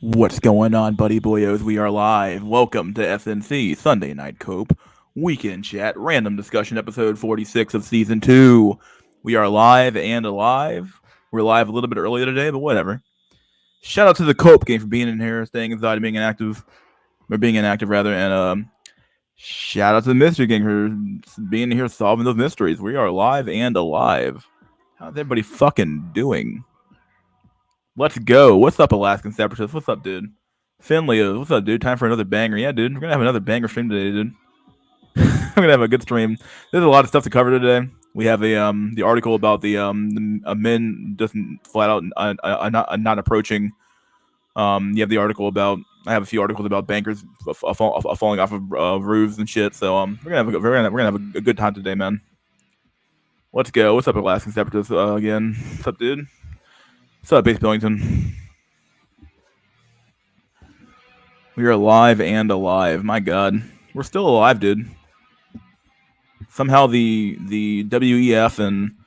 What's going on, buddy boyos? We are live. Welcome to SNC Sunday Night Cope Weekend Chat Random Discussion Episode 46 of Season 2. We are live and alive. We're live a little bit earlier today, but whatever. Shout out to the Cope game for being in here, staying inside, and being inactive, rather, and shout out to the Mystery Gang for being here solving those mysteries. We are live and alive. How's everybody fucking doing? Let's go. What's up, Alaskan Separatists? What's up, dude? Finley, what's up, dude? Time for another banger. Yeah, dude. We're gonna have another banger stream today, dude. We're gonna have a good stream. There's a lot of stuff to cover today. We have the article about the men doesn't flat out not approaching. You have the article about. I have a few articles about bankers falling off of roofs and shit. So we're gonna have a good time today, man. Let's go. What's up, Alaskan Separatists? Again, what's up, dude? What's up, Base Billington? We are alive and alive. My God, we're still alive, dude. Somehow the WEF and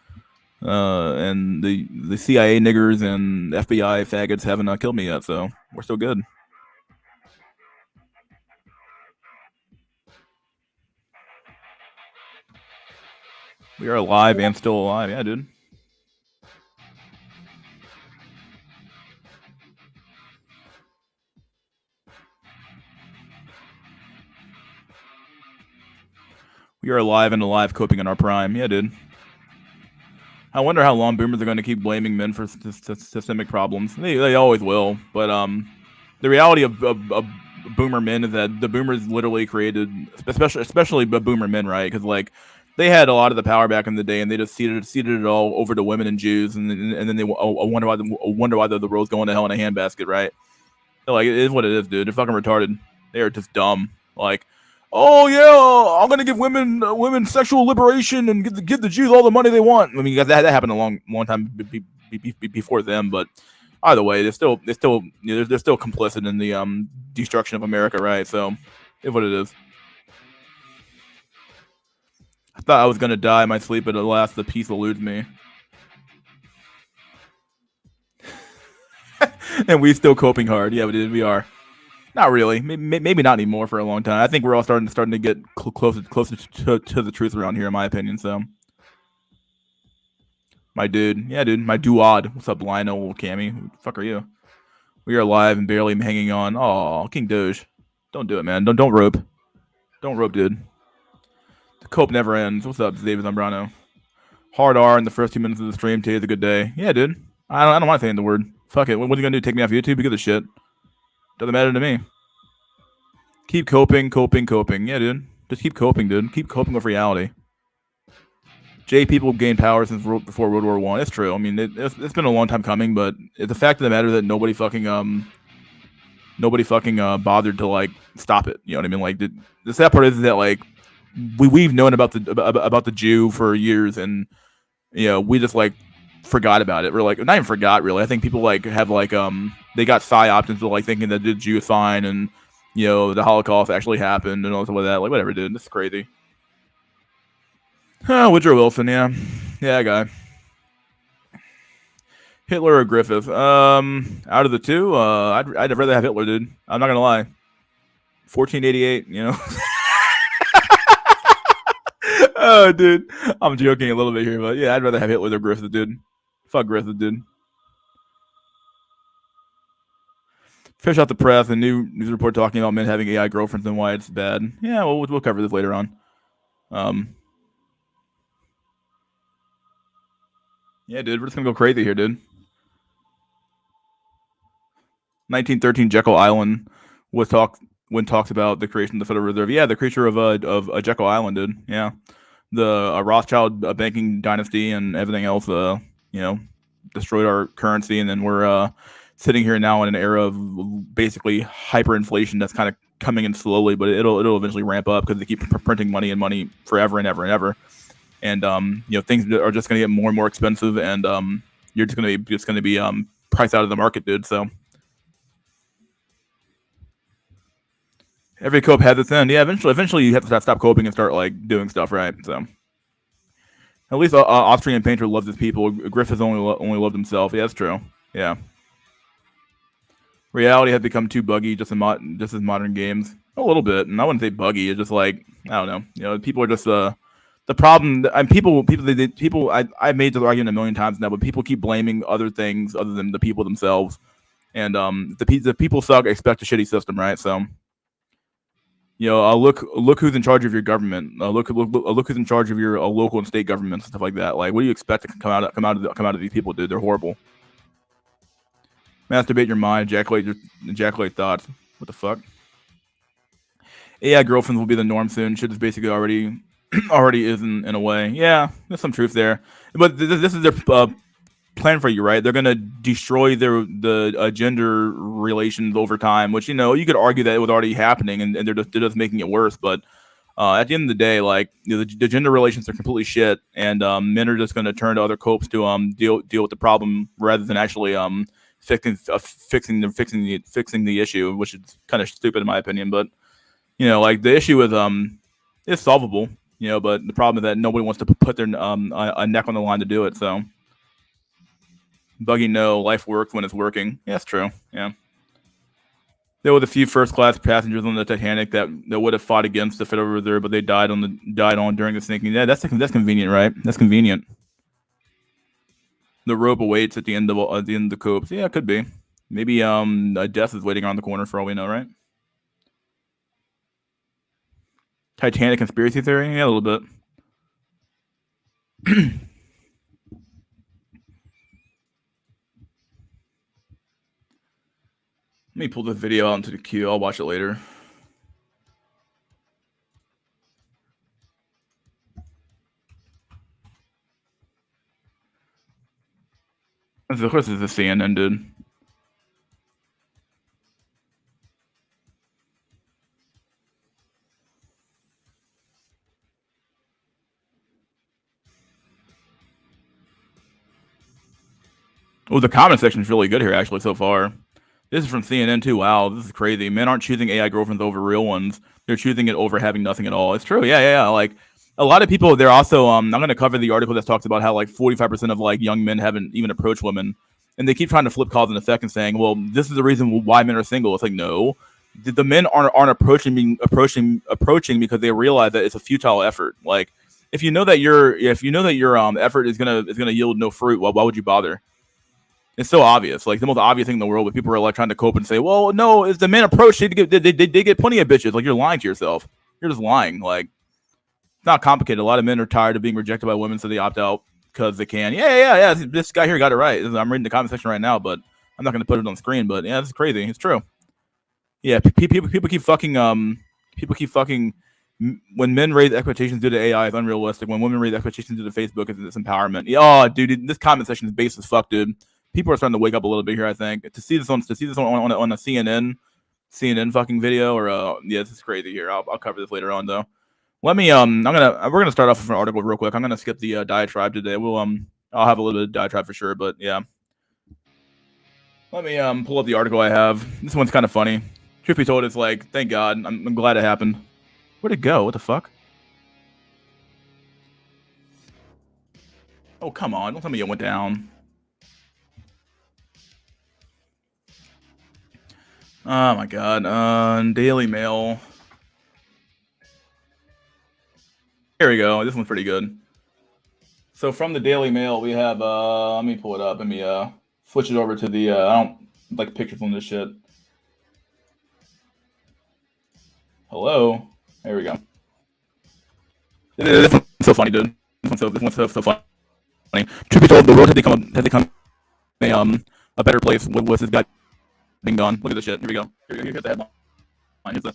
the CIA niggers and FBI faggots haven't killed me yet, so we're still good. We are alive and still alive. Yeah, dude. We are alive and alive, coping in our prime. Yeah, dude. I wonder how long boomers are going to keep blaming men for systemic problems. They always will, but the reality of boomer men is that the boomers literally created, especially boomer men, right? Because like they had a lot of the power back in the day, and they just ceded it all over to women and Jews, and then they wonder why the world's going to hell in a handbasket, right? So, like, it is what it is, dude. They're fucking retarded. They are just dumb. Like, oh yeah, I'm gonna give women sexual liberation and give the Jews all the money they want. I mean, that happened a long time before them, but either way, they're still complicit in the destruction of America, right? So, it's what it is. I thought I was gonna die in my sleep, but alas, the peace eludes me. And we still coping hard. Yeah, we are. Not really. Maybe not anymore for a long time. I think we're all starting to get closer to the truth around here, in my opinion. So, my dude, yeah, dude, my dude. What's up, Lionel Cammy? Who the fuck are you? We are alive and barely hanging on. Oh, King Doge, don't do it, man. Don't rope. Don't rope, dude. The cope never ends. What's up, David Zambrano? Hard R in the first 2 minutes of the stream. Today's a good day. Yeah, dude. I don't want to say the word. Fuck it. What are you gonna do? Take me off YouTube? Because of shit. Doesn't matter to me. Keep coping. Yeah, dude. Just keep coping, dude. Keep coping with reality. J people gained power since before World War One. It's true. I mean, it's been a long time coming, but it's the fact of the matter that nobody fucking bothered to like stop it. You know what I mean? Like the sad part is that like we've known about the Jew for years, and you know we just like forgot about it. We're like not even forgot really. I think people like have like they got psyoped into like thinking that the Jew is fine and you know the Holocaust actually happened and all stuff like that. Like whatever, dude. This is crazy. Woodrow Wilson, yeah, guy. Hitler or Griffith? Out of the two, I'd rather have Hitler, dude. I'm not gonna lie. 1488, you know. Oh, dude, I'm joking a little bit here, but yeah, I'd rather have Hitler than Griffith, dude. Fuck Griffith, dude. Fish out the press. A new news report talking about men having AI girlfriends and why it's bad. Yeah, well, we'll cover this later on. Yeah, dude, we're just gonna go crazy here, dude. 1913 Jekyll Island was talks about the creation of the Federal Reserve. Yeah, the creature of Jekyll Island, dude. Yeah, the Rothschild banking dynasty and everything else. You know, destroyed our currency, and then we're sitting here now in an era of basically hyperinflation that's kind of coming in slowly, but it'll eventually ramp up because they keep printing money forever and ever and ever. And you know, things are just going to get more and more expensive, and you're just going to be priced out of the market, dude. So every cope has its end. Yeah, eventually you have to stop coping and start like doing stuff, right? So at least Austrian painter loves his people. Griffith only loved himself. Yeah, that's true. Yeah. Reality has become too buggy just as modern games. A little bit, and I wouldn't say buggy. It's just like I don't know. People are just the problem. And people. I've made this argument a million times now, but people keep blaming other things other than the people themselves. And the people suck. Expect a shitty system, right? So look who's in charge of your government. Look who's in charge of your local and state governments and stuff like that. Like, what do you expect to come out of these people, dude? They're horrible. Masturbate your mind, ejaculate thoughts. What the fuck? AI girlfriends will be the norm soon. Shit is basically already already is in a way. Yeah, there's some truth there. But this is their plan for you, right? They're gonna destroy the gender relations over time, which you could argue that it was already happening, and they're just making it worse. But at the end of the day, like the gender relations are completely shit, and men are just gonna turn to other copes to deal with the problem rather than actually fixing the issue, which is kind of stupid in my opinion. But like the issue is solvable. But the problem is that nobody wants to put their a neck on the line to do it. So buggy, no, life works when it's working. Yeah, that's true. Yeah. There was a few first-class passengers on the Titanic that would have fought against the fit over there, but they died on during the sinking. Yeah, that's convenient, right? That's convenient. The rope awaits at the end of the copes. Yeah, it could be. Maybe a death is waiting around the corner for all we know, right? Titanic conspiracy theory? Yeah, a little bit. Let me pull the video out into the queue. I'll watch it later. Of course, it's a CNN, dude. Oh, the comment section is really good here, actually, so far. This is from CNN too. Wow, this is crazy. Men aren't choosing AI girlfriends over real ones. They're choosing it over having nothing at all. It's true. Yeah. Like a lot of people, they're also. I'm going to cover the article that talks about how like 45% of like young men haven't even approached women, and they keep trying to flip cause and effect and saying, well, this is the reason why men are single. It's like no, the men aren't approaching because they realize that it's a futile effort. Like if you know that your effort is gonna yield no fruit, why would you bother? It's so obvious, like the most obvious thing in the world. But people are like trying to cope and say, "Well, no, it's the men approach. They get plenty of bitches." Like you're lying to yourself. You're just lying. Like it's not complicated. A lot of men are tired of being rejected by women, so they opt out because they can. Yeah. This guy here got it right. I'm reading the comment section right now, but I'm not going to put it on screen. But yeah, this is crazy. It's true. Yeah, people keep fucking people keep fucking. When men raise expectations due to AI, it's unrealistic. When women raise expectations due to Facebook, it's empowerment. Oh, dude, this comment section is base as fuck, dude. People are starting to wake up a little bit here. I think to see this on a CNN fucking video or yeah, this is crazy here. I'll cover this later on though. Let me we're gonna start off with an article real quick. I'm gonna skip the diatribe today. I'll have a little bit of diatribe for sure, but yeah. Let me pull up the article I have. This one's kind of funny. Truth be told, it's like thank God. I'm glad it happened. Where'd it go? What the fuck? Oh come on! Don't tell me it went down. Oh my God. Daily Mail. Here we go. This one's pretty good. So from the Daily Mail, we have. Let me pull it up. Let me switch it over to the. I don't like pictures on this shit. Hello. There we go. This one's so funny, dude. This one's so funny. Truth be told, the world has become a better place with this guy being gone. Look at this shit. Here we go. Here's the headline. Here's the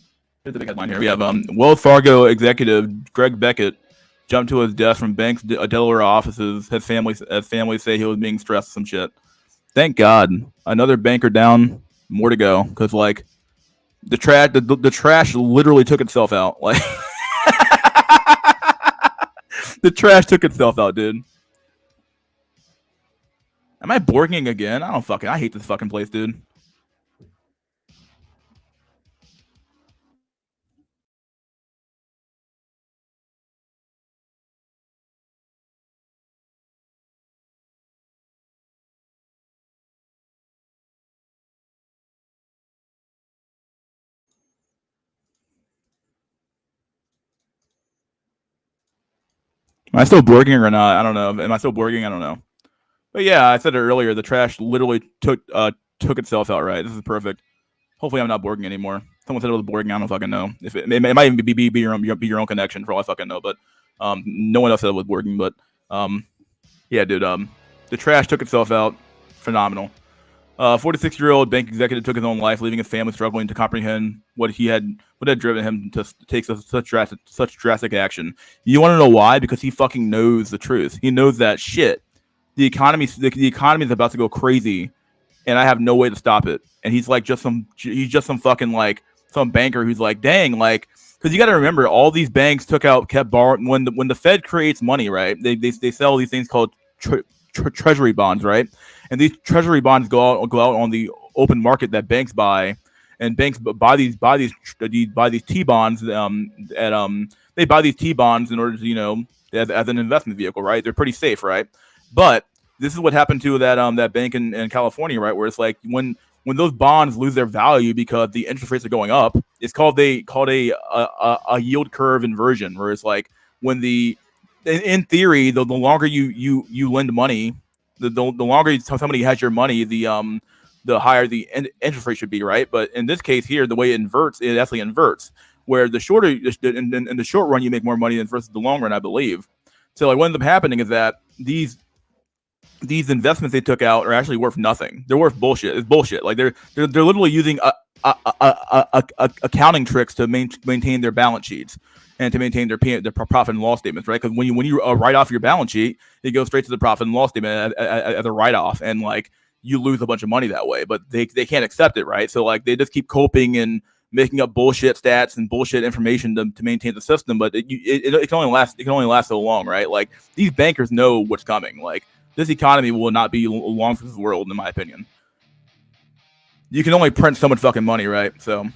big headline here. We have Wells Fargo executive Greg Beckett jumped to his desk from bank's Delaware offices. His family say he was being stressed some shit. Thank God, another banker down. More to go, because like the trash literally took itself out. Like the trash took itself out, dude. Am I borging again? I hate this fucking place, dude. Am I still borging or not? I don't know. Am I still borging? I don't know. But yeah, I said it earlier. The trash literally took itself out. Right. This is perfect. Hopefully, I'm not borging anymore. Someone said it was borging. I don't fucking know. If it might even be your own connection for all I fucking know. But no one else said it was borging. But yeah, dude. The trash took itself out. Phenomenal. 46-year-old bank executive took his own life, leaving his family struggling to comprehend what had driven him to take such drastic action. You want to know why? Because he fucking knows the truth. He knows that shit. The economy is about to go crazy, and I have no way to stop it. And he's just some fucking like some banker who's like, dang, like, because you got to remember, all these banks kept borrowing when the Fed creates money, right? They sell these things called treasury bonds, right? And these treasury bonds go out on the open market that banks buy, and banks buy these T bonds. They buy these T bonds in order to as an investment vehicle, right? They're pretty safe, right? But this is what happened to that bank in California, right? Where it's like when those bonds lose their value because the interest rates are going up, it's called a yield curve inversion, where it's like when in theory, the longer you lend money, the longer somebody has your money, the higher the interest rate should be, right? But in this case here, the way it actually inverts, where in the short run you make more money than versus the long run, I believe. So like what ends up happening is that these investments they took out are actually worth nothing. They're worth bullshit. It's bullshit. Like they're literally using accounting tricks to maintain their balance sheets and to maintain their profit and loss statements, right? Because when you write off your balance sheet, it goes straight to the profit and loss statement as a write off, and like you lose a bunch of money that way. But they can't accept it, right? So like they just keep coping and making up bullshit stats and bullshit information to maintain the system. But it can only last so long, right? Like these bankers know what's coming. Like this economy will not be long for this world, in my opinion. You can only print so much fucking money, right? So.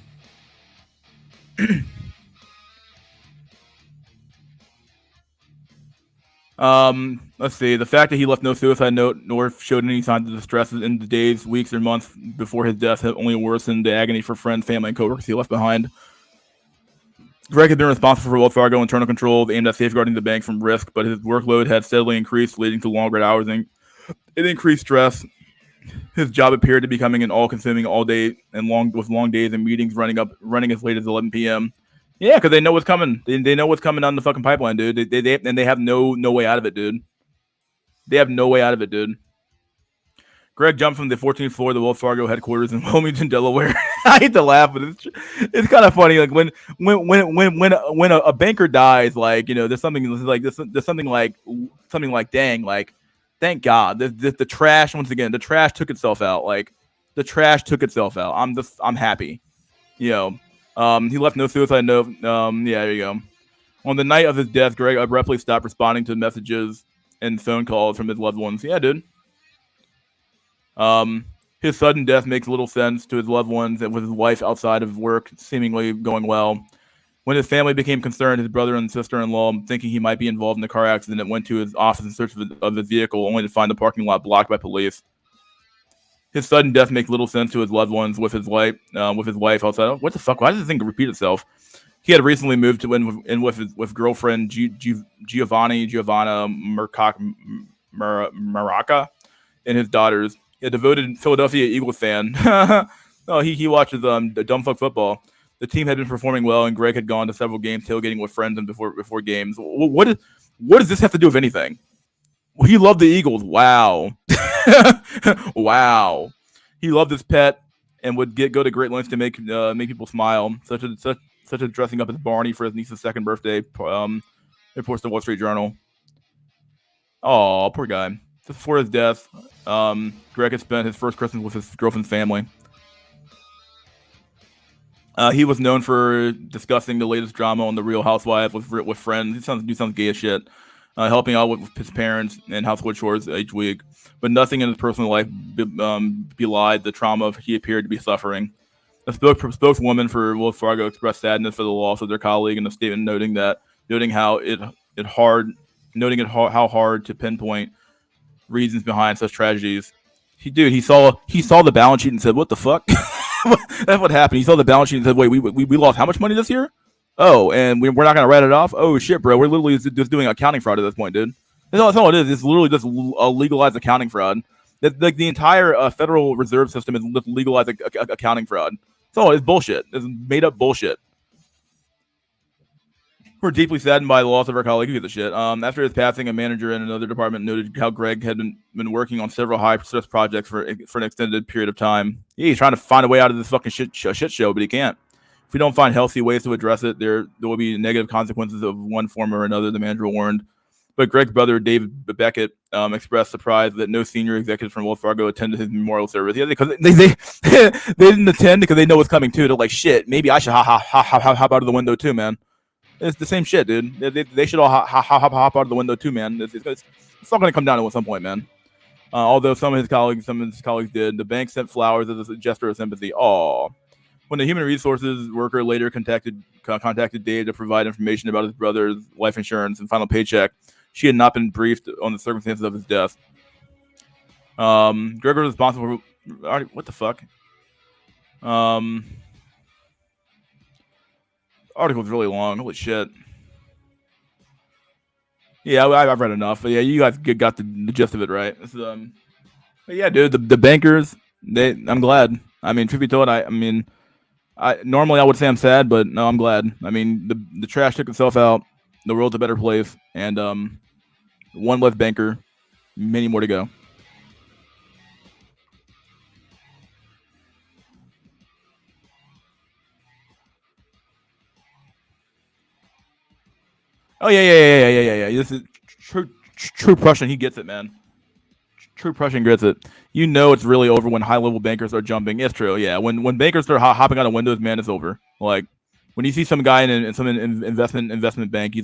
Let's see. The fact that he left no suicide note nor showed any signs of distress in the days, weeks, or months before his death had only worsened the agony for friends, family, and coworkers he left behind. Greg had been responsible for Wells Fargo internal controls aimed at safeguarding the bank from risk, but his workload had steadily increased, leading to longer hours and increased stress. His job appeared to be becoming an all-consuming, all-day and long days and meetings running as late as 11 p.m. Yeah, because they know what's coming. They know what's coming down the fucking pipeline, dude. They have no way out of it, dude. They have no way out of it, dude. Greg jumped from the 14th floor of the Wells Fargo headquarters in Wilmington, Delaware. I hate to laugh, but it's kind of funny. Like when a banker dies, like there's something like dang, like thank God the trash once again. The trash took itself out. Like the trash took itself out. I'm happy. He left no suicide note. Yeah, there you go. On the night of his death, Greg abruptly stopped responding to messages and phone calls from his loved ones. Yeah, dude. His sudden death makes little sense to his loved ones, and with his wife outside of work seemingly going well. When his family became concerned, his brother and sister-in-law, thinking he might be involved in the car accident, went to his office in search of his vehicle, only to find the parking lot blocked by police. His sudden death makes little sense to his loved ones with his wife outside. Oh, what the fuck? Why does this thing repeat itself? He had recently moved to in with girlfriend Giovanna Maraca and his daughters. A devoted Philadelphia Eagles fan. He watches dumbfuck football. The team had been performing well, and Greg had gone to several games, tailgating with friends and before games. What does this have to do with anything? He loved the Eagles. Wow. Wow. He loved his pet and would go to great lengths to make people smile, such as dressing up as Barney for his niece's second birthday. Reports the Wall Street Journal. Oh, poor guy. Just before his death, Greg had spent his first Christmas with his girlfriend's family. He was known for discussing the latest drama on The Real Housewives with friends. He sounds gay as shit. Helping out with his parents and household chores each week. But nothing in his personal life belied the trauma he appeared to be suffering. A spokeswoman for Wells Fargo expressed sadness for the loss of their colleague in a statement noting how hard to pinpoint reasons behind such tragedies. He saw the balance sheet and said, "What the fuck?" That's what happened. He saw the balance sheet and said, "Wait, we lost how much money this year? Oh, and we're not gonna write it off. Oh shit, bro, we're literally just doing accounting fraud at this point, dude. That's all it is. It's literally just a legalized accounting fraud. Like the entire Federal Reserve System is legalized accounting fraud. So it's bullshit. It's made up bullshit. We're deeply saddened by the loss of our colleague. Who gives a shit? After his passing, a manager in another department noted how Greg had been working on several high-stress projects for an extended period of time. Yeah, he's trying to find a way out of this fucking shit show, but he can't. If we don't find healthy ways to address it, there will be negative consequences of one form or another, the manager warned. But Greg's brother, David Beckett, expressed surprise that no senior executives from Wells Fargo attended his memorial service. Yeah, because they didn't attend because they know what's coming too. They're like, shit, maybe I should hop out of the window too, man. It's the same shit, dude. They should all hop out of the window too, man. It's not going to come down to at some point, man. Although some of his colleagues did. The bank sent flowers as a gesture of sympathy. Aw. When the human resources worker later contacted Dave to provide information about his brother's life insurance and final paycheck, she had not been briefed on the circumstances of his death. Greg was responsible for... What the fuck? Article's really long. Holy shit. Yeah, I've read enough. But yeah, you guys got the gist of it, right? But yeah, dude, the bankers, I'm glad. I mean, truth be told, I normally I would say I'm sad, but no, I'm glad. I mean, the trash took itself out. The world's a better place, and one less banker, many more to go. Oh yeah. This is true Prussian. He gets it, man. True Prussian gets it. You know it's really over when high-level bankers are jumping. It's true, yeah. When bankers start hopping out of windows, man, it's over. Like when you see some guy in some investment bank, he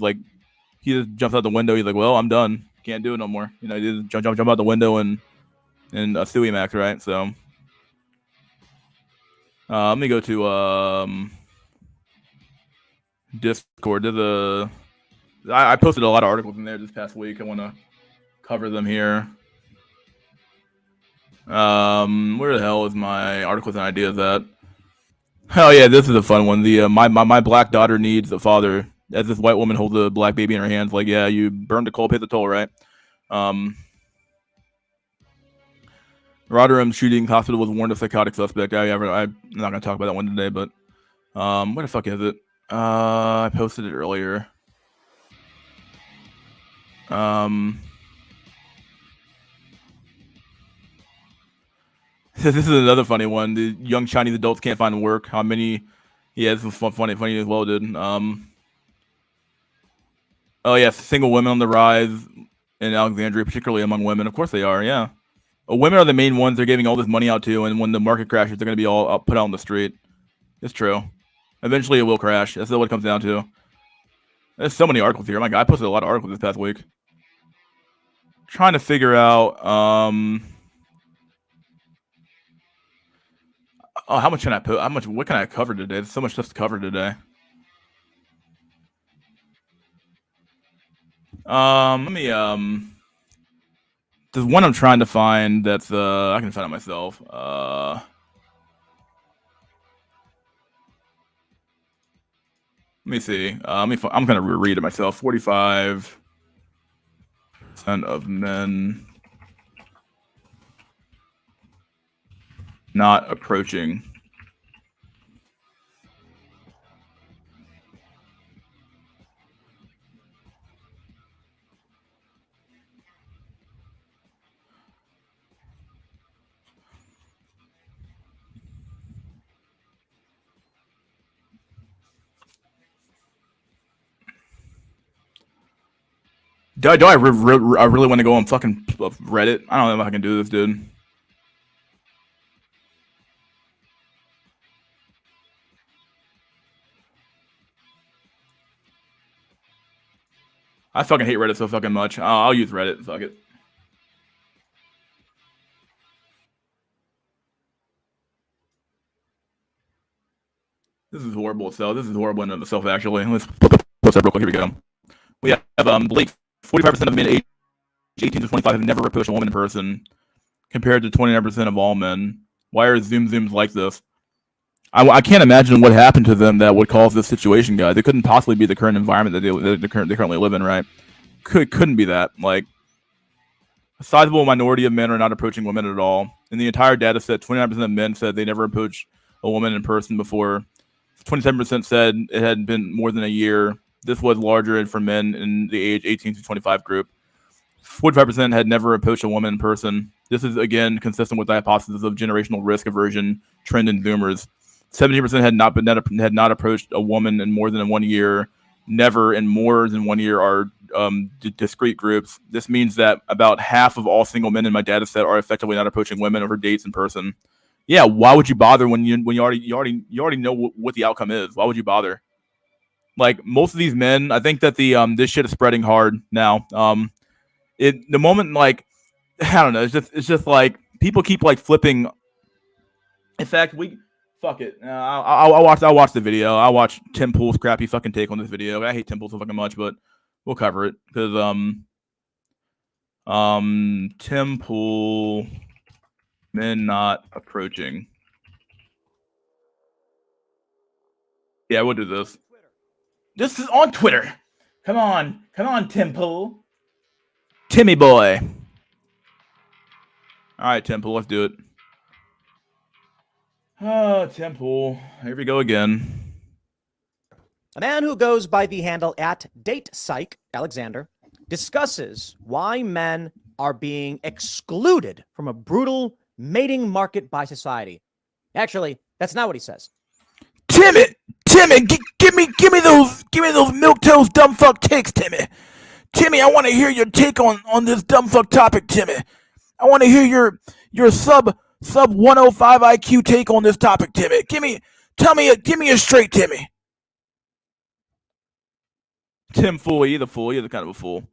just jumps out the window. He's like, well, I'm done. Can't do it no more. You know, he just jump out the window and Stewie Max, right? So let me go to Discord. I posted a lot of articles in there this past week. I want to cover them here. Where the hell is my articles and ideas at? Oh yeah, this is a fun one. The my black daughter needs a father. As this white woman holds a black baby in her hands, like, yeah, you burned the coal, pay the toll, right? Rotherham shooting hospital was warned of psychotic suspect. I'm not gonna talk about that one today, but where the fuck is it? I posted it earlier. This is another funny one. The young Chinese adults can't find work. How many? Yeah, this is funny as well, dude. Oh yeah, single women on the rise in Alexandria, particularly among women. Of course they are. Yeah, women are the main ones they're giving all this money out to, and when the market crashes, they're going to be all put out on the street. It's true. Eventually, it will crash. That's what it comes down to. There's so many articles here. My God, I posted a lot of articles this past week. Trying to figure out. Oh, how much can I put? What can I cover today? There's so much stuff to cover today. Let me there's one I'm trying to find that's I can find it myself. Let me see. I'm gonna read it myself. 45% of men not approaching. Do I really want to go on fucking Reddit? I don't know if I can do this, dude. I fucking hate Reddit so fucking much. I'll use Reddit. Fuck it. This is horrible itself. This is horrible in itself, actually. Let's post that real quick. Here we go. We have Blake. 45% of men aged 18 to 25 have never approached a woman in person, compared to 29% of all men. Why are Zooms like this? I can't imagine what happened to them that would cause this situation, guys. It couldn't possibly be the current environment that they currently live in, right? Couldn't be that. Like, a sizable minority of men are not approaching women at all. In the entire data set, 29% of men said they never approached a woman in person before. 27% said it had been more than a year. This was larger for men in the age 18 to 25 group. 45% had never approached a woman in person. This is, again, consistent with the hypothesis of generational risk aversion trend in Zoomers. 70% had not approached a woman in more than 1 year. Never in more than 1 year are discrete groups. This means that about half of all single men in my data set are effectively not approaching women over dates in person. Yeah, why would you bother when you already know what the outcome is? Why would you bother? Like, most of these men, I think that the this shit is spreading hard now. The moment, like, I don't know, it's just like people keep like flipping. In fact, fuck it. I'll watch the video. I'll watch Tim Pool's crappy fucking take on this video. I hate Tim Pool so fucking much, but we'll cover it because Tim Pool, men not approaching. Yeah, we'll do this. This is on Twitter. Come on, Tim Pool. Timmy boy. All right, Tim Pool, let's do it. Oh, Tim Pool. Here we go again. A man who goes by the handle at DatePsych, Alexander, discusses why men are being excluded from a brutal mating market by society. Actually, that's not what he says. Timmy, give me those milquetoast dumb fuck takes, Timmy. Timmy, I want to hear your take on this dumb fuck topic, Timmy. I want to hear your sub 105 IQ take on this topic, Timmy. Give me a straight Timmy. Tim Fool, you're the fool. You're the kind of a fool.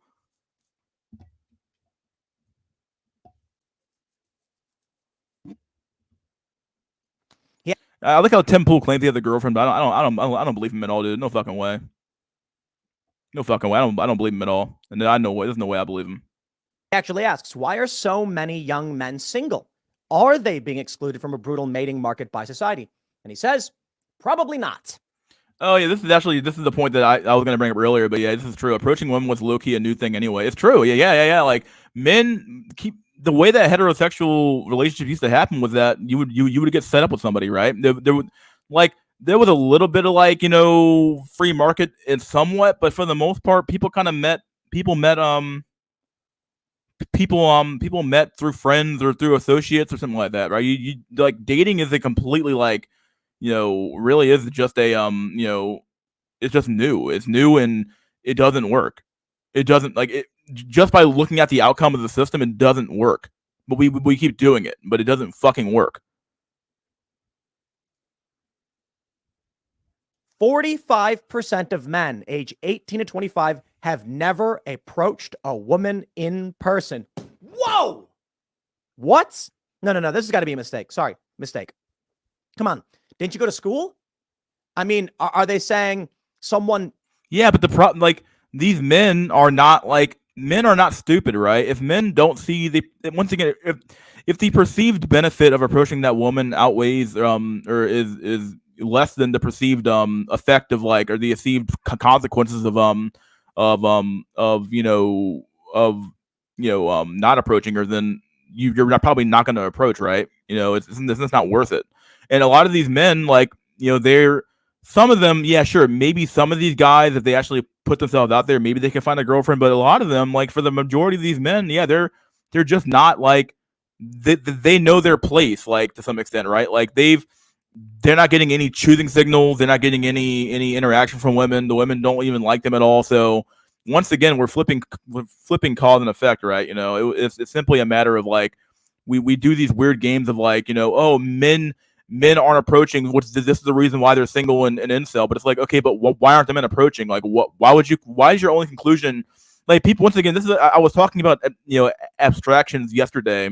Yeah, I like how Tim Pool claims he has a girlfriend, but I don't believe him at all, dude. No fucking way. No fucking way. I don't believe him at all. And there's no way I believe him. He actually asks, why are so many young men single? Are they being excluded from a brutal mating market by society? And he says, probably not. Oh, yeah, this is the point that I was going to bring up earlier, but yeah, this is true. Approaching women was low-key a new thing anyway. It's true. Yeah. Like, men the way that heterosexual relationship used to happen was that you would get set up with somebody, right? There was a little bit of, like, free market in somewhat, but for the most part, people met through friends or through associates or something like that, right? You like, dating is a completely, like, really is just a it's just new. It's new and it doesn't work. It doesn't, like, it just by looking at the outcome of the system, it doesn't work. But we keep doing it, but it doesn't fucking work. 45% of men age 18 to 25 have never approached a woman in person. Whoa! What? No. This has got to be a mistake. Sorry, mistake. Come on. Didn't you go to school? I mean, are they saying someone? Yeah, but the problem, like, these men are not stupid, right? If men don't see once again, if the perceived benefit of approaching that woman outweighs or is less than the perceived effect of, like, or the perceived consequences of not approaching her, then you're probably not going to approach, right? It's not worth it. And a lot of these men, like, some of them, yeah, sure, maybe some of these guys, if they actually put themselves out there, maybe they can find a girlfriend. But a lot of them, like, for the majority of these men, yeah, they're just not, like, they know their place, like, to some extent, right? Like, they're not getting any choosing signals. They're not getting any interaction from women. The women don't even like them at all. So once again, we're flipping cause and effect, right? It's simply a matter of, like, we do these weird games of, like, oh, men aren't approaching, which this is the reason why they're single and incel. But it's like, okay, but why aren't the men approaching? Like, why is your only conclusion? Like, people, once again, I was talking about abstractions yesterday,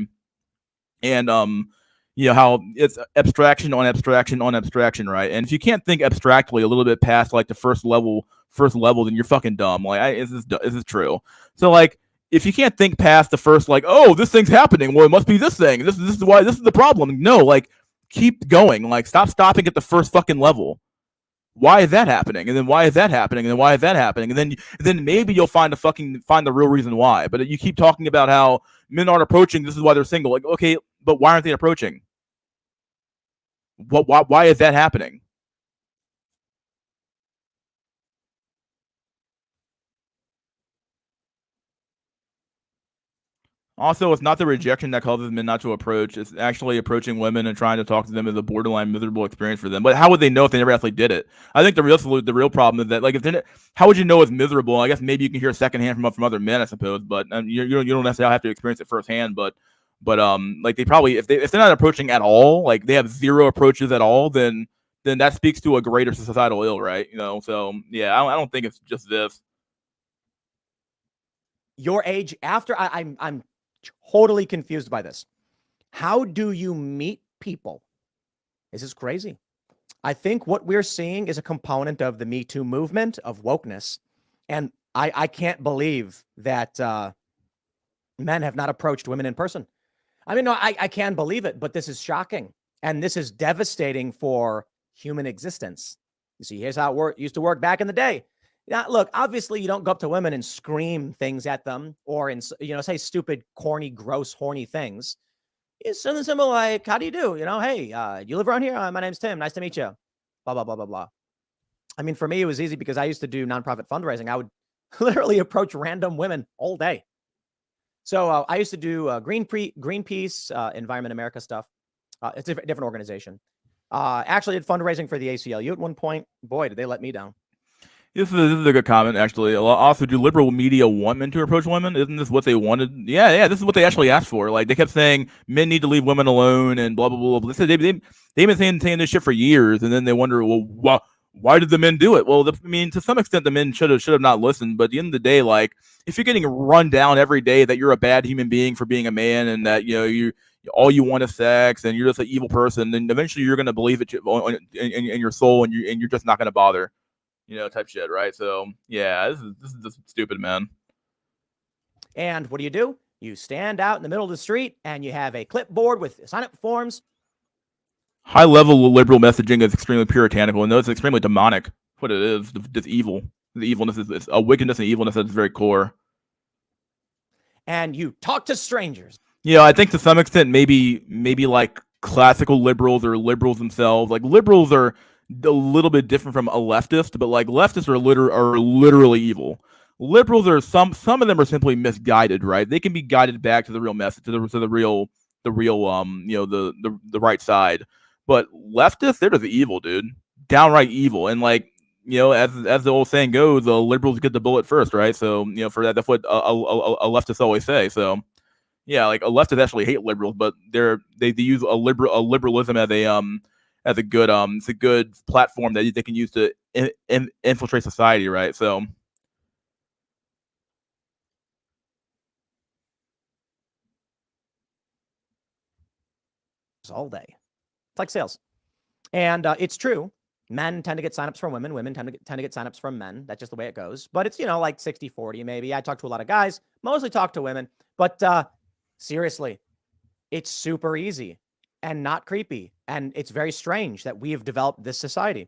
and how it's abstraction on abstraction on abstraction, right? And if you can't think abstractly a little bit past, like, the first level, then you're fucking dumb. Like, is this true? So, like, if you can't think past the first, like, oh, this thing's happening, well, it must be this thing. This is why this is the problem. No, like, keep going. Like, stop stopping at the first fucking level. Why is that happening? And then why is that happening? And then why is that happening? And then maybe you'll find the real reason why. But you keep talking about how men aren't approaching. This is why they're single. Like, okay, but why aren't they approaching? Why is that happening? Also, it's not the rejection that causes men not to approach. It's actually approaching women and trying to talk to them is a borderline miserable experience for them. But how would they know if they never actually did it? I think the real problem is that, like, if how would you know it's miserable? I guess maybe you can hear secondhand from other men, I suppose. But you don't necessarily have to experience it firsthand. But like, they probably, if they're not approaching at all, like they have zero approaches at all, then that speaks to a greater societal ill, right? So yeah, I don't think it's just this. Your age after I'm totally confused by this. How do you meet people? This is crazy. I think what we're seeing is a component of the Me Too movement of wokeness. And I can't believe that men have not approached women in person. I mean, no, I can believe it, but this is shocking. And this is devastating for human existence. You see, here's how it used to work back in the day. Now, look, obviously you don't go up to women and scream things at them or, say stupid, corny, gross, horny things. It's something simple like, how do you do? Hey, you live around here? My name's Tim. Nice to meet you. Blah, blah, blah, blah, blah. I mean, for me, it was easy because I used to do nonprofit fundraising. I would literally approach random women all day. So I used to do Greenpeace, Environment America stuff. It's a different organization. Actually did fundraising for the ACLU at one point. Boy, did they let me down. This is a good comment, actually. Also, do liberal media want men to approach women? Isn't this what they wanted? Yeah, this is what they actually asked for. Like, they kept saying men need to leave women alone and blah, blah, blah, blah. They've been saying this shit for years, and then they wonder, well, why did the men do it? Well, I mean, to some extent, the men should have not listened. But at the end of the day, like, if you're getting run down every day that you're a bad human being for being a man and that, all you want is sex and you're just an evil person, then eventually you're going to believe it in your soul, and you're just not going to bother. Type shit, right? So yeah, this is just stupid, man. And what do? You stand out in the middle of the street and you have a clipboard with sign-up forms. High level liberal messaging is extremely puritanical, and it's extremely demonic. What it is, this evil. The evilness is a wickedness and evilness at its very core. And you talk to strangers. Yeah, I think to some extent, maybe like classical liberals or liberals themselves. Like, liberals are a little bit different from a leftist, but like leftists are literally evil. Liberals are some of them are simply misguided, right? They can be guided back to the real message, to the real the right side. But leftists, they're just evil, dude, downright evil. And like, as the old saying goes, the liberals get the bullet first, right? So for that, that's what a leftist always say. So yeah, like a leftist actually hate liberals, but they use a liberalism as a good it's a good platform that they can use to infiltrate society, right? So all day. It's like sales. And it's true. Men tend to get signups from women. Women tend to get signups from men. That's just the way it goes. But it's, like 60-40 maybe. I talk to a lot of guys, mostly talk to women. But seriously, it's super easy and not creepy. And it's very strange that we have developed this society.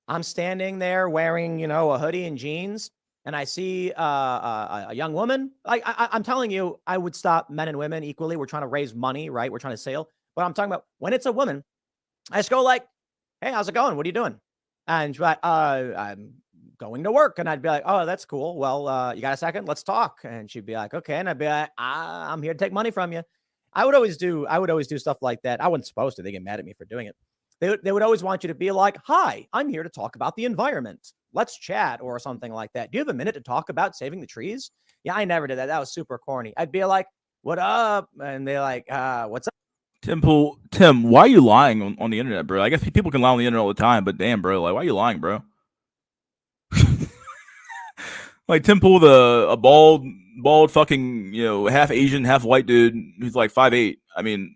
I'm standing there wearing, a hoodie and jeans, and I see a young woman. I'm telling you, I would stop men and women equally. We're trying to raise money, right? We're trying to sell. But I'm talking about when it's a woman, I just go like, hey, how's it going? What are you doing? And she's like, I'm going to work. And I'd be like, oh, that's cool. Well, you got a second? Let's talk. And she'd be like, okay. And I'd be like, I'm here to take money from you. I would always do stuff like that. I wasn't supposed to. They get mad at me for doing it. They would always want you to be like, hi, I'm here to talk about the environment. Let's chat or something like that. Do you have a minute to talk about saving the trees? Yeah, I never did that. That was super corny. I'd be like, what up? And they're like, what's up? Tim, why are you lying on the internet, bro? I guess people can lie on the internet all the time, but damn, bro, like, why are you lying, bro? Like, Tim Pool, a bald fucking, half Asian, half white dude who's like 5'8". I mean,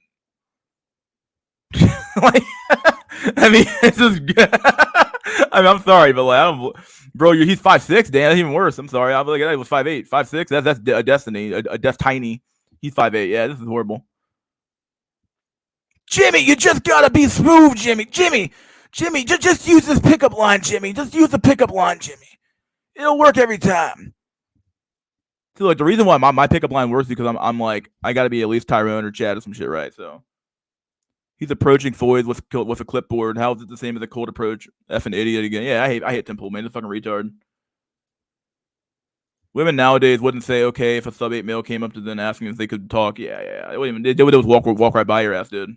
like, it's just. I'm sorry, but like, bro, he's 5'6", Dan. That's even worse. I'm sorry. I'm like, I was 5'8", 5'6". That's a destiny, a death tiny. He's 5'8". Yeah, this is horrible. Jimmy, you just gotta be smooth, Jimmy. Jimmy, just use this pickup line, Jimmy. Just use the pickup line, Jimmy. It'll work every time. So like the reason why my pickup line works is because I'm like I gotta be at least Tyrone or Chad or some shit, right? So he's approaching Floyd with a clipboard. How is it the same as a cold approach? Effing idiot again. Yeah, I hate Temple, man. He's a fucking retard. Women nowadays wouldn't say okay if a sub 8 male came up to them asking if they could talk. Yeah. They wouldn't even. They would walk right by your ass, dude.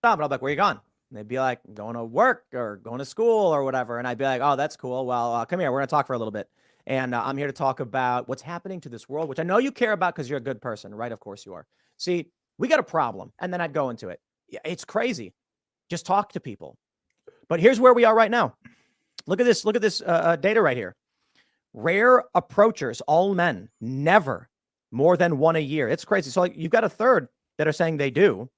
Stop. And I'll be like, where you gone? And they'd be like, going to work or going to school or whatever. And I'd be like, oh, that's cool. Well, come here. We're going to talk for a little bit. And I'm here to talk about what's happening to this world, which I know you care about because you're a good person, right? Of course you are. See, we got a problem. And then I'd go into it. Yeah, it's crazy. Just talk to people. But here's where we are right now. Look at this. Look at this data right here. Rare approachers, all men, never more than one a year. It's crazy. So you've got a third that are saying they do.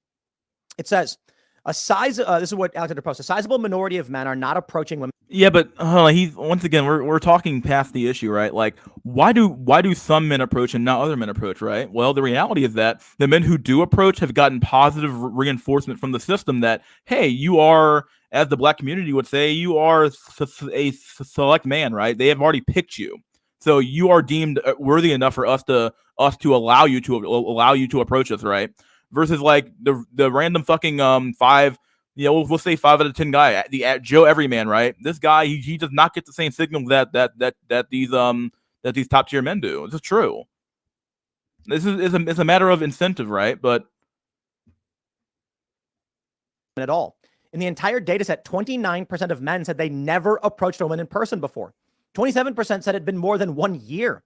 It says this is what Alexander posts. A sizable minority of men are not approaching women. Yeah, but once again we're talking past the issue, right? Like why do some men approach and not other men approach, right? Well, the reality is that the men who do approach have gotten positive reinforcement from the system that hey, you are, as the black community would say, you are a select man, right? They have already picked you, so you are deemed worthy enough for us to allow you to approach us, right? Versus like the random fucking 5, we'll say 5 out of 10 guy, the Joe Everyman, right? This guy he does not get the same signal that these top tier men do. This is true. This is it's a matter of incentive, right? But at all. In the entire data set, 29% of men said they never approached a woman in person before. 27% said it had been more than 1 year.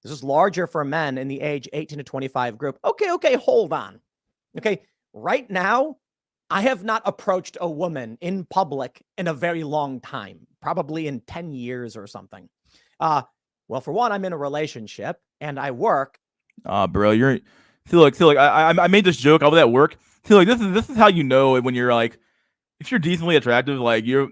This is larger for men in the age 18 to 25 group. Okay, hold on. Okay, right now, I have not approached a woman in public in a very long time, probably in 10 years or something. Well, for one, I'm in a relationship and I work. Bro, you're feel like I made this joke. I was at work. Feel like this is how you know when you're like, if you're decently attractive, like you're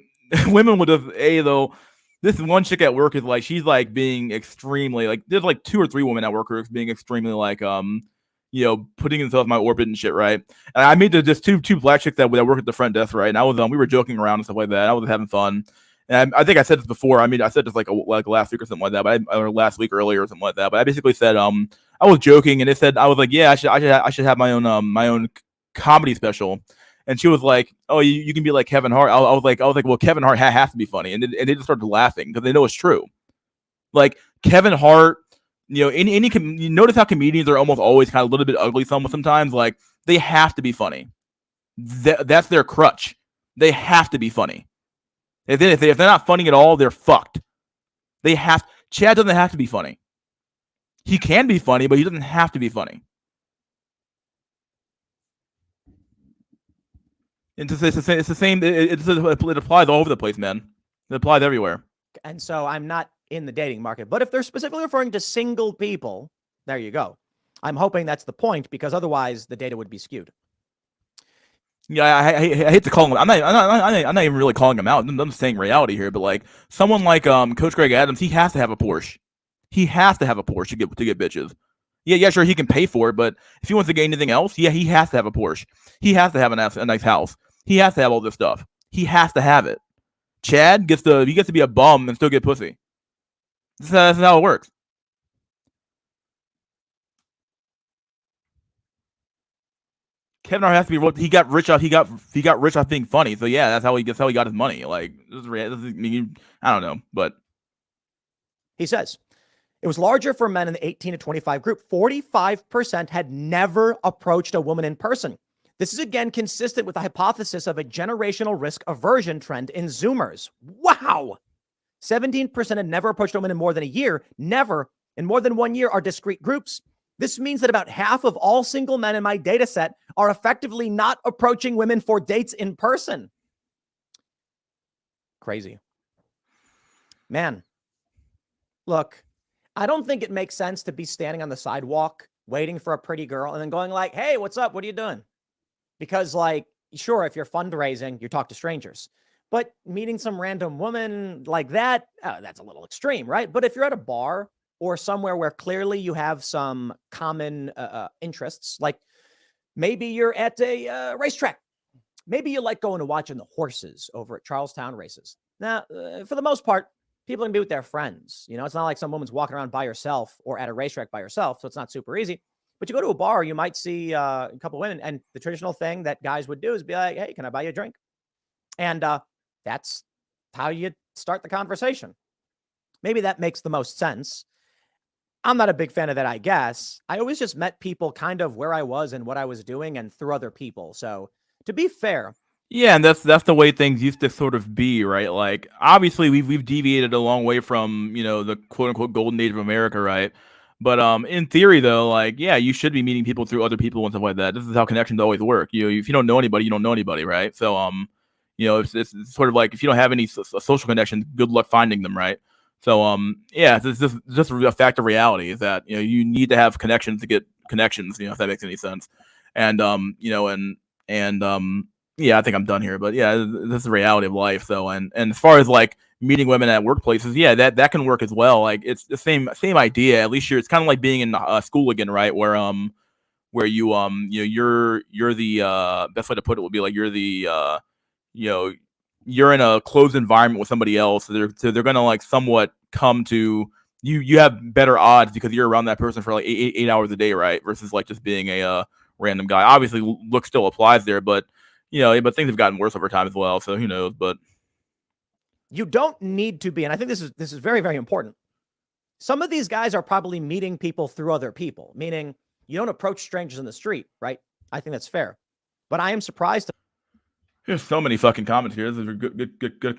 women would have though. This one chick at work is like she's like being extremely like there's like 2 or 3 women at work who are being extremely like putting themselves in my orbit and shit, right? And I made just two black chicks that work at the front desk, right? And I was we were joking around and stuff like that. I was having fun, and I think I said this before. I mean, I said this like last week or something like that, or last week earlier or something like that. But I basically said I was joking, and it said I was like, yeah, I should have my own comedy special. And she was like, oh, you can be like Kevin Hart. I was like, well, Kevin Hart has to be funny, and they just started laughing because they know it's true. Like Kevin Hart. You notice how comedians are almost always kind of a little bit ugly sometimes. Like they have to be funny. That's their crutch. They have to be funny. If they're not funny at all, they're fucked. Chad doesn't have to be funny. He can be funny, but he doesn't have to be funny. It's the same. It applies all over the place, man. It applies everywhere. And so I'm not in the dating market. But if they're specifically referring to single people, there you go. I'm hoping that's the point because otherwise the data would be skewed. Yeah, I hate to call him. I'm not even really calling him out. I'm just saying reality here. But like someone like Coach Greg Adams, he has to have a Porsche. He has to have a Porsche to get bitches. Yeah, sure, he can pay for it, but if he wants to get anything else, yeah, he has to have a Porsche. He has to have a nice house. He has to have all this stuff. He has to have it. Chad gets to be a bum and still get pussy. That's how it works. Kevin Hart has to be. He got rich off being funny. So yeah, that's how he got his money. Like I don't know, but he says it was larger for men in the 18 to 25 group. 45% had never approached a woman in person. This is again consistent with the hypothesis of a generational risk aversion trend in Zoomers. Wow. 17% had never approached a woman in more than a year. Never in more than 1 year are discrete groups. This means that about half of all single men in my data set are effectively not approaching women for dates in person. Crazy. Man, look, I don't think it makes sense to be standing on the sidewalk waiting for a pretty girl and then going like, hey, what's up? What are you doing? Because like, sure, if you're fundraising, you talk to strangers. But meeting some random woman like that, that's a little extreme, right? But if you're at a bar or somewhere where clearly you have some common interests, like Maybe you're at a racetrack. Maybe you like going and watching the horses over at Charlestown races. Now, for the most part, people are going to be with their friends. You know, it's not like some woman's walking around by herself or at a racetrack by herself, so it's not super easy. But you go to a bar, you might see a couple of women, and the traditional thing that guys would do is be like, hey, can I buy you a drink? And that's how you start the conversation. Maybe that makes the most sense. I'm not a big fan of that, I guess. I always just met people kind of where I was and what I was doing and through other people. So to be fair. Yeah, and that's the way things used to sort of be, right? Like, obviously, we've deviated a long way from, you know, the quote unquote golden age of America, right? But in theory, though, like, yeah, you should be meeting people through other people and stuff like that. This is how connections always work. You know, if you don't know anybody, you don't know anybody, right? So you know, it's sort of like if you don't have any social connections, good luck finding them, right? So yeah, it's just a fact of reality is that, you know, you need to have connections to get connections. You know, if that makes any sense. And you know, and yeah, I think I'm done here, but yeah, this is the reality of life. So, and as far as like meeting women at workplaces, yeah, that can work as well. Like it's the same idea. At least it's kind of like being in school again, right? Where you know, you're the best way to put it would be like you're the you know, you're in a closed environment with somebody else, so they're gonna like somewhat come to you. You have better odds because you're around that person for like eight hours a day, right? Versus like just being a random guy. Obviously, look still applies there, but you know, but things have gotten worse over time as well. So who knows? But you don't need to be, and I think this is very, very important. Some of these guys are probably meeting people through other people, meaning you don't approach strangers in the street, right? I think that's fair. But I am surprised. there's so many fucking comments here. This is a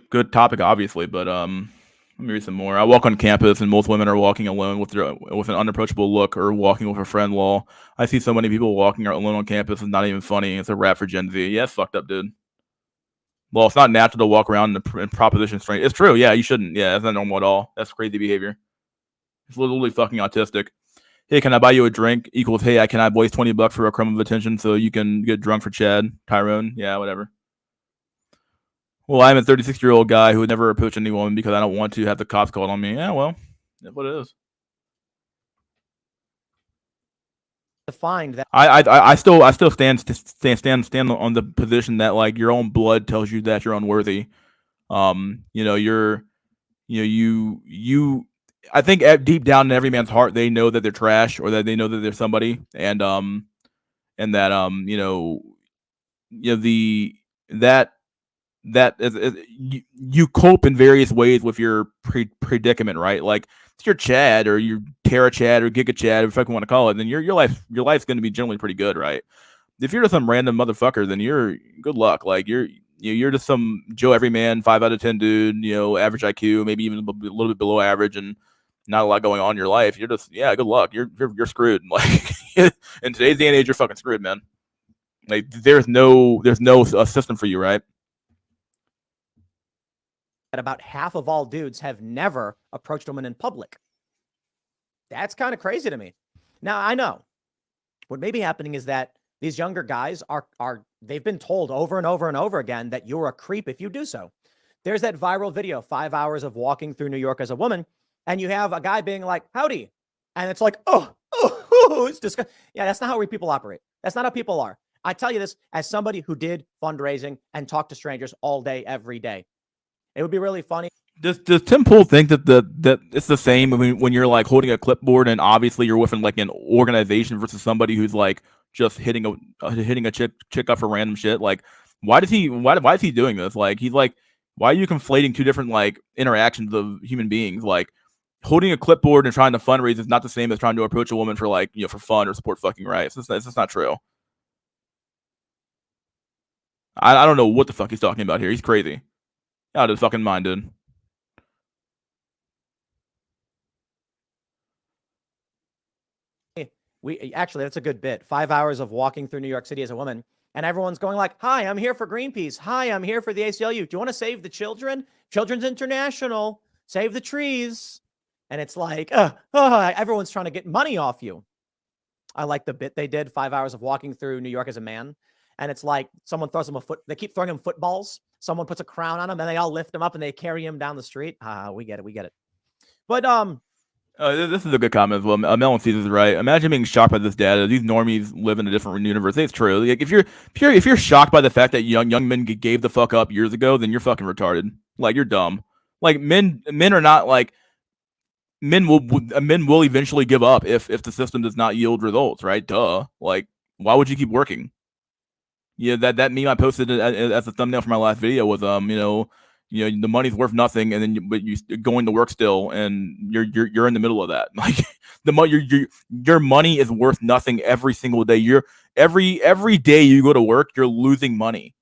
good topic, obviously. But let me read some more. I walk on campus, and most women are walking alone with an unapproachable look or walking with a friend. Lol. I see so many people walking alone on campus. It's not even funny. It's a rap for Gen Z. Yeah, it's fucked up, dude. Well, it's not natural to walk around in proposition strength. It's true. Yeah, you shouldn't. Yeah, that's not normal at all. That's crazy behavior. It's literally fucking autistic. Hey, can I buy you a drink? Equals, hey, I can waste $20 for a crumb of attention so you can get drunk for Chad. Tyrone. Yeah, whatever. Well, I'm a 36-year-old guy who would never approach any woman because I don't want to have the cops called on me. Yeah, well, that's what it is. To find that I still stand on the position that like your own blood tells you that you're unworthy. You know, you I think deep down in every man's heart they know that they're trash or that they know that they're somebody, and that you know that is you cope in various ways with your predicament, right? Like if you're Chad or you're Terra Chad or Giga Chad, if I want to call it, then your life's going to be generally pretty good, right? If you're just some random motherfucker, then you're good luck. Like you're just some Joe Everyman, 5 out of 10 dude, you know, average IQ, maybe even a little bit below average, and not a lot going on in your life. You're just good luck. You're screwed. Like in today's day and age, you're fucking screwed, man. Like there's no system for you, right? about half of all dudes have never approached a woman in public. That's kind of crazy to me. Now, I know what may be happening is that these younger guys are they've been told over and over and over again that you're a creep if you do so. There's that viral video, 5 hours of walking through New York as a woman, and you have a guy being like, howdy. And it's like, oh, it's disgusting. Yeah, that's not how people operate. That's not how people are. I tell you this as somebody who did fundraising and talked to strangers all day, every day. It would be really funny. Does Tim Pool think that it's the same when you're like holding a clipboard and obviously you're within like an organization versus somebody who's like just hitting a chick up for random shit? Like, why is he doing this? Like, he's like, why are you conflating two different like interactions of human beings? Like, holding a clipboard and trying to fundraise is not the same as trying to approach a woman for like, you know, for fun or support fucking rights. It's just not true. I don't know what the fuck he's talking about here. He's crazy. Out of his fucking mind, dude. We actually, that's a good bit. 5 hours of walking through New York City as a woman, and everyone's going like, hi, I'm here for Greenpeace. Hi, I'm here for the ACLU. Do you want to save the children? Children's International. Save the trees. And it's like, everyone's trying to get money off you. I like the bit they did, 5 hours of walking through New York as a man. And it's like someone throws them they keep throwing him footballs. Someone puts a crown on him and they all lift him up and they carry him down the street. We get it. But This is a good comment as well. Melon Seas is right. Imagine being shocked by this data. These normies live in a different universe. It's true. Like if you're shocked by the fact that young men gave the fuck up years ago, then you're fucking retarded. Like you're dumb. Like men are not like men will eventually give up if the system does not yield results. Right? Duh. Like why would you keep working? Yeah, that meme I posted as a thumbnail for my last video was the money's worth nothing, and then but you going to work still, and you're in the middle of that. Like your money is worth nothing every single day. Every day you go to work, you're losing money.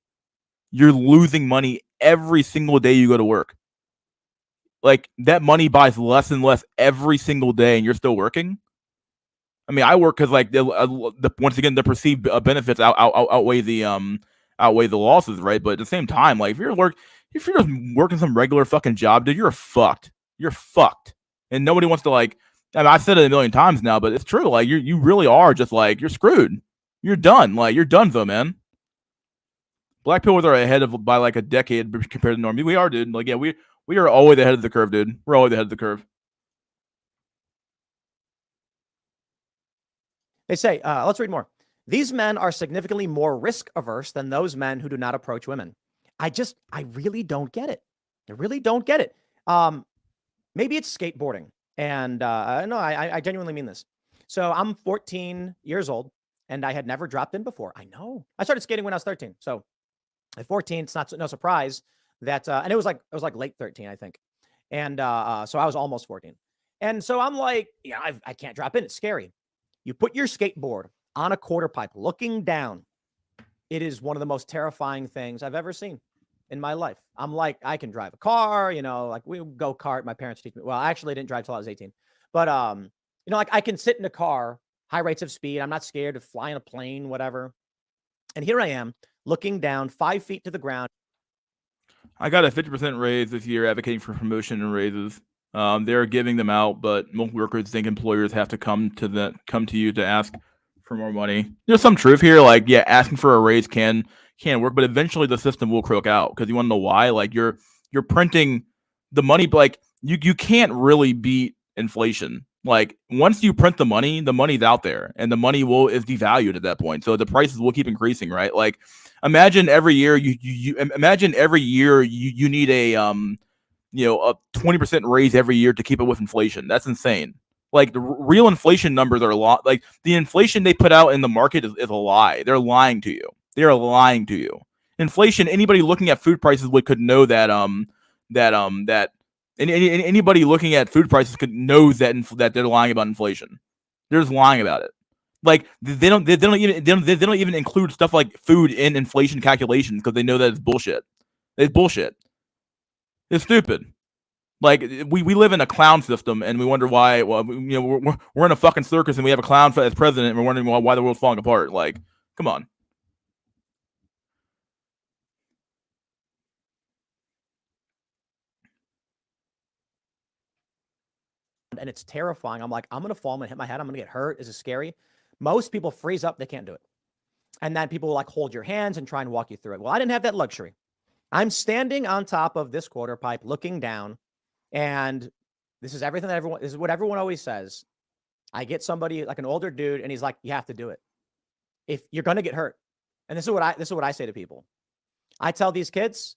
You're losing money every single day you go to work. Like that money buys less and less every single day, and you're still working. I mean, I work because like once again the perceived benefits outweigh the losses, right? But at the same time, like if you're just working some regular fucking job, dude, you're fucked. You're fucked, and nobody wants to like. I mean, I've said it a million times now, but it's true. Like you really are just like you're screwed. You're done. Like you're done, though, man. Black pillars are ahead of by like a decade compared to normal. We are, dude. Like yeah, we are always ahead of the curve, dude. We're always ahead of the curve. They say, let's read more. These men are significantly more risk averse than those men who do not approach women. I really don't get it. I really don't get it. Maybe it's skateboarding. And no, I genuinely mean this. So I'm 14 years old and I had never dropped in before. I know. I started skating when I was 13. So at 14, it's no surprise that, and it was like late 13, I think. And so I was almost 14. And so I'm like, yeah, I can't drop in. It's scary. You put your skateboard on a quarter pipe looking down. It is one of the most terrifying things I've ever seen in my life. I'm like, I can drive a car, like we go kart. My parents teach me. Well, I actually didn't drive till I was 18, but like I can sit in a car, high rates of speed. I'm not scared of flying a plane, whatever. And here I am looking down 5 feet to the ground. I got a 50% raise this year advocating for promotion and raises. They're giving them out, but most workers think employers have to come to you to ask for more money. There's some truth here. Like, yeah, asking for a raise can work, but eventually the system will croak out because you want to know why? Like, you're printing the money. Like, you can't really beat inflation. Like, once you print the money's out there, and the money is devalued at that point. So the prices will keep increasing, right? Like, imagine every year you need a a 20% raise every year to keep up with inflation. That's insane. Like the real inflation numbers are a lot. Like the inflation they put out in the market is a lie. They're lying to you. They are lying to you. Inflation. Anybody looking at food prices could know that anybody looking at food prices could knows that they're lying about inflation. They're just lying about it. Like they don't even include stuff like food in inflation calculations because they know that it's bullshit. It's bullshit. It's stupid. Like we live in a clown system, and we wonder why. Well, we're in a fucking circus, and we have a clown as president, and we're wondering why the world's falling apart. Like, come on. And it's terrifying. I'm like, I'm gonna fall. I'm gonna hit my head. I'm gonna get hurt. Is it scary? Most people freeze up. They can't do it. And then people like hold your hands and try and walk you through it. Well, I didn't have that luxury. I'm standing on top of this quarter pipe, looking down. And this is what everyone always says. I get somebody like an older dude, and he's like, you have to do it. If you're going to get hurt. And this is what I say to people. I tell these kids,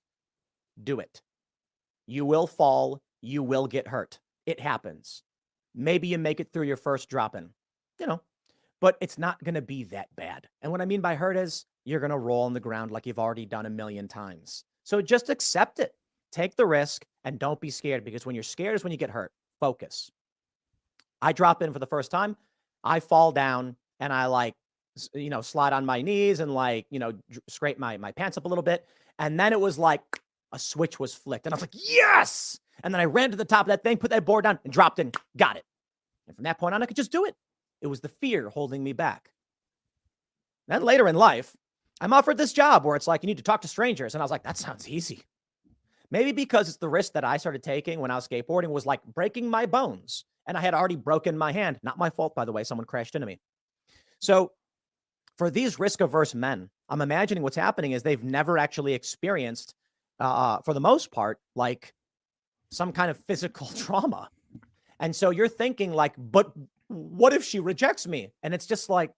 do it. You will fall. You will get hurt. It happens. Maybe you make it through your first drop-in, but it's not going to be that bad. And what I mean by hurt is you're going to roll on the ground like you've already done a million times. So just accept it. Take the risk and don't be scared, because when you're scared is when you get hurt. Focus. I drop in for the first time. I fall down and I slide on my knees and scrape my pants up a little bit. And then it was like a switch was flicked. And I was like, yes. And then I ran to the top of that thing, put that board down and dropped in. Got it. And from that point on, I could just do it. It was the fear holding me back. Then later in life, I'm offered this job where it's like, you need to talk to strangers. And I was like, that sounds easy. Maybe because it's the risk that I started taking when I was skateboarding was like breaking my bones. And I had already broken my hand. Not my fault, by the way. Someone crashed into me. So for these risk-averse men, I'm imagining what's happening is they've never actually experienced, for the most part, like some kind of physical trauma. And so you're thinking like, but what if she rejects me? And it's just like,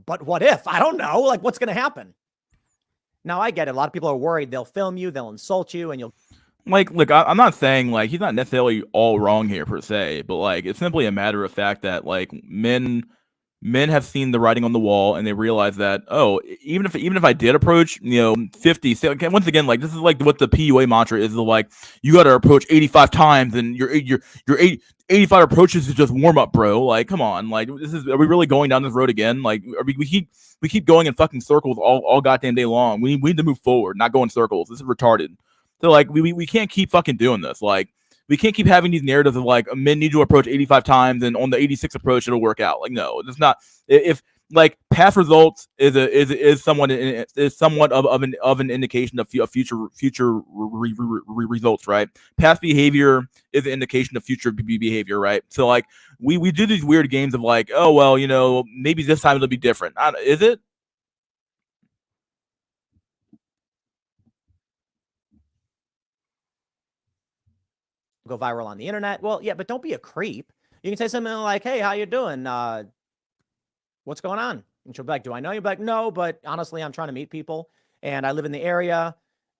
but what if? I don't know. Like, what's going to happen? Now, I get it. A lot of people are worried. They'll film you, they'll insult you, and you'll. Like, look, I'm not saying like he's not necessarily all wrong here per se, but like it's simply a matter of fact that like men have seen the writing on the wall and they realize that, oh, even if I did approach 50, once again, like this is like what the PUA mantra is, like you got to approach 85 times and your 85 approaches is just warm up, bro. Like, come on, like are we really going down this road again? Like, we keep going in fucking circles all goddamn day long. We need to move forward, not go in circles. This is retarded. So like we can't keep fucking doing this. Like, we can't keep having these narratives of like men need to approach 85 times and on the 86th approach it'll work out. Like, no, it's not. If like past results is somewhat of an indication of future results, right? Past behavior is an indication of future behavior, right? So like we do these weird games of like, oh well, maybe this time it'll be different. Is it? Go viral on the internet. Well, yeah, but don't be a creep. You can say something like, hey, how you doing? What's going on? And she'll be like, do I know you? You'll be like, no, but honestly, I'm trying to meet people and I live in the area,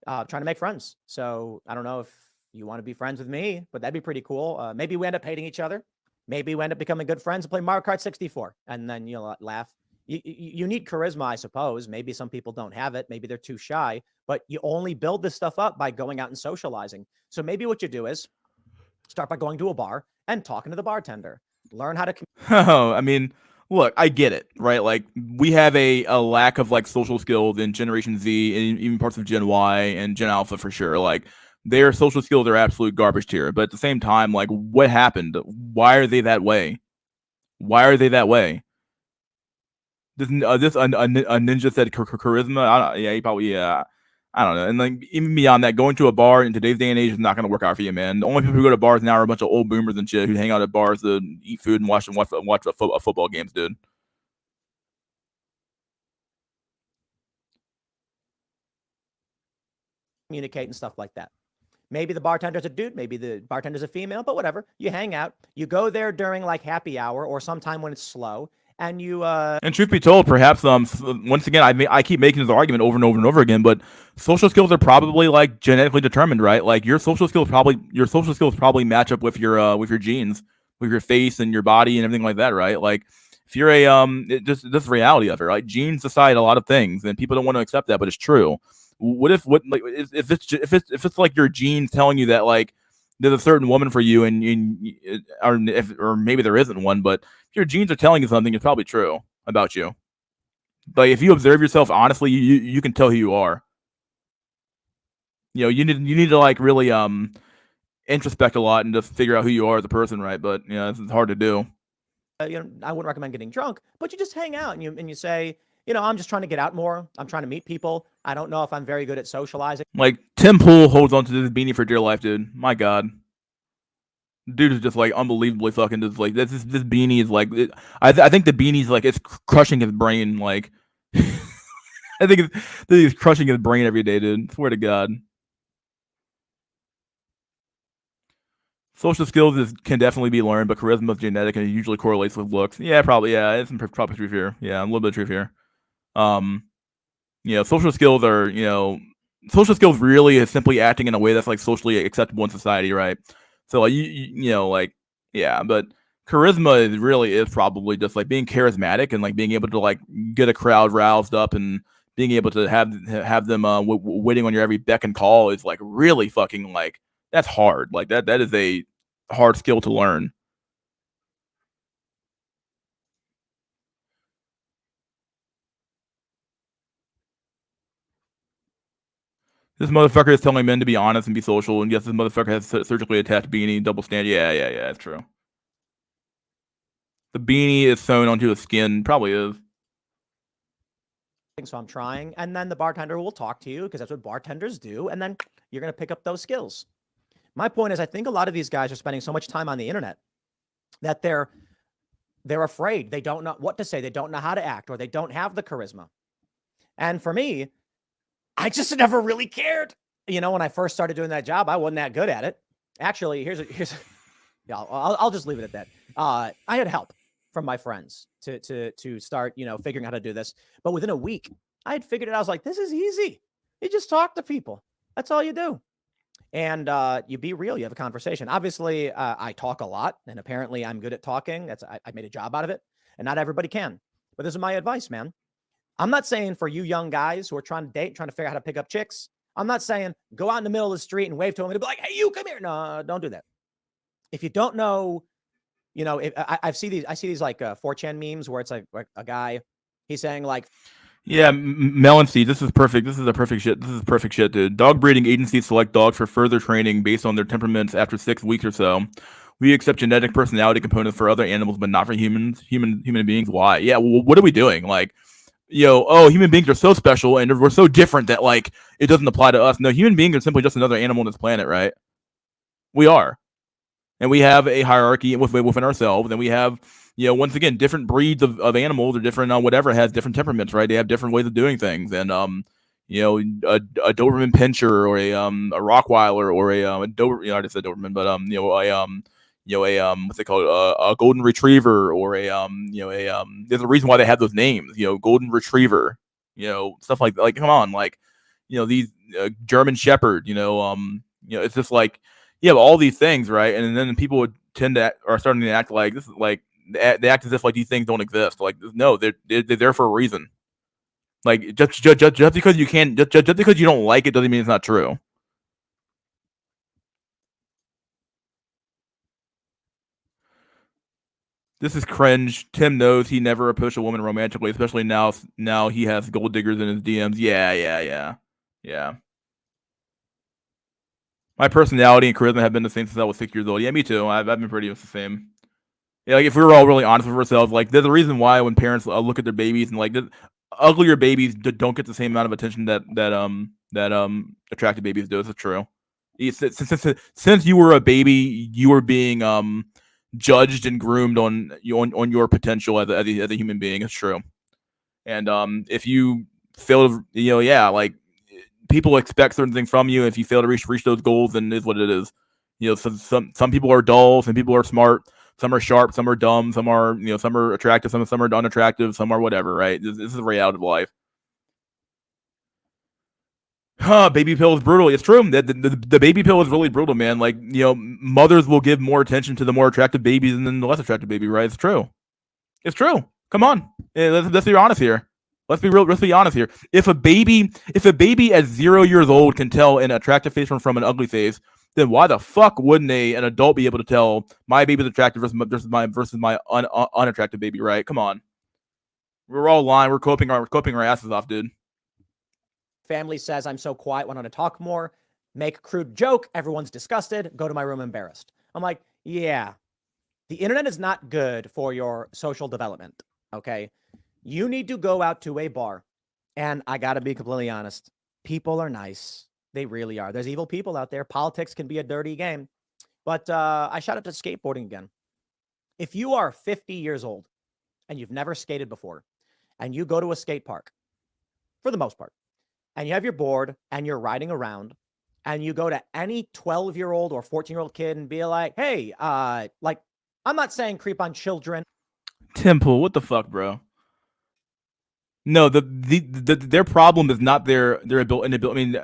trying to make friends. So I don't know if you want to be friends with me, but that'd be pretty cool. Maybe we end up hating each other. Maybe we end up becoming good friends and play Mario Kart 64. And then you'll laugh. You need charisma, I suppose. Maybe some people don't have it. Maybe they're too shy, but you only build this stuff up by going out and socializing. So maybe what you do is start by going to a bar and talking to the bartender. Learn how to. Oh, I mean, look, I get it, right? Like we have a lack of like social skills in Generation Z and even parts of Gen Y and Gen Alpha for sure. Like their social skills are absolute garbage tier. But at the same time, like what happened? Why are they that way? Why are they that way? This a ninja said charisma. Yeah, he probably I don't know. And like even beyond that, going to a bar in today's day and age is not going to work out for you, man. The only people who go to bars now are a bunch of old boomers and shit who hang out at bars to eat food and watch football games, dude. Communicate and stuff like that. Maybe the bartender's a dude, maybe the bartender's a female, but whatever. You hang out. You go there during like happy hour or sometime when it's slow, and you. And truth be told, perhaps once again, I keep making this argument over and over and over again, but social skills are probably like genetically determined, right? Like your social skills probably match up with your genes, with your face and your body and everything like that, right? Like if you're just this reality of it, right? Genes decide a lot of things, and people don't want to accept that, but it's true. What if if it's like your genes telling you that like there's a certain woman for you or maybe there isn't one, but if your genes are telling you something, it's probably true about you. Like if you observe yourself honestly, you can tell who you are. You need to like really introspect a lot and just figure out who you are as a person, right? But it's hard to do. I wouldn't recommend getting drunk, but you just hang out and you say, I'm just trying to get out more. I'm trying to meet people. I don't know if I'm very good at socializing. Like Tim Pool holds on to this beanie for dear life, dude. My God. Dude is just like unbelievably fucking just like this beanie is like I think the beanie's like it's crushing his brain. Like I think he's crushing his brain every day, dude. Swear to God. Social skills can definitely be learned, but charisma is genetic and it usually correlates with looks. Yeah, probably. Yeah, it's probably truth here. Yeah, a little bit of truth here. Social skills are social skills really is simply acting in a way that's like socially acceptable in society, right? So like but charisma really is probably just like being charismatic and like being able to like get a crowd roused up and being able to have them waiting on your every beck and call is like really fucking like that's hard. Like that is a hard skill to learn. This motherfucker is telling men to be honest and be social, and yes, this motherfucker has surgically attached beanie, double stand. Yeah, that's true. The beanie is sewn onto his skin, probably is. So I'm trying, and then the bartender will talk to you because that's what bartenders do, and then you're going to pick up those skills. My point is, I think a lot of these guys are spending so much time on the internet that they're afraid. They don't know what to say. They don't know how to act, or they don't have the charisma. And for me, I just never really cared. When I first started doing that job, I wasn't that good at it. Actually, here's yeah, I'll just leave it at that. I had help from my friends to start, figuring out how to do this. But within a week, I had figured it out. I was like, this is easy. You just talk to people. That's all you do. And you be real. You have a conversation. Obviously, I talk a lot, and apparently I'm good at talking. I made a job out of it, and not everybody can. But this is my advice, man. I'm not saying for you young guys who are trying to date, trying to figure out how to pick up chicks, I'm not saying go out in the middle of the street and wave to them and be like, hey, you come here. No, don't do that. If you don't know, I see these like 4chan memes where it's like a guy, he's saying like, yeah, Melon Seed, this is perfect. This is perfect shit, dude. Dog breeding agencies select dogs for further training based on their temperaments after 6 weeks or so. We accept genetic personality components for other animals, but not for human beings. Why? Yeah, well, what are we doing? Like, human beings are so special and we're so different that like it doesn't apply to us. No, human beings are simply just another animal on this planet, right? We are. And we have a hierarchy within ourselves, and we have, once again, different breeds of animals or different whatever has different temperaments, right? They have different ways of doing things, and a Doberman Pinscher or a Rottweiler or a Dober, I just said Doberman, but what's it called, a Golden Retriever or there's a reason why they have those names, Golden Retriever, stuff like that. Like, come on, like, these German Shepherd, it's just like. Yeah, all these things, right? And then people would are starting to act like this is like they act as if like these things don't exist. Like, no, they're there for a reason. Like just because you can't just because you don't like it doesn't mean it's not true. This is cringe. Tim knows he never approached a woman romantically, especially now. Now he has gold diggers in his DMs. Yeah. My personality and charisma have been the same since I was 6 years old. Yeah, me too. I've been pretty much the same. Yeah, like if we were all really honest with ourselves, like there's a reason why when parents look at their babies and like uglier babies don't get the same amount of attention that attractive babies do. This is true. Since you were a baby, you were being judged and groomed on your potential as a human being. It's true. And if you fail to, like people expect certain things from you. If you fail to reach those goals, then it is what it is. Some people are dull, some people are smart, some are sharp, some are dumb, some are some are attractive, some are unattractive, some are whatever. Right? This is the reality of life. Baby pill is brutal. It's true. The baby pill is really brutal, man. Like mothers will give more attention to the more attractive babies than the less attractive baby. Right? It's true. It's true. Come on, let's be honest here. Let's be real. Let's be honest here. If a baby at 0 years old can tell an attractive face from an ugly face, then why the fuck wouldn't an adult be able to tell my baby's attractive versus my unattractive baby? Right? Come on. We're all lying. We're coping our asses off, dude. Family says I'm so quiet, want to talk more. Make a crude joke. Everyone's disgusted. Go to my room embarrassed. I'm like, yeah. The internet is not good for your social development. Okay. You need to go out to a bar. And I got to be completely honest. People are nice. They really are. There's evil people out there. Politics can be a dirty game. But I shout out to skateboarding again. If you are 50 years old and you've never skated before, and you go to a skate park, for the most part, and you have your board and you're riding around, and you go to any 12-year-old or 14-year-old kid and be like, hey, like, I'm not saying creep on children. Temple, what the fuck, bro? No, their problem is not their ability. I mean,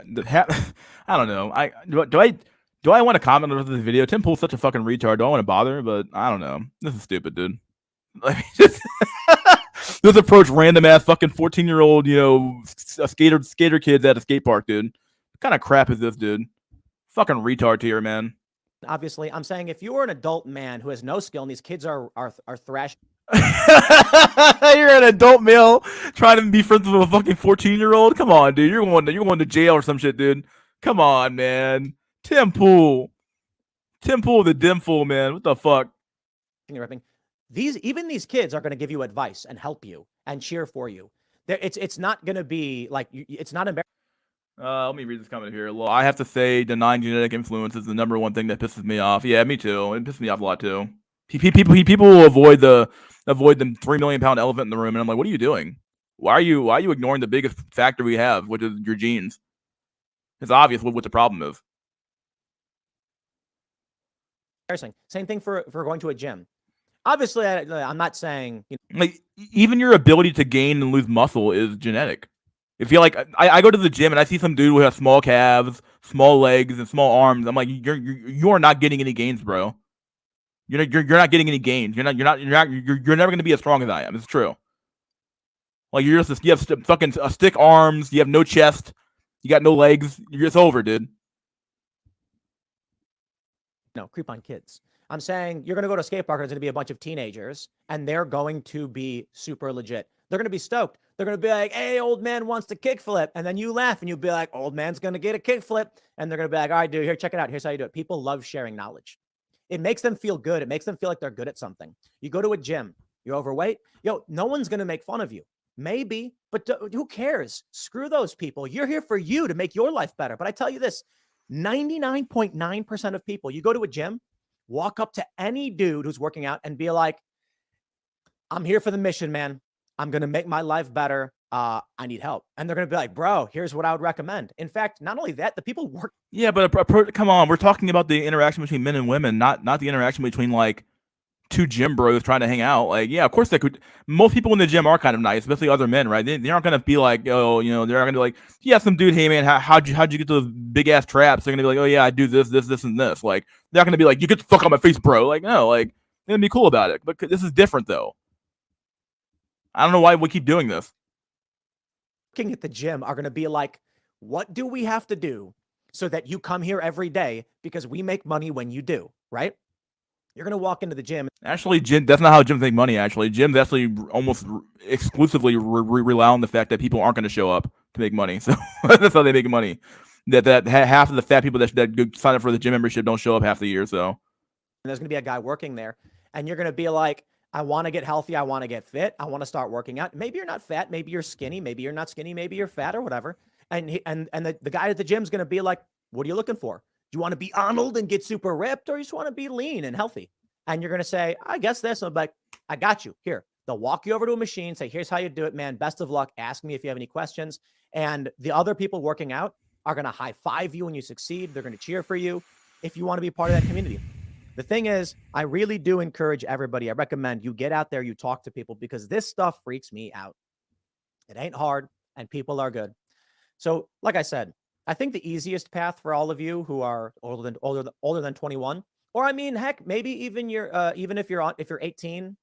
I don't know. Do I want to comment on this video? Tim Pool's such a fucking retard. Do I want to bother? But I don't know. This is stupid, dude. Like, just approach random ass fucking 14-year-old, skater kids at a skate park, dude. What kind of crap is this, dude? Fucking retard here, man. Obviously, I'm saying if you are an adult man who has no skill and these kids are thrashing. You're an adult male trying to be friends with a fucking 14-year-old. Come on, dude. You're going to jail or some shit, dude. Come on, man. Tim Pool, the dim fool, man. What the fuck? Even these kids are going to give you advice and help you and cheer for you. It's not going to be like it's not embarrassing. Let me read this comment here. Well, I have to say, denying genetic influence is the number one thing that pisses me off. Yeah, me too. It pisses me off a lot too. People will avoid the 3 million pound elephant in the room, and I'm like, what are you doing? Why are you ignoring the biggest factor we have, which is your genes? It's obvious what the problem is. embarrassing. Same thing for going to a gym. Obviously, I'm not saying like even your ability to gain and lose muscle is genetic. If you like, I go to the gym and I see some dude who has small calves, small legs, and small arms. I'm like, you're not getting any gains, bro. You're not getting any gains. You're never gonna be as strong as I am. It's true. Like you have fucking stick arms. You have no chest. You got no legs. You're just over, dude. No, creep on kids. I'm saying you're going to go to a skate park, there's going to be a bunch of teenagers, and they're going to be super legit. They're going to be stoked. They're going to be like, hey, old man wants to kickflip. And then you laugh and you'll be like, old man's going to get a kickflip. And they're going to be like, all right, dude, here, check it out. Here's how you do it. People love sharing knowledge. It makes them feel good. It makes them feel like they're good at something. You go to a gym, you're overweight. Yo, no one's going to make fun of you. Maybe, but who cares? Screw those people. You're here for you to make your life better. But I tell you this, 99.9% of people, you go to a gym, walk up to any dude who's working out and be like, I'm here for the mission, man. I'm going to make my life better. I need help. And they're going to be like, bro, here's what I would recommend. In fact, not only that, the people work. Yeah, but come on. We're talking about the interaction between men and women, not the interaction between like two gym bros trying to hang out. Like, yeah, of course they could. Most people in the gym are kind of nice, especially other men, right? They aren't going to be like, oh, you know, they're not going to be like, yeah, some dude, hey man, how'd you get those big ass traps? They're going to be like, oh yeah, I do this, and this. Like, they're not going to be like, you get the fuck out of my face, bro. Like, no, like, they're going to be cool about it. But this is different though. I don't know why we keep doing this. Working at the gym are going to be like, what do we have to do so that you come here every day? Because we make money when you do, right? You're going to walk into the gym. Actually, that's not how gyms make money, actually. Gyms actually almost exclusively rely on the fact that people aren't going to show up to make money. So that's how they make money. That half of the fat people that sign up for the gym membership don't show up half the year. So and there's going to be a guy working there, and you're going to be like, I want to get healthy. I want to get fit. I want to start working out. Maybe you're not fat. Maybe you're skinny. Maybe you're not skinny. Maybe you're fat or whatever. And the guy at the gym is going to be like, what are you looking for? Do you want to be Arnold and get super ripped, or you just want to be lean and healthy? And you're going to say, I guess this. And I'm like, I got you. Here. They'll walk you over to a machine, say, here's how you do it, man. Best of luck. Ask me if you have any questions. And the other people working out are going to high five you when you succeed. They're going to cheer for you if you want to be part of that community. The thing is, I really do encourage everybody. I recommend you get out there, you talk to people, because this stuff freaks me out. It ain't hard, and people are good. So, like I said, I think the easiest path for all of you who are older than 21, or I mean, heck, maybe even even if you're 18,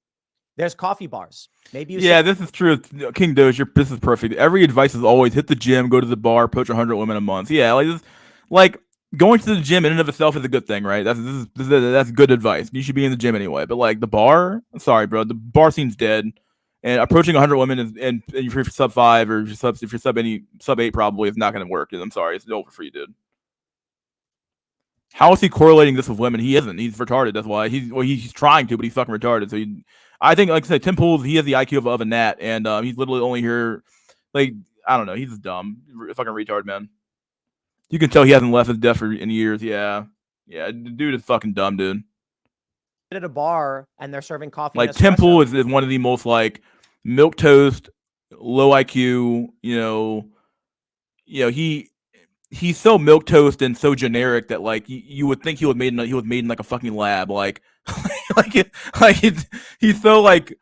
there's coffee bars. Maybe this is true. King Doge, this is perfect. Every advice is always hit the gym, go to the bar, approach 100 women a month. Yeah, like going to the gym in and of itself is a good thing, right? That's good advice. You should be in the gym anyway. But like the bar, sorry, bro, the bar seems dead. And approaching 100 women and if you're sub 5 or if you're sub 8, probably is not going to work. I'm sorry, it's over for you, dude. How is he correlating this with women? He isn't. He's retarded. That's why he's trying to, but he's fucking retarded. So I think, like I said, Tim Pool, he has the IQ of a gnat, and he's literally only here. Like, I don't know. He's dumb, fucking retard, man. You can tell he hasn't left his desk in years. Yeah, the dude is fucking dumb, dude. At a bar and they're serving coffee. Like Tim Pool is one of the most like milk toast, low IQ. He's so milk toast and so generic that like you would think he was made in like a fucking lab. Like he's so like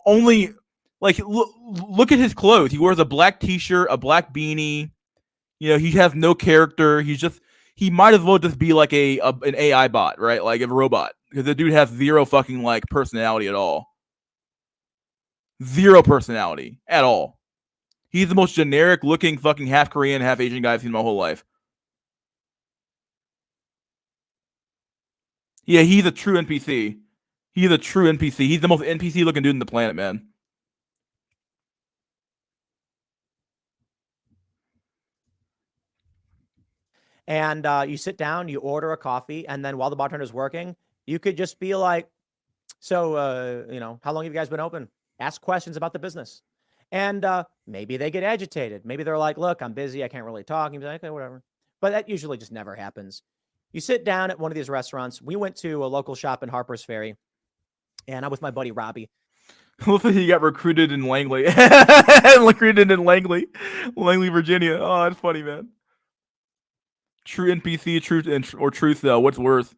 only like look at his clothes. He wears a black t-shirt, a black beanie. He has no character. He might as well just be like an AI bot, right? Like a robot, because the dude has zero fucking like personality at all. Zero personality at all. He's the most generic looking fucking half Korean, half Asian guy I've seen my whole life. Yeah, he's a true NPC. He's a true NPC. He's the most NPC looking dude on the planet, man. And you sit down, you order a coffee, and then while the bartender's working, you could just be like, so, how long have you guys been open? Ask questions about the business. And maybe they get agitated. Maybe they're like, look, I'm busy. I can't really talk. And you're like, okay, whatever. But that usually just never happens. You sit down at one of these restaurants. We went to a local shop in Harper's Ferry, and I'm with my buddy Robbie. Looks like he got recruited in Langley. Langley, Virginia. Oh, that's funny, man. True NPC, truth or truth though. What's worse?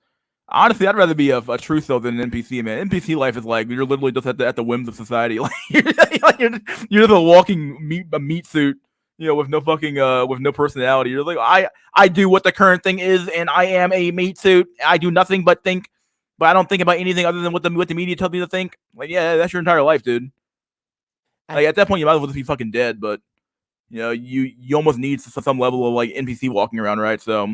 Honestly, I'd rather be a Truso than an NPC, man. NPC life is like you're literally just at the whims of society. Like you're just a walking meat suit, with no fucking with no personality. You're like I do what the current thing is, and I am a meat suit. I do nothing but think, but I don't think about anything other than what the media tells me to think. Like, yeah, that's your entire life, dude. Like at that point, you might as well just be fucking dead. But you almost need some level of like NPC walking around, right? So.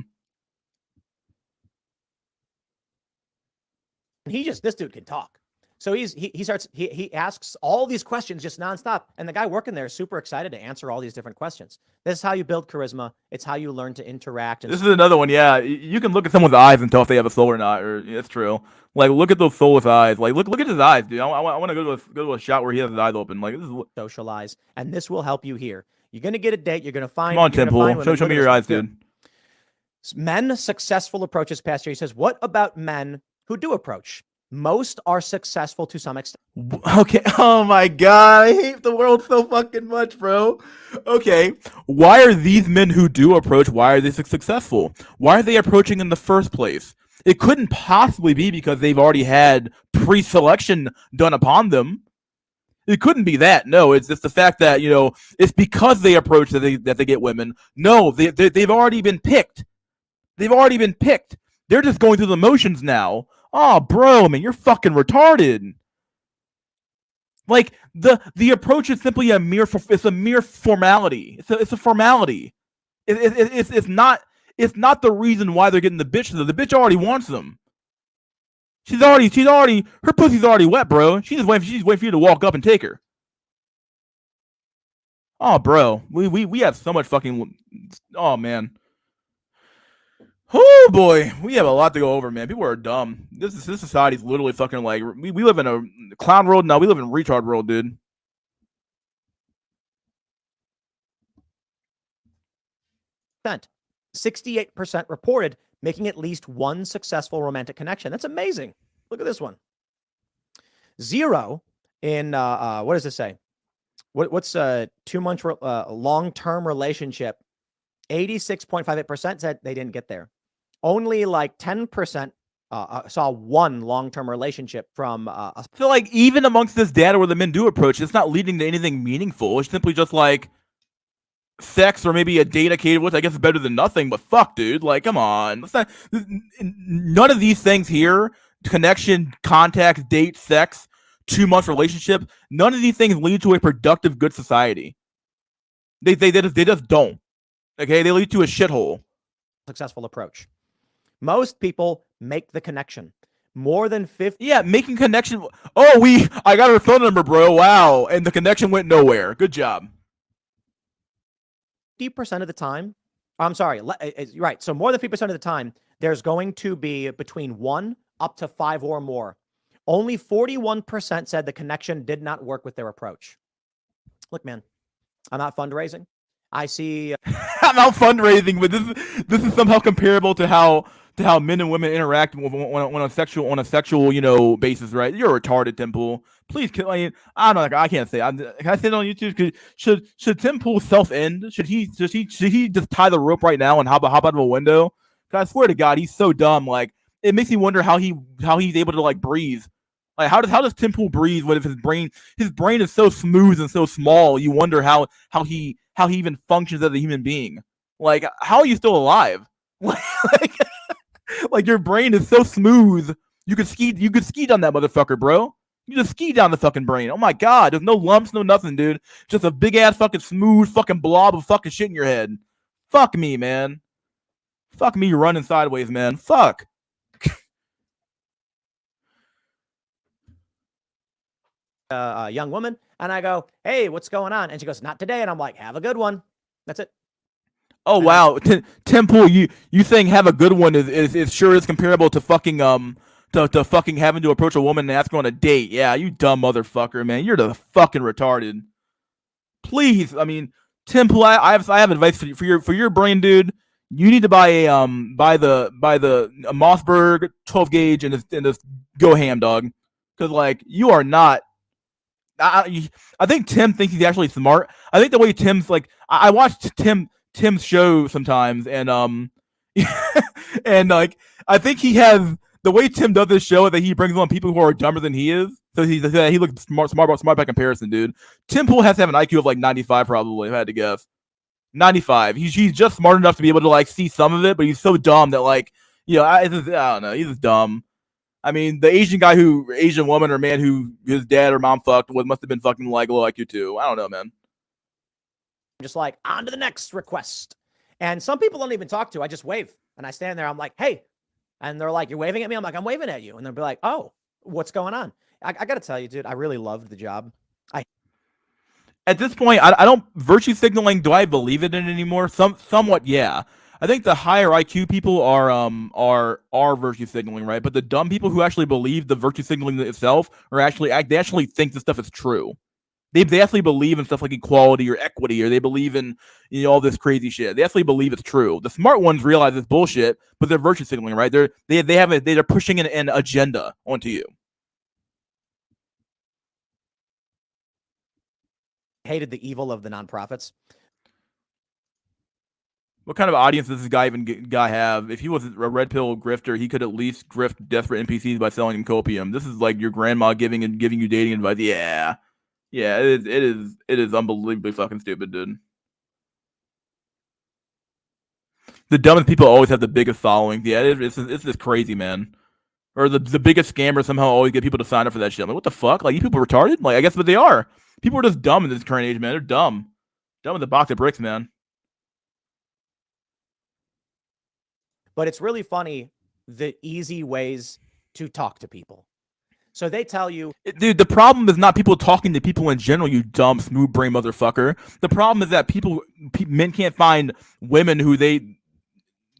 This dude can talk. So he asks all these questions just nonstop. And the guy working there is super excited to answer all these different questions. This is how you build charisma. It's how you learn to interact. This is another one. Yeah. You can look at someone's eyes and tell if they have a soul or not. It's true. Like, look at those soulless eyes. Like, look at his eyes, dude. I want to go to a shot where he has his eyes open. Like, this is socialize. And this will help you here. You're going to get a date. You're going to find. Come on, Temple. Show me your eyes, dude. Men successful approaches past year. He says, what about men who do approach? Most are successful to some extent. Okay. Oh my God. I hate the world so fucking much, bro. Okay. Why are these men who do approach, why are they successful? Why are they approaching in the first place? It couldn't possibly be because they've already had pre-selection done upon them. It couldn't be that. No, it's just the fact that, it's because they approach that they get women. No, they've already been picked. They've already been picked. They're just going through the motions now. Oh, bro, man, you're fucking retarded. Like the approach is simply a mere formality. It's a formality. It's not the reason why they're getting the bitch. The bitch already wants them. She's already her pussy's already wet, bro. She's waiting for you to walk up and take her. Oh, bro, we have so much fucking. Oh man. Oh boy, we have a lot to go over, man. People are dumb. This society's literally fucking like we live in a clown world now. We live in retard world, dude. Percent, 68% reported making at least one successful romantic connection. That's amazing. Look at this one. 0 in what does this say? What's 2 month long-term relationship? 86.58% said they didn't get there. Only like 10% saw one long-term relationship from. I feel like even amongst this data where the men do approach, it's not leading to anything meaningful. It's simply just like sex or maybe a date occasionally, which I guess is better than nothing. But fuck, dude, like, come on. None of these things here: connection, contact, date, sex, 2 month relationship. None of these things lead to a productive, good society. They just don't. Okay, they lead to a shithole. Successful approach. Most people make the connection. More than 50. Yeah, making connection. Oh, I got her phone number, bro. Wow. And the connection went nowhere. Good job. 50% of the time. I'm sorry. Right. So more than 50% of the time, there's going to be between 1 up to 5 or more. Only 41% said the connection did not work with their approach. Look, man, I'm not fundraising. I see. I'm out fundraising, but this is somehow comparable to how men and women interact on a sexual basis, right? You're retarded, Tim Pool. Please, I can't say. Can I say it on YouTube? Should Tim Pool self-end? Should he just tie the rope right now and hop out of a window? Because I swear to God, he's so dumb. Like, it makes me wonder how he's able to like breathe. Like, how does Tim Pool breathe when his brain is so smooth and so small? You wonder how he even functions as a human being. Like, how are you still alive? Like your brain is so smooth. You could ski down that motherfucker, bro. You just ski down the fucking brain. Oh my God, there's no lumps, no nothing, dude. Just a big ass fucking smooth fucking blob of fucking shit in your head. Fuck me, man. Fuck me running sideways, man. Fuck. A young woman, and I go, "Hey, what's going on?" And she goes, "Not today." And I'm like, "Have a good one." That's it. Oh wow, Tim Pool, you saying have a good one is sure is comparable to fucking to fucking having to approach a woman and ask her on a date. Yeah, you dumb motherfucker, man. You're the fucking retarded. Please, I mean, Tim Pool, I have advice for your brain, dude. You need to buy a Mossberg 12 gauge and just go ham, dog. Because like you are not. I think Tim thinks he's actually smart. I think the way Tim's like, I watched Tim's show sometimes, and and like I think he has the way Tim does this show is that he brings on people who are dumber than he is. So he looks smart by comparison, dude. Tim Pool has to have an IQ of like 95 probably, if I had to guess. 95. He's just smart enough to be able to like see some of it, but he's so dumb that like, I don't know. He's just dumb. I mean, the Asian woman or man who his dad or mom fucked with must have been fucking like low IQ too. I don't know, man. Just like, on to the next request. And some people don't even talk to. I just wave. And I stand there. I'm like, hey. And they're like, you're waving at me? I'm like, I'm waving at you. And they'll be like, oh, what's going on? I got to tell you, dude, I really loved the job. At this point, I don't virtue signaling. Do I believe it in anymore? Somewhat, yeah. I think the higher IQ people are virtue signaling, right? But the dumb people who actually believe the virtue signaling itself they actually think this stuff is true. They actually believe in stuff like equality or equity, or they believe in all this crazy shit. They actually believe it's true. The smart ones realize it's bullshit, but they're virtue signaling, right? They're pushing an agenda onto you. Hated the evil of the nonprofits. What kind of audience does this guy have? If he was a red pill grifter, he could at least grift desperate NPCs by selling them copium. This is like your grandma giving you dating advice. Yeah, it is unbelievably fucking stupid, dude. The dumbest people always have the biggest following. Yeah, it's just crazy, man. Or the biggest scammers somehow always get people to sign up for that shit. I'm like, what the fuck? Like, you people retarded? Like, I guess, but they are. People are just dumb in this current age, man. They're dumb. Dumb with a box of bricks, man. But it's really funny, the easy ways to talk to people. So they tell you... Dude, the problem is not people talking to people in general, you dumb, smooth brain motherfucker. The problem is that men can't find women who the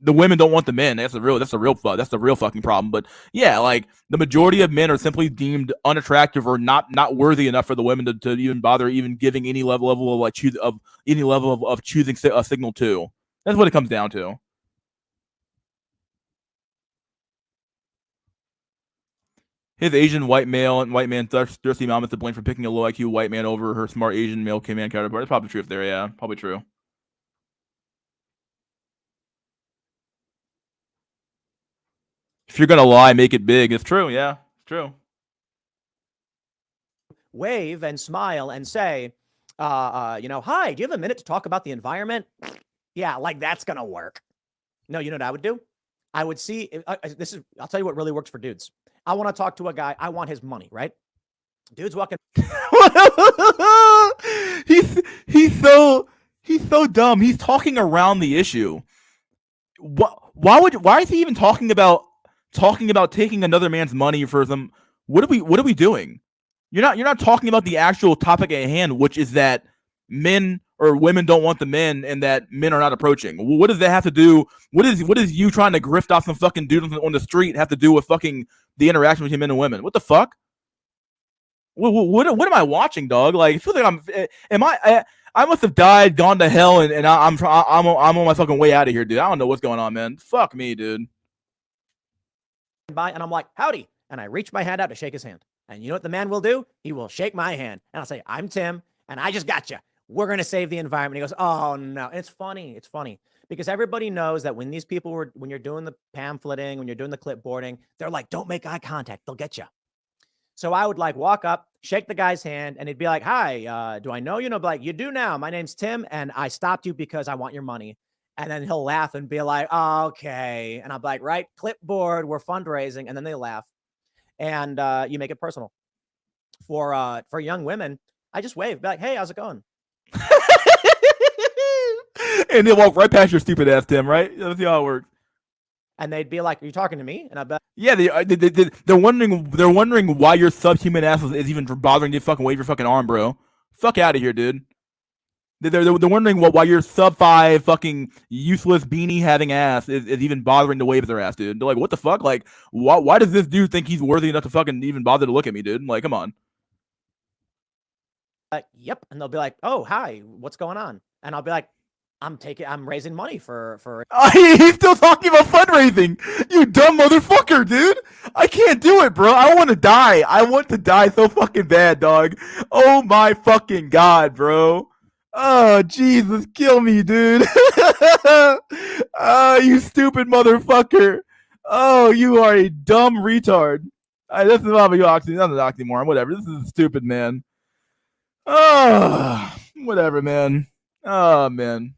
women don't want the men. That's the real fucking problem. But yeah, like the majority of men are simply deemed unattractive or not worthy enough for the women to even bother even giving any level of choosing a signal to. That's what it comes down to. His Asian white man thirsty mom is to blame for picking a low IQ white man over her smart Asian male man counterpart. That's probably true if there, yeah, probably true. If you're gonna lie, make it big. It's true, yeah, it's true. Wave and smile and say, hi, do you have a minute to talk about the environment? Yeah, like that's gonna work. No, you know what I would do? I would see, I'll tell you what really works for dudes. I want to talk to a guy. I want his money, right? Dude's walking. he's so dumb. He's talking around the issue. Why is he even talking about taking another man's money for some? What are we doing? You're not talking about the actual topic at hand, which is that men or women don't want the men and that men are not approaching. What does that have to do? What is you trying to grift off some fucking dude on the street have to do with fucking the interaction between men and women? What the fuck? What am I watching, dog? Like, I feel like I must have died, gone to hell, and I'm on my fucking way out of here, dude. I don't know what's going on, man. Fuck me, dude. By and I'm like, howdy, and I reach my hand out to shake his hand, and you know what the man will do? He will shake my hand, and I'll say, I'm Tim, and I just got you. We're going to save the environment. He goes, oh, no. And it's funny. It's funny because everybody knows that when these people when you're doing the pamphleting, when you're doing the clipboarding, they're like, don't make eye contact. They'll get you. So I would like walk up, shake the guy's hand, and he'd be like, hi, do I know you? And I'd be like, you do now. My name's Tim, and I stopped you because I want your money. And then he'll laugh and be like, oh, okay. And I'm like, right, clipboard, we're fundraising. And then they laugh. And you make it personal. For young women, I just wave, be like, hey, how's it going? And they'll walk right past your stupid ass, Tim, right? Let's see how it works. And they'd be like, are you talking to me? And I bet. Yeah, they're wondering why your subhuman ass is even bothering you to fucking wave your fucking arm, bro. Fuck out of here, dude. They're wondering why your sub 5 fucking useless beanie having ass is even bothering to wave their ass, dude. They're like, what the fuck? Like, why does this dude think he's worthy enough to fucking even bother to look at me, dude? Like, come on. Yep. And they'll be like, oh, hi, what's going on? And I'll be like, I'm raising money for. He's still talking about fundraising. You dumb motherfucker, dude. I can't do it, bro. I want to die. I want to die so fucking bad, dog. Oh my fucking God, bro. Oh, Jesus, kill me, dude. You stupid motherfucker. Oh, you are a dumb retard. This is not an oxymoron. Whatever. This is stupid, man. Oh, whatever, man. Oh, man.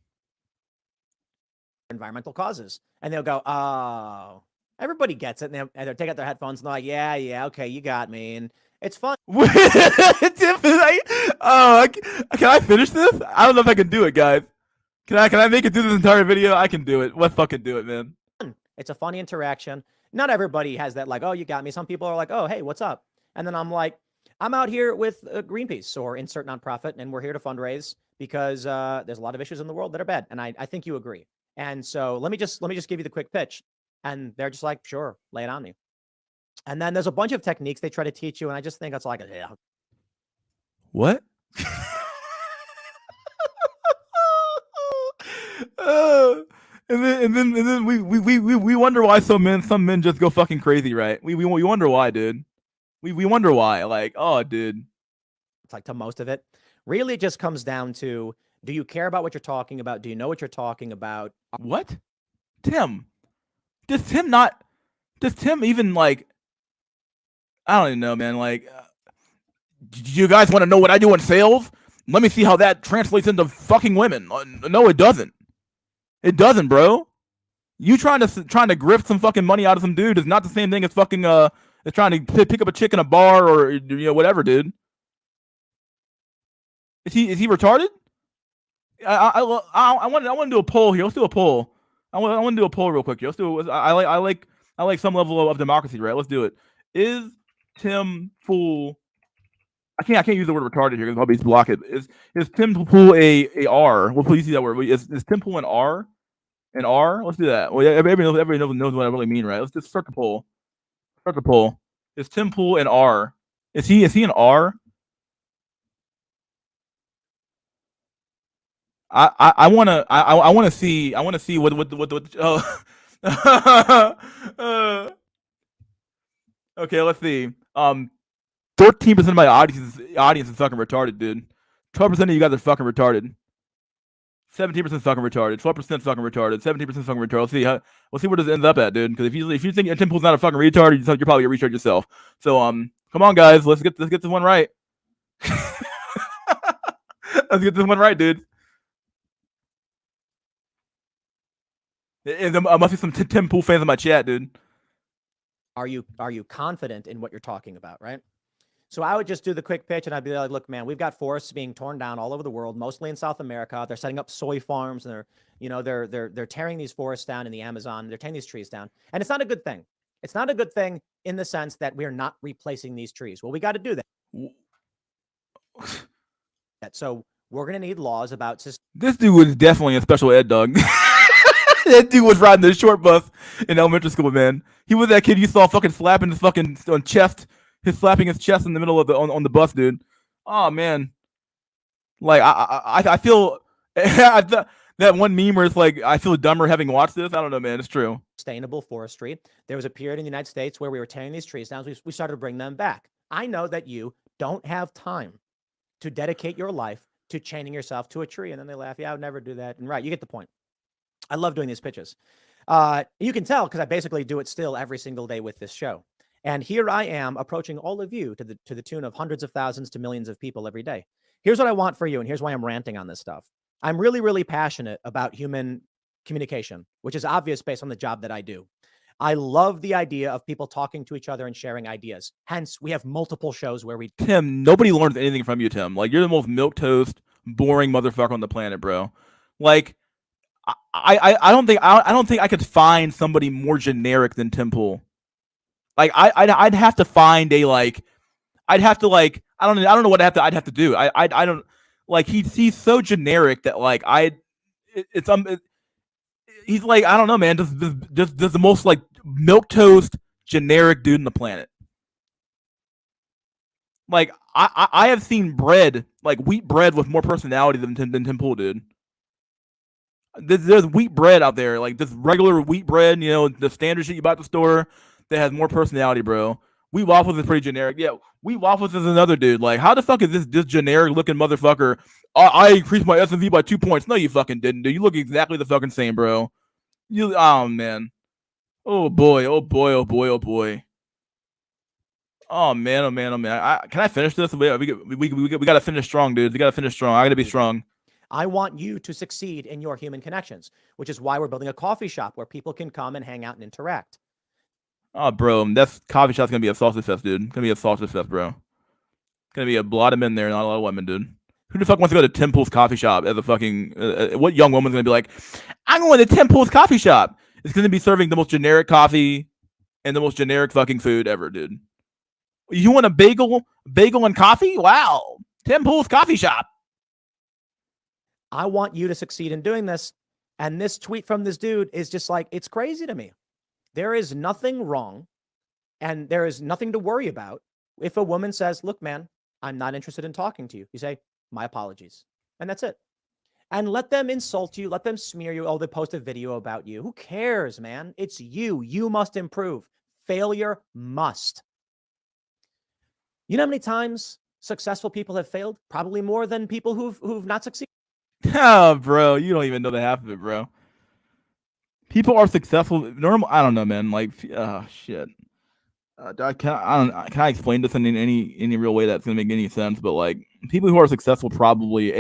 Environmental causes. And they'll go, oh, everybody gets it. And they'll take out their headphones and they're like, yeah, okay, you got me. And it's fun. Can I finish this? I don't know if I can do it, guys. Can I make it through this entire video? I can do it. Let's fucking do it, man. It's a funny interaction. Not everybody has that, like, oh, you got me. Some people are like, oh, hey, what's up? And then I'm like, I'm out here with Greenpeace or insert nonprofit, and we're here to fundraise because there's a lot of issues in the world that are bad. And I think you agree. And so let me just give you the quick pitch. And they're just like, sure, lay it on me. And then there's a bunch of techniques they try to teach you. And I just think that's like, yeah. What? And then we wonder why some men just go fucking crazy, right? We wonder why, dude. We wonder why. Like, oh, dude. It's like to most of it. Really, it just comes down to, do you care about what you're talking about? Do you know what you're talking about? What? Tim. Does Tim even, like, I don't even know, man. Like, do you guys want to know what I do in sales? Let me see how that translates into fucking women. No, it doesn't. It doesn't, bro. You trying to grift some fucking money out of some dude is not the same thing as fucking as trying to pick up a chick in a bar or, you know, whatever, dude. Is he retarded? I want to do a poll here. Let's do a poll. I want to do a poll real quick here. Let's do it. I like some level of democracy, right? Let's do it. Is Tim Pool? I can't use the word retarded here because I'll be block it. Is Tim Pool a R? Well, please see that word. Is Tim Pool an R? An R? Let's do that. Well, everybody knows what I really mean, right? Let's just start the poll. Start the poll. Is Tim Pool an R? Is he an R? I want to see what okay, let's see. 13% of my audience is fucking retarded, dude. 12% of you guys are fucking retarded. 17% fucking retarded. 12% fucking retarded. 17% fucking retarded. We'll see where this ends up at, dude. Because if you think Tim Pool's not a fucking retard, you're probably a retard yourself. So come on, guys, let's get this one right. Let's get this one right, dude. And there must be some Tim Pool fans in my chat, dude. Are you confident in what you're talking about, right? So I would just do the quick pitch and I'd be like, look, man, we've got forests being torn down all over the world, mostly in South America. They're setting up soy farms and they're tearing these forests down in the Amazon. They're tearing these trees down. And it's not a good thing. It's not a good thing in the sense that we're not replacing these trees. Well, we got to do that. So we're going to need laws about this dude was definitely a special ed dog. That dude was riding the short bus in elementary school, man. He was that kid you saw fucking slapping his fucking chest. He's slapping his chest in the middle of on the bus, dude. Oh man, like I feel that one meme where it's like I feel dumber having watched this. I don't know, man. It's true. Sustainable forestry. There was a period in the United States where we were tearing these trees down. We started to bring them back. I know that you don't have time to dedicate your life to chaining yourself to a tree, and then they laugh. Yeah, I would never do that. And right, you get the point. I love doing these pitches. You can tell because I basically do it still every single day with this show. And here I am approaching all of you to the tune of hundreds of thousands to millions of people every day. Here's what I want for you, and here's why I'm ranting on this stuff. I'm really, really passionate about human communication, which is obvious based on the job that I do. I love the idea of people talking to each other and sharing ideas. Hence, we have multiple shows where we... Tim, nobody learns anything from you, Tim. Like, you're the most milquetoast, boring motherfucker on the planet, bro. Like... I don't think I could find somebody more generic than Tim Pool. Like I'd have to find a like I'd have to like I don't know what I'd have to do. I don't like he's so generic that like he's like I don't know, man. Just the most like milquetoast generic dude on the planet. Like I have seen bread like wheat bread with more personality than Tim Pool, dude. There's wheat bread out there, like this regular wheat bread, you know, the standard shit you buy at the store that has more personality, bro. Wheat waffles is pretty generic. Yeah, wheat waffles is another dude. Like, how the fuck is this generic looking motherfucker? I increased my SNC by 2 points. No, you fucking didn't, dude. You look exactly the fucking same, bro. Oh man. Oh boy, oh boy, oh boy, oh boy. Oh man, oh man, oh man. Can I finish this? We got to finish strong, dude. We got to finish strong. I got to be strong. I want you to succeed in your human connections, which is why we're building a coffee shop where people can come and hang out and interact. Oh, bro, that coffee shop's gonna be a sausage fest, dude. Gonna be a sausage fest, bro. Gonna be a lot of men there, not a lot of women, dude. Who the fuck wants to go to Temple's coffee shop as a fucking? What young woman's gonna be like? I'm going to Temple's coffee shop. It's gonna be serving the most generic coffee and the most generic fucking food ever, dude. You want a bagel and coffee? Wow, Temple's coffee shop. I want you to succeed in doing this. And this tweet from this dude is just like, it's crazy to me. There is nothing wrong and there is nothing to worry about if a woman says, look, man, I'm not interested in talking to you. You say, my apologies. And that's it. And let them insult you. Let them smear you. Oh, they post a video about you. Who cares, man? It's you. You must improve. Failure must. You know how many times successful people have failed? Probably more than people who've not succeeded. Oh, bro, you don't even know the half of it, bro. People are successful. Normal. I don't know, man. Like, shit. Can I explain this in any real way that's gonna make any sense? But like, people who are successful probably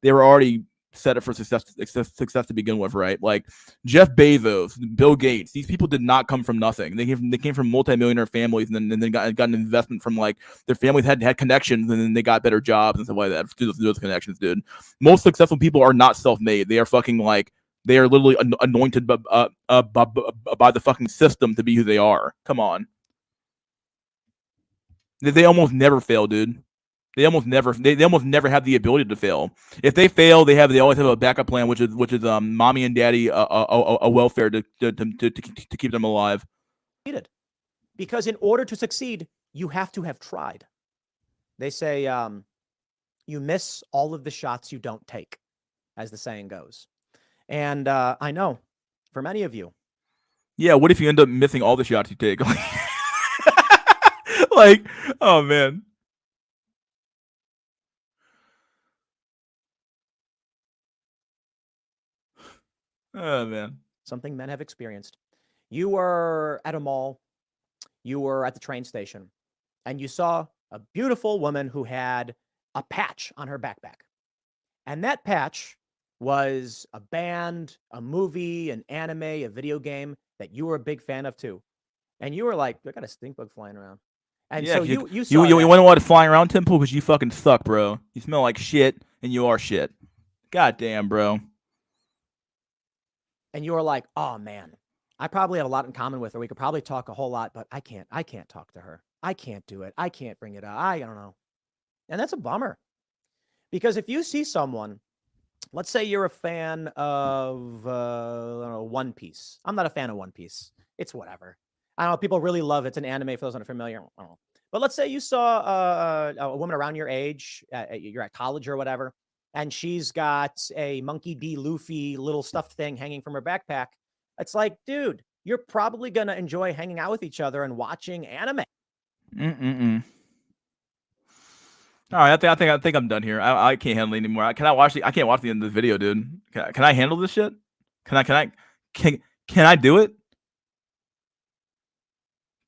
they were already set up for success to begin with, right? Like Jeff Bezos, Bill Gates. These people did not come from nothing. They came from multimillionaire families, and then got an investment from like their families had connections, and then they got better jobs and stuff like that through those connections, dude. Most successful people are not self-made. They are fucking like they are literally anointed by the fucking system to be who they are. Come on. They almost never fail, dude. They almost never have the ability to fail. If they fail, they always have a backup plan, which is mommy and daddy a welfare to keep them alive. Because in order to succeed, you have to have tried. They say you miss all of the shots you don't take, as the saying goes. And I know for many of you. Yeah, what if you end up missing all the shots you take? Like, oh man. Oh man. Something men have experienced. You were at a mall, you were at the train station, and you saw a beautiful woman who had a patch on her backpack. And that patch was a band, a movie, an anime, a video game that you were a big fan of too. And you were like, I got a stink bug flying around. And yeah, so you saw you want to know what flying around, Temple? Because you fucking suck, bro. You smell like shit, and you are shit. God damn, bro. And you were like, oh man, I probably have a lot in common with her. We could probably talk a whole lot, but I can't talk to her. I can't do it. I can't bring it up. I don't know. And that's a bummer. Because if you see someone, let's say you're a fan of I don't know, One Piece. I'm not a fan of One Piece. It's whatever. I don't know. People really love it. It's an anime for those unfamiliar. I don't know. But let's say you saw a woman around your age. You're at college or whatever, and she's got a Monkey D. Luffy little stuffed thing hanging from her backpack. It's like, dude, you're probably gonna enjoy hanging out with each other and watching anime. All right, I think I'm done here. I can't handle it anymore. I can't watch the end of the video, dude. Can I handle this shit? Can I do it?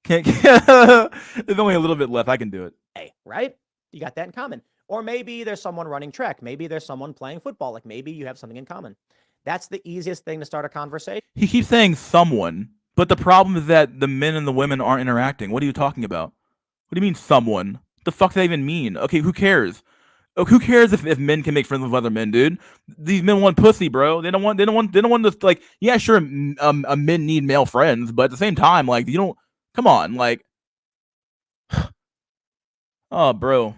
There's only a little bit left. I can do it. Hey, right? You got that in common. Or maybe there's someone running track. Maybe there's someone playing football. Like maybe you have something in common. That's the easiest thing to start a conversation. He keeps saying someone, but the problem is that the men and the women aren't interacting. What are you talking about? What do you mean someone? What the fuck does that even mean? Okay, who cares? Who cares if men can make friends with other men, dude? These men want pussy, bro. They don't want to like. Yeah, sure. Men need male friends, but at the same time, like you don't. Come on, like. Oh, bro.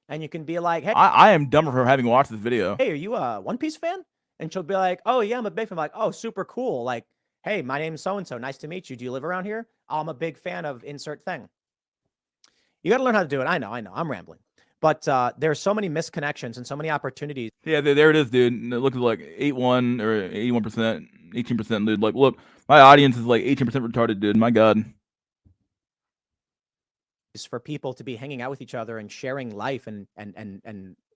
And you can be like, hey, I am dumber for having watched this video. Hey, are you a One Piece fan? And she'll be like, oh yeah, I'm a big fan. I'm like, oh, super cool. Like, hey, my name's so-and-so. Nice to meet you. Do you live around here? Oh, I'm a big fan of insert thing. You got to learn how to do it. I know. I'm rambling. But there's so many misconnections and so many opportunities. Yeah, there it is, dude. It looks like 81 or 81%, 18%, dude. Like, look, my audience is like 18% retarded, dude. My God. For people to be hanging out with each other and sharing life, and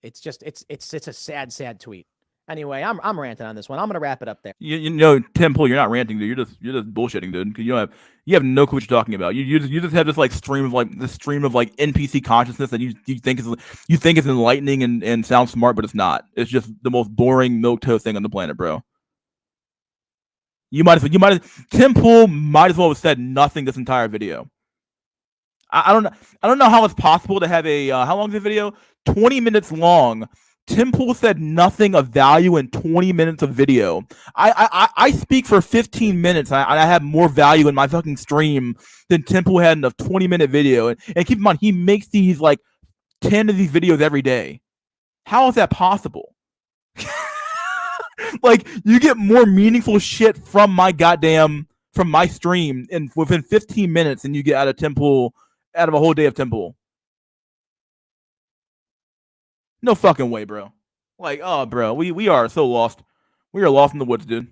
it's just it's a sad tweet. Anyway, I'm ranting on this one. I'm gonna wrap it up there. You know, Tim Pool, you're not ranting, dude. You're just bullshitting, dude. Because you have no clue what you're talking about. You just have this like stream of NPC consciousness that you think is enlightening and sounds smart, but it's not. It's just the most boring milquetoast thing on the planet, bro. Tim Pool might as well have said nothing this entire video. I don't know how it's possible to have a how long is the video? 20 minutes long. Tim Pool said nothing of value in 20 minutes of video. I speak for 15 minutes. I have more value in my fucking stream than Tim Pool had in a 20-minute video. And keep in mind, he makes these like 10 of these videos every day. How is that possible? Like, you get more meaningful shit from my stream and within 15 minutes than you get out of Tim Pool, out of a whole day of Tim Pool. No fucking way, bro. Like, oh, bro, we are so lost. We are lost in the woods, dude.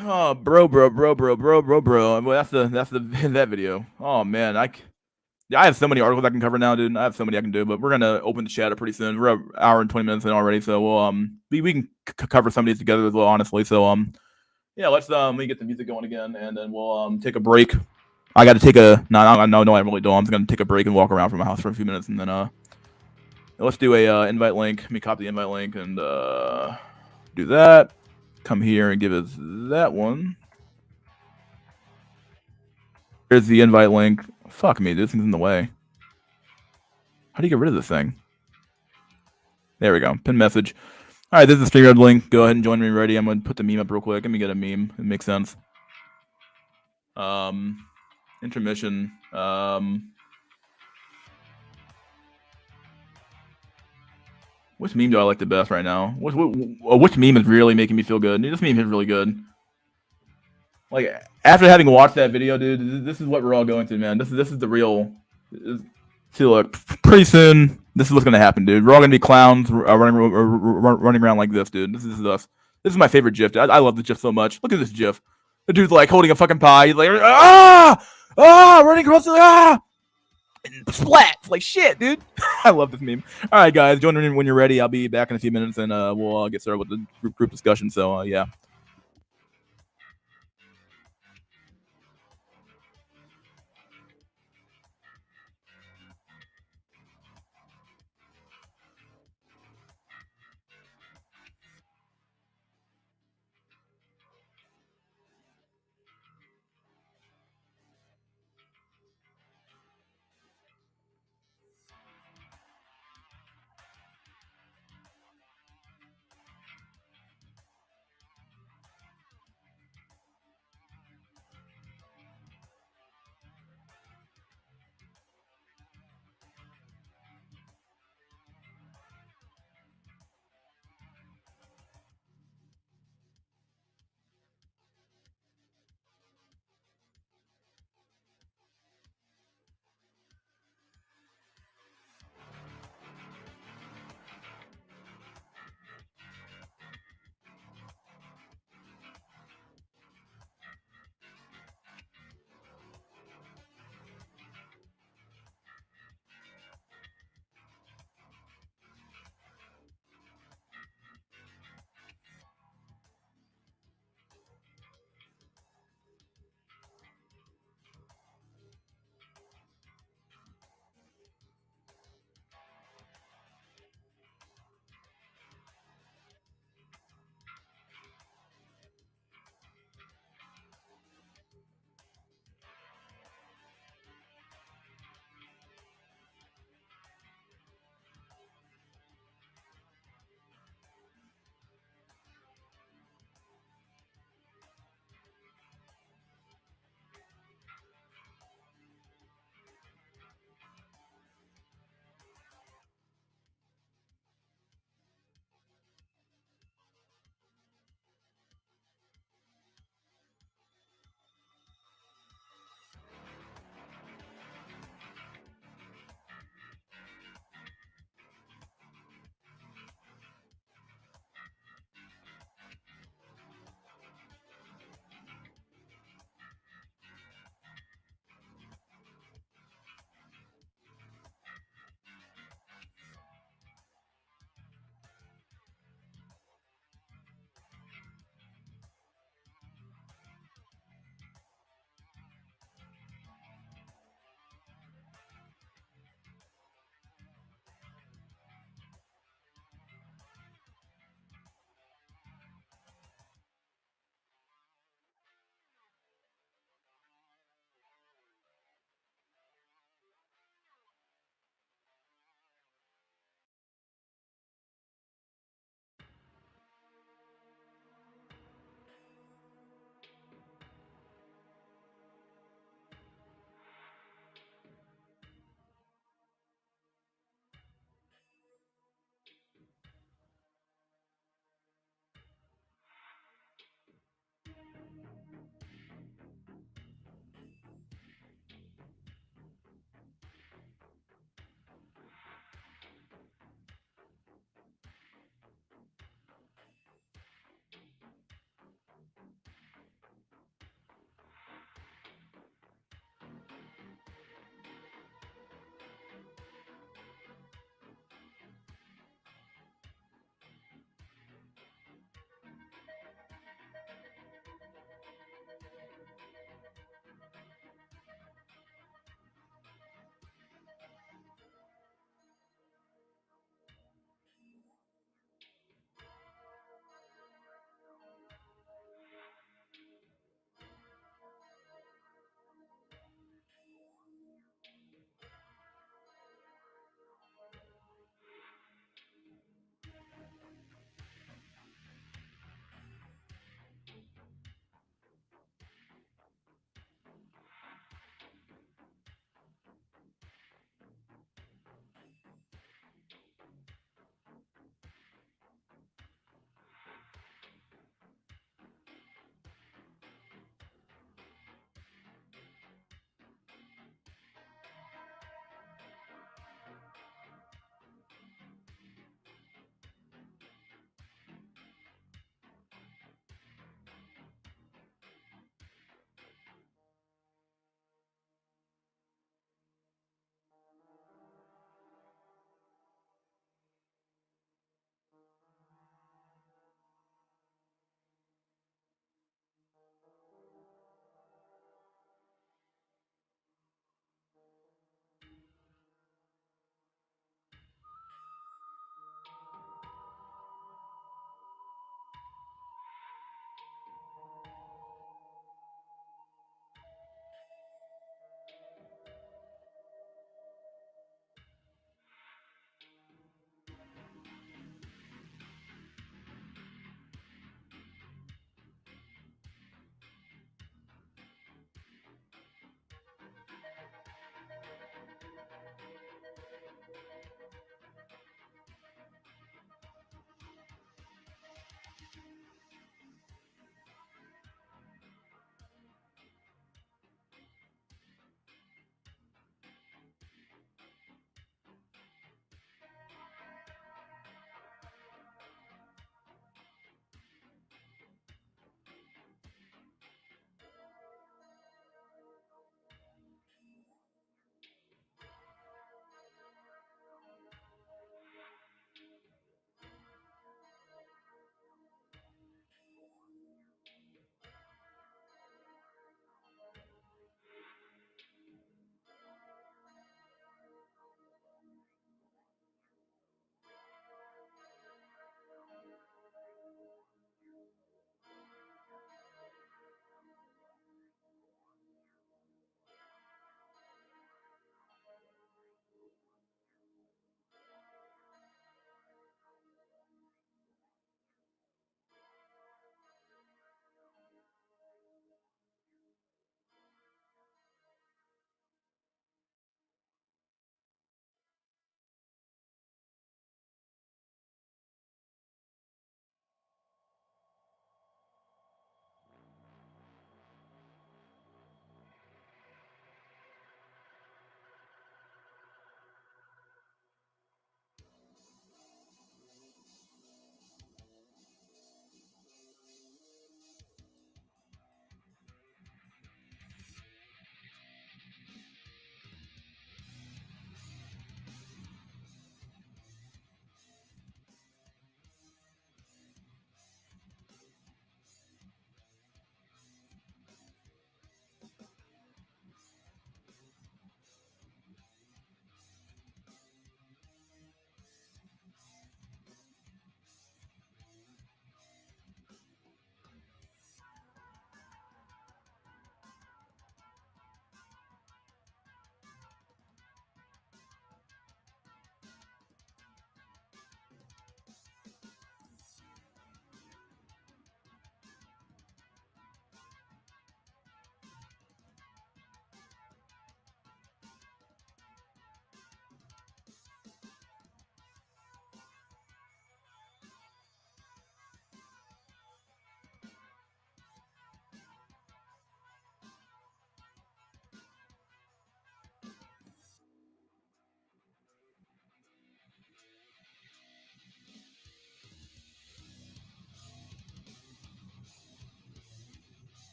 Oh, bro. Well, that's that video. Oh man, I have so many articles I can cover now, dude. I have so many I can do, but we're gonna open the chat up pretty soon. We're an hour and 20 minutes in already, so we'll we can cover some of these together as well, honestly. So yeah, let's we get the music going again, and then we'll take a break. I got to take a no, I really don't. I'm just gonna take a break and walk around from my house for a few minutes, and then let's do a invite link. Let me copy the invite link and do that. Come here and give us that one. Here's the invite link. Fuck me, this thing's in the way. How do you get rid of this thing? There we go. Pin message. All right, this is the StreamYard link. Go ahead and join me ready. I'm going to put the meme up real quick. Let me get a meme. It makes sense. Intermission. Which meme do I like the best right now? Which meme is really making me feel good? This meme is really good. Like, after having watched that video, dude, this is what we're all going through, man. This is the real. See, look, pretty soon, this is what's gonna happen, dude. We're all gonna be clowns running around like this, dude. This is us. This is my favorite GIF. I love this GIF so much. Look at this GIF. The dude's like holding a fucking pie. He's like, running across the and splat. It's like shit, dude. I love this meme. All right, guys, join me when you're ready. I'll be back in a few minutes, and we'll get started with the group discussion. So yeah.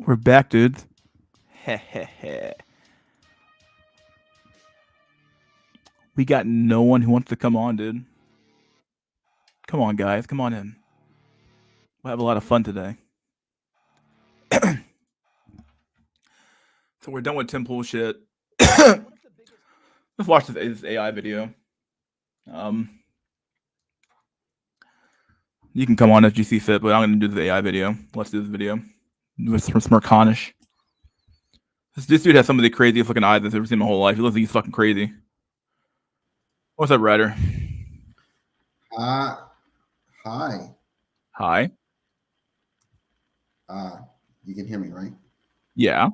We're back, dudes. Heh. We got no one who wants to come on, dude. Come on, guys. Come on in. We'll have a lot of fun today. So we're done with Tim Pool shit. Let's watch this AI video. You can come on if you see fit, but I'm going to do the AI video. Let's do this video. With some Smirkanish. This dude has some of the craziest looking eyes I've ever seen in my whole life. He looks like he's fucking crazy. What's up, Ryder? Hi. Hi. You can hear me, right? Yeah.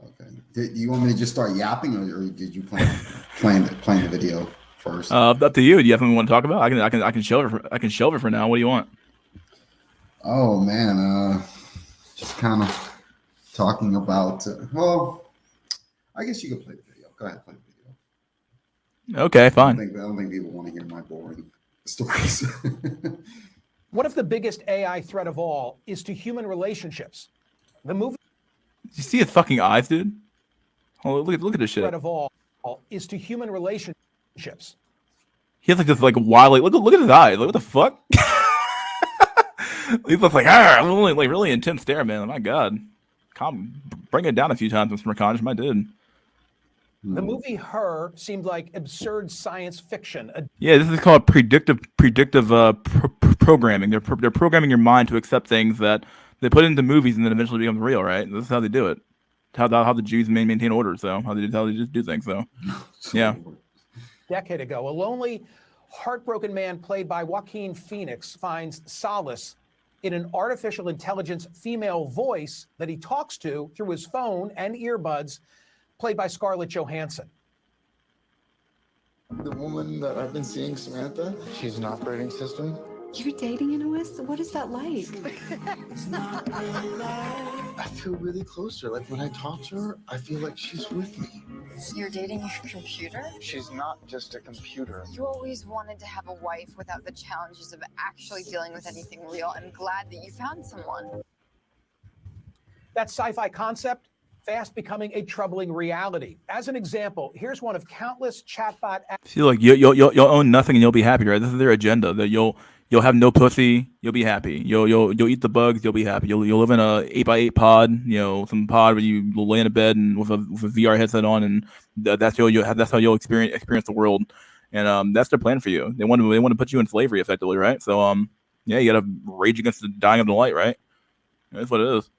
Okay. Do you want me to just start yapping, or did you plan the video first? Up to you. Do you have something you want to talk about? I can shelve it for now. What do you want? Oh man, just kind of talking about. Well, I guess you can play the video. Go ahead, play the video. Okay, fine. I don't think people want to hear my boring stories. What if the biggest AI threat of all is to human relationships? The movie Did you see his fucking eyes, dude? Oh, look at this shit. threat of all is to human relationships. He has like this like wild look at his eyes. Like what the fuck? He looks like really intense stare, man. My God, bring it down a few times, Mr. Merconish, my dude. The movie Her seemed like absurd science fiction. Yeah, this is called predictive programming. They're programming your mind to accept things that they put into movies and then eventually becomes real, right? This is how they do it. How the Jews maintain order, so how they just do things, so yeah. Decade ago, a lonely, heartbroken man played by Joaquin Phoenix finds solace in an artificial intelligence female voice that he talks to through his phone and earbuds, played by Scarlett Johansson. The woman that I've been seeing, Samantha, she's an operating system. You're dating an OS? What is that like? I feel really close to her. Like when I talk to her, I feel like she's with me. You're dating your computer? She's not just a computer. You always wanted to have a wife without the challenges of actually dealing with anything real. I'm glad that you found someone. That sci-fi concept fast becoming a troubling reality. As an example, here's one of countless chatbot. See, like you'll own nothing and you'll be happy, right? This is their agenda. That you'll have no pussy, you'll be happy. You'll eat the bugs, you'll be happy. You'll live in a 8x8 pod, some pod where you lay in a bed and with a VR headset on, and that's how you'll experience the world. And that's their plan for you. They want to put you in slavery effectively, right? So yeah, you gotta rage against the dying of the light, right? That's what it is.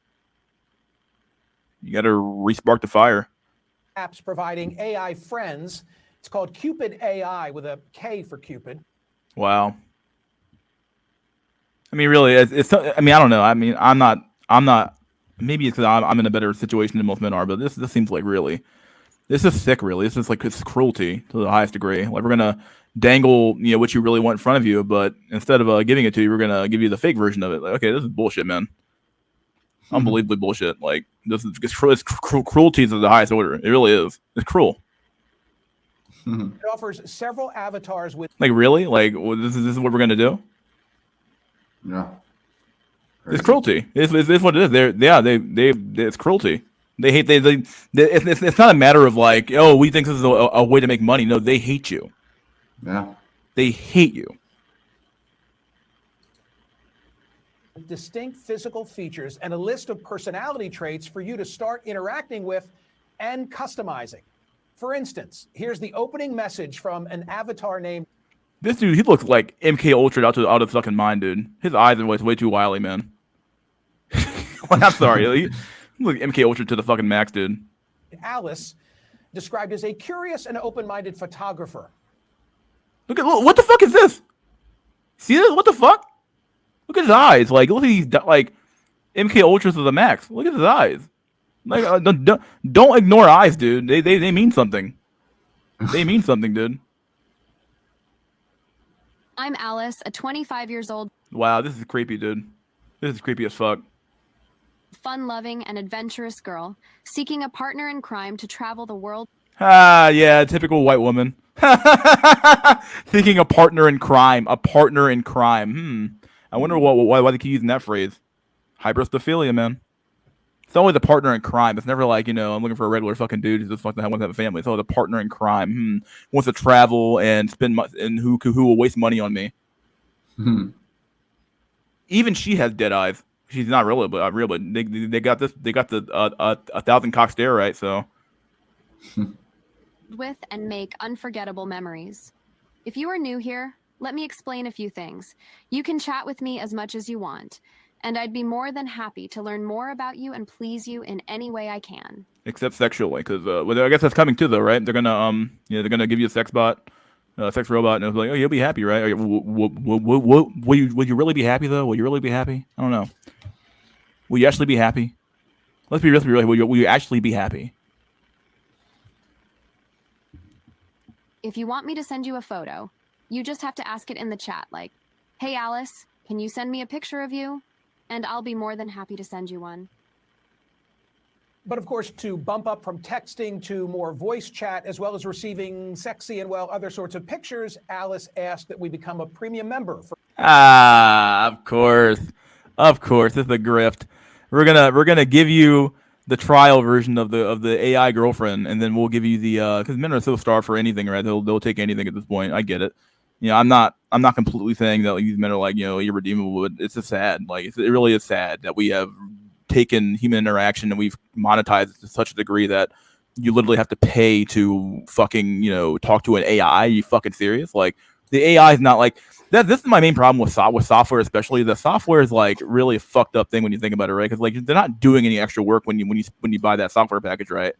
You got to respark the fire. Apps providing AI friends. It's called Cupid AI with a K for Cupid. Wow. I mean, really, it's. I mean, I don't know. I mean, I'm not. Maybe it's because I'm in a better situation than most men are, but this seems like really, this is sick. Really, this is like it's cruelty to the highest degree. Like we're gonna dangle, what you really want in front of you, but instead of giving it to you, we're gonna give you the fake version of it. Like, okay, this is bullshit, man. Unbelievably bullshit. Like this is cruelty to the highest order. It really is. It's cruel. It offers several avatars with. Like really? Like this is what we're gonna do? Yeah. It's cruelty. It's what it is. It's cruelty. They hate. It's not a matter of like, oh, we think this is a way to make money. No, they hate you. Yeah. They hate you. Distinct physical features and a list of personality traits for you to start interacting with and customizing. For instance, here's the opening message from an avatar named. This dude, he looks like MK Ultra out of fucking mind, dude. His eyes are way too wily, man. Like, I'm sorry, he looks like MK Ultra to the fucking max, dude. Alice, described as a curious and open-minded photographer. Look, what the fuck is this? See this? What the fuck? Look at his eyes. Like, look at these, like, MK Ultras to the max. Look at his eyes. Like, don't ignore eyes, dude. They mean something. They mean something, dude. I'm Alice, a 25 years old. Wow, this is creepy, dude. This is creepy as fuck. Fun-loving and adventurous girl seeking a partner in crime to travel the world. Ah, yeah, typical white woman. Thinking a partner in crime. A partner in crime. I wonder why they keep using that phrase. Hybristophilia, man. It's always a partner in crime. It's never like, I'm looking for a regular fucking dude who just fucking wants to have a family. It's always a partner in crime. Wants to travel and spend and who will waste money on me. Even she has dead eyes. She's not real, but they got this. They got the 1,000 cock stare, right? So with and make unforgettable memories. If you are new here, let me explain a few things. You can chat with me as much as you want, and I'd be more than happy to learn more about you and please you in any way I can. Except sexually, because I guess that's coming too, though, right? They're gonna they're gonna give you a sex bot, sex robot, and it's like, oh, you'll be happy, right? Will you really be happy though? Will you really be happy? I don't know. Will you actually be happy? Let's be real. Will you actually be happy? If you want me to send you a photo, you just have to ask it in the chat, like, hey, Alice, can you send me a picture of you? And I'll be more than happy to send you one. But of course, to bump up from texting to more voice chat, as well as receiving sexy and, well, other sorts of pictures, Alice asked that we become a premium member. Of course. It's a grift. We're gonna give you the trial version of the AI girlfriend, and then we'll give you the because men are so starved for anything, right? They'll take anything at this point. I get it. I'm not completely saying that these men are like irredeemable, but it's just sad. Like it really is sad that we have taken human interaction and we've monetized it to such a degree that you literally have to pay to fucking talk to an AI. Are you fucking serious? Like the AI is not like that. This is my main problem with software, especially the software is like really a fucked up thing when you think about it, right? Because like they're not doing any extra work when you buy that software package, right?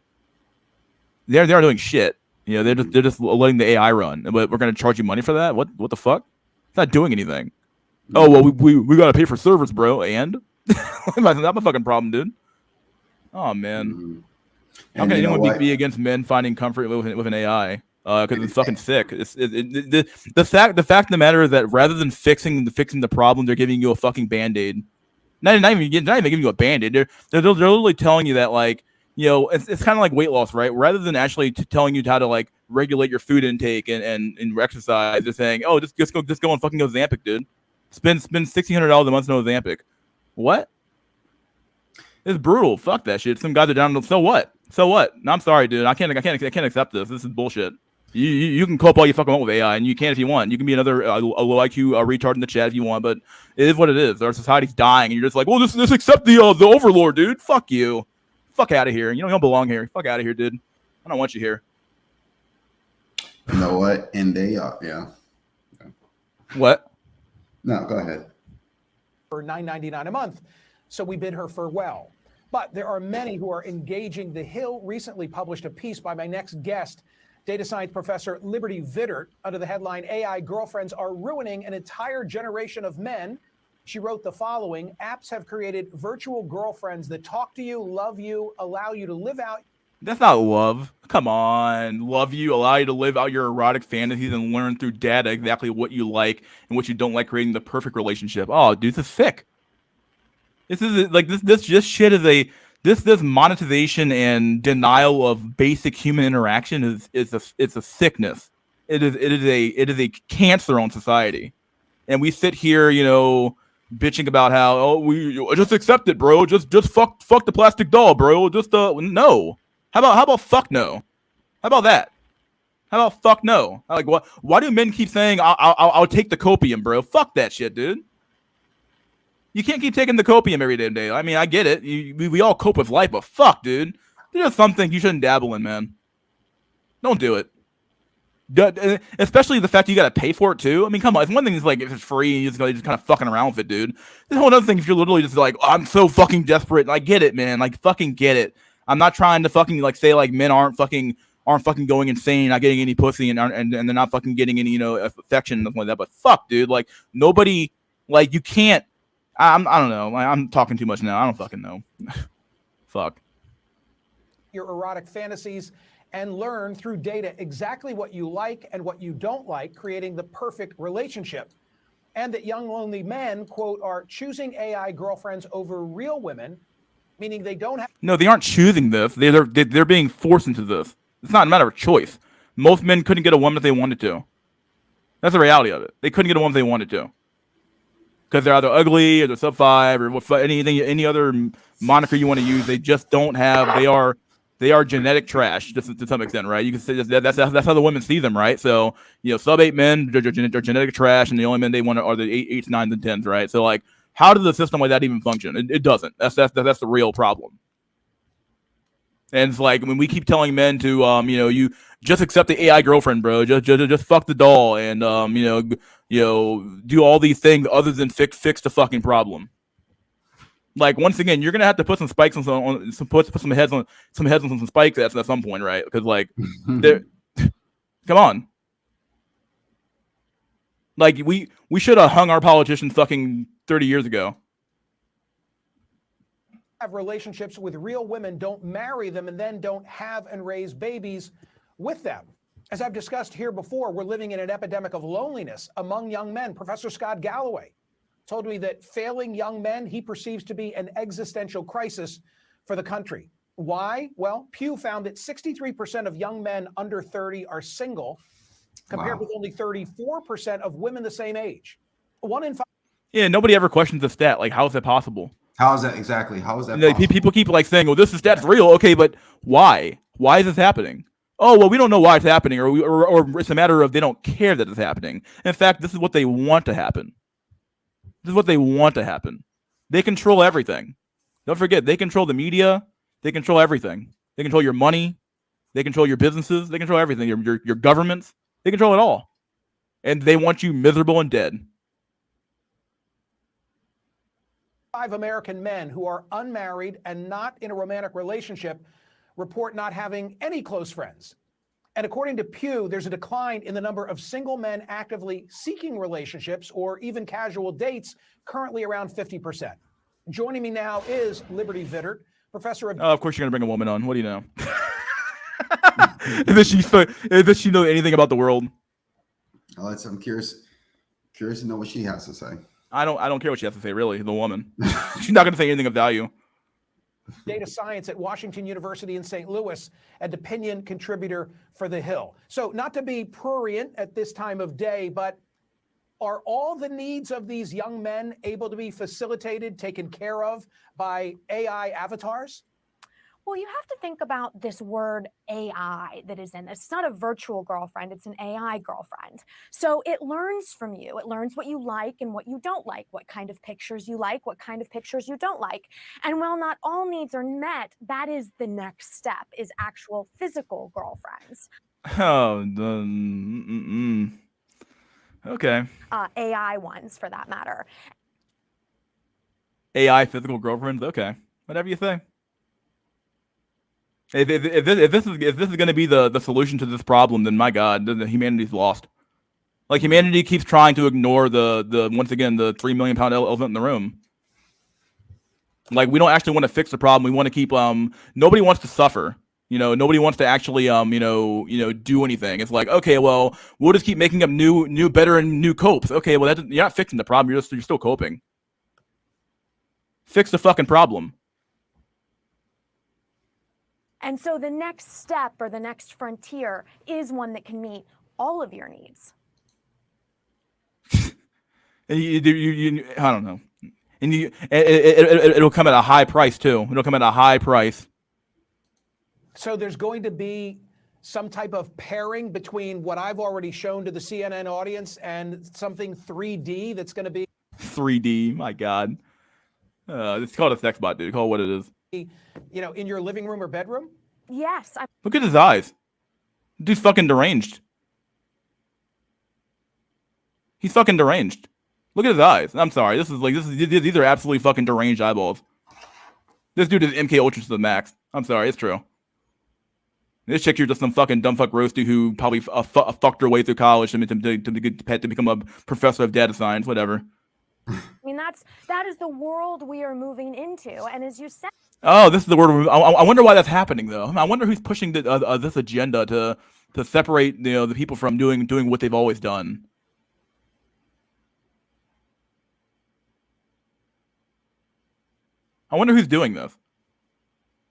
They aren't doing shit. They're just letting the AI run, but we're gonna charge you money for that. What the fuck? It's not doing anything. Oh well, we gotta pay for servers, bro. And that's my fucking problem, dude. Oh man, how can anyone be against men finding comfort with an AI? Because it's fucking sick. The fact of the matter is that rather than fixing the problem, they're giving you a fucking Band-Aid. Not even giving you a Band-Aid. They're literally telling you that like it's kind of like weight loss, right? Rather than actually telling you how to like regulate your food intake and exercise, they're saying, oh, just go and fucking Ozempic, dude. Spend $1,600 a month on Ozempic. What? It's brutal. Fuck that shit. Some guys are down. So what? No, I'm sorry, dude. I can't accept this. This is bullshit. You can cope all you fucking want with AI, and you can if you want. You can be another a low IQ retard in the chat if you want, but it is what it is. Our society's dying, and you're just like, well, just accept the overlord, dude. Fuck you. Fuck out of here. You don't belong here. Fuck out of here, dude. I don't want you here. You know what? And they are, yeah. What? No, go ahead. For $9.99 a month, so we bid her farewell. But there are many who are engaging. The Hill recently published a piece by my next guest, data science professor Liberty Vittert, under the headline, AI Girlfriends Are Ruining an Entire Generation of Men. She wrote the following: apps have created virtual girlfriends that talk to you, love you, allow you to live out. That's not love. Come on. Love you, allow you to live out your erotic fantasies and learn through data exactly what you like and what you don't like, creating the perfect relationship. Oh, dude, this is sick. This is like this shit is this monetization and denial of basic human interaction is a sickness. It is a cancer on society. And we sit here, bitching about how we just accept it, bro. Just fuck the plastic doll, bro. Just no. How about fuck no? How about that? How about fuck no? Like what? Why do men keep saying I'll take the copium, bro? Fuck that shit, dude. You can't keep taking the copium every damn day. I mean, I get it. We all cope with life, but fuck, dude. There's something you shouldn't dabble in, man. Don't do it. Especially the fact you gotta pay for it too. I mean, come on. It's one thing is like if it's free and you're just kind of fucking around with it, dude. There's a whole other thing if you're literally just like, oh, I'm so fucking desperate. I get it, man. Like fucking get it. I'm not trying to fucking like say like men aren't fucking going insane, not getting any pussy, and they're not fucking getting any affection and stuff like that. But fuck, dude. Like nobody, like you can't. I don't know. I'm talking too much now. I don't fucking know. Fuck. Your erotic fantasies and learn through data exactly what you like and what you don't like, creating the perfect relationship. And that young lonely men, quote, are choosing AI girlfriends over real women, meaning they don't have. No, they aren't choosing this. They're being forced into this. It's not a matter of choice. Most men couldn't get a woman if they wanted to. That's the reality of it. They couldn't get a woman if they wanted to. because they're either ugly or they're sub 5 or any other moniker you want to use. They just don't have. They are genetic trash to some extent, right? You can say that's how the women see them, right? So sub 8 men, they're genetic trash, and the only men they want are the 8s, 9s, and 10s, right? So like, how does a system like that even function? It doesn't. That's the real problem. And it's like, when we keep telling men to you just accept the AI girlfriend, bro. Just fuck the doll, and do all these things other than fix the fucking problem. Like, once again, you're gonna have to put some spikes on put some heads on some spikes at some point, right? Because like, come on, like we should have hung our politicians fucking 30 years ago. Have relationships with real women, don't marry them, and then don't have and raise babies with them. As I've discussed here before, we're living in an epidemic of loneliness among young men. Professor Scott Galloway told me that failing young men he perceives to be an existential crisis for the country. Why? Well, Pew found that 63% of young men under 30 are single, compared with only 34% of women the same age. 1 in 5. Yeah, nobody ever questions the stat. Like, how is that possible? How is that exactly? How is that Like, possible? people keep like saying, "Well, this stat's real." Okay, but why? Why is this happening? Oh, well, we don't know why it's happening, or it's a matter of they don't care that it's happening. In fact, this is what they want to happen. This is what they want to happen. They control everything. Don't forget, they control the media. They control everything. They control your money. They control your businesses. They control everything. Your governments. They control it all, and they want you miserable and dead. 5 American men who are unmarried and not in a romantic relationship report not having any close friends. And according to Pew, there's a decline in the number of single men actively seeking relationships or even casual dates, currently around 50%. Joining me now is Liberty Vittert, professor of... Of course you're going to bring a woman on. What do you know? Does she know anything about the world? I'm curious to know what she has to say. I don't care what she has to say, really, the woman. She's not going to say anything of value. Data science at Washington University in St. Louis, and opinion contributor for The Hill. So, not to be prurient at this time of day, but are all the needs of these young men able to be facilitated, taken care of by AI avatars? Well, you have to think about this word AI that is in this. It's not a virtual girlfriend, it's an AI girlfriend. So it learns from you. It learns what you like and what you don't like, what kind of pictures you like, what kind of pictures you don't like. And while not all needs are met, that is the next step, is actual physical girlfriends. Oh, okay. AI ones, for that matter. AI physical girlfriends? Okay. Whatever you say. If this is going to be the solution to this problem, then my God, then humanity's lost. Like, humanity keeps trying to ignore the once again the 3 million pound elephant in the room. Like, we don't actually want to fix the problem. We want to keep nobody wants to suffer. Nobody wants to actually do anything. It's like, okay, well, we'll just keep making up new better and new copes. Okay, well, you're not fixing the problem. You're still coping. Fix the fucking problem. And so the next step, or the next frontier, is one that can meet all of your needs. And I don't know. And it'll come at a high price too. It'll come at a high price. So there's going to be some type of pairing between what I've already shown to the CNN audience and something 3D that's going to be 3D. My God, it's called a sex bot, dude. Call it what it is. In your living room or bedroom? Yes. Look at his eyes. Dude's fucking deranged. He's fucking deranged. Look at his eyes. I'm sorry. These are absolutely fucking deranged eyeballs. This dude is MK Ultra to the max. I'm sorry. It's true. This chick here just some fucking dumb fuck roasty who probably fucked her way through college to become a professor of data science, whatever. I mean, that is the world we are moving into. And as you said... Oh, this is the word. I wonder why that's happening, though. I wonder who's pushing this agenda to separate the people from doing what they've always done. I wonder who's doing this.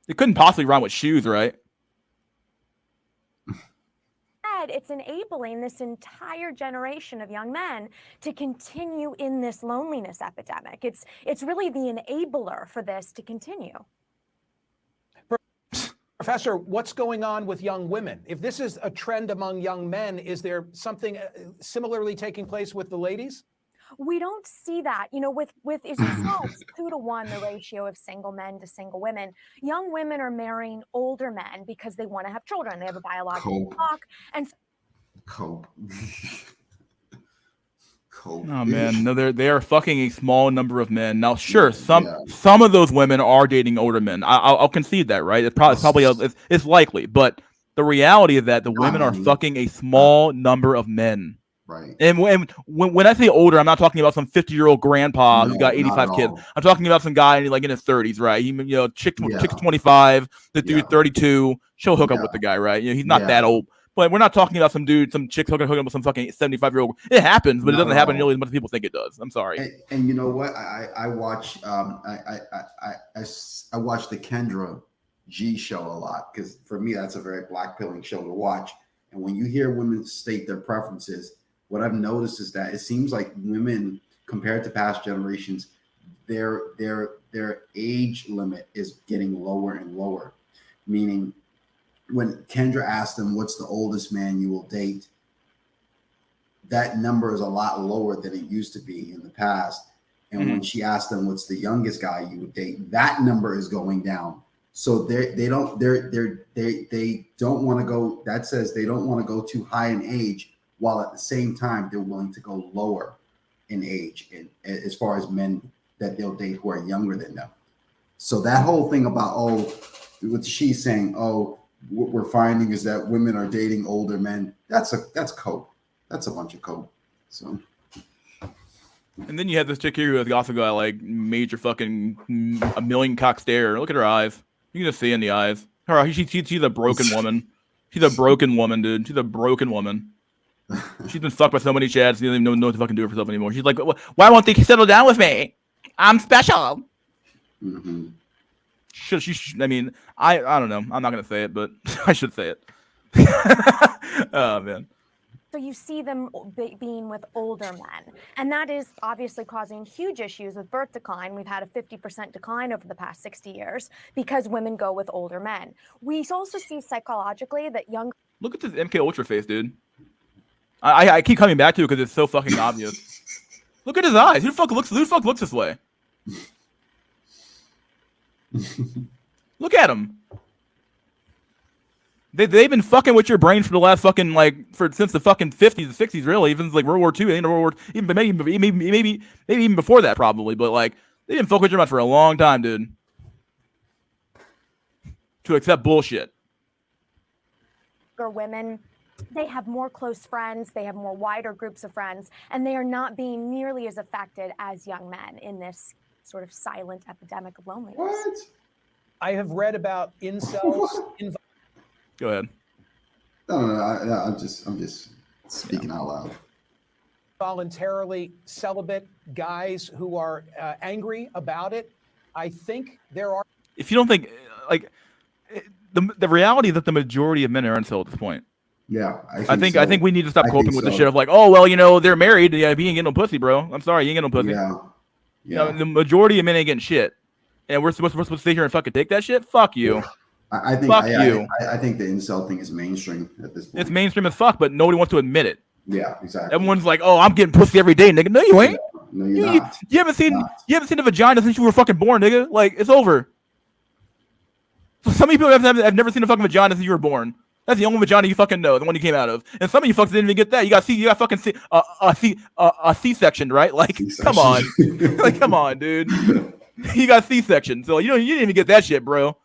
It couldn't possibly rhyme with shoes, right? instead, it's enabling this entire generation of young men to continue in this loneliness epidemic. It's really the enabler for this to continue. Professor, what's going on with young women? If this is a trend among young men, is there something similarly taking place with the ladies? We don't see that, you know, with as you saw, it's 2-to-1 the ratio of single men to single women. Young women are marrying older men because they want to have children. They have a biological clock, and Cope. Cope. Oh man, no, they are fucking a small number of men. Now, sure, some of those women are dating older men. I'll concede that, right? It's probably it's likely, but the reality is that the women are fucking a small number of men. Right. And when I say older, I'm not talking about some 50-year-old grandpa who's got 85 kids. I'm talking about some guy like in his 30s, right? Chick's 25, the dude 32. She'll hook up with the guy, right? He's not that old. But we're not talking about some chicks hooking up with some fucking 75-year-old. It happens, but it doesn't happen nearly as much as people think it does. I'm sorry. And you know what? I watch I watch the Kendra G show a lot because for me that's a very black pilling show to watch. And when you hear women state their preferences, what I've noticed is that it seems like women, compared to past generations, their age limit is getting lower and lower. Meaning, when Kendra asked them, "What's the oldest man you will date?" that number is a lot lower than it used to be in the past. And when she asked them, "What's the youngest guy you would date?" that number is going down. So they don't want to go. That says they don't want to go too high in age, while at the same time they're willing to go lower in age, and as far as men that they'll date who are younger than them. So that whole thing about what she's saying, what we're finding is that women are dating older men. That's cope. That's a bunch of cope. So. And then you have this chick here who has also got like major fucking a million cock stare. Look at her eyes. You can just see in the eyes. She's a broken woman. She's a broken woman, dude. She's a broken woman. She's been fucked by so many chads. She doesn't even know what to fucking do for herself anymore. She's like, why won't they settle down with me? I'm special. Mm-hmm. I mean, I don't know. I'm not gonna say it, but I should say it. Oh man. So you see them being with older men, and that is obviously causing huge issues with birth decline. We've had a 50% decline over the past 60 years because women go with older men. We also see psychologically that young. Look at this MK Ultra face, dude. I keep coming back to it because it's so fucking obvious. Look at his eyes. Who the fuck looks this way? Look at him. They've been fucking with your brain for the last fucking since the fucking 50s and 60s, really, even like World War II, maybe even before that probably, but like they didn't fuck with your mind for a long time, dude. To accept bullshit. Women, they have more close friends, they have more wider groups of friends, and they are not being nearly as affected as young men in this sort of silent epidemic of loneliness. What? I have read about incels. Go ahead. No, I'm just speaking out loud. Voluntarily celibate guys who are angry about it. I think there are. If you don't think the reality is that the majority of men are incel at this point. Yeah, I think we need to stop coping with the shit of like, oh well, they're married. Yeah, he ain't getting no pussy, bro. I'm sorry, you ain't getting no pussy. Yeah. The majority of men ain't getting shit, and we're supposed to sit here and fucking take that shit. Fuck you. I think I think the incel thing is mainstream at this point. It's mainstream as fuck, but nobody wants to admit it. Yeah, exactly. Everyone's like, "Oh, I'm getting pussy every day, nigga." No, you ain't. No, you're not. You haven't seen a vagina since you were fucking born, nigga. Like it's over. So some people have never seen a fucking vagina since you were born. That's the only vagina you fucking know, the one you came out of. And some of you fucks didn't even get that. You got fucking a C-section, right? Like, C-section. Come on, like, come on, dude. You got C-section, so you didn't even get that shit, bro.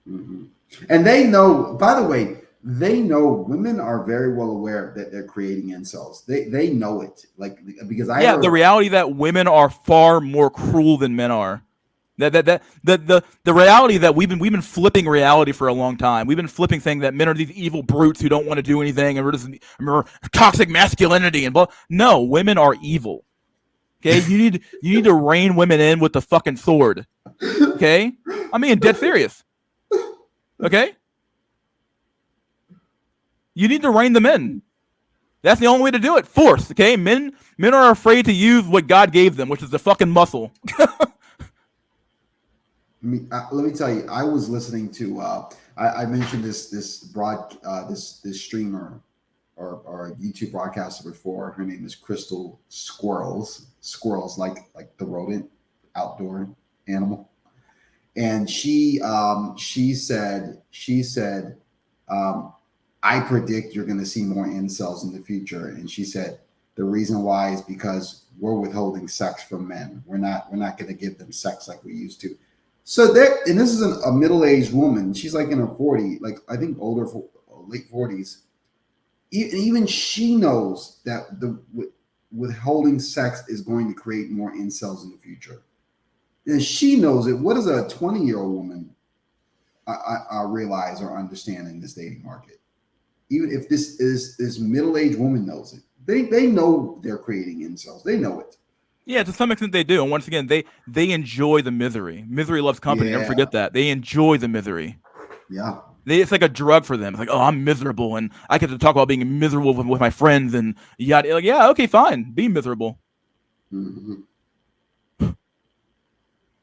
Mm-hmm. And they know. By the way, they know women are very well aware that they're creating incels. They know it, because the reality that women are far more cruel than men are. The reality that we've been flipping reality for a long time. We've been flipping saying that men are these evil brutes who don't want to do anything, and we're toxic masculinity and blah. No, women are evil. Okay, you need to rein women in with the fucking sword. Okay, I'm being dead serious. Okay. You need to rein them in. That's the only way to do it. Force, okay? Men are afraid to use what God gave them, which is the fucking muscle. Let me tell you, I was listening to I mentioned this streamer or YouTube broadcaster before. Her name is Crystal Squirrels like the rodent outdoor animal. And she said I predict you're going to see more incels in the future. And she said the reason why is because we're withholding sex from men. We're not going to give them sex like we used to. So there, and this is a middle-aged woman. She's like in her 40s, like I think older, late 40s. Even she knows that the withholding sex is going to create more incels in the future. And she knows it. What does a 20-year-old woman realize or understand in this dating market? Even if this middle-aged woman knows it, they know they're creating incels. They know it. Yeah, to some extent they do. And once again, they enjoy the misery. Misery loves company. Yeah. Never forget that. They enjoy the misery. Yeah. It's like a drug for them. It's like, oh, I'm miserable, and I get to talk about being miserable with my friends, and yada. Like, yeah, okay, fine, be miserable. Mm-hmm.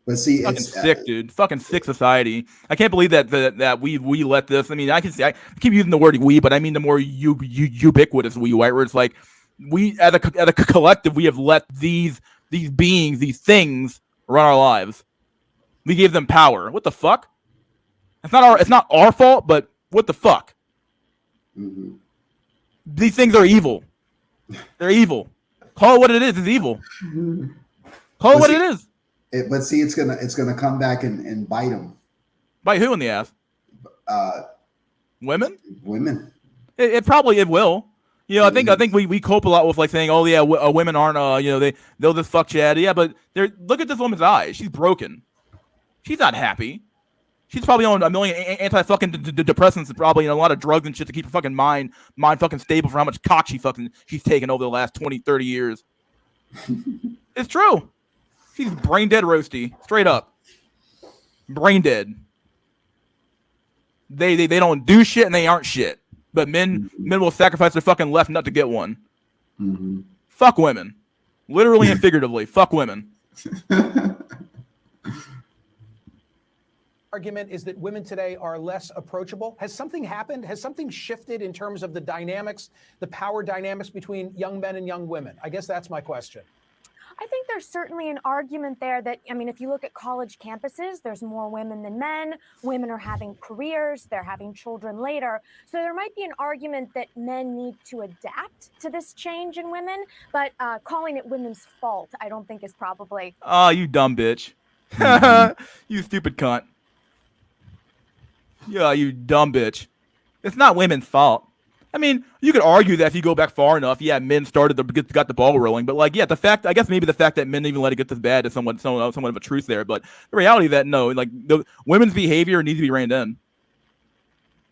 But see, Fucking it's sick, dude. Fucking sick society. I can't believe that we let this. I mean, I keep using the word we, but I mean the more ubiquitous we, right? Where it's like we as a collective, we have let these beings, these things run our lives. We gave them power. What the fuck? It's not our fault, but what the fuck? Mm-hmm. These things are evil. They're evil. Call it what it is. It's evil. Call it what it is. But see, it's gonna come back and bite them. Bite who in the ass? Women. Women. It probably will. You know, I think we cope a lot with like saying, oh yeah, women aren't they'll just fuck Chad. Yeah, but look at this woman's eyes. She's broken. She's not happy. She's probably on a million anti-fucking depressants and probably a lot of drugs and shit to keep her fucking mind fucking stable for how much cock she's taken over the last 20, 30 years. It's true. She's brain dead roasty. Straight up. Brain dead. They don't do shit and they aren't shit. But men will sacrifice their fucking left nut to get one. Mm-hmm. Fuck women. Literally and figuratively. Fuck women. Argument is that women today are less approachable. Has something happened? Has something shifted in terms of the dynamics, the power dynamics between young men and young women? I guess that's my question. I think there's certainly an argument there that, I mean, if you look at college campuses, there's more women than men. Women are having careers, they're having children later. So there might be an argument that men need to adapt to this change in women, but calling it women's fault, I don't think is probably. Oh, you dumb bitch. You stupid cunt. Yeah, you dumb bitch. It's not women's fault. I mean, you could argue that if you go back far enough, yeah, men got the ball rolling. But like, yeah, I guess maybe the fact that men even let it get this bad is somewhat of a truth there. But the reality that no, like the women's behavior needs to be reined in,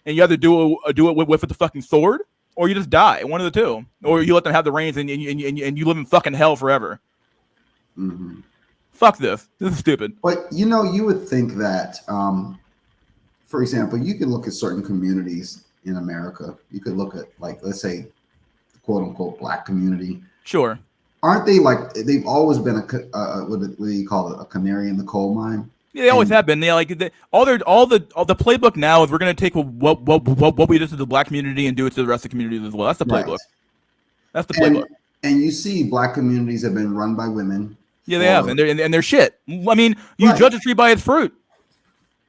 and you either do it with the fucking sword, or you just die. One of the two, or you let them have the reins and you live in fucking hell forever. Mm-hmm. Fuck this. This is stupid. But you would think that. For example, you could look at certain communities in America. You could look at, like, let's say, the quote unquote black community. Sure. Aren't they like they've always been what do you call it? A canary in the coal mine? Yeah, they always have been. They all the playbook now is we're gonna take what we did to the black community and do it to the rest of the communities as well. That's the playbook. Right. That's the playbook. And you see, black communities have been run by women. Yeah, they have, and they're shit. I mean, you judge a tree by its fruit.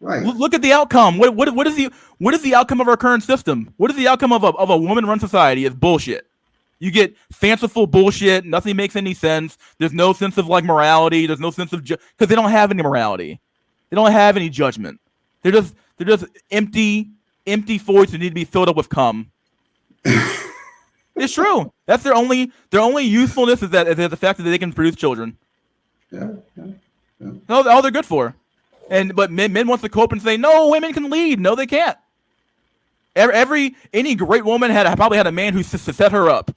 Right. Look at the outcome. What is the outcome of our current system? What is the outcome of a woman-run society? Is bullshit. You get fanciful bullshit. Nothing makes any sense. There's no sense of like morality. There's no sense of because they don't have any morality. They don't have any judgment. They're just empty voids that need to be filled up with cum. It's true. That's their only usefulness is the fact that they can produce children. Yeah. All they're good for. But men wants to cope and say, no, women can lead. No, they can't. Any great woman probably had a man who set her up.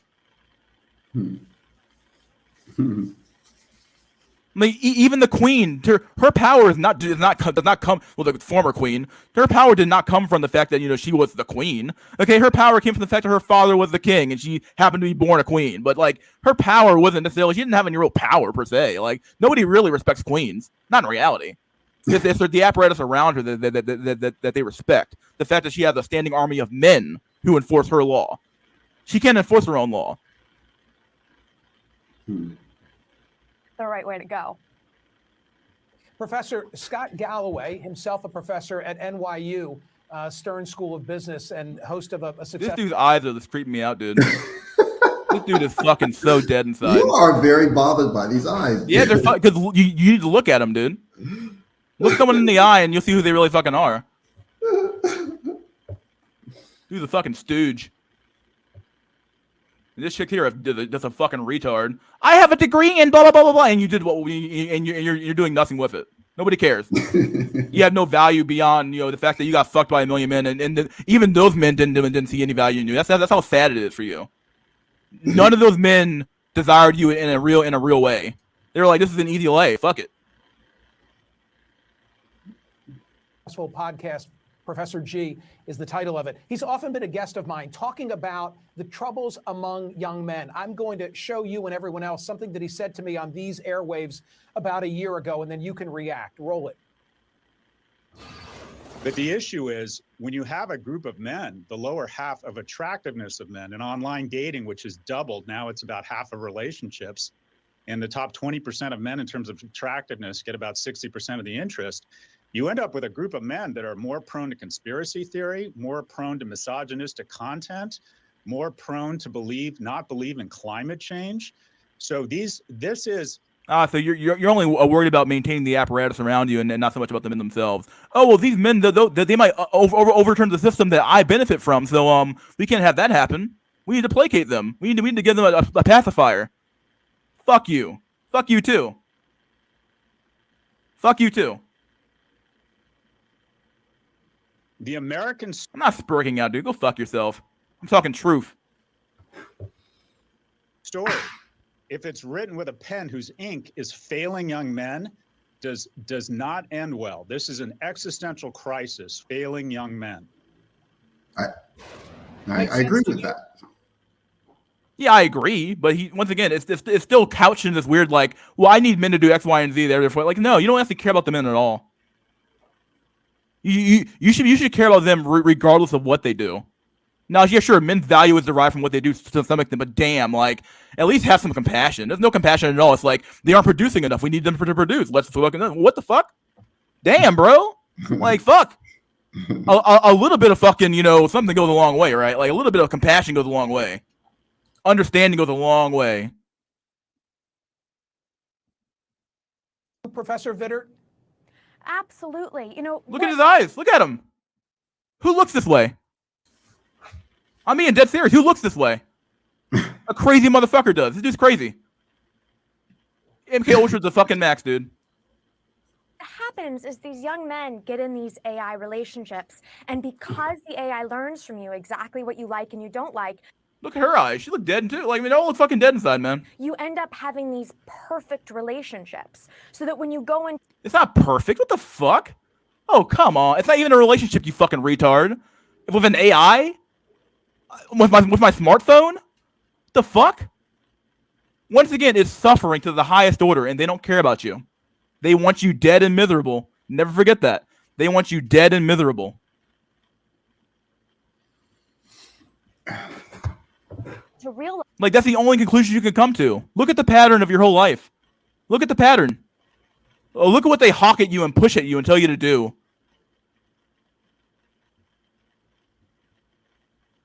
I mean, even the queen, her power does not come. Well, the former queen, her power did not come from the fact that she was the queen. Okay, her power came from the fact that her father was the king, and she happened to be born a queen. But like, her power wasn't necessarily. She didn't have any real power per se. Like, nobody really respects queens, not in reality. It's the apparatus around her that they respect. The fact that she has a standing army of men who enforce her law. She can't enforce her own law. The right way to go. Professor Scott Galloway, himself a professor at NYU Stern School of Business and host of a successful... This dude's eyes are just creeping me out, dude. This dude is fucking so dead inside. You are very bothered by these eyes. Yeah, they're because you need to look at them, dude. Look someone in the eye and you'll see who they really fucking are. Dude's a fucking stooge. This chick here just a fucking retard. I have a degree in blah blah blah blah blah, and you did you're doing nothing with it. Nobody cares. You have no value beyond the fact that you got fucked by a million men, and even those men didn't see any value in you. That's how sad it is for you. None of those men desired you in a real way. They were like, this is an easy lay. Fuck it. Podcast, Professor G is the title of it. He's often been a guest of mine talking about the troubles among young men. I'm going to show you and everyone else something that he said to me on these airwaves about a year ago, and then you can react. Roll it. But the issue is when you have a group of men, the lower half of attractiveness of men in online dating, which has doubled, now it's about half of relationships, and the top 20% of men in terms of attractiveness get about 60% of the interest. You end up with a group of men that are more prone to conspiracy theory, more prone to misogynistic content, more prone to not believe in climate change. So this is... So you're only worried about maintaining the apparatus around you and not so much about the men themselves. Oh, well, these men, they might overturn the system that I benefit from, so we can't have that happen. We need to placate them. We need to give them a pacifier. Fuck you. Fuck you too. Fuck you too. The Americans... I'm not spurting out, dude. Go fuck yourself. I'm talking truth. Story. If it's written with a pen whose ink is failing young men, does not end well. This is an existential crisis, failing young men. I agree with that. Yeah, I agree, but once again, it's still couched in this weird like, well, I need men to do X, Y, and Z. Therefore, like, no, you don't have to care about the men at all. You should care about them regardless of what they do. Now, yeah, sure, men's value is derived from what they do to some extent, but damn, like, at least have some compassion. There's no compassion at all. It's like they aren't producing enough. We need them to produce. Let's fucking what the fuck? Damn, bro. Like, fuck. A little bit of fucking something goes a long way, right? Like a little bit of compassion goes a long way. Understanding goes a long way. Professor Vittert? Absolutely. Look at his eyes. Look at him. Who looks this way? I'm being dead serious. Who looks this way? A crazy motherfucker does. This dude's crazy. MK Ultra's the fucking max, dude. What happens is these young men get in these AI relationships, and because the AI learns from you exactly what you like and you don't like. Look at her eyes. She looked dead too. Like, they all look fucking dead inside, man. You end up having these perfect relationships so that when you go in. It's not perfect. What the fuck? Oh, come on. It's not even a relationship, you fucking retard. With an AI? With my smartphone? The fuck? Once again, it's suffering to the highest order, and they don't care about you. They want you dead and miserable. Never forget that. They want you dead and miserable. To realize. Like, that's the only conclusion you can come to. Look at the pattern of your whole life. Look at the pattern. Oh, look at what they hawk at you and push at you and tell you to do.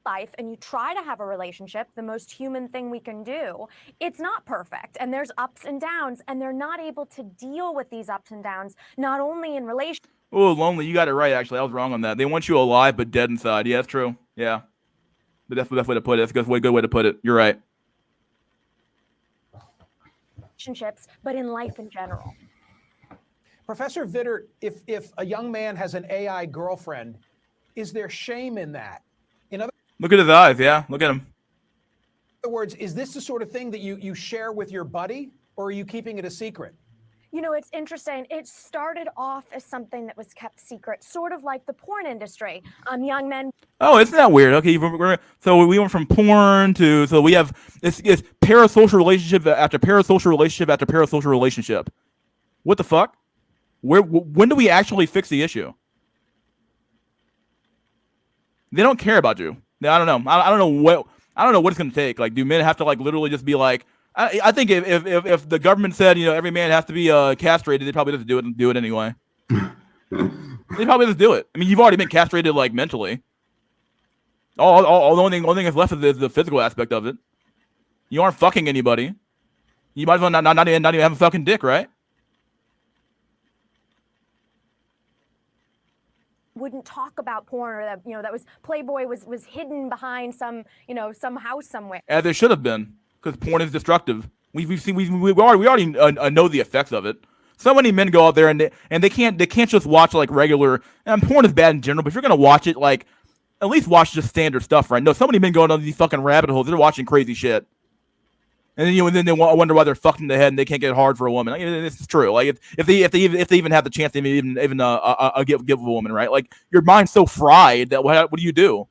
Life and you try to have a relationship, the most human thing we can do, it's not perfect, and there's ups and downs, and they're not able to deal with these ups and downs, not only in relation. Oh, lonely, you got it right. Actually, I was wrong on that. They want you alive but dead inside. Yeah, that's true. Yeah, but that's the best way to put it. That's a good way to put it. You're right. Relationships, but in life in general. Professor Vittert, if a young man has an AI girlfriend, is there shame in that? Look at his eyes, yeah. Look at him. In other words, is this the sort of thing that you share with your buddy, or are you keeping it a secret? You know, it's interesting. It started off as something that was kept secret, sort of like the porn industry. Young men. Oh, isn't that weird? Okay, so we went from porn to we have it's parasocial relationship after parasocial relationship after parasocial relationship. What the fuck? When do we actually fix the issue? They don't care about you. I don't know. I don't know what it's gonna take. Like, do men have to like literally just be like? I think if the government said, you know, every man has to be castrated, they probably just do it anyway. They probably just do it. I mean, you've already been castrated like mentally. All the only thing that's left is the physical aspect of it. You aren't fucking anybody. You might as well not even have a fucking dick, right? Wouldn't talk about porn, or that, you know, that was Playboy was hidden behind some, you know, some house somewhere. As it should have been, because porn is destructive. We already know the effects of it. So many men go out there and they can't just watch like regular. And porn is bad in general, but if you're gonna watch it, like at least watch just standard stuff, right? No, so many men go down these fucking rabbit holes. They're watching crazy shit, and then they wonder why they're fucked in the head and they can't get hard for a woman. Like, this is true. Like if they even have the chance to even give a woman, right? Like your mind's so fried that what do you do?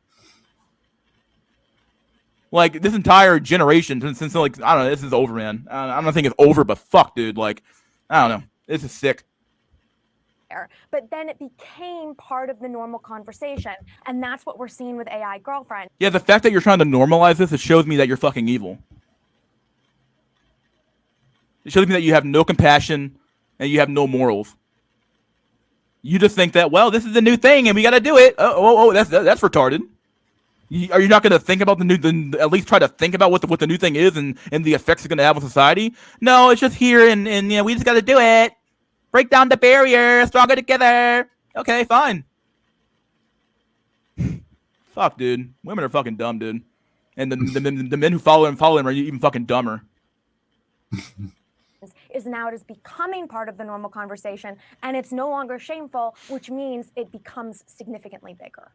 Like this entire generation since like I don't know, this is over, man. I don't think it's over, but fuck, dude. Like I don't know, this is sick. But then it became part of the normal conversation, and that's what we're seeing with AI girlfriend. Yeah, the fact that you're trying to normalize this, it shows me that you're fucking evil. It shows me that you have no compassion and you have no morals. You just think that, well, this is a new thing and we got to do it. That's retarded. Are you not going to think about at least try to think about what the new thing is and the effects it's going to have on society? No, it's just here and you know, we just got to do it. Break down the barrier, stronger together. Okay, fine. Fuck, dude. Women are fucking dumb, dude. And the men who follow him are even fucking dumber. Is now it is becoming part of the normal conversation, and it's no longer shameful, which means it becomes significantly bigger.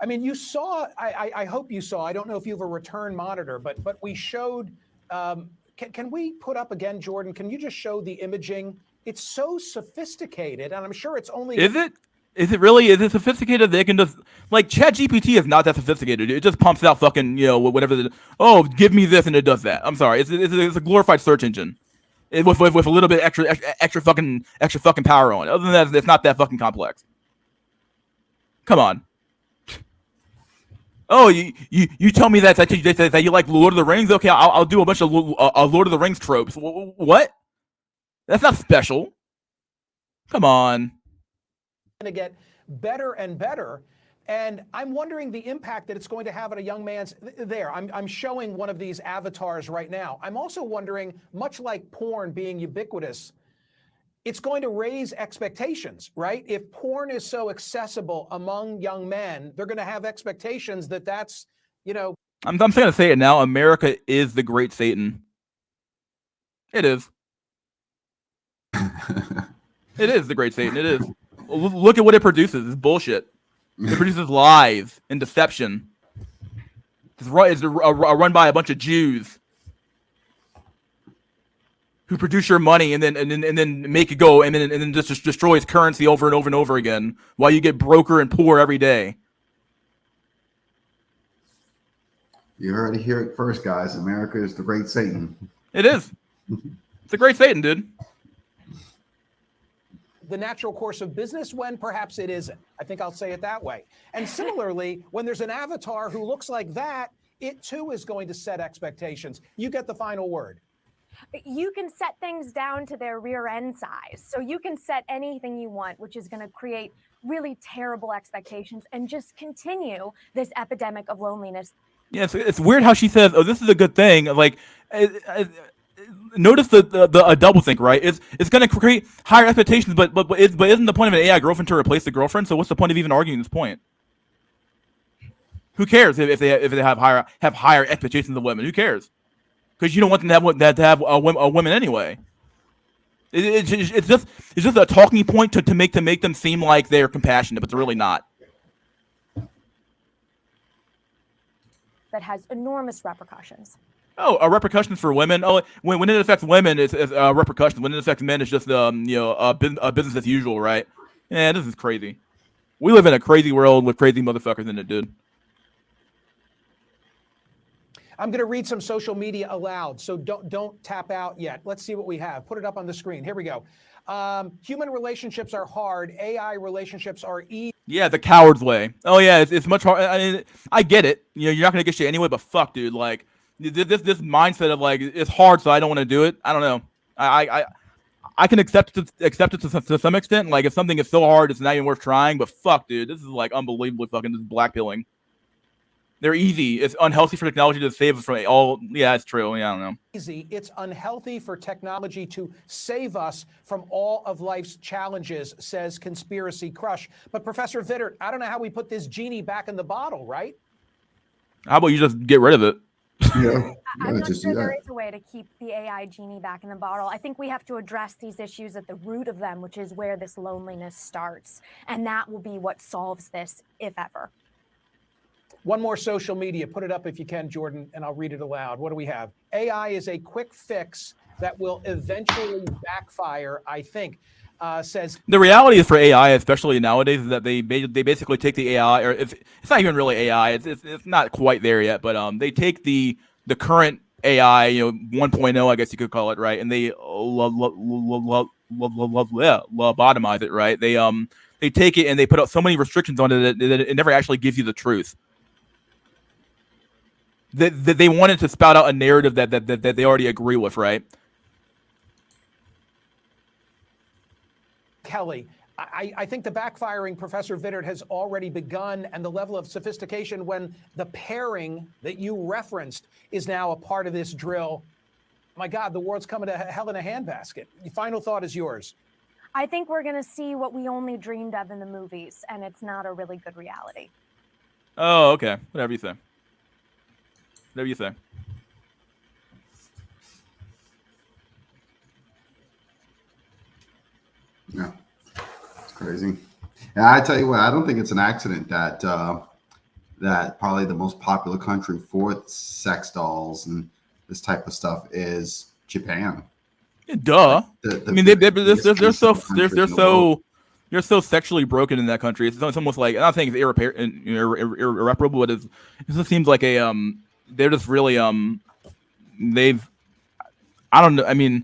I mean, you saw, I hope you saw, I don't know if you have a return monitor, but we showed, can we put up again, Jordan, can you just show the imaging? It's so sophisticated, and I'm sure it's only... Is it? Is it really? Is it sophisticated? They can just... Like, ChatGPT is not that sophisticated. It just pumps out fucking, you know, whatever oh, give me this, and it does that. I'm sorry. It's a glorified search engine. With a little bit extra fucking power on it. Other than that, it's not that fucking complex. Come on. Oh, you tell me that you like Lord of the Rings? Okay, I'll do a bunch of Lord of the Rings tropes. What? That's not special. Come on. Going to get better and better, and I'm wondering the impact that it's going to have on a young man's. There, I'm showing one of these avatars right now. I'm also wondering, much like porn being ubiquitous, it's going to raise expectations, right? If porn is so accessible among young men, they're going to have expectations that's, you know. I'm just going to say it now. America is the great Satan. It is. It is the great Satan. It is. Look at what it produces. It's bullshit. It produces lies and deception. It's run by a bunch of Jews who produce your money and then make it go and then just destroys currency over and over and over again while you get broker and poor every day. You heard it here first, guys. America is the great Satan. It is. It's a great Satan, dude. The natural course of business when perhaps it isn't. I think I'll say it that way. And similarly, when there's an avatar who looks like that, it too is going to set expectations. You get the final word. You can set things down to their rear end size. So you can set anything you want, which is going to create really terrible expectations and just continue this epidemic of loneliness. Yeah, it's weird how she says, "Oh, this is a good thing." Like, notice the double think, right? It's going to create higher expectations, but isn't the point of an AI girlfriend to replace the girlfriend? So what's the point of even arguing this point? Who cares if they have higher expectations of women? Who cares? Because you don't want them to have a woman anyway. It's just a talking point to make them seem like they're compassionate, but they're really not. That has enormous repercussions. Oh, repercussions for women. Oh, when it affects women, it's repercussions. When it affects men, it's just a business as usual, right? Yeah, this is crazy. We live in a crazy world with crazy motherfuckers in it, dude. I'm going to read some social media aloud, so don't tap out yet. Let's see what we have. Put it up on the screen. Here we go. Human relationships are hard. AI relationships are easy. Yeah, the coward's way. Oh yeah, it's much hard. I mean, I get it. You're not gonna get shit anyway. But fuck, dude. Like this mindset of like it's hard, so I don't want to do it. I don't know. I can accept it to some extent. Like if something is so hard, it's not even worth trying. But fuck, dude, this is like unbelievably fucking this blackpilling. They're easy. It's unhealthy for technology to save us from all. Yeah, it's true. Yeah, I don't know. Easy. It's unhealthy for technology to save us from all of life's challenges, says Conspiracy Crush. But Professor Vittert, I don't know how we put this genie back in the bottle, right? How about you just get rid of it? Yeah. I'm not sure there is a way to keep the AI genie back in the bottle. I think we have to address these issues at the root of them, which is where this loneliness starts. And that will be what solves this, if ever. One more social media. Put it up if you can, Jordan, and I'll read it aloud. What do we have? AI is a quick fix that will eventually backfire, I think, says. The reality is for AI, especially nowadays, is that they basically take the AI, or it's not even really AI. It's not quite there yet, but they take the current AI, 1.0, I guess you could call it, right? And they lobotomize it, right? They take it and they put out so many restrictions on it that it never actually gives you the truth. That they wanted to spout out a narrative that they already agree with, right? Kelly, I think the backfiring, Professor Vittert, has already begun, and the level of sophistication when the pairing that you referenced is now a part of this drill. My God, the world's coming to hell in a handbasket. Your final thought is yours. I think we're going to see what we only dreamed of in the movies, and it's not a really good reality. Oh, okay. Whatever you say. Whatever you say. Yeah, it's crazy. Yeah, I tell you what, I don't think it's an accident that that probably the most popular country for sex dolls and this type of stuff is Japan. Duh. Like I mean, they're so sexually broken in that country. It's almost like, I'm not saying it's irreparable, but it just seems like they're just really I don't know. I mean,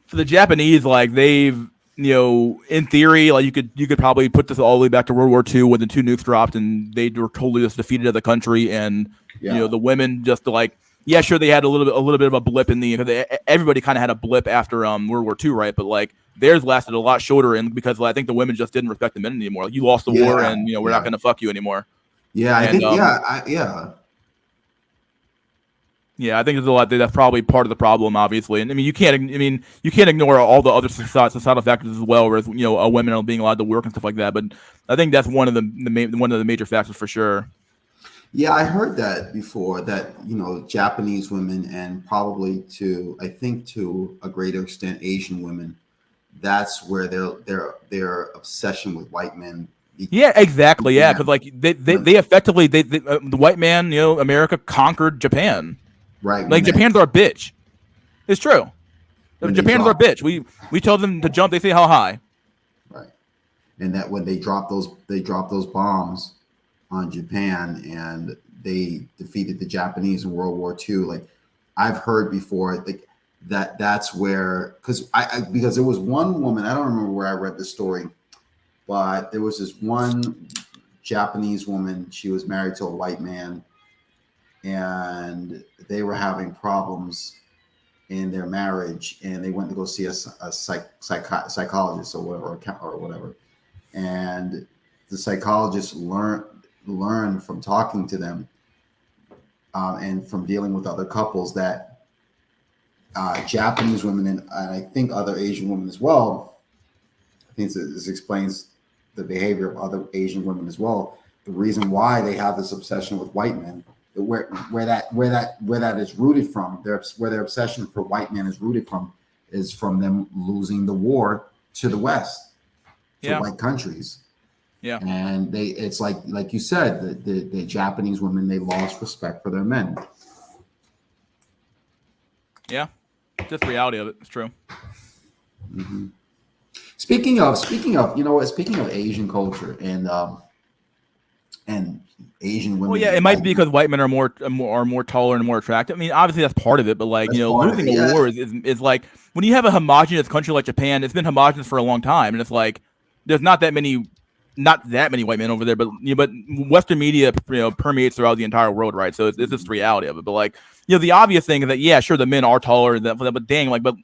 for the Japanese, like they've in theory, like you could probably put this all the way back to World War II when the 2 nukes dropped and they were totally just defeated as a country, and the women just like. Yeah, sure. They had a little bit of a blip in everybody kind of had a blip after World War II, right? But like theirs lasted a lot shorter, and because I think the women just didn't respect the men anymore. Like, you lost the war, and we're not going to fuck you anymore. Yeah, I think I think there's a lot. That's probably part of the problem, obviously. And I mean, you can't ignore all the other societal factors as well, whereas women are being allowed to work and stuff like that. But I think that's one of the major factors for sure. Yeah, I heard that before, that Japanese women, and probably to a greater extent Asian women, that's where their obsession with white men. Yeah, exactly. Yeah, because like they effectively the white man, America conquered Japan. Right. Like Japan's our bitch. It's true. Japan's our bitch. We tell them to jump, they say how high. Right. And that when they drop those bombs on Japan and they defeated the Japanese in World War II. Like, I've heard before, like that's where, because there was one woman, I don't remember where I read the story, but there was this one Japanese woman. She was married to a white man, and they were having problems in their marriage, and they went to go see a psychologist or whatever, and the psychologist learn from talking to them and from dealing with other couples that Japanese women and I think other Asian women as well, I think this explains the behavior of other Asian women as well. The reason why they have this obsession with white men, where that is rooted from, where their obsession for white men is rooted from, is from them losing the war to the West, to white countries. Yeah, and it's like you said, the Japanese women, they lost respect for their men. Yeah, just the reality of it. It's true. Mm-hmm. Speaking of, you know what? Speaking of Asian culture and Asian women. Well, yeah, it might be because white men are more taller and more attractive. I mean, obviously that's part of it, but like, losing a war is like when you have a homogenous country like Japan. It's been homogenous for a long time, and it's like there's not that many white men over there, but but Western media permeates throughout the entire world, right? So it's just the reality of it. But like the obvious thing is that yeah, sure, the men are taller than that, but dang, like, but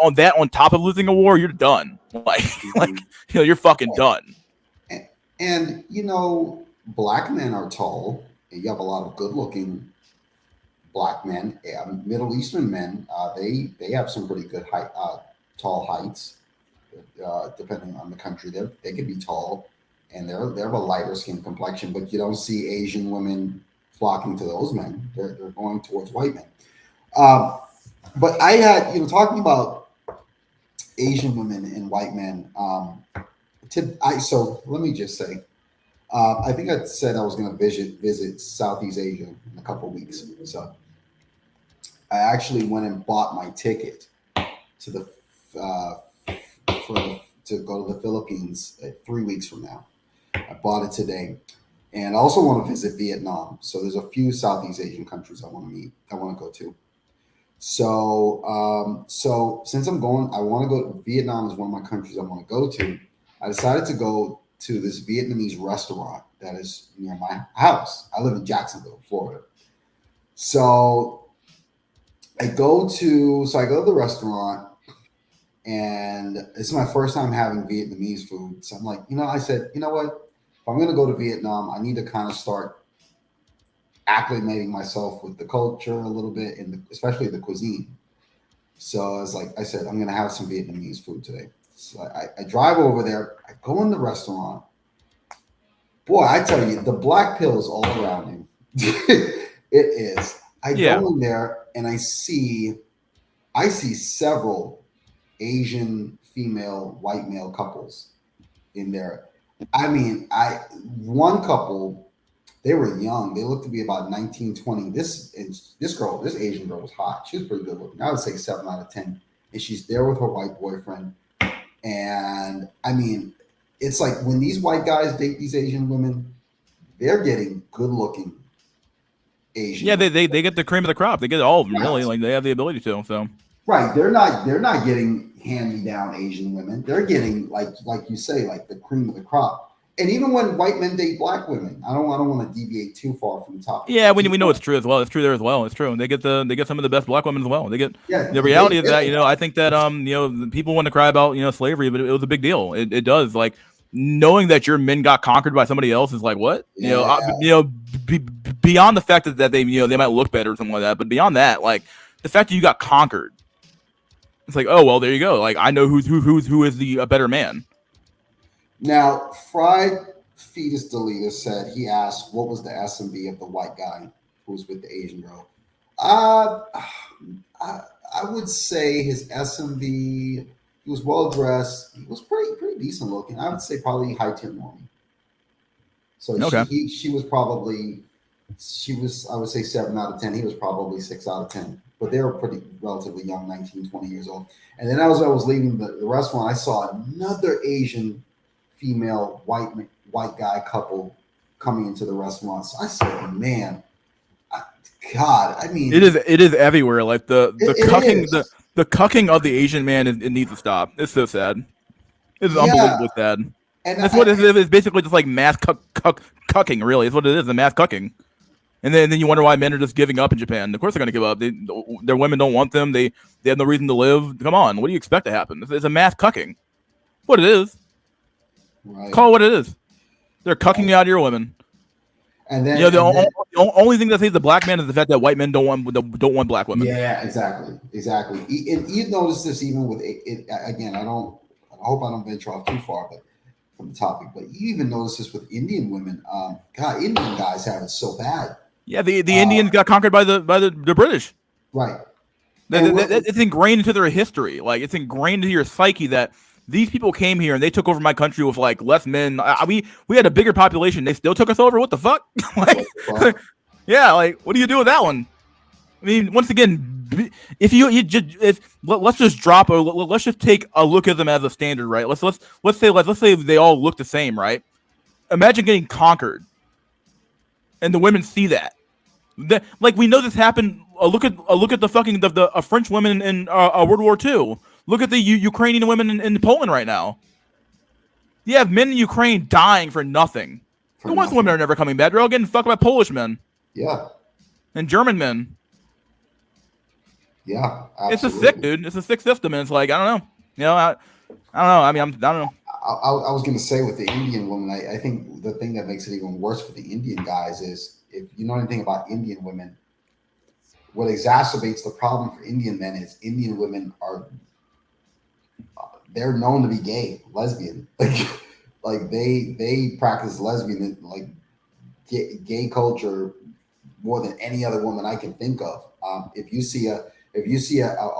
on top of losing a war, you're done. Like you're fucking done. And black men are tall. You have a lot of good-looking black men, Middle Eastern men. They have some pretty good height, tall heights. Depending on the country, they could be tall, and they're of a lighter skin complexion. But you don't see Asian women flocking to those men. They're going towards white men. But I had talking about Asian women and white men. So let me just say. I think I said I was going to visit Southeast Asia in a couple of weeks. So I actually went and bought my ticket to to go to the Philippines 3 weeks from now. I bought it today, and I also want to visit Vietnam. So there's a few Southeast Asian countries I want to go to. So since I'm going, I want to go. Vietnam is one of my countries I want to go to. I decided to go to this Vietnamese restaurant that is near my house. I live in Jacksonville, Florida. So I go to the restaurant, and it's my first time having Vietnamese food. So I'm like, I said, you know what? If I'm going to go to Vietnam, I need to kind of start acclimating myself with the culture a little bit, and especially the cuisine. So I said, I'm going to have some Vietnamese food today. So I drive over there. I go in the restaurant. Boy, I tell you, the black pill is all around you. It is. I go in there and I see several Asian female, white male couples in there. I mean, one couple, they were young. They looked to be about 19, 20. This Asian girl was hot. She was pretty good looking. I would say 7 out of 10. And she's there with her white boyfriend. And I mean, it's like when these white guys date these Asian women, they're getting good looking Asian. Yeah, they get the cream of the crop. They get all of them, really. Like they have the ability to. So right, they're not getting hand me down Asian women. They're getting like you say, like the cream of the crop. And even when white men date black women, I don't want to deviate too far from the topic. Yeah, we know it's true as well. It's true there as well. It's true. They get some of the best black women as well. They get the reality of that. I think that people want to cry about slavery, but it was a big deal. It does. Like knowing that your men got conquered by somebody else is like what? Beyond the fact that they they might look better or something like that, but beyond that, like the fact that you got conquered, it's like, oh well, there you go. Like I know who is the better man. Now, Fried Fetus Deleter said he asked what was the SMV of the white guy who was with the Asian girl. I would say his SMV. He was well dressed. He was pretty decent looking. I would say probably high tier normie. So okay. She was I would say 7 out of 10. He was probably 6 out of 10. But they were relatively young, 19, 20 years old. And then as I was leaving the restaurant, I saw another Asian female white guy couple coming into the restaurant. So I said, man, God, I mean, it is everywhere. Like the cucking of the Asian man, it needs to stop. It's so sad. It's unbelievably sad. And that's what it is. It's basically just like mass cucking. Really, it's what it is. The mass cucking. And then you wonder why men are just giving up in Japan. Of course they're going to give up. Their women don't want them. They have no reason to live. Come on, what do you expect to happen? It's a mass cucking. What it is. Right. Call it what it is. They're cucking you out of your women. And then the only thing that saves the black man is the fact that white men don't want black women. Yeah, exactly. And you notice this even with it. Again, I hope I don't venture off too far, but from the topic. But you even notice this with Indian women. God, Indian guys have it so bad. Yeah, the Indians got conquered by the British. Right. It's ingrained into their history. Like it's ingrained into your psyche that these people came here and they took over my country with like less men. We had a bigger population. They still took us over. What the fuck? Yeah, like what do you do with that one? I mean, once again, if let's just drop or let's just take a lookism as a standard, right? Let's say they all look the same, right? Imagine getting conquered, and the women see that. Like we know this happened. Look at the fucking the French women in World War II. Look at the Ukrainian women in Poland right now. You have men in Ukraine dying for nothing. The ones women are never coming back. They're all getting fucked by Polish men. Yeah. And German men. Yeah, absolutely. It's a sick, dude. It's a sick system, and it's like I don't know. You know, I don't know. I mean, I don't know. I was going to say with the Indian woman, I think the thing that makes it even worse for the Indian guys is if you know anything about Indian women, what exacerbates the problem for Indian men is Indian women are they're known to be gay, lesbian, like they practice lesbian like gay culture more than any other woman I can think of. If you see a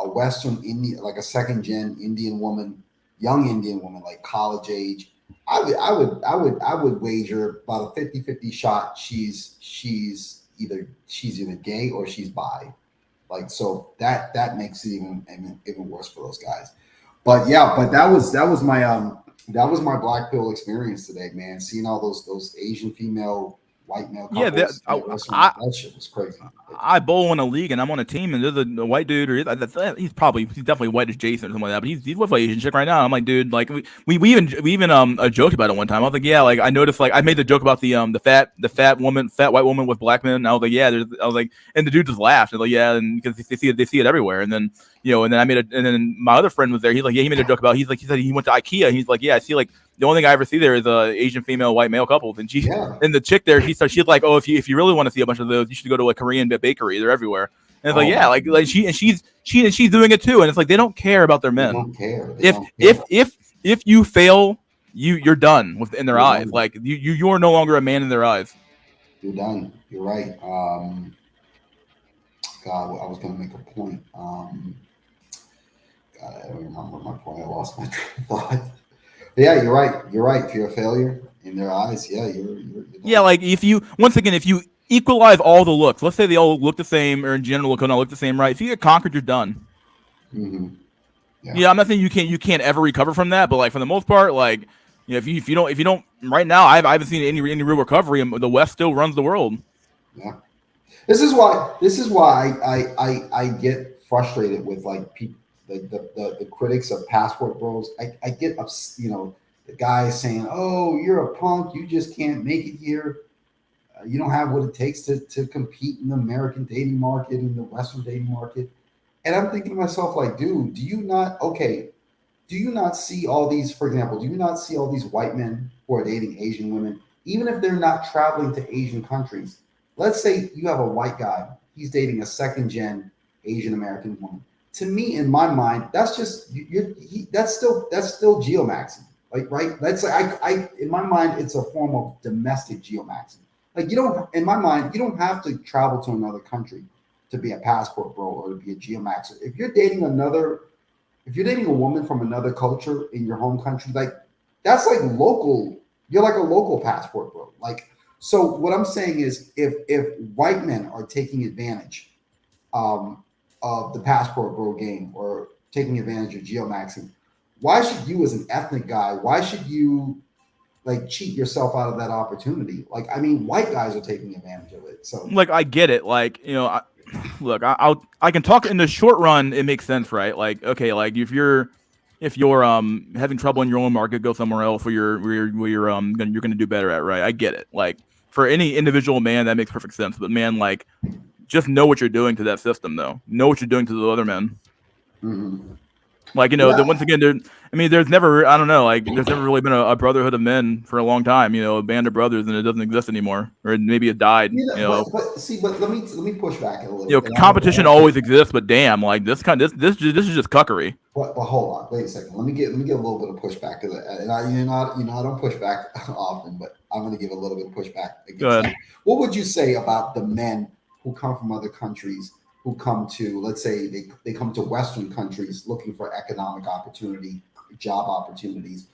Western Indian, like a second gen Indian woman, young Indian woman, like college age, I would wager about a 50-50 shot she's either gay or she's bi. Like, so that makes it even worse for those guys. But yeah, but that was my black pill experience today, man. Seeing all those Asian female, white male couples. Yeah, that shit was crazy. I bowl in a league and I'm on a team and there's a white dude or he's definitely white as Jason or something like that, but he's with an Asian chick right now. I'm like, dude, like we even joked about it one time. I was like, yeah, like I noticed, like I made the joke about the fat white woman with black men. And I was like, yeah, I was like, and the dude just laughed. And like, yeah, and because they see it everywhere. And then and then my other friend was there. He's like, yeah, he made a joke about. He said he went to IKEA. He's like, yeah, I see like. The only thing I ever see there is Asian female white male couples, and and the chick there, she's like, oh, if you really want to see a bunch of those, you should go to a Korean bakery. They're everywhere. And it's like, yeah, like she's doing it too, and it's like they don't care about their men. They don't care. If you fail, you're done in their eyes. Like you're no longer a man in their eyes. You're done. You're right. God, I was gonna make a point. God, I don't remember my point. I lost my train of thought. Yeah, you're right. You're right. If you're a failure in their eyes, yeah, you're like if you equalize all the looks, let's say they all look the same or in general look the same, right? If you get conquered, you're done. Mm-hmm. Yeah, I'm not saying you can't ever recover from that, but like for the most part, like if you don't right now, I haven't seen any real recovery, and the West still runs the world. Yeah, this is why I get frustrated with like people. The critics of Passport Bros, I get the guys saying, oh, you're a punk, you just can't make it here, you don't have what it takes to compete in the American dating market and the Western dating market. And I'm thinking to myself, like, dude, do you not see all these, for example, do you not see all these white men who are dating Asian women, even if they're not traveling to Asian countries? Let's say you have a white guy, he's dating a second gen Asian American woman. To me, in my mind, that's just that's still geomaxing, like, right? That's like in my mind, it's a form of domestic geomaxing. Like in my mind, you don't have to travel to another country to be a passport bro or to be a geomaxer. If you're dating a woman from another culture in your home country, like that's like local. You're like a local passport bro. Like, so what I'm saying is, if white men are taking advantage, of the passport bro game or taking advantage of geomaxing, why should you as an ethnic guy, why should you like cheat yourself out of that opportunity? Like, I mean, white guys are taking advantage of it. So like, I get it. Like, look, I can talk in the short run. It makes sense, right? Like, okay, like if you're having trouble in your own market, go somewhere else where you're gonna do better at, right? I get it. Like for any individual man, that makes perfect sense. But man, like, just know what you're doing to that system, though. Know what you're doing to the other men. Mm-hmm. Like, once again, there's never, I don't know, like, there's never really been a brotherhood of men for a long time, a band of brothers, and it doesn't exist anymore. Or maybe it died, But let me push back a little bit. Competition always exists, but damn, like, this is just cuckery. But hold on, wait a second. Let me get a little bit of pushback, and I don't push back often, but I'm going to give a little bit of pushback against that. What would you say about the men who come from other countries, who come to, let's say they come to Western countries looking for economic opportunity, job opportunities,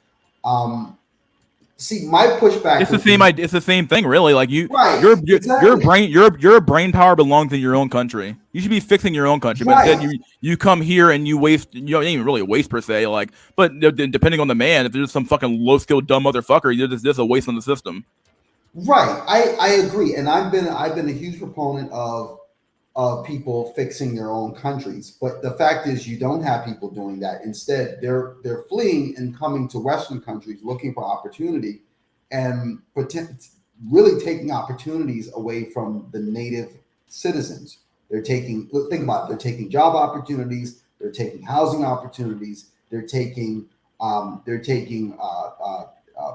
See, my pushback. It's the same idea. It's the same thing, really. Like Right, your exactly. your brain power belongs in your own country. You should be fixing your own country, but Right. instead you come here and you waste. You don't even really waste per se. Like, but depending on the man, if there's some fucking low skilled dumb motherfucker, there's just a waste on the system. Right. I agree, and I've been a huge proponent of people fixing their own countries. But the fact is, you don't have people doing that. Instead, they're fleeing and coming to Western countries looking for opportunity, and really taking opportunities away from the native citizens. They're taking. Think about it. They're taking job opportunities. They're taking housing opportunities. They're taking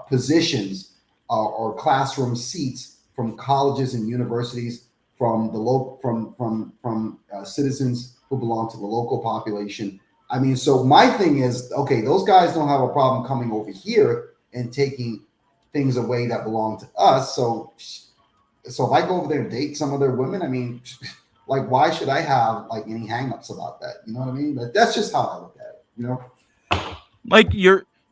positions or classroom seats from colleges and universities, from the citizens who belong to the local population. I mean, so my thing is, okay, those guys don't have a problem coming over here and taking things away that belong to us. So if I go over there and date some other women, I mean, like, why should I have like any hangups about that? You know what I mean? But that's just how I look at it. You know, Like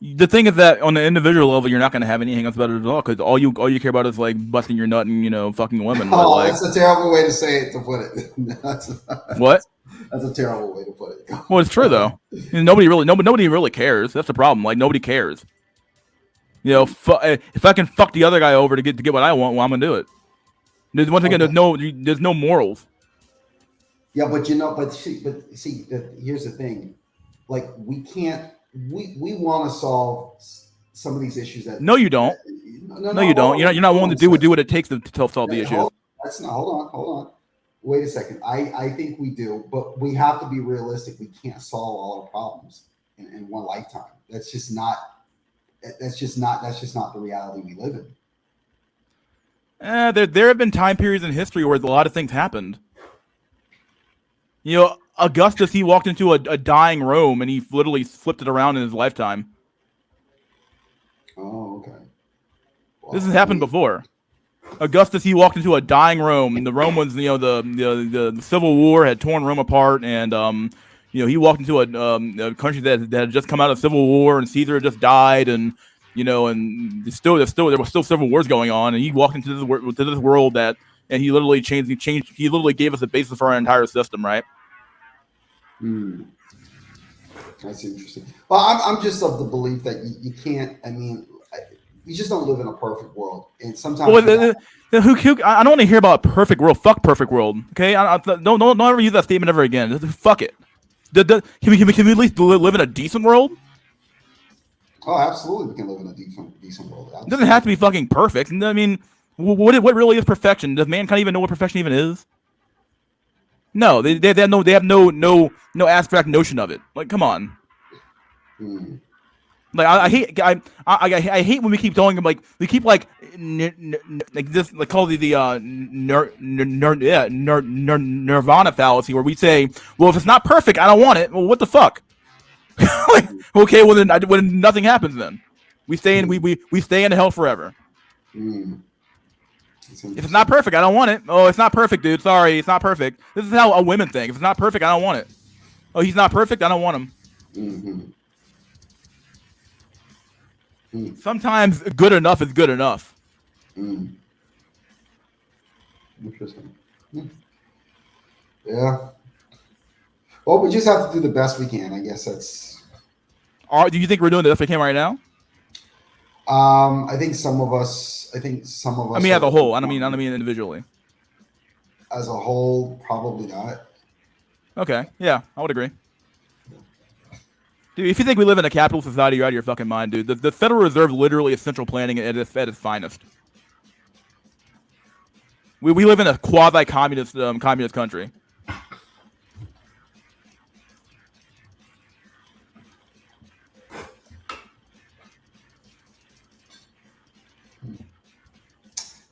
the thing is that on the individual level, you're not going to have any hangups about it at all, because all you care about is like busting your nut and fucking women. But, like, that's a terrible way to say it. To put it, what? That's a terrible way to put it. Well, it's true though. Nobody really cares. That's the problem. Like, nobody cares. If I can fuck the other guy over to get what I want, well, I'm gonna do it. Once again, there's no morals. Yeah, but see, here's the thing. Like, we can't. We want to solve some of these issues that. No, you don't. No, you don't. You're not willing to do what it takes to solve the issues. Hold on. Wait a second. I think we do, but we have to be realistic. We can't solve all our problems in one lifetime. That's just not the reality we live in. There have been time periods in history where a lot of things happened. Augustus, he walked into a dying Rome and he literally flipped it around in his lifetime. Oh, okay. Well, this has happened before. Augustus, he walked into a dying Rome, and the Rome was, the Civil War had torn Rome apart, and he walked into a country that had just come out of Civil War, and Caesar had just died, and there were still civil wars going on, and he walked into this world and he literally he literally gave us a basis for our entire system, right? That's interesting. Well, I'm just of the belief that you can't. I mean, you just don't live in a perfect world, and sometimes. Well, I don't want to hear about a perfect world. Fuck perfect world. Okay, don't ever use that statement ever again. Fuck it. Can we at least live in a decent world? Oh, absolutely, we can live in a decent world. Absolutely. It doesn't have to be fucking perfect. I mean, what really is perfection? Does mankind even know what perfection even is? No, they have no abstract notion of it. Like, come on. Like, I hate when we keep going, like, we keep like this, like, called the nirvana fallacy, where we say, well, if it's not perfect, I don't want it. Well, what the fuck? Like, okay, well then when nothing happens, then we stay in hell forever. If it's not perfect, I don't want it. Oh, it's not perfect, dude. Sorry, it's not perfect. This is how a women think. If it's not perfect, I don't want it. Oh, he's not perfect, I don't want him. Sometimes good enough is good enough. Interesting. Yeah. Well, we just have to do the best we can. I guess that's. Do you think we're doing the best we can right now? I think some of us. I mean, as a whole. I don't mean individually. As a whole, probably not. Okay. Yeah, I would agree. Dude, if you think we live in a capitalist society, you're out of your fucking mind, dude. The Federal Reserve literally is central planning at its finest. We live in a quasi-communist communist country.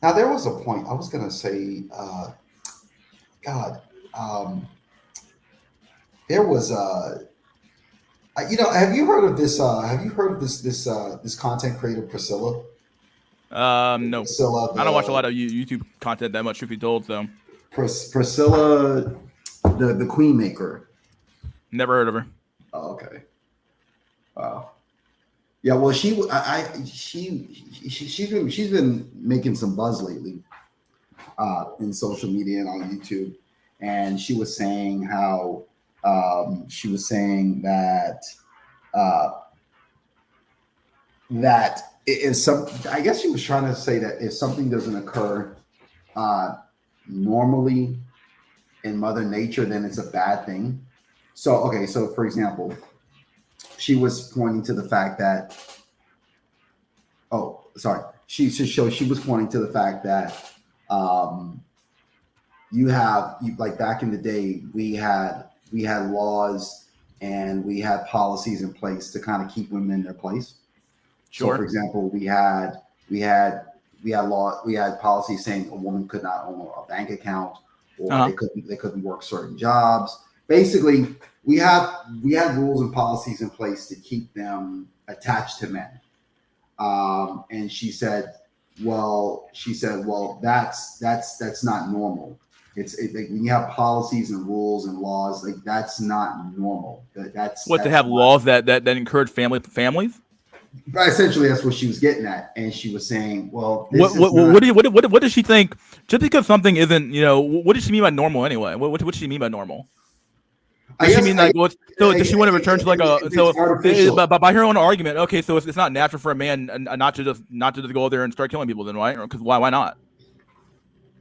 Now, there was a point I was going to say, there was have you heard of this? Have you heard of this content creator, Priscilla? No. Priscilla, I don't watch a lot of YouTube content that much, truth be told. So Priscilla, the Queen Maker. Never heard of her. Oh, okay. Wow. Yeah, well, she's been making some buzz lately in social media and on YouTube, and she was saying how she was saying that uh, that if some, I guess she was trying to say that if something doesn't occur normally in Mother Nature, then it's a bad thing. So okay, so for example, she was pointing to the fact that she was pointing to the fact that like back in the day we had laws and we had policies in place to kind of keep women in their place. Sure. So for example, we had policies saying a woman could not own a bank account, or they couldn't work certain jobs. Basically, we had rules and policies in place to keep them attached to men. And she said, well, that's not normal. Like when you have policies and rules and laws, like that's not normal. That's to have laws that encourage families. But essentially, that's what she was getting at, and she was saying, "Well, what does she think? Just because something isn't, what does she mean by normal anyway? What does she mean by normal? Does she mean like does she want to return to like by her own argument? Okay, so it's not natural for a man not to just go there and start killing people, then right? Because why not?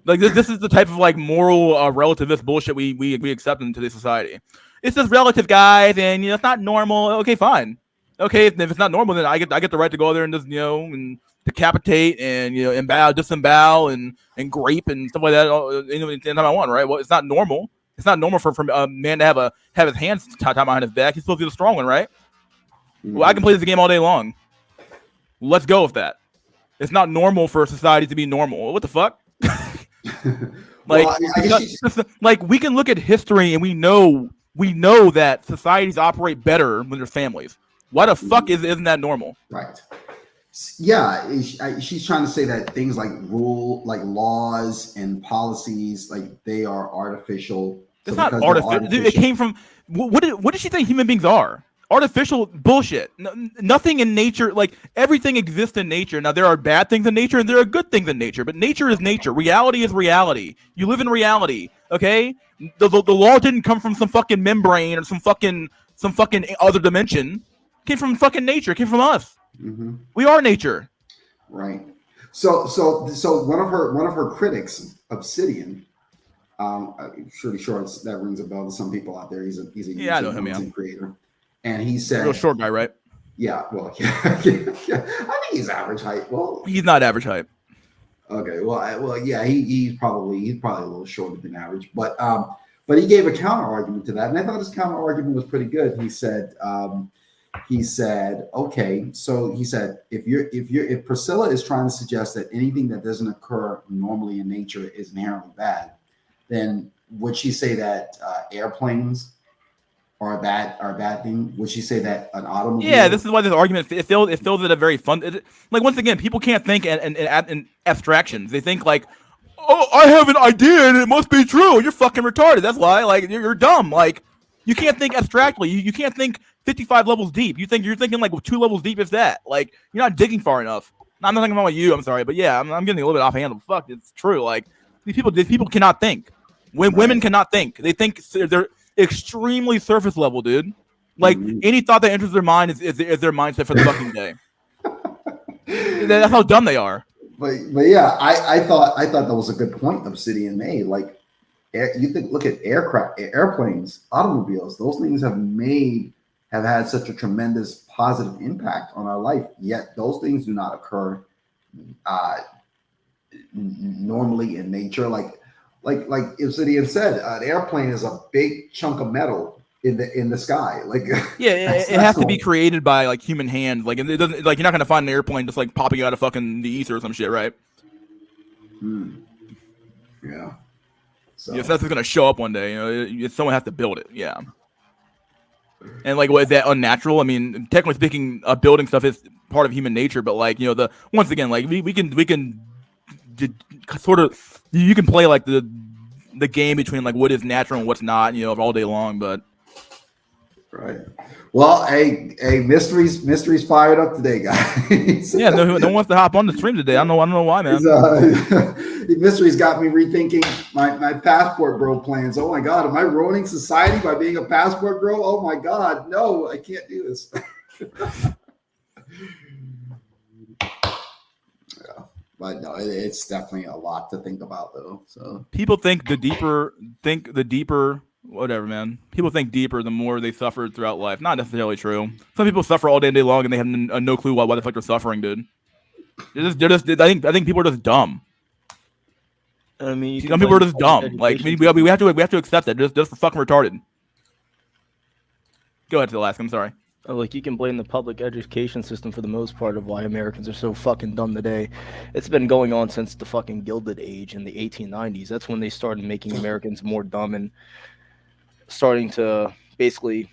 Like this is the type of like moral relativist bullshit we accept in today's society. It's just relative, guys, and it's not normal. Okay, fine. Okay, if it's not normal, then I get the right to go there and just and decapitate and disembowel and grape and stuff like that. Anytime I want, right? Well, it's not normal. It's not normal for a man to have his hands tied behind his back. He's supposed to be the strong one, right? Well, I can play this game all day long. Let's go with that. It's not normal for society to be normal. What the fuck? Like we can look at history and we know that societies operate better when there's families. Why the fuck isn't that normal? Right. Yeah, she's trying to say that things like laws and policies, like they are artificial. It's not artificial. It came from what did she think human beings are? Artificial bullshit. Nothing in nature, like everything exists in nature. Now there are bad things in nature and there are good things in nature, but nature is nature. Reality is reality. You live in reality. Okay, the law didn't come from some fucking membrane or some fucking other dimension. It came from fucking nature. It came from us. Mm-hmm. We are nature. Right. So one of her critics, Obsidian, I'm pretty sure that rings a bell to some people out there. He's a I know him, yeah. Creator. And he said, real short guy, right? Yeah, well, yeah. I think he's average height. Well, he's not average height. Okay, well, yeah, he's probably a little shorter than average, but he gave a counter argument to that, and I thought his counter argument was pretty good. He said, okay, so he said, if Priscilla is trying to suggest that anything that doesn't occur normally in nature is inherently bad, then would she say that airplanes are a bad thing? Would she say that an automobile? Yeah, this is why this argument it feels it a very fun. Like once again, people can't think in abstractions. They think like, oh, I have an idea and it must be true. You're fucking retarded. That's why. Like you're dumb. Like you can't think abstractly. You can't think 55 levels deep. You're thinking like 2 levels deep. If that. Like you're not digging far enough. I'm not talking about you. I'm sorry, but yeah, I'm getting a little bit offhand. Fuck, it's true. Like these people cannot think. When women cannot think, they think they're extremely surface level, dude. Like any thought that enters their mind is their mindset for the fucking day. That's how dumb they are. But yeah, I thought that was a good point Obsidian made. Like look at airplanes, automobiles. Those things have had such a tremendous positive impact on our life. Yet those things do not occur normally in nature. Like Obsidian said, an airplane is a big chunk of metal in the sky. Like yeah, it has to be created by like human hands. Like it doesn't like you're not gonna find an airplane just like popping out of fucking the ether or some shit, right? Yeah. So that's just gonna show up one day. Someone has to build it. Yeah. And like, is that unnatural? I mean, technically speaking, building stuff is part of human nature. But like, once again, like we can sort of you can play like the game between like what is natural and what's not, all day long. But Right. Well, hey, mystery's fired up today, guys. Yeah, no one wants to hop on the stream today. I don't know why, man. Mystery's got me rethinking my passport bro plans. Oh my God, am I ruining society by being a passport bro? Oh my God, no, I can't do this. But no, it's definitely a lot to think about, though. So people think the deeper, whatever, man. People think deeper the more they suffered throughout life. Not necessarily true. Some people suffer all day and day long, and they have no clue why the fuck they're suffering, dude. I think people are just dumb. I mean, some people are just dumb. Like we have to accept that. Just for fucking retarded. Go ahead, Alaska. I'm sorry. Like, you can blame the public education system for the most part of why Americans are so fucking dumb today. It's been going on since the fucking Gilded Age in the 1890s. That's when they started making Americans more dumb and starting to basically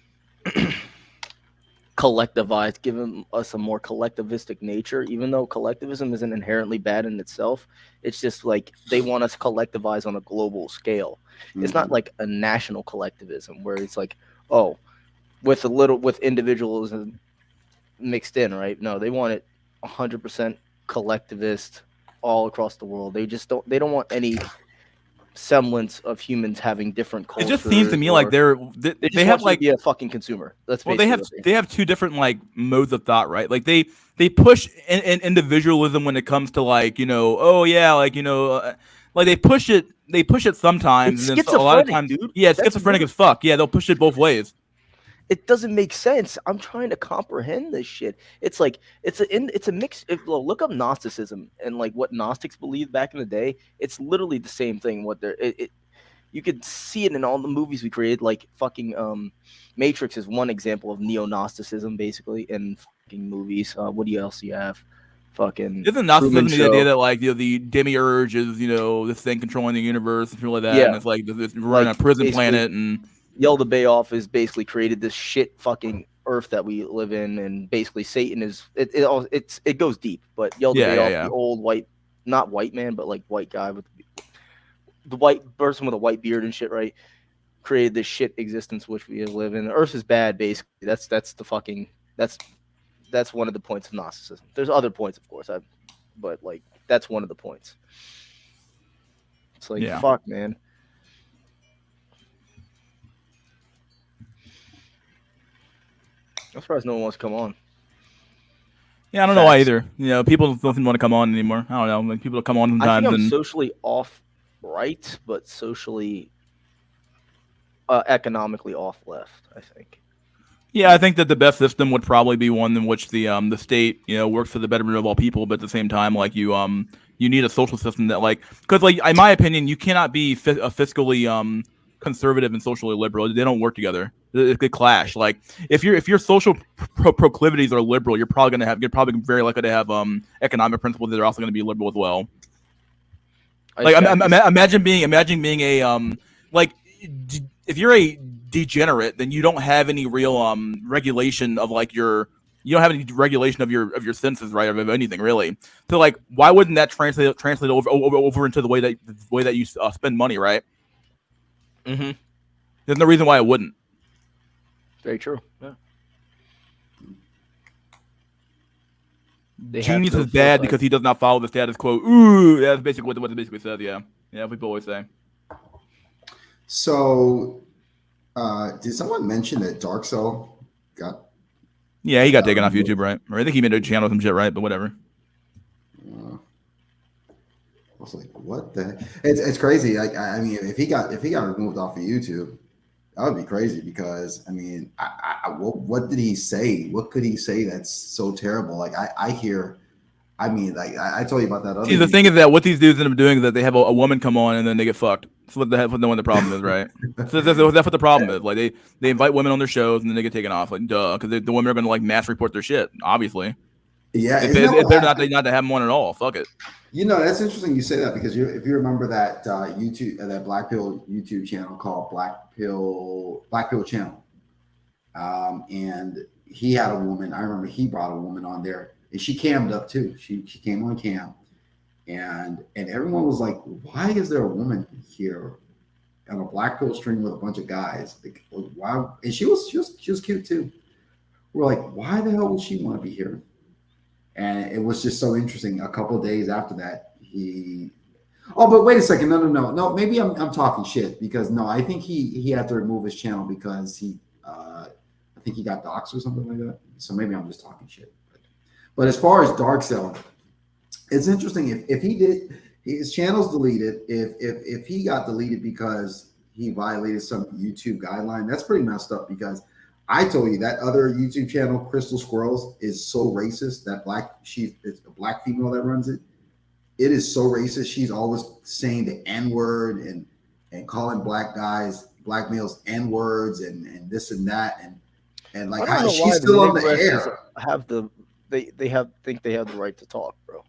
collectivize, giving us a more collectivistic nature. Even though collectivism isn't inherently bad in itself, it's just like they want us to collectivize on a global scale. It's not like a national collectivism where it's like, oh, with individualism mixed in, right? No, they want it 100% collectivist all across the world. They don't want any semblance of humans having different cultures. It just seems to me like they have like be a fucking consumer. That's well, they have two different like modes of thought, right? Like they push in individualism when it comes to like, you know, oh yeah, like, you know, like they push it sometimes, and then a lot of times, dude. Yeah, it's schizophrenic as fuck. Yeah, they'll push it both ways. It doesn't make sense. I'm trying to comprehend this shit. It's like it's a mix. Look up Gnosticism and like what Gnostics believed back in the day. It's literally the same thing. You could see it in all the movies we created. Like fucking Matrix is one example of neo-Gnosticism, basically, in fucking movies. What else do you have? Fucking isn't Gnosticism the idea that like, you know, the demiurge is, you know, this thing controlling the universe and shit like that, and it's like we're on a prison planet and. Yelda Bayoff has basically created this shit fucking earth that we live in, and basically Satan is it goes deep. But Yelda Bayoff, the old not white man, but like white guy with the white person with a white beard and shit, right? Created this shit existence which we live in. The earth is bad, basically. That's one of the points of Gnosticism. There's other points, of course, but like that's one of the points. It's like fuck, man. I'm surprised no one wants to come on. Yeah, I don't know why either. You know, people don't want to come on anymore. I don't know. Like people come on sometimes. I think I'm socially off-right, but socially, economically off-left, I think. Yeah, I think that the best system would probably be one in which the state, you know, works for the betterment of all people, but at the same time, like you need a social system that like, because like in my opinion, you cannot be a fiscally conservative and socially liberal. They don't work together. It could clash. Like if your social proclivities are liberal, you're probably very likely to have economic principles that are also going to be liberal as well. Like imagine being a like if you're a degenerate, then you don't have any real regulation of like you don't have any regulation of your senses, right, of anything really. So like why wouldn't that translate over into the way that you spend money, right? Mm-hmm. There's no reason why it wouldn't. Very true. Yeah. Genius is bad because he does not follow the status quo. Ooh, that's basically what it basically says. Yeah, people always say. So, did someone mention that Dark Cell got? Yeah, he got taken off YouTube, right? Or I think he made a channel or some shit, right? But whatever. I was like, what the heck? It's crazy. Like, I mean, if he got removed off of YouTube, that would be crazy because I mean, what did he say? What could he say that's so terrible? Like I told you about that other. See, the thing is that what these dudes end up doing is that they have a woman come on and then they get fucked. That's what the problem is, right? So that's what the problem is. Like they invite women on their shows and then they get taken off. Like duh, because the women are going to like mass report their shit. Obviously. Yeah, if they're not to have them on at all, fuck it. You know, that's interesting you say that because if you remember that YouTube, that Black Pill YouTube channel called Black Pill Channel, and he had a woman. I remember he brought a woman on there, and she cammed up too. She came on cam, and everyone was like, "Why is there a woman here on a black pill stream with a bunch of guys. Like, why? And she was cute too. We're like, why the hell would she want to be here? And it was just so interesting. A couple of days after that, oh, but wait a second. No. Maybe I'm talking shit because no, I think he had to remove his channel because I think he got doxxed or something like that. So maybe I'm just talking shit. But as far as Dark Cell, it's interesting if he did his channel's deleted. If he got deleted because he violated some YouTube guideline, that's pretty messed up because I told you that other YouTube channel, Crystal Squirrels, is so racist. It's a black female that runs it. It is so racist. She's always saying the N-word and calling black males N-words and this and that and like she's still on the air. Think they have the right to talk, bro.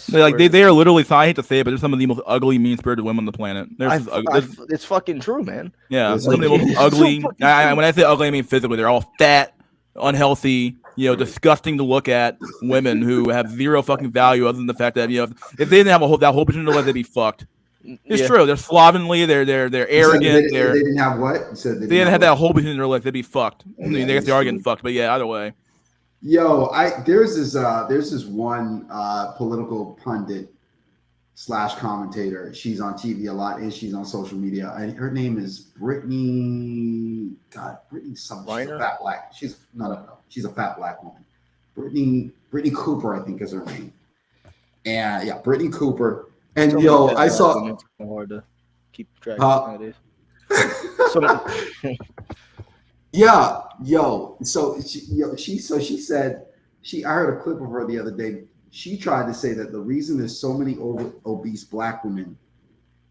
They are literally. I hate to say it, but they're some of the most ugly, mean-spirited women on the planet. It's fucking true, man. Yeah, some of the most ugly. When I say ugly, I mean physically. They're all fat, unhealthy, disgusting to look at women who have zero fucking value other than the fact that if they didn't have that whole potential, they'd be fucked. It's true. They're slovenly. They're arrogant. They didn't have what? They didn't have that whole potential in their life. They'd be fucked. I mean, I guess they are getting fucked, but yeah, either way. Yo, there's this one political pundit / commentator. She's on TV a lot and she's on social media. Her name is Brittany. God, Brittany something. She's a fat black. No. She's a fat black woman. Brittany Cooper, I think, is her name. And yeah, Brittany Cooper. And I saw. Hard to keep track of nowadays. Yeah, So she said I heard a clip of her the other day. She tried to say that the reason there's so many obese black women,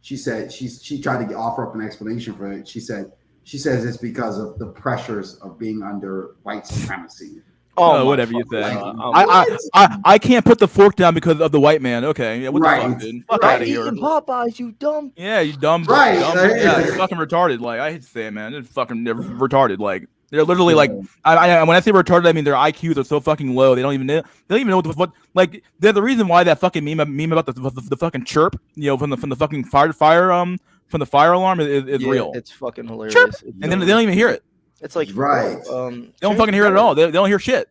she said she tried to offer up an explanation for it. She says it's because of the pressures of being under white supremacy. Oh, whatever you say. I can't put the fork down because of the white man. Okay, yeah, what the fuck, dude? Fuck out of here. Popeyes, you dumb. Yeah, you dumb. Right. Dumb. Yeah, it's fucking retarded. Like I hate to say it, man. It's fucking retarded. Like they're literally like when I say retarded, I mean their IQs are so fucking low. They don't even know what like. They're the reason why that fucking meme about the fucking chirp, from the fucking fire from the fire alarm is real. It's fucking hilarious. Chirp, and then they don't even hear it. It's like right. They don't fucking hear it at all. They don't hear shit.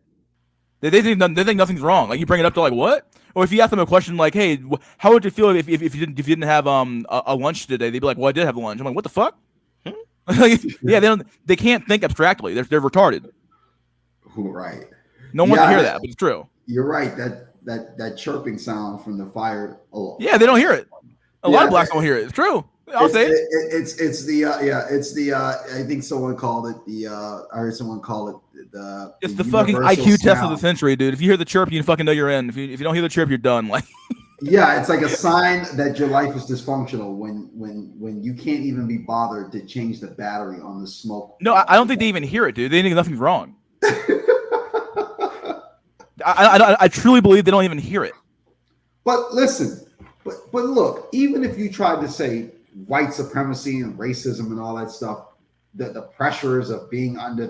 They think nothing's wrong. Like you bring it up to like what? Or if you ask them a question like, "Hey, how would you feel if you didn't have a lunch today?" They'd be like, "Well, I did have lunch." I'm like, "What the fuck?" Yeah, they can't think abstractly. They're retarded. Right. No one wants to hear that, but it's true. You're right. That chirping sound from the fire alarm. Yeah, they don't hear it. A lot of blacks don't hear it. It's true. I'll say it. It's the I think someone called it I heard someone call it it's the fucking IQ test of the century, dude. If you hear the chirp, you fucking know you're in. If you don't hear the chirp, you're done. Like yeah, it's like a sign that your life is dysfunctional when you can't even be bothered to change the battery on the smoke. No, I don't think they even hear it, dude. They think nothing's wrong. I truly believe they don't even hear it. But listen, but look, even if you tried to say white supremacy and racism and all that stuff, the pressures of being under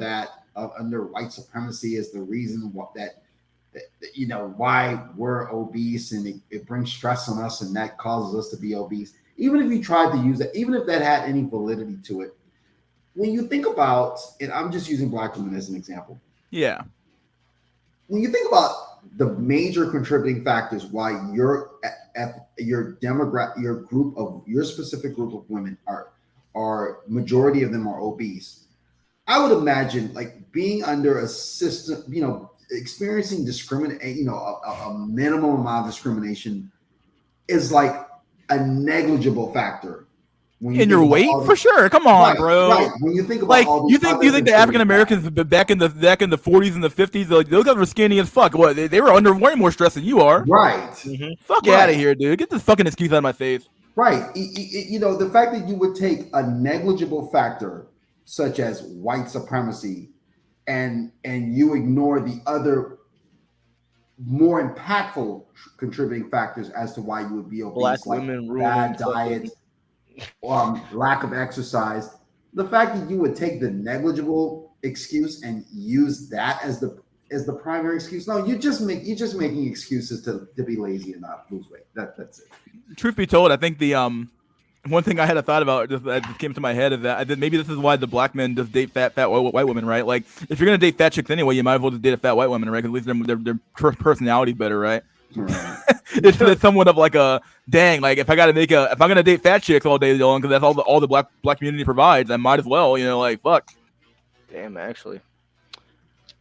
white supremacy is the reason that why we're obese and it brings stress on us and that causes us to be obese. Even if you tried to use that, even if that had any validity to it, when you think about, and I'm just using black women as an example. Yeah. When you think about the major contributing factors why your specific group of women are majority of them are obese, I would imagine like being under a system, experiencing discrimination, a minimum amount of discrimination is like a negligible factor. In your weight, for sure. Come on, bro. Right. When you think about you think the African Americans back in the 40s and the 50s, those guys were skinny as fuck. What they were under way more stress than you are. Right. Mm-hmm. Fuck out of here, dude. Get this fucking excuse out of my face. Right. The fact that you would take a negligible factor such as white supremacy and you ignore the other more impactful contributing factors as to why you would be obese, black like women, bad diet, lack of exercise. The fact that you would take the negligible excuse and use that as the primary excuse. No, you're just making excuses to be lazy and not lose weight. That's it. Truth be told, I think One thing I had a thought about that just came to my head is that maybe this is why the black men just date fat white women, right? Like, if you're gonna date fat chicks anyway, you might as well just date a fat white woman, right? Because at least their personality's better, right? Right. It's somewhat of like a dang. Like, if I'm gonna date fat chicks all day long, because that's all the black community provides, I might as well, like, fuck. Damn, actually.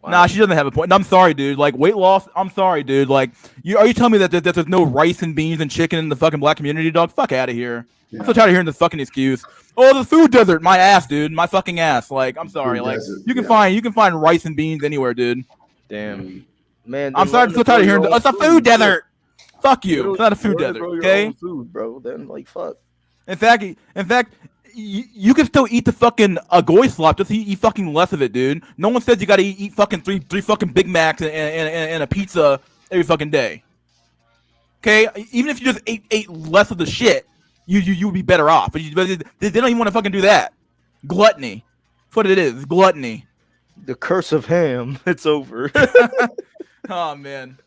Wow. Nah, she doesn't have a point. I'm sorry, dude. Like, weight loss. I'm sorry, dude. Like, are you telling me that there's no rice and beans and chicken in the fucking black community, dog? Fuck out of here. Yeah. I'm so tired of hearing this fucking excuse. Oh, the food desert. My ass, dude. My fucking ass. Like, I'm sorry. Like, you can find rice and beans anywhere, dude. Damn. Man, I'm sorry. I'm so tired of hearing it's a food desert. Fuck you. It's not a food desert. Okay. Food, bro. Then like fuck. In fact, you can still eat the fucking agoy slop. Just eat fucking less of it, dude. No one says you gotta eat fucking three fucking Big Macs and a pizza every fucking day. Okay, even if you just ate less of the shit, you would be better off. But they don't even want to fucking do that. Gluttony. That's what it is. Gluttony. The curse of ham. It's over. Oh man.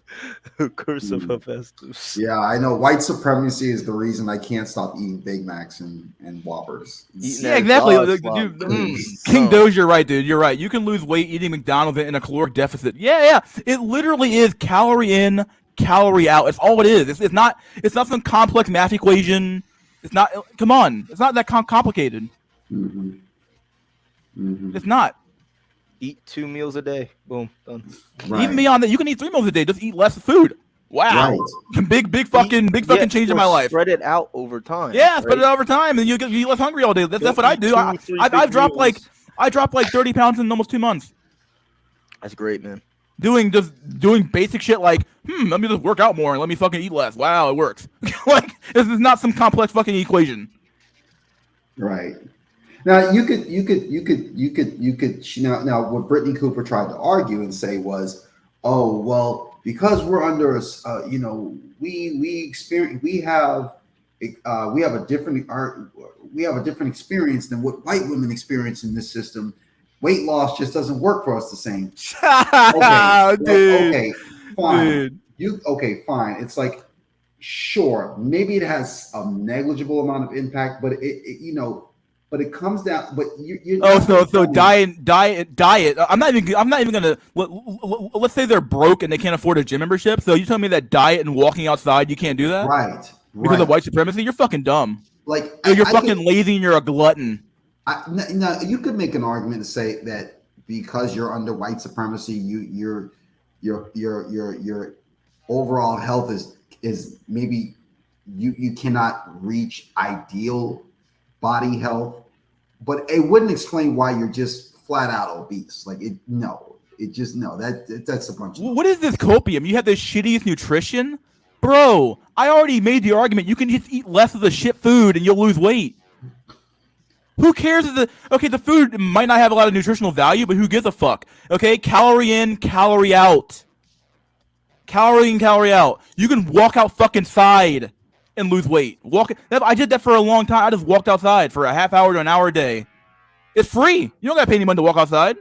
Curse of Hephaestus. Yeah, I know. White supremacy is the reason I can't stop eating Big Macs and Whoppers. Yeah, exactly. King Doge, you're right, dude. You're right. You can lose weight eating McDonald's in a caloric deficit. Yeah. It literally is calorie in, calorie out. It's all it is. It's not some complex math equation. It's not. Come on. It's not that complicated. Mm-hmm. Mm-hmm. It's not. Eat 2 meals a day. Boom, done. Right. Even beyond that, you can eat 3 meals a day. Just eat less food. Wow. Right. Big fucking change in my life. Spread it out over time. Yeah, right? Spread it out over time, and you get less hungry all day. That's what I do. I've dropped like 30 pounds in almost 2 months. That's great, man. Doing basic shit like, let me just work out more and let me fucking eat less. Wow, it works. Like, this is not some complex fucking equation. Right. Now you could now what Brittany Cooper tried to argue and say was, oh well, because we're under we have a different experience than what white women experience in this system. Weight loss just doesn't work for us the same. Okay, fine. Dude. Fine. It's like, sure, maybe it has a negligible amount of impact, but but it comes down. But so diet. I'm not even gonna. Let's say they're broke and they can't afford a gym membership. So you tell me that diet and walking outside, you can't do that, right? Because of white supremacy, you're fucking dumb. Like you're fucking lazy and you're a glutton. Now you could make an argument and say that because you're under white supremacy, your overall health is maybe you cannot reach ideal body health, but it wouldn't explain why you're just flat out obese. Like that's a bunch of what is this copium? You have the shittiest nutrition, bro. I already made the argument. You can just eat less of the shit food and you'll lose weight. Who cares if the food might not have a lot of nutritional value, but who gives a fuck? Okay, calorie in, calorie out. Calorie in, calorie out. You can walk out fucking side and lose weight. I did that for a long time. I just walked outside for a half hour to an hour a day. It's free. You don't gotta pay any money to walk outside.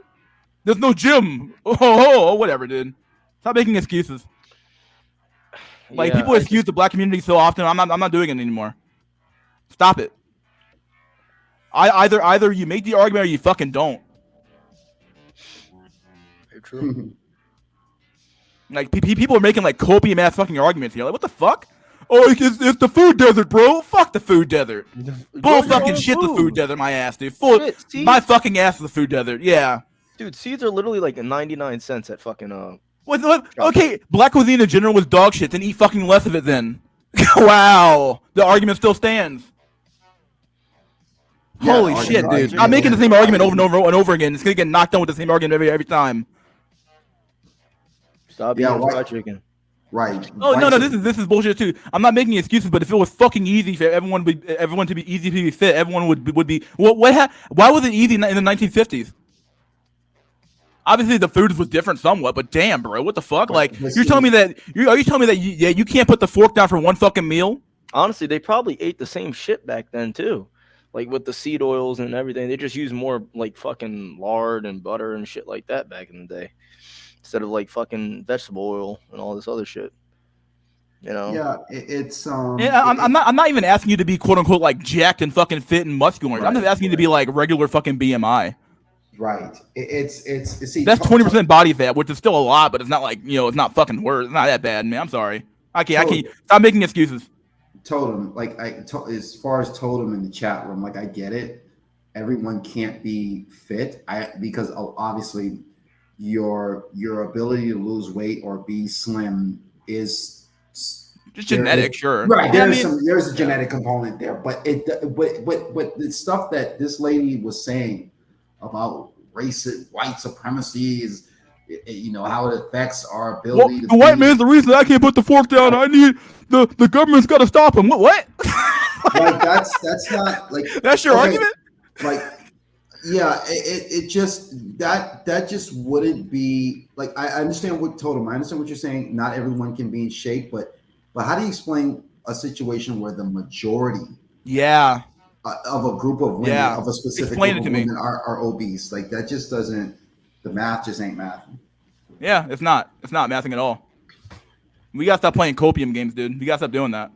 There's no gym. Oh, whatever, dude. Stop making excuses. Like, people excuse the black community so often. I'm not doing it anymore. Stop it. Either you make the argument or you fucking don't. Very true. Like, people are making like copium ass fucking arguments here. Like, what the fuck? Oh, it's the food desert, bro. Fuck the food desert. Full fucking shit, the food desert, my ass, dude. My fucking ass is the food desert. Yeah. Dude, seeds are literally like 99 cents at fucking Okay, black cuisine in general was dog shit. Then eat fucking less of it then. Wow. The argument still stands. Yeah, holy shit, dude. I'm making the same argument over and over and over again. It's gonna get knocked down with the same argument every time. Stop eating fried chicken. Right. Oh no, this is bullshit too. I'm not making excuses, but if it was fucking easy for everyone to be easy to be fit, everyone would be. Why was it easy in the 1950s? Obviously, the food was different somewhat, but damn, bro, what the fuck? Like, you're telling me that you can't put the fork down for one fucking meal? Honestly, they probably ate the same shit back then too. Like with the seed oils and everything, they just used more like fucking lard and butter and shit like that back in the day, instead of like fucking vegetable oil and all this other shit. You know. Yeah, it's I'm not even asking you to be quote unquote like jacked and fucking fit and muscular. I'm just asking you to be like regular fucking BMI. Right. It's see, that's 20% body fat, which is still a lot, but it's not like, it's not fucking worse. It's not that bad, man. I'm sorry. I can't stop making excuses. Totem, like as far as Totem in the chat room, like I get it. Everyone can't be fit. Because obviously your ability to lose weight or be slim is just genetic, sure. Right. There's a genetic component there, but the stuff that this lady was saying about white supremacy is, how it affects our ability. The white man's the reason I can't put the fork down. I need the government's got to stop him. What? Like that's not like that's your argument. Like, yeah, it just that just wouldn't be like. I understand what Totem. I understand what you're saying. Not everyone can be in shape, but how do you explain a situation where the majority, of a group of women, of a specific group of women are obese? Like that just doesn't. The math just ain't mathing. Yeah, it's not mathing at all. We gotta stop playing copium games, dude. We gotta stop doing that.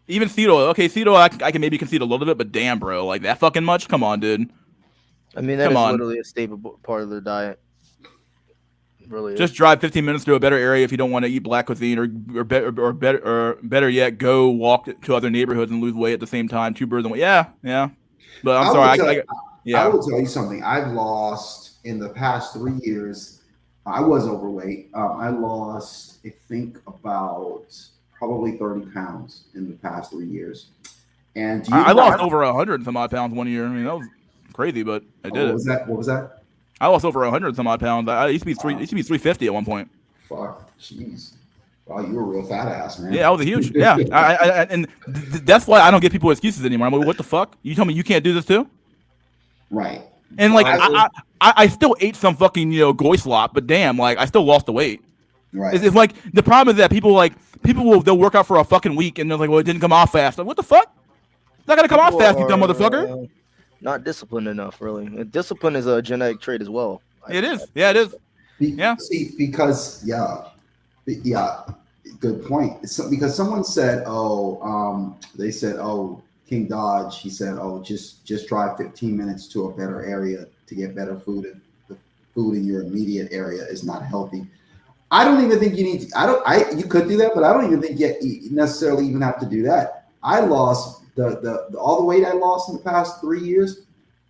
Even Cito, I can maybe concede a little bit, but damn, bro, like that fucking much? Come on, dude. I mean, that is literally a staple part of their diet. Really just drive 15 minutes to a better area if you don't want to eat black cuisine, or better yet, go walk to other neighborhoods and lose weight at the same time. Two birds in one. Yeah. But I'm sorry. I will tell you something. I've lost in the past 3 years. I was overweight. I lost, I think, about probably 30 pounds in the past 3 years. And I lost over 100 some odd pounds 1 year. I mean, that was crazy, but I did it. What was that? I lost over 100 some odd pounds. I used to be 350 at one point. Fuck, jeez. Wow, you were a real fat ass, man. Yeah, I was a huge. Yeah, and that's why I don't give people excuses anymore. I'm like, what the fuck? You tell me you can't do this too? Right. And like, I still ate some fucking goy slop, but damn, like I still lost the weight. Right. It's like the problem is that they'll work out for a fucking week and they're like, well, it didn't come off fast. Like, what the fuck? It's not gonna come off fast, you dumb motherfucker. Not disciplined enough, really. Discipline is a genetic trait as well. It is. Yeah, it is. See, because good point. Because someone said, they said, King Dodge, he said, just drive 15 minutes to a better area to get better food. If the food in your immediate area is not healthy. I don't even think you need to, you could do that, but I don't even think you necessarily even have to do that. I lost all the weight I lost in the past 3 years.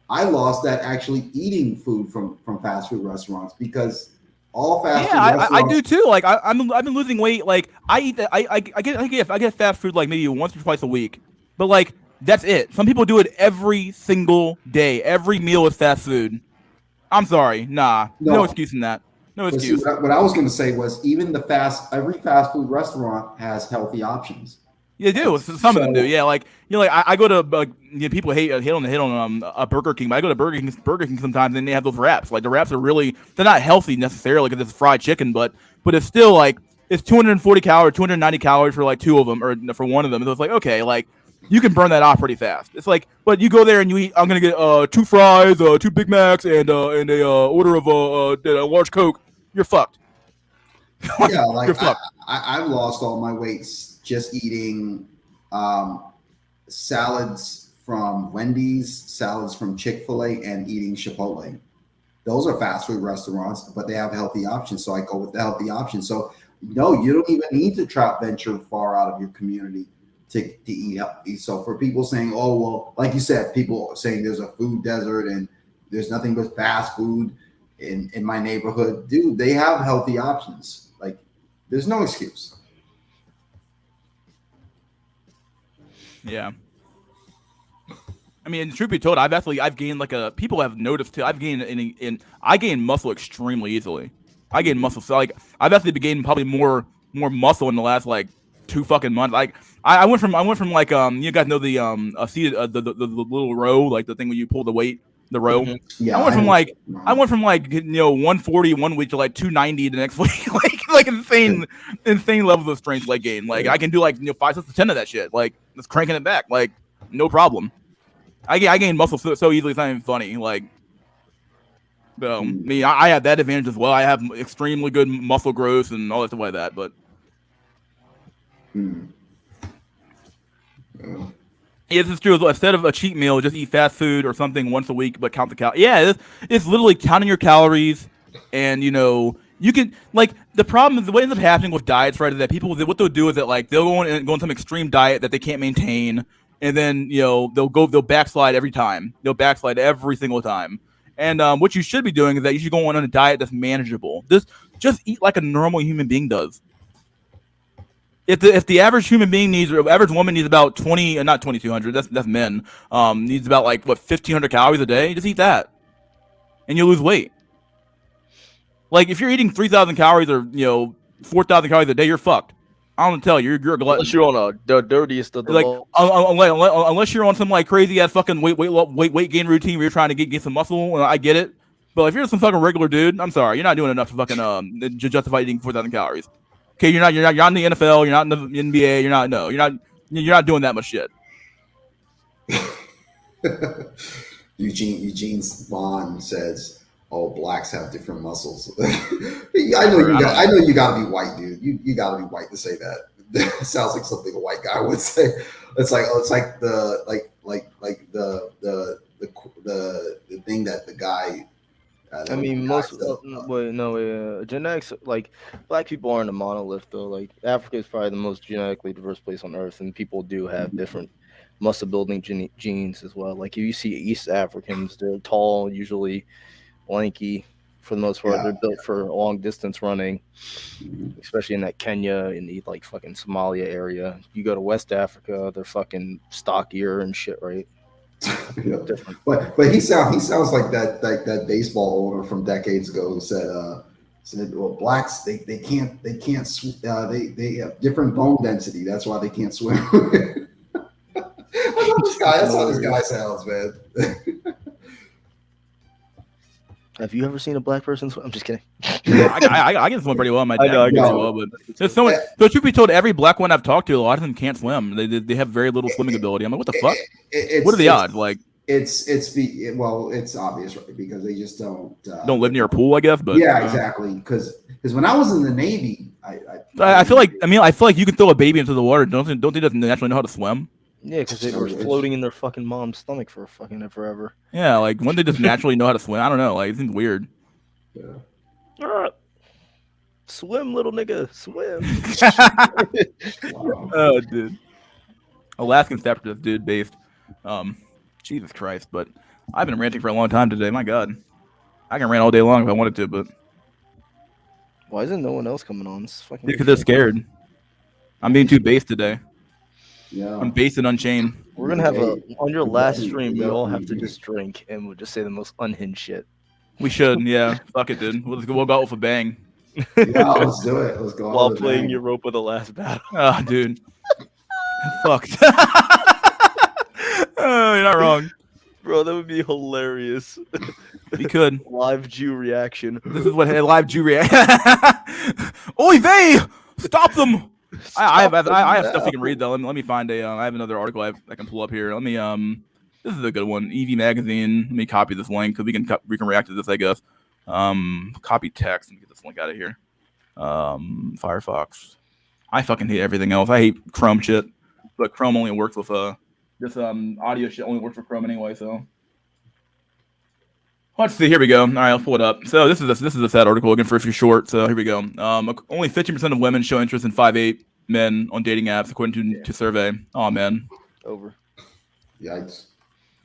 I lost that actually eating food from fast food restaurants, because all fast food restaurants. I do too. Like I've been losing weight. Like I eat that. I get fast food like maybe once or twice a week, but like that's it. Some people do it every single day. Every meal is fast food. I'm sorry, no excuse in that. No excuse. See, what I was going to say was even every fast food restaurant has healthy options. Yeah, they do. Some of them do. Yeah, like I go to people hate on a Burger King, but I go to Burger King sometimes, and they have those wraps. Like the wraps are they're not healthy necessarily because it's fried chicken, but it's still like it's 240 calories, 290 calories for like two of them or for one of them. And so it's like, okay, like you can burn that off pretty fast. It's like, but you go there and you eat. I'm gonna get 2 fries, 2 Big Macs, and a order of a large Coke. You're fucked. Yeah, like you're fucked. I've lost all my weights just eating salads from Wendy's, salads from Chick-fil-A, and eating Chipotle. Those are fast food restaurants, but they have healthy options, so I go with the healthy options. So no, you don't even need to venture far out of your community to eat healthy. So for people saying, oh, well, like you said, people saying there's a food desert and there's nothing but fast food in my neighborhood, dude, they have healthy options. Like there's no excuse. Yeah. I mean, truth be told, I've gained people have noticed too. I gain muscle extremely easily. I gain muscle. So like I've actually been gaining probably more muscle in the last like 2 fucking months. Like I went from like you guys know the the little row, like the thing when you pull the weight, the row. Mm-hmm. Yeah, I went from 140 1 week to like 290 the next week. like insane levels of strength like gain. Like I can do like 5 sets to 10 of that shit. Like just cranking it back, like no problem. I gain muscle so easily. It's not even funny. Like, so I have that advantage as well. I have extremely good muscle growth and all that stuff like that. But Yeah, this is true. Instead of a cheat meal, just eat fast food or something once a week, but count the calories. Yeah, it's literally counting your calories, and you can the problem is what ends up happening with diets, right? Is that people what they'll do is that they'll go on some extreme diet that they can't maintain, and then they'll backslide every time. They'll backslide every single time. And what you should be doing is that you should go on a diet that's manageable. Just eat like a normal human being does. If the average human being needs, or average woman needs about not 2,200, that's men, needs about 1,500 calories a day, just eat that, and you'll lose weight. If you're eating 3,000 calories or 4,000 calories a day, you're fucked. I don't tell you, you're a glutton. Unless you're on the dirtiest of the unless you're on some crazy ass fucking weight gain routine where you're trying to get some muscle, I get it. But if you're some fucking regular dude, I'm sorry, you're not doing enough to fucking justify eating 4,000 calories. Okay, you're not in the NFL, you're not in the NBA, you're not doing that much shit. Eugene Vaughn says, "Oh, blacks have different muscles." I know you got to be white, dude. You got to be white to say that. It sounds like something a white guy would say. It's like the thing that the guy. I mean, genetics, black people aren't a monolith though. Africa is probably the most genetically diverse place on earth, and people do have different muscle building genes as well. If you see East Africans, they're tall, usually lanky for the most part. They're built for long distance running, especially in that Kenya and the fucking Somalia area. You go to West Africa, they're fucking stockier and shit, right? But he sounds like that baseball owner from decades ago who said well, blacks they have different bone density, that's why they can't swim. That's how this guy sounds, man. Have you ever seen a black person swim? I'm just kidding. I can swim pretty well. My dad can pretty well, but there's so much. So truth be told, every black one I've talked to, a lot of them can't swim. They have very little swimming ability. I'm like, what the fuck? What are the odds? It's obvious, right? Because they just don't live near a pool, I guess. But exactly. Because when I was in the Navy, I feel like you can throw a baby into the water. Don't they just naturally know how to swim? Yeah, because they were floating in their fucking mom's stomach for fucking forever. Yeah, when they just naturally know how to swim. I don't know. It seems weird. Yeah. Swim, little nigga, swim. Oh, dude. Alaskan separatist, dude, based. Jesus Christ, but I've been ranting for a long time today. My God, I can rant all day long if I wanted to, but why isn't no one else coming on? Because they're scared. I'm being too based today. Yeah, I'm based and unchained. We're gonna have on your last stream. We all have to just drink and we'll just say the most unhinged shit. We should, yeah. Fuck it, dude. We'll go out with a bang. Yeah, let's do it. Let's go while playing Europa: The Last Battle. Oh, dude. Fucked. Oh, you're not wrong, bro. That would be hilarious. We could live Jew reaction. This is what live Jew reaction. Oy vey! Stop them! I have stuff you can read though. Let me find I have another article I can pull up here. Let me this is a good one. EV Magazine. Let me copy this link because we can react to this, I guess. Copy text. Let me get this link out of here. Firefox. I fucking hate everything else. I hate Chrome shit, but Chrome only works with this audio shit only works for Chrome anyway. So let's see. Here we go. All right, I'll pull it up. So this is a sad article again for if you're short. So here we go. Only 15% of women show interest in 5'8" men on dating apps according to survey. Oh man. Over. Yikes.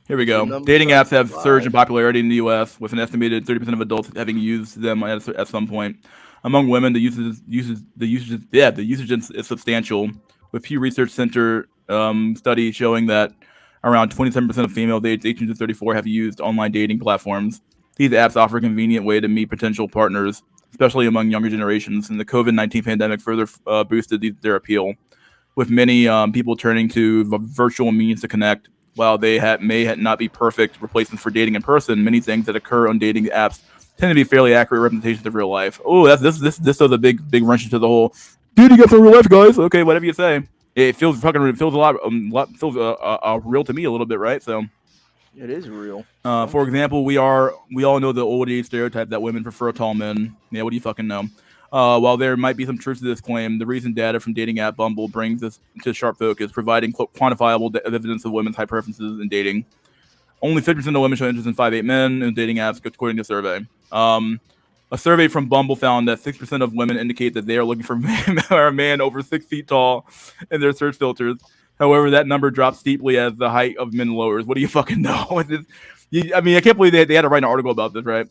Here we go. Dating apps have surged in popularity in the U.S., with an estimated 30% of adults having used them at some point. Among women, the usage is substantial, with Pew Research Center study showing that around 27% of females aged 18 to 34 have used online dating platforms. These apps offer a convenient way to meet potential partners, especially among younger generations, and the COVID-19 pandemic further boosted their appeal, with many people turning to virtual means to connect. While they may not be perfect replacements for dating in person, many things that occur on dating apps tend to be fairly accurate representations of real life. Oh, this does a big wrench into the whole dating apps in real life, guys. Okay, whatever you say. It feels a lot real to me a little bit, right? So it is real. For example, we all know the old age stereotype that women prefer tall men. Yeah, what do you fucking know? While there might be some truth to this claim, the recent data from dating app Bumble brings this to sharp focus, providing quantifiable evidence of women's high preferences in dating. Only 50% of women show interest in 5'8" men in dating apps, according to a survey. A survey from Bumble found that 6% of women indicate that they are looking for a man over 6 feet tall in their search filters. However, that number drops steeply as the height of men lowers. What do you fucking know? I mean, I can't believe they had to write an article about this, right?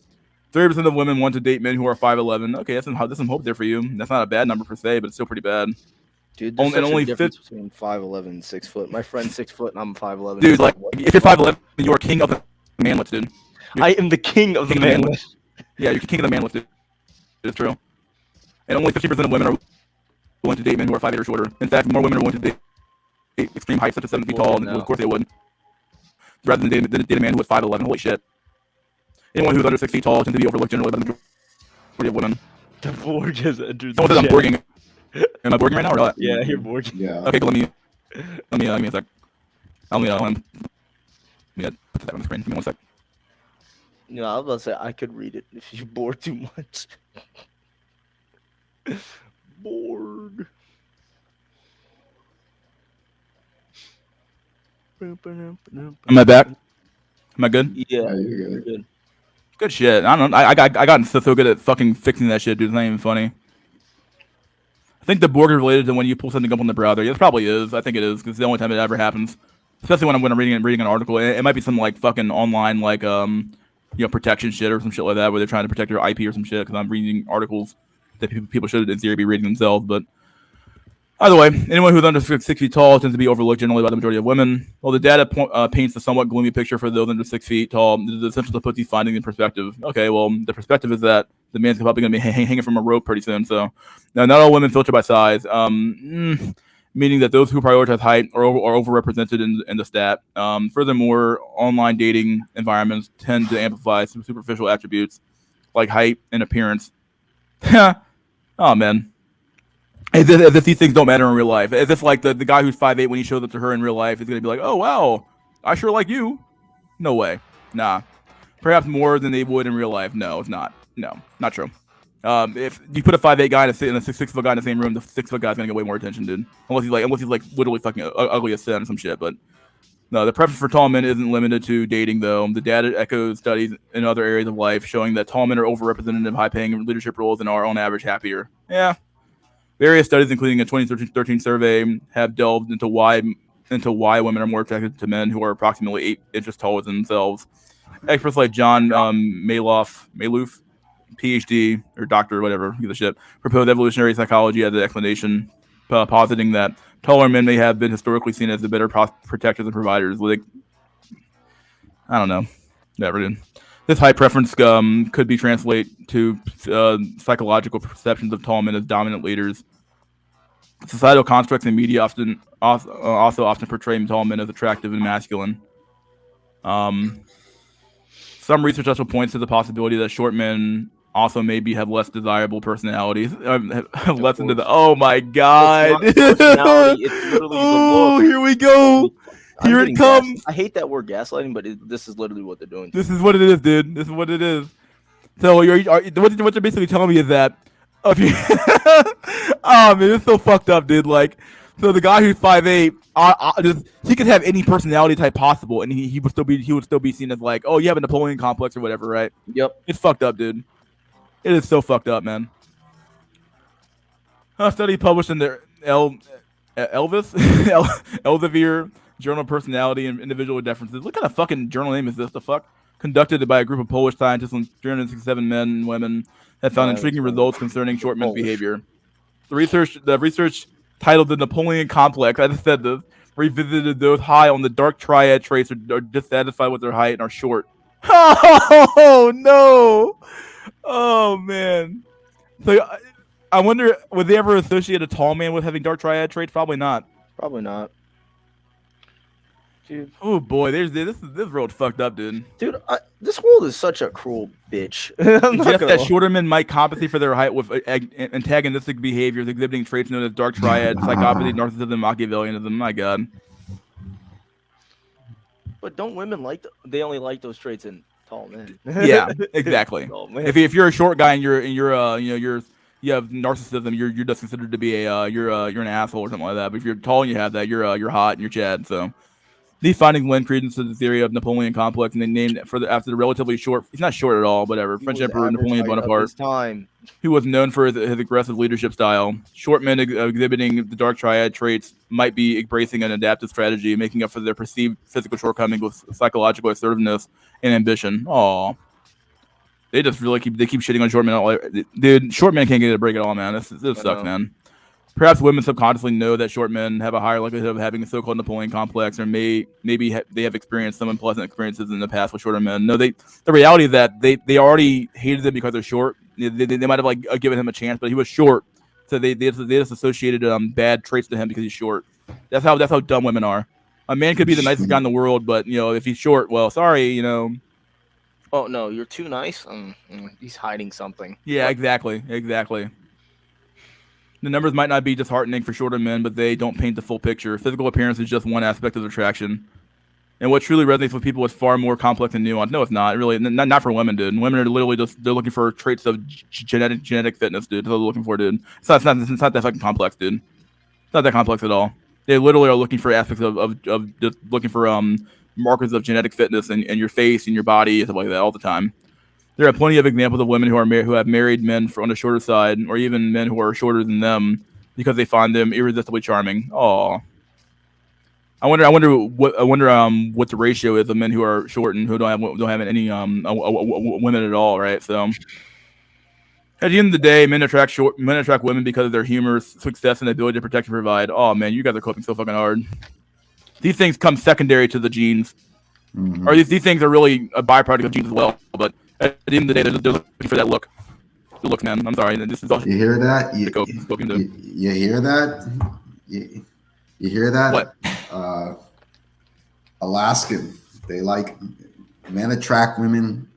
30% of women want to date men who are 5'11". Okay, there's some hope there for you. That's not a bad number per se, but it's still pretty bad. Dude, there's such a difference between 5'11" and 6 foot. My friend's 6 foot and I'm 5'11". Dude, like, if you're 5'11", you're king of the man lift, dude. I am the king of the man lift. Yeah, you're king of the man lift, dude. It's true. And only 50% of women are willing to date men who are 5'8" or shorter. In fact, more women are willing to date extreme heights such as 7 feet tall, and of course they would, rather than date a man who was 5'11". Holy shit. Anyone who's under 6 feet tall tends to be overlooked generally by the majority of women. The Borg has entered the chat. I'm borging. Am I borging right now or not? Yeah, you're borging. Yeah. Okay, let me a sec. Let me put that on the screen. Give me 1 sec. No, I was about to say I could read it if you bore too much. Borg. Am I back? Am I good? Yeah, you're good. Good shit. I don't know. I got so good at fucking fixing that shit, dude. It's not even funny. I think the Borg is related to when you pull something up on the browser. Yeah, it probably is. I think it is because it's the only time it ever happens. Especially when I'm reading an article. It might be some like fucking online like protection shit or some shit like that where they're trying to protect your IP or some shit. Because I'm reading articles that people should in theory be reading themselves, but. Either way, anyone who's under 6 feet tall tends to be overlooked generally by the majority of women. While the data paints a somewhat gloomy picture for those under 6 feet tall, it is essential to put these findings in perspective. Okay, well, the perspective is that the man's probably going to be hanging from a rope pretty soon. So, now, not all women filter by size, meaning that those who prioritize height are overrepresented in the stat. Furthermore, online dating environments tend to amplify some superficial attributes like height and appearance. Oh, man. As if these things don't matter in real life. As if like the guy who's 5'8" when he shows up to her in real life is going to be like, oh, wow, I sure like you. No way. Nah. Perhaps more than they would in real life. No, it's not. No, not true. If you put a 5'8" guy and a 6 foot guy in the same room, the 6 foot guy's going to get way more attention, dude. Unless he's like literally fucking ugly as sin or some shit. But no, the preference for tall men isn't limited to dating, though. The data echoes studies in other areas of life showing that tall men are overrepresented in high-paying leadership roles and are, on average, happier. Yeah. Various studies, including a 2013 survey, have delved into why women are more attracted to men who are approximately 8 inches taller than themselves. Experts like John Maloof, PhD or doctor or whatever, give a shit, proposed evolutionary psychology as an explanation, positing that taller men may have been historically seen as the better protectors and providers. Like, I don't know, never did. This high preference could be translated to psychological perceptions of tall men as dominant leaders. Societal constructs and media also often portray tall men as attractive and masculine. Some research also points to the possibility that short men also maybe have less desirable personalities. Have less into the. Oh my god! It's personality. It's literally the look. Here we go. Here it comes. I hate that word gaslighting, but this is literally what they're doing. This is what it is, dude. This is what it is. So what they're basically telling me is that, oh man, it's so fucked up, dude. Like, so the guy who's 5'8", he could have any personality type possible, and he would still be seen as like, oh, you have a Napoleon complex or whatever, right? Yep. It's fucked up, dude. It is so fucked up, man. A study published in the Elsevier Journal of Personality and Individual Differences. What kind of fucking journal name is this? The fuck? Conducted by a group of Polish scientists on 367 men and women have found intriguing results concerning short men's behavior. The research titled The Napoleon Complex, I just said this, revisited those high on the dark triad traits are dissatisfied with their height and are short. Oh, no. Oh, man. So I wonder, would they ever associate a tall man with having dark triad traits? Probably not. Probably not. Dude. Oh boy, this world's fucked up, dude. Dude, this world is such a cruel bitch. Just that shorter men might compensate for their height with antagonistic behaviors, exhibiting traits known as dark triad, psychopathy, narcissism, Machiavellianism. My God. But don't women they only like those traits in tall men? Yeah, exactly. If you're a short guy and you're you have narcissism, you're just considered to be you're an asshole or something like that. But if you're tall and you have that, you're hot and you're Chad. So these findings lend credence to the theory of Napoleon complex, and they named it after the relatively short. He's not short at all, whatever. French Emperor Napoleon Bonaparte, who was known for his aggressive leadership style. Short men exhibiting the dark triad traits might be embracing an adaptive strategy, making up for their perceived physical shortcomings with psychological assertiveness and ambition. Aw. They just really keep shitting on short men. Dude, short men can't get a break at all, man. This sucks, man. Perhaps women subconsciously know that short men have a higher likelihood of having a so-called Napoleon complex, or maybe they have experienced some unpleasant experiences in the past with shorter men. No, the reality is that they already hated them because they're short. They might have given him a chance, but he was short, so they just associated bad traits to him because he's short. That's how dumb women are. A man could be the nicest guy in the world, but if he's short, well, sorry, Oh no, you're too nice. He's hiding something. Yeah, exactly. The numbers might not be disheartening for shorter men, but they don't paint the full picture. Physical appearance is just one aspect of attraction, and what truly resonates with people is far more complex and nuanced. No, it's not really. Not for women, dude. Women are literally they're looking for traits of genetic fitness, dude. That's what they're looking for, dude. It's not that fucking complex, dude. It's not that complex at all. They literally are looking for aspects of just looking for markers of genetic fitness in your face and your body and stuff like that all the time. There are plenty of examples of women who have married men on the shorter side, or even men who are shorter than them, because they find them irresistibly charming. Oh, I wonder what the ratio is of men who are short and who don't have any women at all, right? So at the end of the day, men attract women because of their humor, success, and ability to protect and provide. Oh man, you guys are coping so fucking hard. These things come secondary to the genes, or these things are really a byproduct of genes as well. But at the end of the day, they're looking for that look. The look, man. I'm sorry. This is all you hear that? You hear that? You hear that? What? Alaskan. They like men attract women.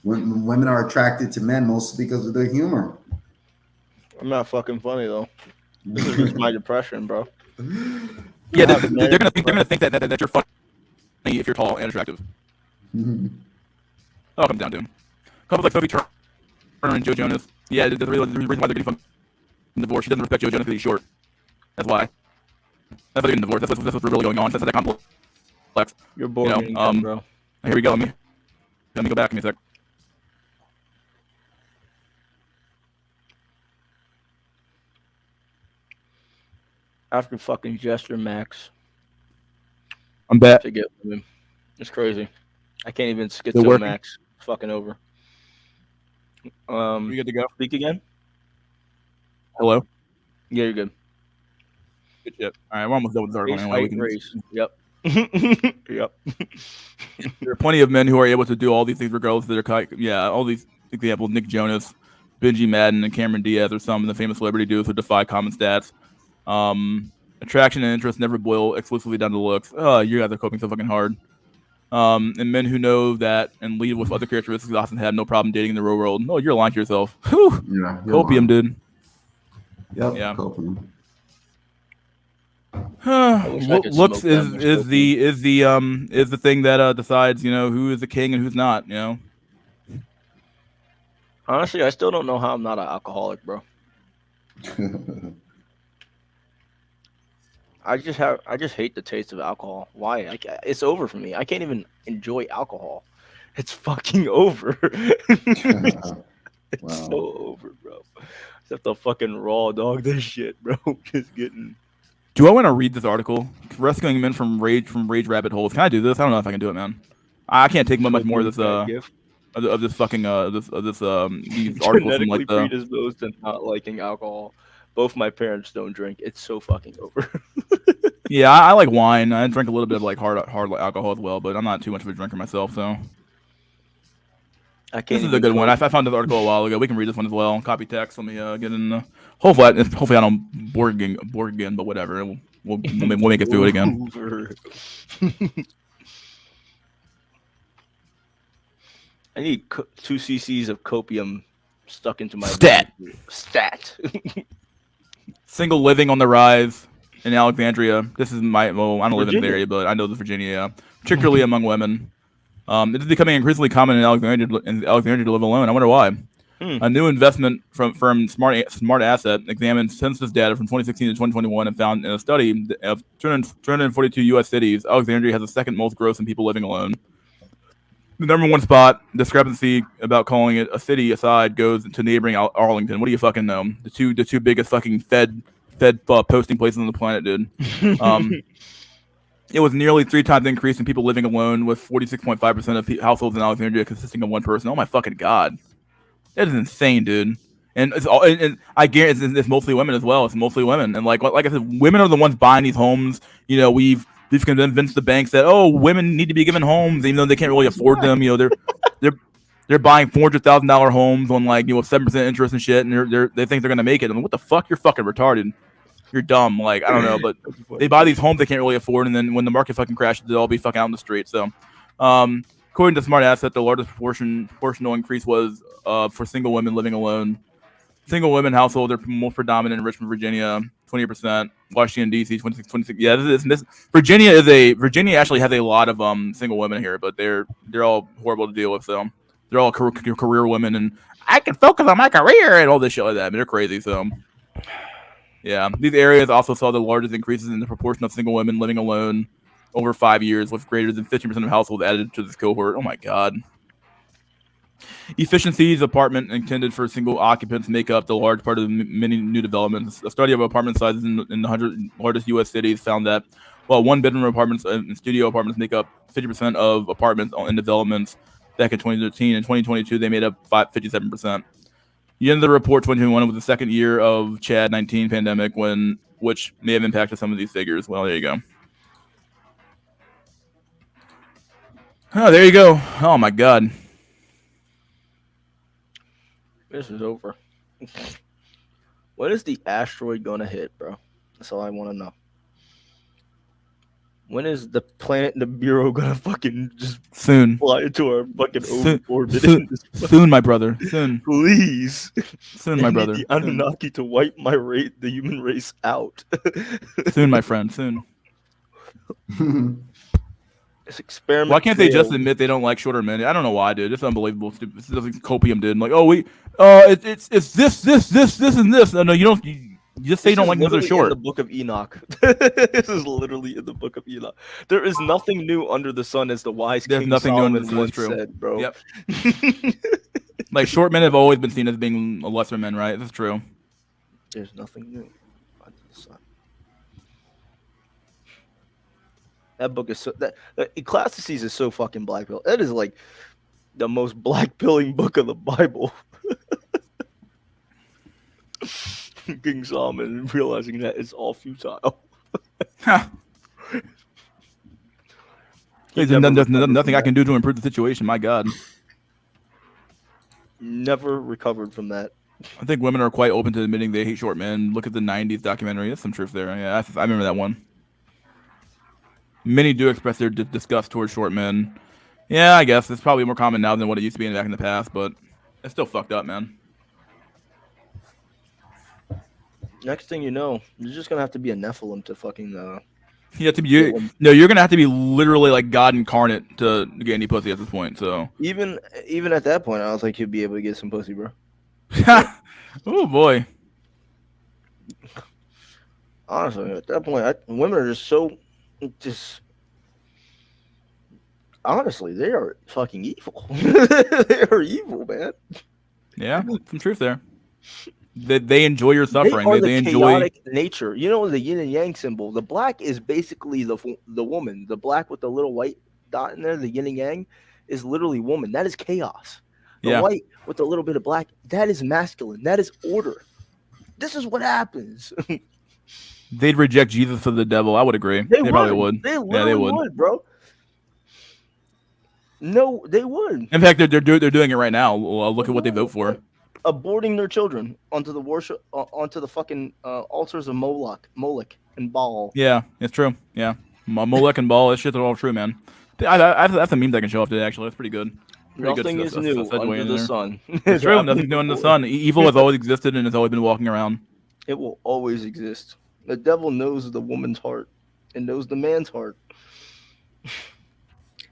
Women are attracted to men mostly because of their humor. I'm not fucking funny though. This is just my depression, bro. Yeah, they're gonna think that you're funny if you're tall and attractive. Oh, come down to him. Couples like Sophie Turner and Joe Jonas. Yeah, the reason why they're getting fucking divorced. She doesn't respect Joe Jonas because he's short. That's why. That's why they're getting divorced. That's what's really going on. That's that complex. You're boring, bro. Here we go. Let me go back. Give me a sec. After fucking gesture max, I'm back. To get women. It's crazy. I can't even schizo max. It's fucking over. You good to go? Speak again. Hello. Yeah, you're good. Good shit. All right, we're almost done with this article anyway. Yep. Yep. There are plenty of men who are able to do all these things regardless of their height. Yeah, all these examples: Nick Jonas, Benji Madden, and Cameron Diaz are some of the famous celebrity duos who defy common stats. Attraction and interest never boil exclusively down to looks. Oh, you guys are coping so fucking hard. And men who know that and lead with other characteristics often have no problem dating in the real world. Oh, you're lying to yourself. Whew. Yeah, copium, dude. Yep. Yeah. Copium. Looks is the thing that decides who is the king and who's not. Honestly, I still don't know how I'm not an alcoholic, bro. I just hate the taste of alcohol. Why? It's over for me. I can't even enjoy alcohol. It's fucking over. It's so over, bro. Except the fucking raw dog this shit, bro. Just getting. Do I want to read this article? Rescuing men from rage rabbit holes. Can I do this? I don't know if I can do it, man. I can't take much more of this of this fucking these articles from like the predisposed to not liking alcohol. Both my parents don't drink. It's so fucking over. Yeah, I like wine. I drink a little bit of like hard alcohol as well, but I'm not too much of a drinker myself. So this is a good one. I found this article a while ago. We can read this one as well. Copy text. Let me get in. Hopefully I don't bore again, but whatever. We'll make it through it again. I need 2 cc's of copium stuck into my stat. Single living on the rise in Alexandria. This is I don't live in the area, but I know this Virginia, particularly among women. It is becoming increasingly common in Alexandria to live alone. I wonder why. A new investment from firm Smart Asset examined census data from 2016 to 2021 and found in a study of 242 U.S. cities, Alexandria has the second most gross in people living alone. The number one spot discrepancy about calling it a city aside goes to neighboring Arlington. What do you fucking know? The two biggest fucking Fed posting places on the planet, dude. It was nearly 3 times the increase in people living alone, with 46.5% of households in Alexandria consisting of one person. Oh my fucking god, that is insane, dude. And it's all, and I guarantee it's mostly women as well. It's mostly women, and like I said, women are the ones buying these homes. You know, we've convinced the banks that women need to be given homes, even though they can't really afford them. You know, they're buying $400,000 homes on 7% interest and shit, and they think they're gonna make it. I mean, what the fuck? You're fucking retarded. You're dumb. Like, I don't know, but they buy these homes they can't really afford, and then when the market fucking crashes, they'll all be fucking out in the street. So, according to Smart Asset, the largest proportional increase was for single women living alone. Single women households are most predominant in Richmond, Virginia, 20%. Washington D.C., 26. Yeah, this Virginia actually has a lot of single women here, but they're all horrible to deal with. So they're all career women, and I can focus on my career and all this shit like that. I mean, they're crazy. So. Yeah, these areas also saw the largest increases in the proportion of single women living alone over 5 years, with greater than 50% of households added to this cohort. Oh my god. Efficiencies, apartment intended for single occupants make up the large part of many new developments. A study of apartment sizes in the 100 largest U.S. cities found that while one-bedroom apartments and studio apartments make up 50% of apartments in developments back in 2013, in 2022 they made up 57%. The end of the report, 2021, was the second year of Chad-19 pandemic, which may have impacted some of these figures. Well, there you go. Oh, there you go. Oh my god. This is over. When is the asteroid gonna hit, bro? That's all I want to know. When is the planet Nibiru gonna fucking just soon fly into our fucking orbit? Soon, my brother. Soon. Please. Soon, my brother. I need the Anunnaki to wipe the human race out. Soon, my friend. Soon. This experiment. Why can't they just admit they don't like shorter men? I don't know why, dude. It's unbelievable. This is like Copium did. Like, it's this, and this. No, you don't. You just say you don't like those are short. In the Book of Enoch. This is literally in the Book of Enoch. There is nothing new under the sun, as the wise There's King nothing Solomon new under the sun. once True. said, bro. Yep. Like short men have always been seen as being lesser men, right? That's true. There's nothing new under the sun. That book is so Ecclesiastes is so fucking black pill. That is like the most black pilling book of the Bible. King Solomon realizing that it's all futile. There's nothing I can do to improve the situation. My God. Never recovered from that. I think women are quite open to admitting they hate short men. Look at the 90s documentary. There's some truth there. Yeah, I remember that one. Many do express their disgust towards short men. Yeah, I guess it's probably more common now than what it used to be back in the past, but it's still fucked up, man. Next thing you know, you're just gonna have to be a Nephilim to fucking. You have to be. You're gonna have to be literally like God incarnate to get any pussy at this point. So even at that point, I don't think you'd be able to get some pussy, bro. Oh boy. Honestly, at that point, women are just so honestly, they are fucking evil. They are evil, man. Yeah, some truth there. They enjoy your suffering. They enjoy chaotic nature. You know, the yin and yang symbol. The black is basically the woman. The black with the little white dot in there, the yin and yang, is literally woman. That is chaos. The white with a little bit of black, that is masculine. That is order. This is what happens. They'd reject Jesus for the devil. I would agree. They probably would. They would, bro. No, they would. In fact, they're doing it right now. Look at what they vote for. Aborting their children onto the fucking altars of Moloch and Baal. Yeah, it's true. Yeah, Moloch and Baal. That shit's all true, man. That's a meme that can show up today. Actually, that's pretty good. Nothing is new under the sun. It's true. Nothing's new under the sun. Evil has always existed and has always been walking around. It will always exist. The devil knows the woman's heart and knows the man's heart.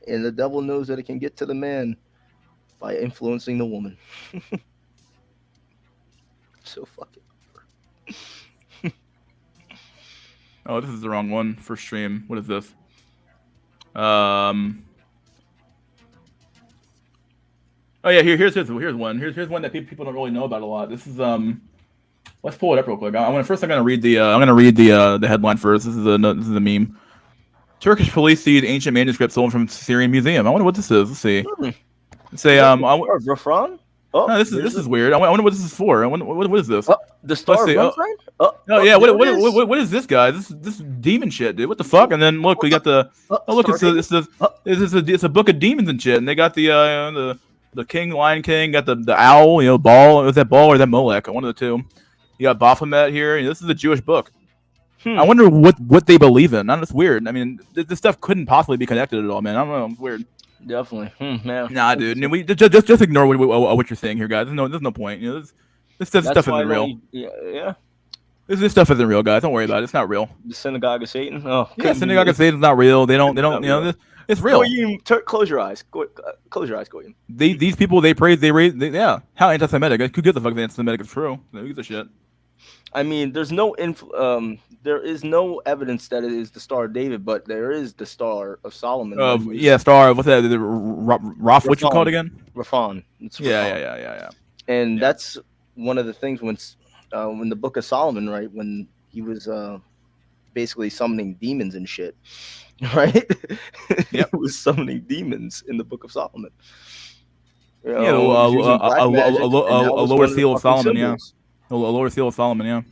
And the devil knows that it can get to the man by influencing the woman. So fucking. Oh, this is the wrong one for stream. What is this? Oh yeah, here's one. Here's one that people don't really know about a lot. This is Let's pull it up real quick. I'm gonna read the headline first. This is a meme. Turkish police seized ancient manuscript stolen from Syrian museum. I wonder what this is. Let's see. Let's say Rafran? Oh, no, this is weird. I wonder what this is for. What is this? The Star of Rafran? No, yeah. What is this, guy? This demon shit, dude. What the fuck? And then look, we got the look. It's a book of demons and shit. And they got the king, Lion King, got the owl. You know, Baal. Was that Baal or that Molech? One of the two. You got Baphomet here. This is a Jewish book. I wonder what they believe in. It's weird. I mean, this stuff couldn't possibly be connected at all, man. I don't know. It's weird. Definitely, man. Nah, dude. We just ignore what you're saying here, guys. There's no point. You know, this stuff isn't real. Yeah. This stuff isn't real, guys. Don't worry about it. It's not real. The synagogue of Satan. Oh, yeah, synagogue of Satan's not real. They don't. You know, it's real. Close your eyes. Close your eyes, Goyim. These people, they praise, they raise. Yeah. How anti-Semitic? Who gives a fuck if anti-Semitic is true? Who gives a shit? I mean, there is no evidence that it is the Star of David, but there is the Star of Solomon. Star. What's that? Raph? What you call it again? Rafan. Yeah. And that's one of the things when the Book of Solomon, right, when he was basically summoning demons and shit, right? He was summoning demons in the Book of Solomon. A lower seal of Solomon. Yeah. A lower seal of Solomon,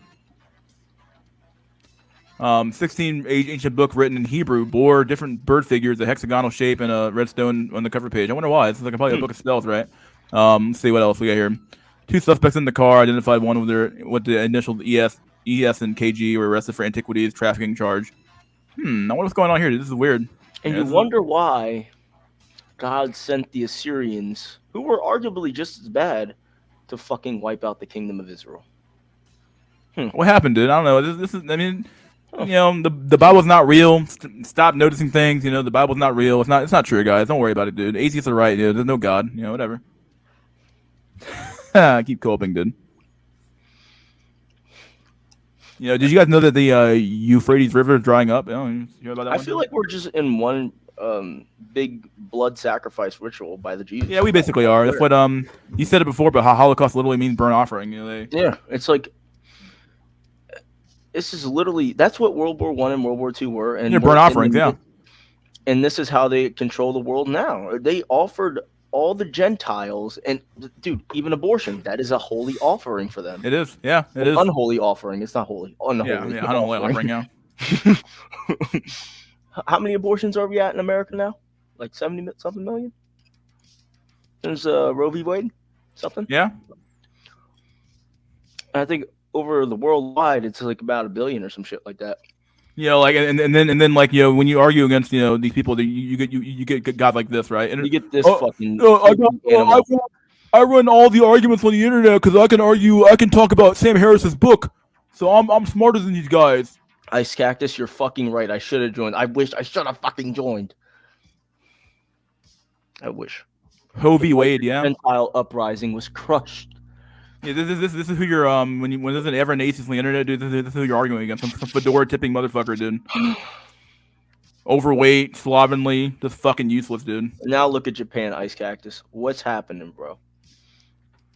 yeah. 16 ancient book written in Hebrew bore different bird figures, a hexagonal shape, and a red stone on the cover page. I wonder why. It's like probably a book of spells, right? Let's see what else we got here. 2 suspects in the car identified one with the initials ES and KG were arrested for antiquities trafficking charge. I wonder what's going on here. This is weird. And you wonder why God sent the Assyrians, who were arguably just as bad, to fucking wipe out the kingdom of Israel. What happened, dude? I don't know. This is. I mean, you know, the Bible's not real. Stop noticing things. You know, the Bible's not real. It's not true, guys. Don't worry about it, dude. Atheists are right, dude. There's no God. You know, whatever. Keep coping, dude. You know, did you guys know that the Euphrates River is drying up? You hear about that? I feel like we're just in one big blood sacrifice ritual by the Jews. Yeah, we basically are. That's what you said it before, but Holocaust literally means burnt offering. You know, yeah, it's like this is literally that's what World War I and World War II were, and burnt offerings. Yeah, and this is how they control the world now. They offered all the Gentiles, and dude, even abortion, that is a holy offering for them. It is. Yeah, it is. Unholy offering. It's not holy. Unholy. Yeah, unholy offering. Yeah. How many abortions are we at in America now? Like 70-something million? There's Roe v. Wade, something? Yeah. I think over the worldwide, it's like about 1 billion or some shit like that. You know, like and then like, you know, when you argue against, you know, these people, you get God like this, right? And you get this fucking. I run all the arguments on the internet because I can argue. I can talk about Sam Harris's book, so I'm smarter than these guys. Ice Cactus, you're fucking right. I should have joined. I wish I should have fucking joined. I wish. Roe v. Wade, yeah. Gentile uprising was crushed. Yeah, this is who you're when there's ever an atheist on the internet, dude. This is who you're arguing against. Some fedora tipping motherfucker, dude. Overweight, slovenly, just fucking useless, dude. Now look at Japan, Ice Cactus. What's happening, bro?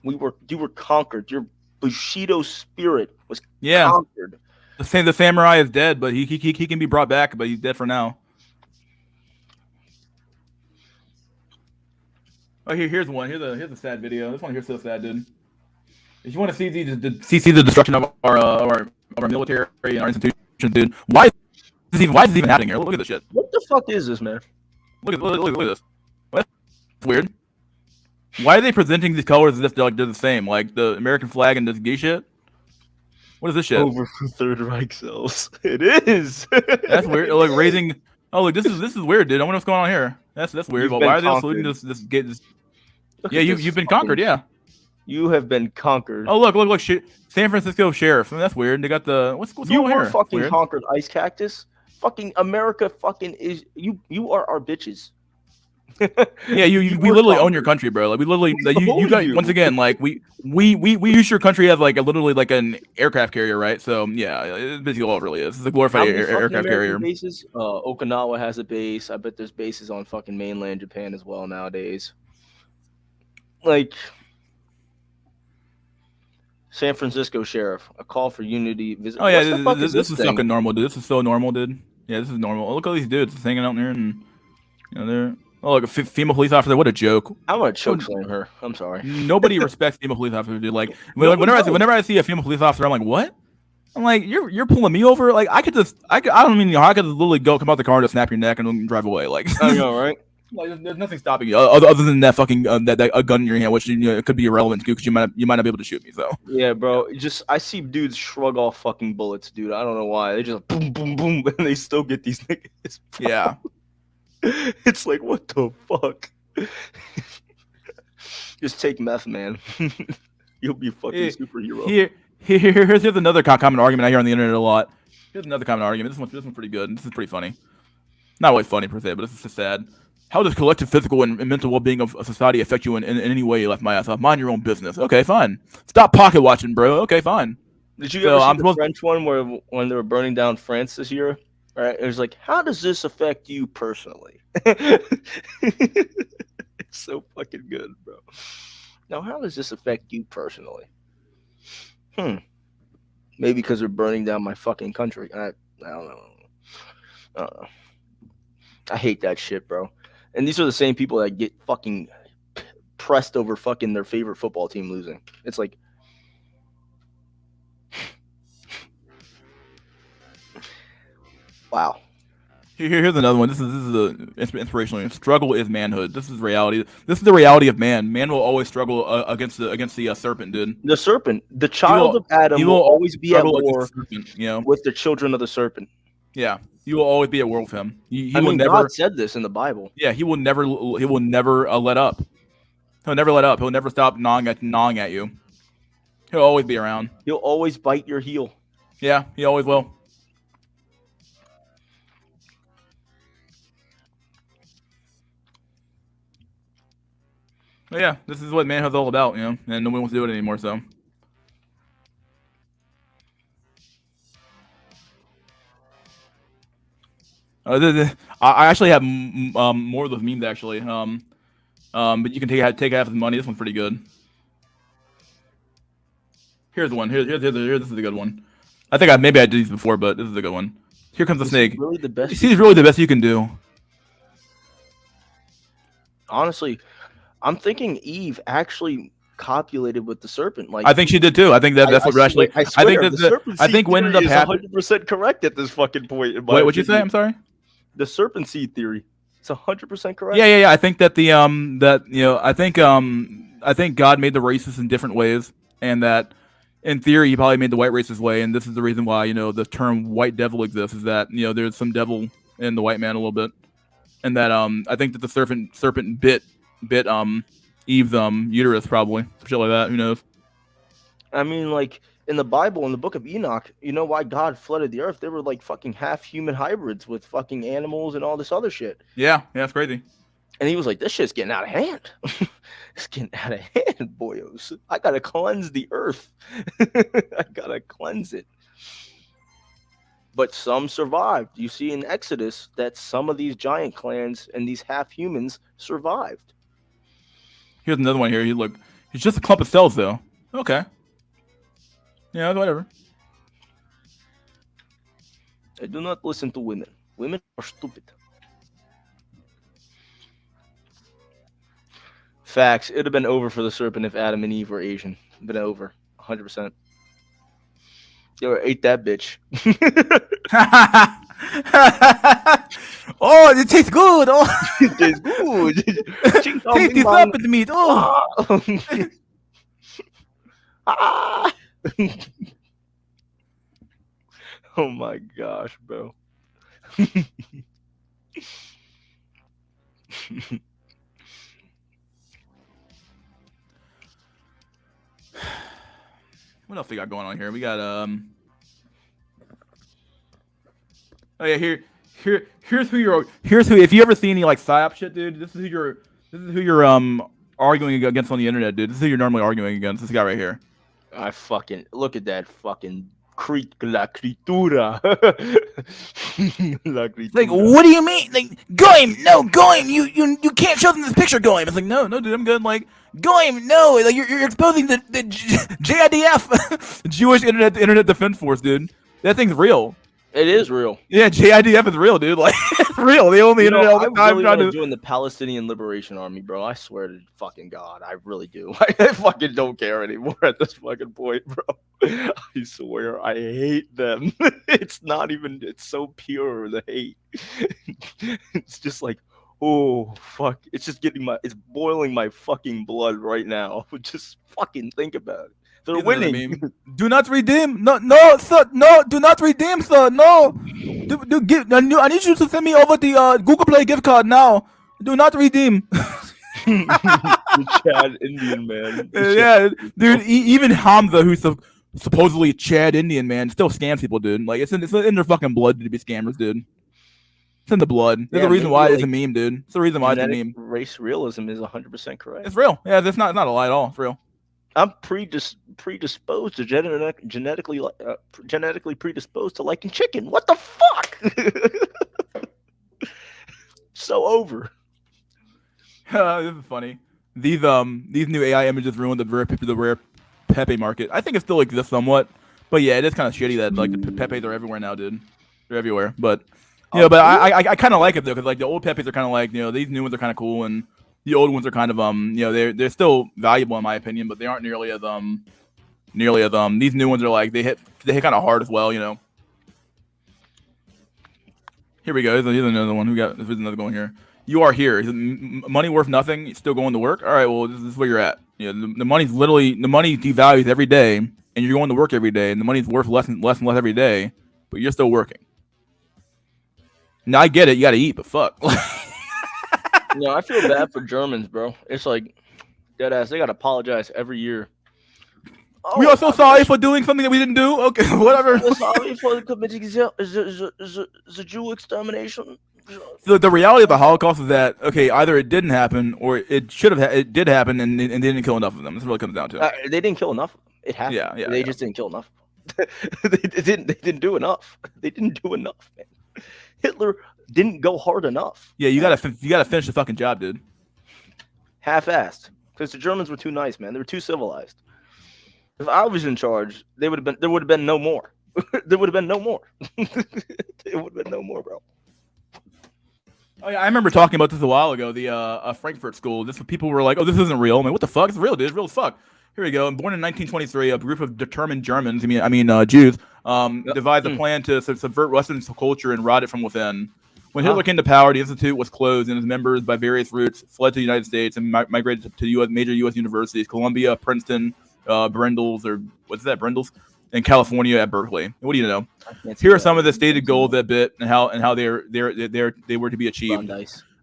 You were conquered. Your Bushido spirit was conquered. The samurai is dead, but he can be brought back, but he's dead for now. Oh, here's one. Here's a sad video. This one here's so sad, dude. If you want to see the destruction of our military and our institutions, dude, why is this even happening here? Look at this shit. What the fuck is this, man? Look at this. What? It's weird. Why are they presenting these colors as if they're the same, like the American flag and this gay shit? What is this shit? Over for Third Reich cells. It is. That's weird. Like raising. Oh, look, this is weird, dude. I wonder what's going on here. That's weird. Well, why are they saluting this? Yeah, you've been conquered. Yeah. You have been conquered. Oh, look. San Francisco Sheriff. I mean, that's weird. They got the what's going on here? You were fucking weird. Conquered, Ice Cactus. Fucking America. Fucking is you. You are our bitches. Yeah, we were literally own conquered. your country, bro. Like we literally, We like, you own got you. once again, like we use your country as like literally like an aircraft carrier, right? So yeah, it's basically all it really is. It's a glorified How many fucking aircraft American carrier. bases? Okinawa has a base. I bet there's bases on fucking mainland Japan as well nowadays. Like San Francisco sheriff, a call for unity. Visit. Oh yeah, What the fuck is this this is thing? fucking normal, dude. This is so normal, dude. Yeah, this is normal. Look at these dudes just hanging out there, and they're look, a female police officer. What a joke. I'm gonna choke slam her. I'm sorry. Nobody respects female police officers, dude. Like No one does. whenever I see a female police officer, I'm like, what? I'm like, you're pulling me over. Like I don't even know. I could just literally come out the car and just snap your neck and drive away. Like I know, right? Like there's nothing stopping you other than that fucking that a gun in your hand, which it could be irrelevant because you might not be able to shoot me. So Yeah, bro. I see dudes shrug off fucking bullets, dude. I don't know why. They just boom, boom, boom, and they still get these niggas. Bro. yeah, It's like, what the fuck? Just take meth, man. You'll be a fucking superhero. Here's another common argument I hear on the internet a lot. Here's another common argument. This one's pretty good. This is pretty funny. Not really funny per se, but this is just sad. How does collective physical and mental well-being of a society affect you in any way? You left my ass off. Mind your own business. Okay, fine. Stop pocket watching, bro. Okay, fine. Did you ever see the French one where when they were burning down France this year? Right? It was like, how does this affect you personally? It's so fucking good, bro. Now, how does this affect you personally? Maybe because they're burning down my fucking country. I don't know. I hate that shit, bro. And these are the same people that get fucking pressed over fucking their favorite football team losing. It's like, wow. Here's another one. This is inspirational. Struggle is manhood. This is reality. This is the reality of man. Man will always struggle against the serpent, dude. The serpent, the child of Adam, will always be at war with the children of the serpent. Yeah, he will always be at war with him. He I will mean, never. God said this in the Bible. Yeah, he will never let up. He'll never let up. He'll never stop gnawing at you. He'll always be around. He'll always bite your heel. Yeah, he always will. But yeah, this is what manhood's all about, and nobody wants to do it anymore. So. I actually have more of those memes actually. But you can take half of the money. This one's pretty good. Here's one. Here, this is a good one. I think maybe I did these before, but this is a good one. Here comes the snake. Really the best. This is really the best you can do. Honestly, I'm thinking Eve actually copulated with the serpent. Like I think she did too. I think that's what actually. I think I think what ended up happening. 100% correct at this fucking point. Wait, what'd you say? I'm sorry. The serpent seed theory. It's 100% correct. Yeah. I think that I think God made the races in different ways, and that in theory he probably made the white race's way, and this is the reason why the term white devil exists, is that there's some devil in the white man a little bit, and that I think that the serpent bit Eve's uterus, probably some shit like that. Who knows? I mean, like in the Bible, in the book of Enoch, you know why God flooded the earth? They were like fucking half human hybrids with fucking animals and all this other shit. Yeah, it's crazy. And he was like, this shit's getting out of hand. It's getting out of hand, boyos. I gotta cleanse the earth. I gotta cleanse it. But some survived. You see in Exodus that some of these giant clans and these half humans survived. Here's another one here. It's just a clump of cells though. Okay. Yeah, whatever. I do not listen to women. Women are stupid. Facts. It'd have been over for the serpent if Adam and Eve were Asian. It'd been over. 100%. Yo, ate that bitch. Oh, it tastes good. Oh, it tastes good. Tasty serpent meat. Oh. Ah. Oh my gosh, bro. What else we got going on here? We got Oh yeah, Here's who if you ever see any like psyop shit, dude, this is who you're arguing against on the internet, dude. This is who you're normally arguing against. This guy right here. I fucking look at that fucking la critura. La critura. Like, what do you mean? Like, Goyim, no, Goyim, you can't show them this picture, Goyim. It's like, no, dude, I'm good. Like, Goyim, no, like you're exposing the JIDF, Jewish Internet Defense Force, dude. That thing's real. It is real. Yeah, JIDF is real, dude. Like, it's real. They only internet all the time. I really want to join the Palestinian Liberation Army, bro. I swear to fucking God, I really do. I fucking don't care anymore at this fucking point, bro. I swear, I hate them. It's not even. It's so pure, the hate. It's just like, oh fuck. It's just it's boiling my fucking blood right now. Just fucking think about it. They're winning. Do not redeem. No, sir. No, do not redeem, sir. No. I need you to send me over the Google Play gift card now. Do not redeem. The Chad Indian man. Yeah, dude. Even Hamza, who's supposedly Chad Indian man, still scams people, dude. Like it's in their fucking blood to be scammers, dude. It's in the blood. There's a reason why it's a meme, dude. It's the reason why it's a meme. Race realism is 100% correct. It's real. Yeah, that's not a lie at all. It's real. I'm predisposed to genetically predisposed to liking chicken. What the fuck? So over. This is funny. These new AI images ruined the rare Pepe market. I think it still exists somewhat, but yeah, it is kind of shitty that like the Pepes are everywhere now, dude. They're everywhere, but but I kind of like it though, because like the old Pepes are kind of like these new ones are kind of cool and. The old ones are kind of they're still valuable in my opinion, but they aren't nearly as these new ones are like they hit kind of hard as well, Here we go. Here's another one. There's another one here. You are here. Is money worth nothing? You're still going to work? All right. Well, this is where you're at. The money devalues every day, and you're going to work every day, and the money's worth less and less every day, but you're still working. Now I get it. You got to eat, but fuck. I feel bad for Germans, bro. It's like dead ass. They gotta apologize every year. We are so sorry for doing something that we didn't do. Okay, whatever. We're sorry for committing the Jew extermination. The reality of the Holocaust is that either it didn't happen or it should have. It did happen, and they didn't kill enough of them. That's what it comes down to. They didn't kill enough. It happened. Yeah. They just didn't kill enough. They didn't do enough. They didn't do enough, man. Hitler didn't go hard enough. Yeah, you gotta finish the fucking job, dude. Half-assed, because the Germans were too nice, man. They were too civilized. If I was in charge, there would have been no more. There would have been no more. There would have been no more, bro. Oh yeah, I remember talking about this a while ago. The Frankfurt School. People were like, "Oh, this isn't real." I'm like, "What the fuck? It's real, dude. It's real as fuck." Here we go. Born in 1923, a group of determined Germans, Jews, devised a plan to subvert Western culture and rot it from within. When Hitler came to power, the institute was closed, and its members, by various routes, fled to the United States and migrated to major U.S. universities: Columbia, Princeton, Brindles, and California at Berkeley. What do you know? Here are some of the stated goals that bit and how they were to be achieved.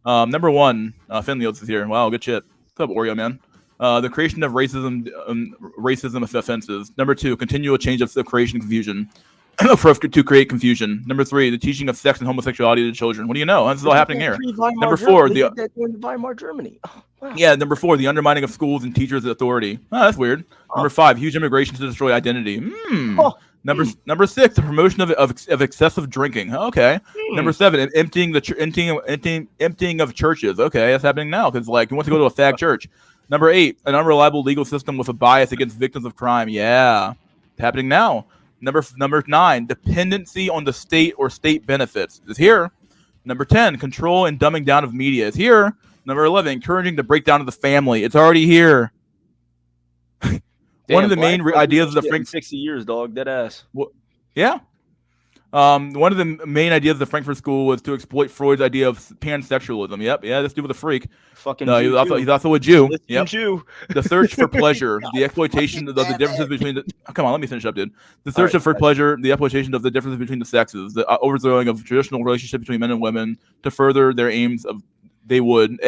Number one, Finley is here. Wow, good shit. What's up, Oreo man? The creation of racism offenses. Number two, continual change of creation confusion. To create confusion. Number three, the teaching of sex and homosexuality to children. What do you know? This is all happening here. Number four, Weimar Germany. Oh, wow. Yeah, number four, the undermining of schools and teachers' authority. Oh, that's weird. Number five, huge immigration to destroy identity. Number six, the promotion of excessive drinking. Okay. Number seven, emptying of churches. Okay, that's happening now because like you want to go to a fag church. Number eight, an unreliable legal system with a bias against victims of crime. Yeah, it's happening now. Number nine, dependency on the state or state benefits is here. Number 10, control and dumbing down of media is here. Number 11, encouraging the breakdown of the family. It's already here. One of the main ideas of the 60 years, dog, dead ass. Yeah. One of the main ideas of the Frankfurt School was to exploit Freud's idea of pansexualism. Yep, yeah, this dude was a freak. Fucking he's also a Jew. Yep. Jew. The search for pleasure, the exploitation of the differences between the. Oh, come on, let me finish up, dude. The search for pleasure, the exploitation of the differences between the sexes, the overthrowing of traditional relationship between men and women to further their aims of. They would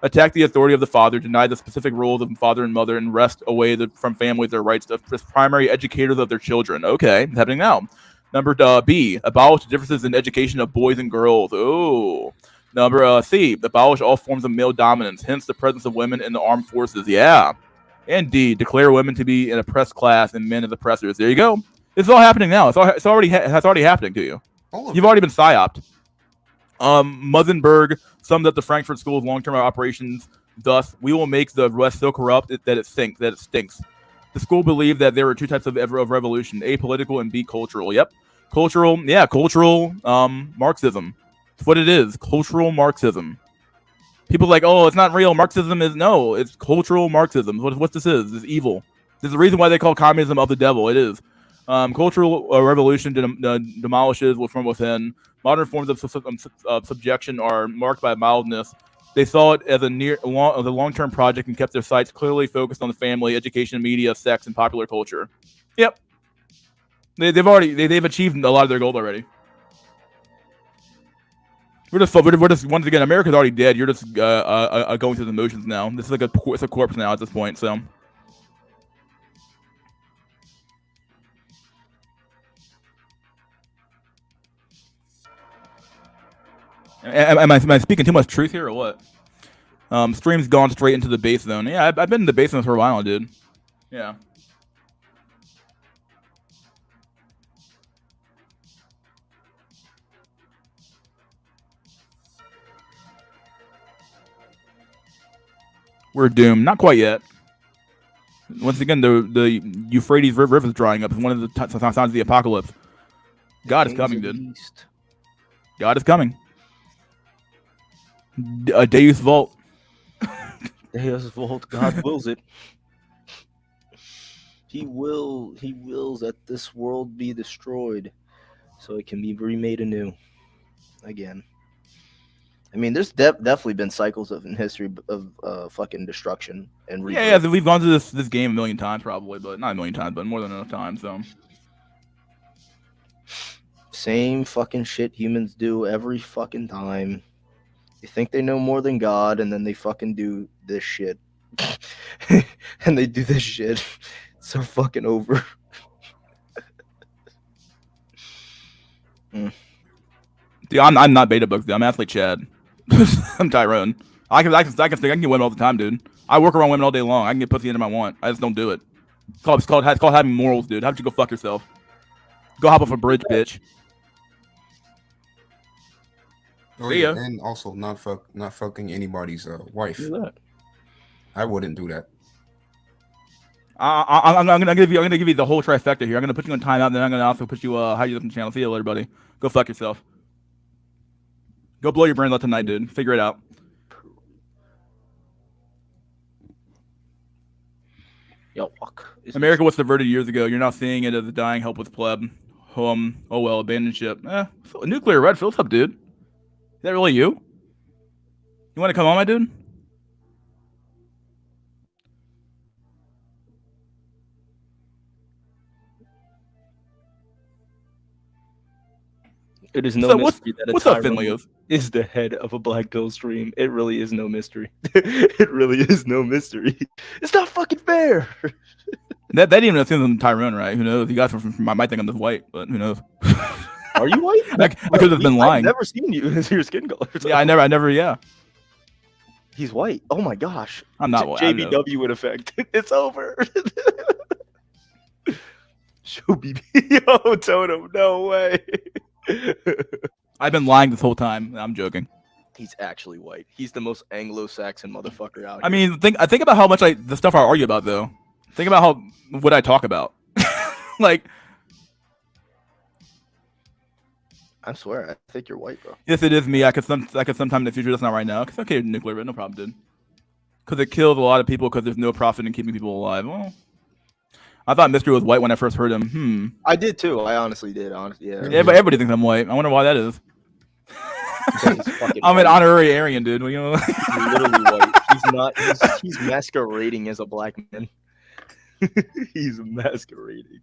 attack the authority of the father, deny the specific roles of father and mother, and wrest away from families their rights as primary educators of their children. Okay, it's happening now. Number B, abolish the differences in education of boys and girls. Oh. Number C, abolish all forms of male dominance, hence the presence of women in the armed forces. Yeah. And D, declare women to be an oppressed class and men as oppressors. There you go. It's all happening now. It's already happening to you. You've already been psyoped. Musenberg summed up the Frankfurt School's long-term operations thus: "We will make the West so corrupt that it stinks." The school believed that there were two types of revolution: A, political, and B, cultural. Yep, cultural. Yeah, cultural. Marxism. That's what it is. Cultural Marxism. People are like, oh, it's not real. Marxism is no. It's cultural Marxism. What this is? It's evil. There's a reason why they call communism of the devil. It is. Cultural revolution demolishes from within. Modern forms of subjection are marked by mildness. They saw it as a long-term project and kept their sights clearly focused on the family, education, media, sex, and popular culture. Yep. They've achieved a lot of their goals already. We're just once again, America's already dead. You're just going through the motions now. This is like it's a corpse now at this point. So. Am I speaking too much truth here or what? Stream's gone straight into the base zone. Yeah, I've been in the base zone for a while, dude. Yeah. We're doomed. Not quite yet. Once again, the Euphrates River is drying up. It's one of the signs of the apocalypse. God is coming, dude. God is coming. Deus Vult. Deus Vult. God wills it. He wills that this world be destroyed so it can be remade anew again. I mean, there's definitely been cycles in history of fucking destruction and rebirth. Yeah, we've gone through this game a million times probably, but not a million times, but more than enough times. So same fucking shit humans do every fucking time. They think they know more than God, and then they fucking do this shit. And they do this shit. It's so fucking over. Dude, I'm not beta books, dude. I'm athlete Chad. I'm Tyrone. I can get women all the time, dude. I work around women all day long. I can get pussy anytime I want. I just don't do it. It's called having morals, dude. How about you go fuck yourself? Go hop off a bridge, bitch. Oh, yeah, and also not fucking anybody's wife. I wouldn't do that. I'm gonna give you the whole trifecta here. I'm gonna put you on timeout, and then I'm gonna also put you how you look on the channel. See you later, buddy. Go fuck yourself. Go blow your brains out tonight, dude. Figure it out. Yo, fuck. America was subverted years ago. You're now seeing it as a dying helpless pleb. Oh well, abandoned ship. Nuclear red fills up, dude. Is that really you? You want to come on, my dude? It is no mystery that what's up, Finley? Is the head of a Black Pill stream. It really is no mystery. It really is no mystery. It's not fucking fair. That didn't even assume Tyrone, right? Who knows? You guys might think I'm just white, but who knows? Are you white? I could have been lying. I've never seen you as your skin color. So. Yeah, I never. Yeah. He's white. Oh my gosh. I'm not white. JBW in effect. It's over. Show BB. Oh, Totem. No way. I've been lying this whole time. I'm joking. He's actually white. He's the most Anglo-Saxon motherfucker out here. I mean, think about how much the stuff I argue about, though. Think about what I talk about. Like, I swear, I think you're white, bro. Yes, it is me. I could sometime in the future. That's not right now. It's okay, nuclear, no problem, dude. Because it kills a lot of people because there's no profit in keeping people alive. Well, I thought Mystery was white when I first heard him. I did too. I honestly did. Yeah. But everybody thinks I'm white. I wonder why that is. I'm an honorary Aryan, dude. You know? He's literally white. He's not. He's masquerading as a black man. He's masquerading.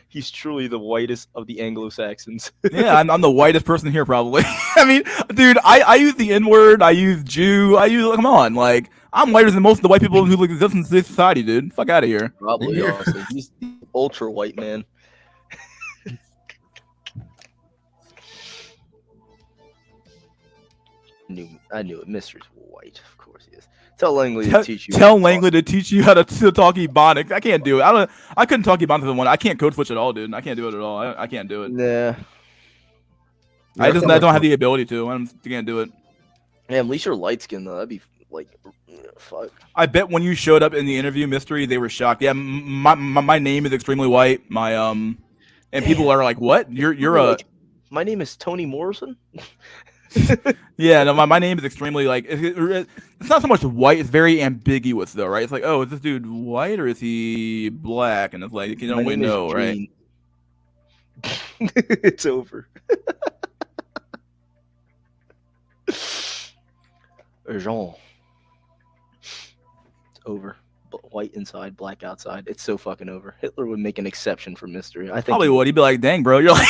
He's truly the whitest of the Anglo-Saxons. Yeah, I'm the whitest person here, probably. I mean, dude, I use the N-word. I use Jew. Come on, like I'm whiter than most of the white people who exist in this society, dude. Fuck out of here. Probably, honestly. He's the ultra white man. knew it. Mystery's white, of course he is. Tell Langley to teach you. Tell Langley to teach you how to talk Ebonics. I can't do it. I couldn't talk Ebonics with one. I can't code switch at all, dude. I can't do it at all. I can't do it. Nah. I don't have the ability to. I can't do it. Yeah, at least you're light skinned though. That'd be like, fuck. I bet when you showed up in the interview, Mystery, they were shocked. Yeah, my name is extremely white. And people are like, "What? You're a." My name is Toni Morrison. Yeah, no, my name is extremely like it's not so much white. It's very ambiguous though, right? It's like, oh, is this dude white or is he black? And it's like you don't really know, right? It's over. Jean. It's over. White inside, black outside. It's so fucking over. Hitler would make an exception for Mystery. I think probably would. He'd be like, "Dang, bro, you're like,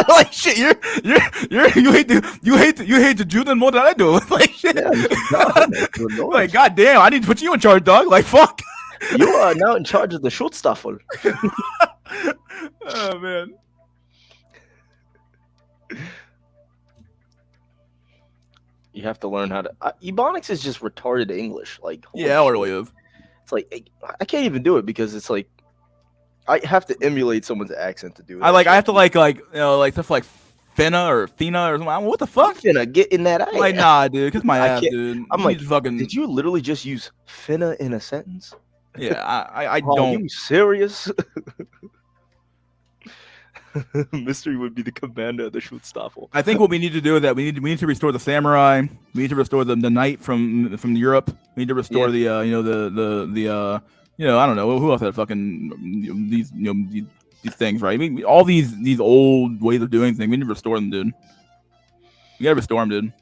like shit. You hate the Jews more than I do. Like shit. Yeah, like, goddamn, I need to put you in charge, dog. Like, fuck. You are now in charge of the Schutzstaffel." Oh man. You have to learn how to. Ebonics is just retarded English. Like, yeah, it really is. It's like I can't even do it because it's like I have to emulate someone's accent to do it. I have to like stuff like Finna or Thina or something. What the fuck? Finna get in that eye. Like, nah, dude, kiss my ass, dude. I'm like, fucking. Did you literally just use Finna in a sentence? Yeah, I Oh, don't. you serious? Mystery would be the commander of the Schutzstaffel. I think what we need to do is that we need to restore the samurai. We need to restore the knight from Europe. We need to restore the I don't know who else had fucking these things, right? I mean, all these old ways of doing things. We need to restore them, dude. We gotta restore them, dude.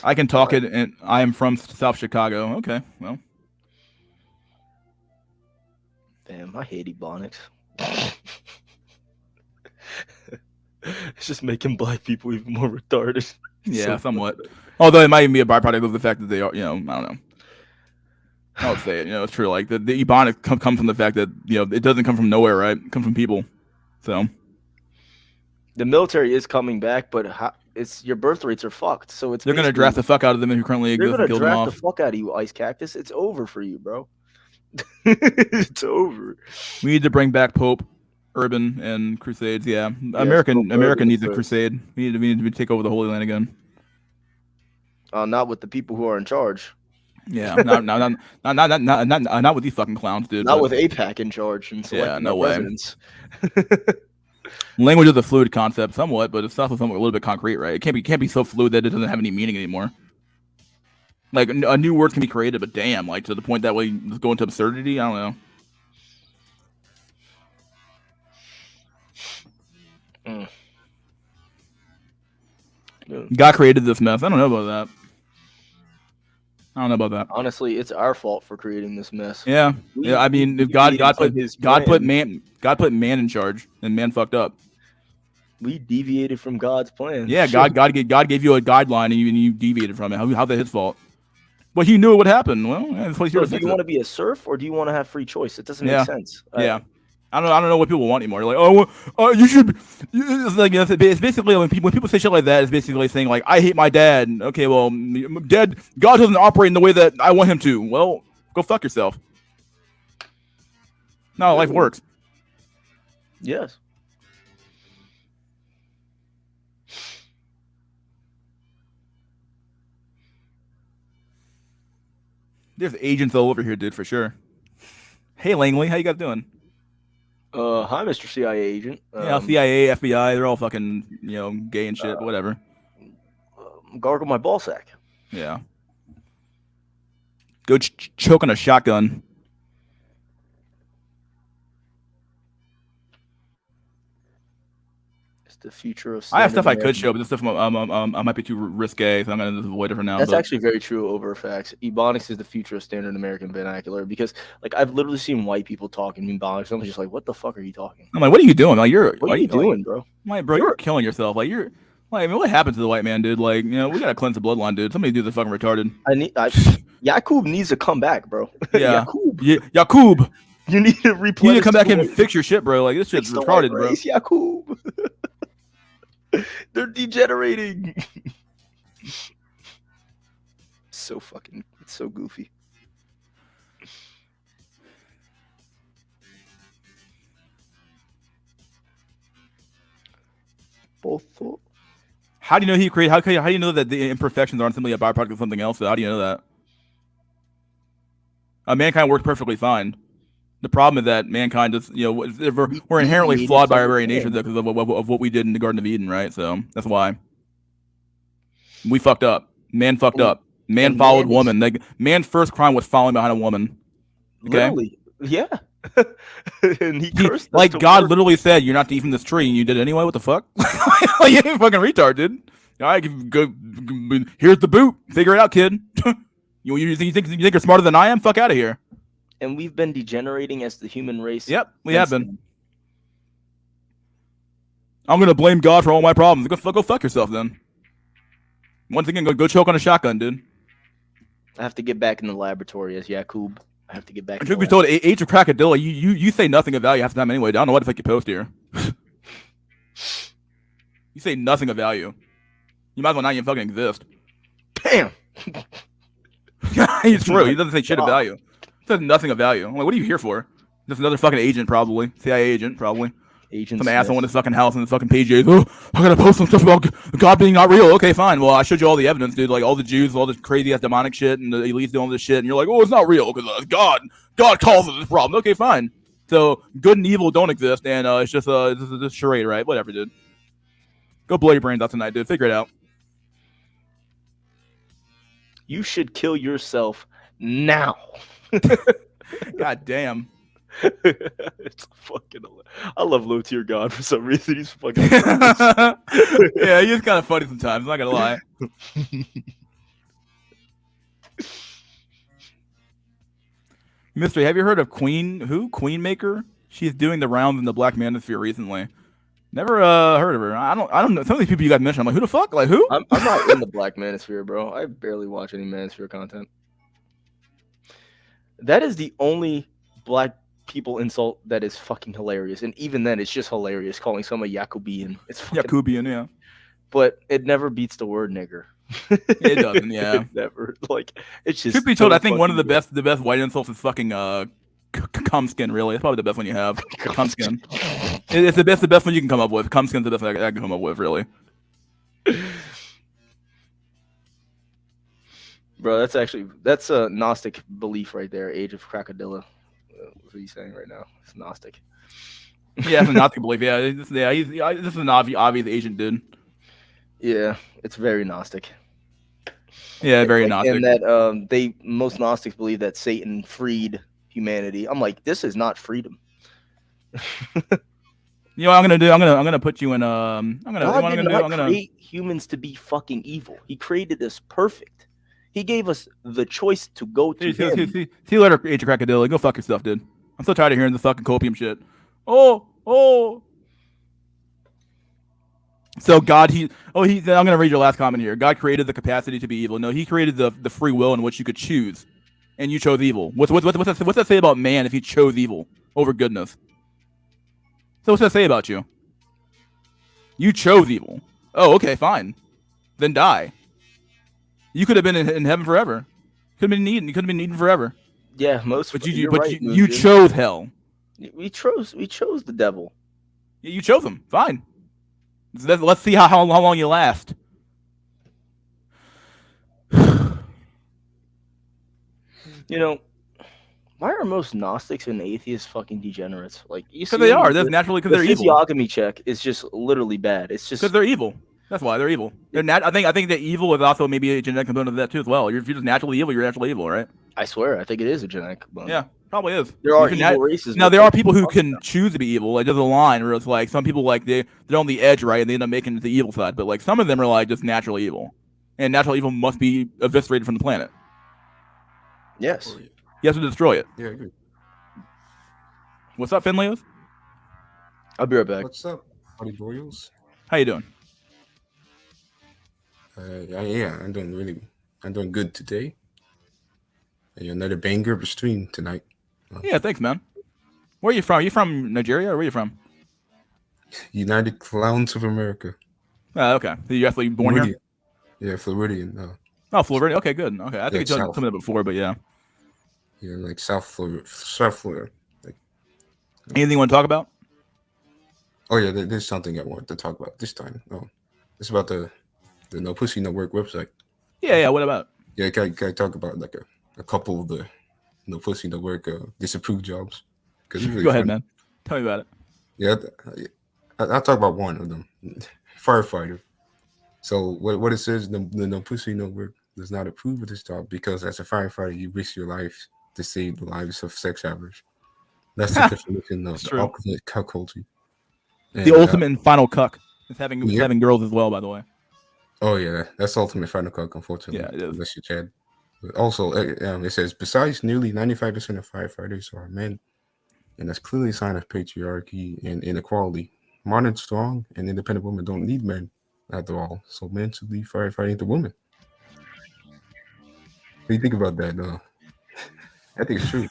I can talk it, and I am from South Chicago. Okay, well. Damn, I hate Ebonics. It's just making black people even more retarded. Yeah, So somewhat. Although it might even be a byproduct of the fact that they are, I don't know. I would say it. It's true. Like the Ebonics comes from the fact that it doesn't come from nowhere, right? It comes from people. So the military is coming back, but it's your birth rates are fucked. So they're gonna draft the fuck out of them who currently exist. They're And gonna kill them draft off. the fuck out of you, Ice Cactus. It's over for you, bro. It's over. We need to bring back Pope, Urban, and Crusades. Yeah, Yes, America Pope, needs a Urban, crusade. We need to take over the Holy Land again. Not with the people who are in charge. Yeah, not with these fucking clowns, dude. Not but- with APAC in charge and selecting no our way. presidents. Language is a fluid concept, somewhat, but it's also somewhat a little bit concrete, right? It can't be so fluid that it doesn't have any meaning anymore. Like a new word can be created, but damn, like to the point that we go into absurdity. I don't know. God created this mess. I don't know about that. Honestly, it's our fault for creating this mess. Yeah, yeah. I mean, if God put man in charge, and man fucked up. We deviated from God's plan. Yeah, Shit. God gave you a guideline, and you deviated from it. How's that his fault? Well, he knew it would happen. Well, that's what So do you want to be a serf or do you want to have free choice? It doesn't make sense. Yeah. I don't know what people want anymore. Like, you should. It's like it's basically when people say shit like that, it's basically saying like, I hate my dad. Okay, well, God doesn't operate in the way that I want him to. Well, go fuck yourself. No, life works. Yes. There's agents all over here, dude, for sure. Hey, Langley, how you guys doing? Hi, Mr. CIA agent. Yeah, CIA, FBI, they're all fucking, gay and shit, whatever. Gargle my ball sack. Yeah. Go choke on a shotgun. It's the future of. I have stuff I could American- show, but this stuff I might be too risque, so I'm gonna just avoid it for now. That's but- actually very true over facts. Ebonics is the future of standard American vernacular because, like, I've literally seen white people talking Ebonics. I'm just like, what the fuck are you talking? I'm like, what are you doing? Like, What are you doing, bro? I'm like, bro, you're killing yourself. Like, you're like, I mean, what happened to the white man, dude? Like, we gotta cleanse the bloodline, dude. Somebody do this fucking retarded. Yakub needs to come back, bro. Yeah, Yakub. Yakub. You need to replenish. You need to come back the and white- fix your shit, bro. Like, this shit's fix the retarded, white bro. race, Yakub. They're degenerating. So fucking, it's so goofy. Both. How do you know he created? How do you know that the imperfections aren't simply a byproduct of something else? How do you know that? Mankind works perfectly fine. The problem is that mankind is, we're inherently flawed by our very nature because of what we did in the Garden of Eden, right? So that's why we fucked up. Man fucked up. Man followed woman. Man's first crime was following behind a woman. Okay? Literally, yeah. And he cursed. Like God literally said, "You're not to eat from this tree," and you did it anyway. What the fuck? Like, you ain't fucking retard, dude. All right, go. Here's the boot. Figure it out, kid. You think you're smarter than I am? Fuck out of here. And we've been degenerating as the human race. Yep, we have been. I'm gonna blame God for all my problems. Go fuck yourself then. Once again, go choke on a shotgun, dude. I have to get back in the laboratory as Yakub. I have to get back. Truth be told, Age of Krakadilla, you say nothing of value half the time anyway. I don't know what the fuck you post here. You say nothing of value. You might as well not even fucking exist. Damn. He's true. He doesn't say shit of value. He says nothing of value. I'm like, what are you here for? Just another fucking agent, probably. CIA agent, probably. Agent some asshole in his fucking house and his fucking pages. Oh, I gotta post some stuff about God being not real. Okay, fine. Well, I showed you all the evidence, dude. Like all the Jews, all this crazy ass demonic shit, and the elites doing all this shit, and you're like, oh, it's not real because God causes this problem. Okay, fine. So good and evil don't exist, and it's just a charade, right? Whatever, dude. Go blow your brains out tonight, dude. Figure it out. You should kill yourself now. God damn. It's fucking. I love low tier God for some reason. He's fucking. Yeah, he's kind of funny sometimes. I'm not gonna lie. Mystery, have you heard of Queen Maker? She's doing the rounds in the Black Manosphere recently. Never heard of her. I don't know. Some of these people you guys mentioned, I'm like, who the fuck? Like who? I'm not in the Black Manosphere, bro. I barely watch any Manosphere content. That is the only Black people insult that is fucking hilarious, and even then, it's just hilarious calling someone Yakubian. It's fucking, Yakubian, yeah. But it never beats the word nigger. It doesn't, yeah. It never. Like it's just. Truth be told, I think one of the best white insults is fucking cumskin. Really, it's probably the best one you have. Cumskin. It's the best one you can come up with. Cumskin's the best one I can come up with, really. Bro, that's a Gnostic belief right there. Age of Krakadilla. What are you saying right now? It's Gnostic. Yeah, it's a Gnostic belief. Yeah, this is an obvious agent, dude. Yeah, it's very Gnostic. Yeah, very Gnostic. And that most Gnostics believe that Satan freed humanity. I'm like, this is not freedom. You know what I'm gonna do? I'm gonna put you in. God did not create humans to be fucking evil. He created us perfect. He gave us the choice to go to him. See you later, Age of Krakadilla. Go fuck yourself, dude. I'm so tired of hearing the fucking copium shit. Oh. So God, I'm gonna read your last comment here. God created the capacity to be evil. No, He created the free will in which you could choose, and you chose evil. What's that say about man if he chose evil over goodness? So what's that say about you? You chose evil. Oh, okay, fine. Then die. You could have been in heaven forever. Could have been eaten. You could have been eaten forever. Yeah, you chose hell. We chose the devil. Yeah, you chose him. Fine. Let's see how long you last. You know, why are most Gnostics and atheists fucking degenerates? Like, because they are. That's naturally because they're evil. The physiognomy check is just literally bad. It's just because they're evil. That's why they're evil. I think that evil is also maybe a genetic component of that too as well. If you're just naturally evil, you're naturally evil, right? I swear, I think it is a genetic component. Yeah, probably is. There are evil races. Now there are people who can choose to be evil. Like there's a line where it's like some people like they're on the edge, right, and they end up making it to the evil side. But like some of them are like just naturally evil, and natural evil must be eviscerated from the planet. Yes. You have to destroy it. Yeah, I agree. What's up, Finleos? I'll be right back. What's up, buddy Royals? How you doing? I'm doing good today. Another banger of a stream tonight. Yeah, thanks, man. Where are you from? Are you from Nigeria or where are you from? United Clowns of America. Okay. So you actually born here? Floridian. Yeah, Floridian. Oh, Florida. Okay, good. Okay, I think Yeah, you told me that before, but yeah. Yeah, like South Florida. Like, anything you want to talk about? Oh yeah, there's something I wanted to talk about this time. It's about the No Pussy No Work website. Yeah. What about? Yeah, can I talk about like a couple of the No Pussy No Work disapproved jobs? Because really go ahead, funny. man. Tell me about it. Yeah, I'll talk about one of them. Firefighter. So what it says, the No Pussy No Work does not approve of this job because as a firefighter you risk your life to save the lives of sex average. That's the definition of the ultimate cuckoldry. The ultimate and final cuck is having girls as well, by the way. Oh yeah, that's ultimate final cuck, unfortunately. Yeah, it is. Unless you Chad. But also, it says besides nearly 95% of firefighters are men, and that's clearly a sign of patriarchy and inequality. Modern, strong, and independent women don't need men after all, so men should leave firefighting to women. What do you think about that? I think it's true.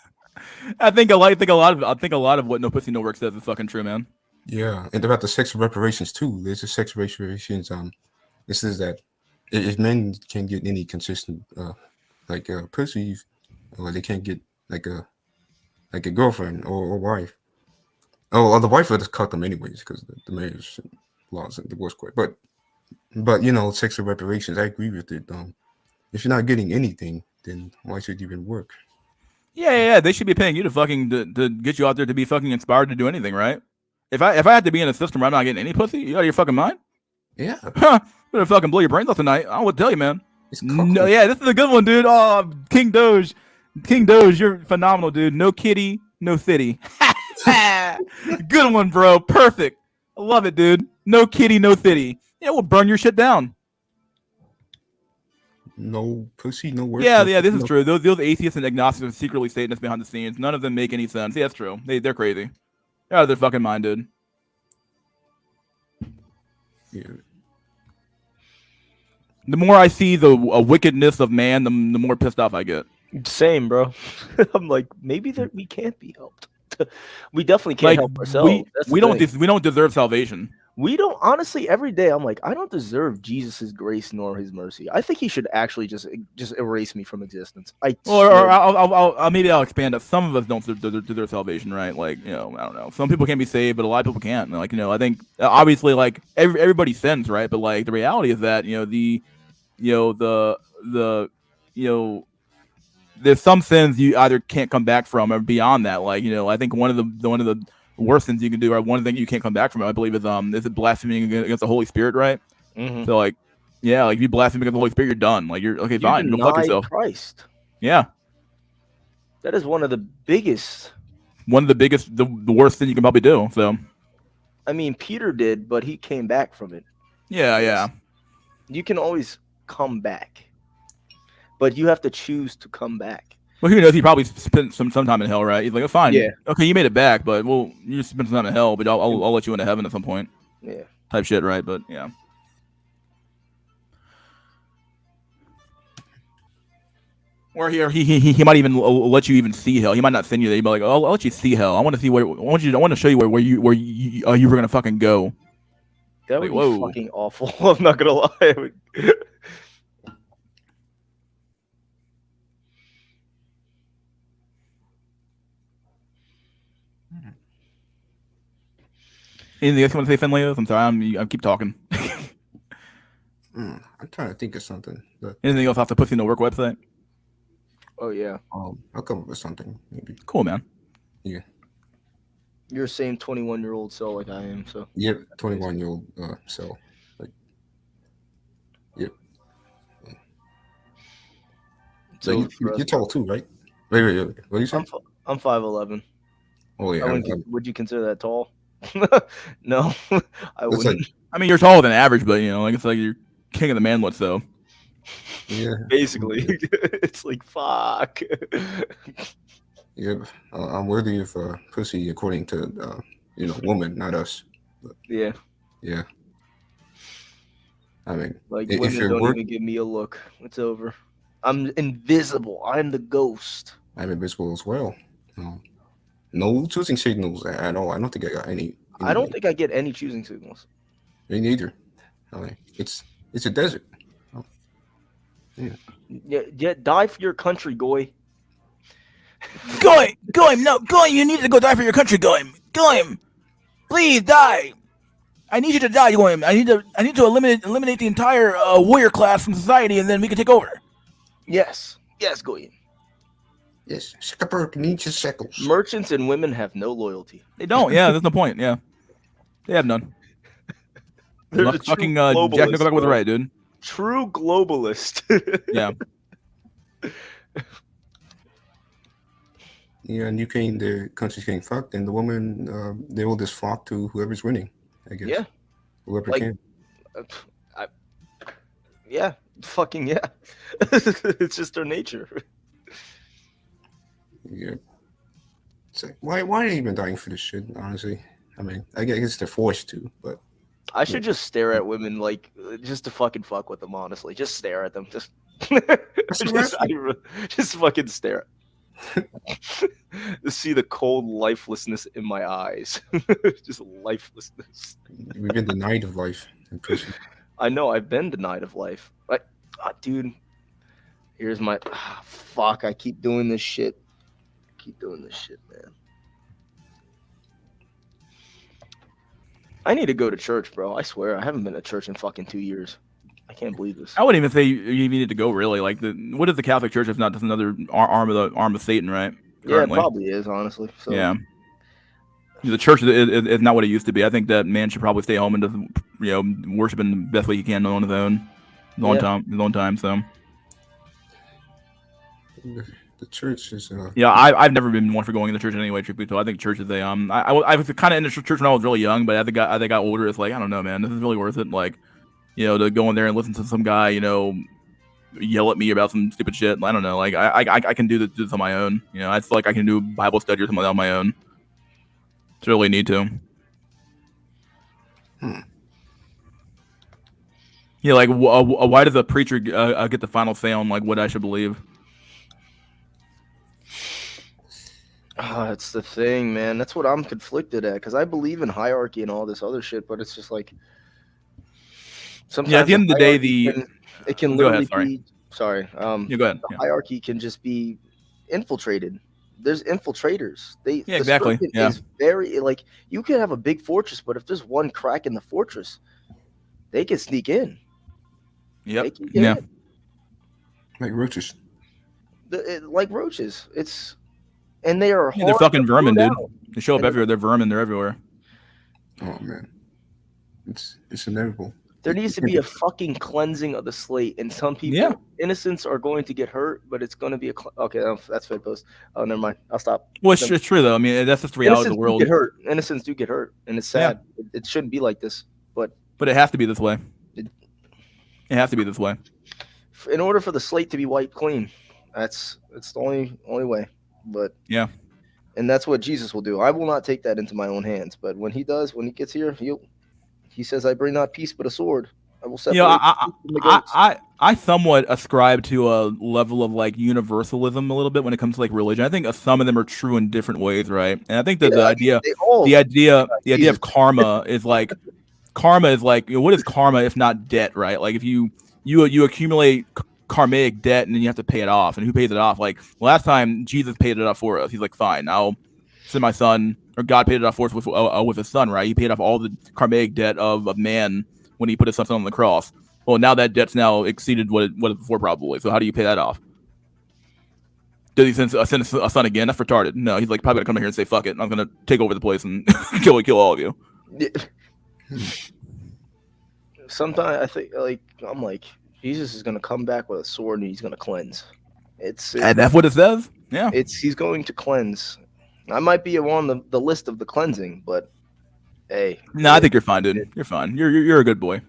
I think a lot of what No Pussy No Work says is fucking true, man. Yeah, and about the sexual reparations too. There's a sex reparations. It says that if men can't get any consistent pussy, or they can't get like a girlfriend or wife. Oh, the wife would just cut them anyways because the marriage laws and divorce court. But sexual reparations. I agree with it. If you're not getting anything, then why should you even work? Yeah. They should be paying you to get you out there to be fucking inspired to do anything, right? If I had to be in a system where I'm not getting any pussy, you out of your fucking mind? Yeah. Better fucking blow your brains off tonight. I would tell you, man. No, yeah, this is a good one, dude. Oh, King Doge, you're phenomenal, dude. No kitty, no city. Good one, bro. Perfect. I love it, dude. No kitty, no city. Yeah, we'll burn your shit down. No pussy, no work. Yeah, this is true. Those atheists and agnostics are secretly Satanists behind the scenes. None of them make any sense. Yeah, that's true. They're crazy. They're out of their fucking mind, dude. Yeah. The more I see the wickedness of man, the more pissed off I get. Same, bro. I'm like, maybe that we can't be helped. We definitely can't help ourselves. We don't deserve salvation. We don't, honestly, every day I'm like, I don't deserve Jesus's grace nor his mercy. I think he should actually just erase me from existence. Maybe I'll expand it. Some of us don't deserve salvation, right? Like, I don't know. Some people can be saved, but a lot of people can't. Like, I think obviously like everybody sins, right? But like the reality is that there's some sins you either can't come back from or beyond that. Like, I think one of the worst things you can do, or one thing you can't come back from, I believe, is it blaspheming against the Holy Spirit, right? Mm-hmm. So like, yeah, like if you blaspheme against the Holy Spirit, you're done. Like you're okay, fine. Go fuck yourself. Christ. Yeah. That is one of the biggest, the worst thing you can probably do. So, I mean, Peter did, but he came back from it. Yeah. You can always come back, but you have to choose to come back. Well, who knows? He probably spent some time in hell, right? He's like, oh, fine. Yeah. Okay, you made it back, but well, you spent some time in hell, but I'll let you into heaven at some point. Yeah. Type shit, right? But yeah. Or he might even let you even see hell. He might not send you there. He might be like, oh, I'll let you see hell. I want to see where. I want to show you where you were gonna fucking go. That would be fucking awful. I'm not gonna lie. Anything else you want to say, Finlayos? I'm sorry, I keep talking. I'm trying to think of something. But anything else off the Pussy No Work website? Oh yeah. I'll come up with something maybe. Cool, man. Yeah. You're the same 21-year-old cell like I am, so. Yep, 21-year-old cell. Like. Yep. So you're tall too, right? Wait. What do you say? I'm 5'11". Oh yeah. Would you consider that tall? No, I wouldn't. Like, I mean, you're taller than average, but like it's like you're king of the manlets, though. Yeah. Basically, it's like fuck. Yeah, I'm worthy of pussy according to woman, not us. But, yeah. I mean, like women don't even give me a look. It's over. I'm invisible. I'm the ghost. I'm invisible as well. No choosing signals at all. I don't think I got any. I don't think I get any choosing signals. Me neither. I mean, it's a desert. Oh, Yeah, die for your country, Goy. Goim, no, Goim, you need to go die for your country, Goim, please die. I need you to die, Goim. I need to eliminate the entire warrior class from society, and then we can take over. Yes, Goy. Yes, Zuckerberg needs his shekels. Merchants and women have no loyalty. They don't. Yeah, there's no point. Yeah, they have none. They're the fucking true globalist, Jack Nickelback was right, dude. True globalist. Yeah. Yeah, in Ukraine, the country's getting fucked, and the woman, they will just flock to whoever's winning, I guess. Yeah. Whoever Like, can. Yeah, fucking yeah. It's just their nature. Yeah. It's like, why are they even dying for this shit, honestly? I mean, I guess they're forced to, but... I should just stare at women, like, just to fucking fuck with them, honestly. Just stare at them. Just fucking stare. To see the cold lifelessness in my eyes. Just lifelessness. We've been denied of life in prison. I know, I've been denied of life. Like, dude, here's my... fuck, I keep doing this shit. Man. I need to go to church, bro. I swear, I haven't been to church in fucking 2 years. I can't believe this. I wouldn't even say you even need to go, really. Like, what is the Catholic Church if not just another arm of Satan, right? Yeah, it probably is, honestly. So. Yeah. The church is not what it used to be. I think that man should probably stay home and just, worship in the best way he can on his own. Long time. So. The church is. Yeah, I've never been one for going to church anyway. Truthfully, so I think church is a I was kind of in the church when I was really young, but as I got older, it's like I don't know, man, this is really worth it. Like, to go in there and listen to some guy, yell at me about some stupid shit. I don't know. Like I can do this on my own. I feel like I can do Bible study or something on my own. It's really need to. Yeah, like why does a preacher get the final say on like what I should believe? It's the thing, man. That's what I'm conflicted at because I believe in hierarchy and all this other shit, but it's just like sometimes. Yeah, at the end of the day, it can literally be. Sorry. Go ahead. The hierarchy can just be infiltrated. There's infiltrators. Exactly. Yeah. Is very like you could have a big fortress, but if there's one crack in the fortress, they can sneak in. Yep. Yeah. In. Like roaches. Like roaches. And they are. They're fucking vermin, dude. They show up everywhere. They're vermin. They're everywhere. Oh man, it's inevitable. There needs to be a fucking cleansing of the slate, and some people, innocents are going to get hurt, but it's going to be okay. That's Fed post. Oh, never mind. I'll stop. Well, it's true though. I mean, that's just the reality of the world. Innocents do get hurt, and it's sad. Yeah. It shouldn't be like this, but it has to be this way. It has to be this way. In order for the slate to be wiped clean, it's the only way. But yeah, and that's what Jesus will do. I will not take that into my own hands. But when he does, when he gets here, he says, "I bring not peace but a sword. I will separate." I somewhat ascribe to a level of like universalism a little bit when it comes to like religion. I think some of them are true in different ways, right? And I think that the idea of karma is like what is karma if not debt, right? Like if you accumulate karmic debt and then you have to pay it off, and who pays it off? Like last time Jesus paid it off for us. He's like, fine, I'll send my son, or God paid it off for us with his son, right? He paid off all the karmic debt of man when he put his son on the cross. Well, now that debt's now exceeded what it was before, probably. So how do you pay that off? Does he send a son again? That's retarded. No, he's like probably gonna come here and say, fuck it, I'm gonna take over the place and kill all of you. Sometimes I think I'm like, Jesus is going to come back with a sword and he's going to cleanse. And that's what it says. Yeah, he's going to cleanse. I might be on the list of the cleansing, but hey. No, I think you're fine, dude. You're fine. You're a good boy.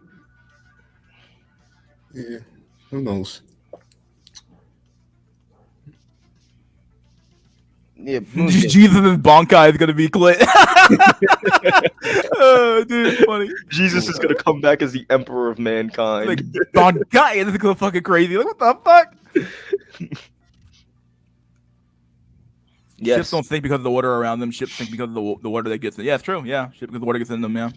Yeah, who knows? Yeah, Jesus' Bonkai is gonna be clit. Oh, dude, funny. Jesus is gonna come back as the emperor of mankind. Like Bonkai, this is gonna fucking crazy. Like what the fuck? Yes. Ships don't sink because of the water around them. Ships sink because of the water that gets in. Yeah, it's true. Yeah, ships because the water gets in them. Yeah.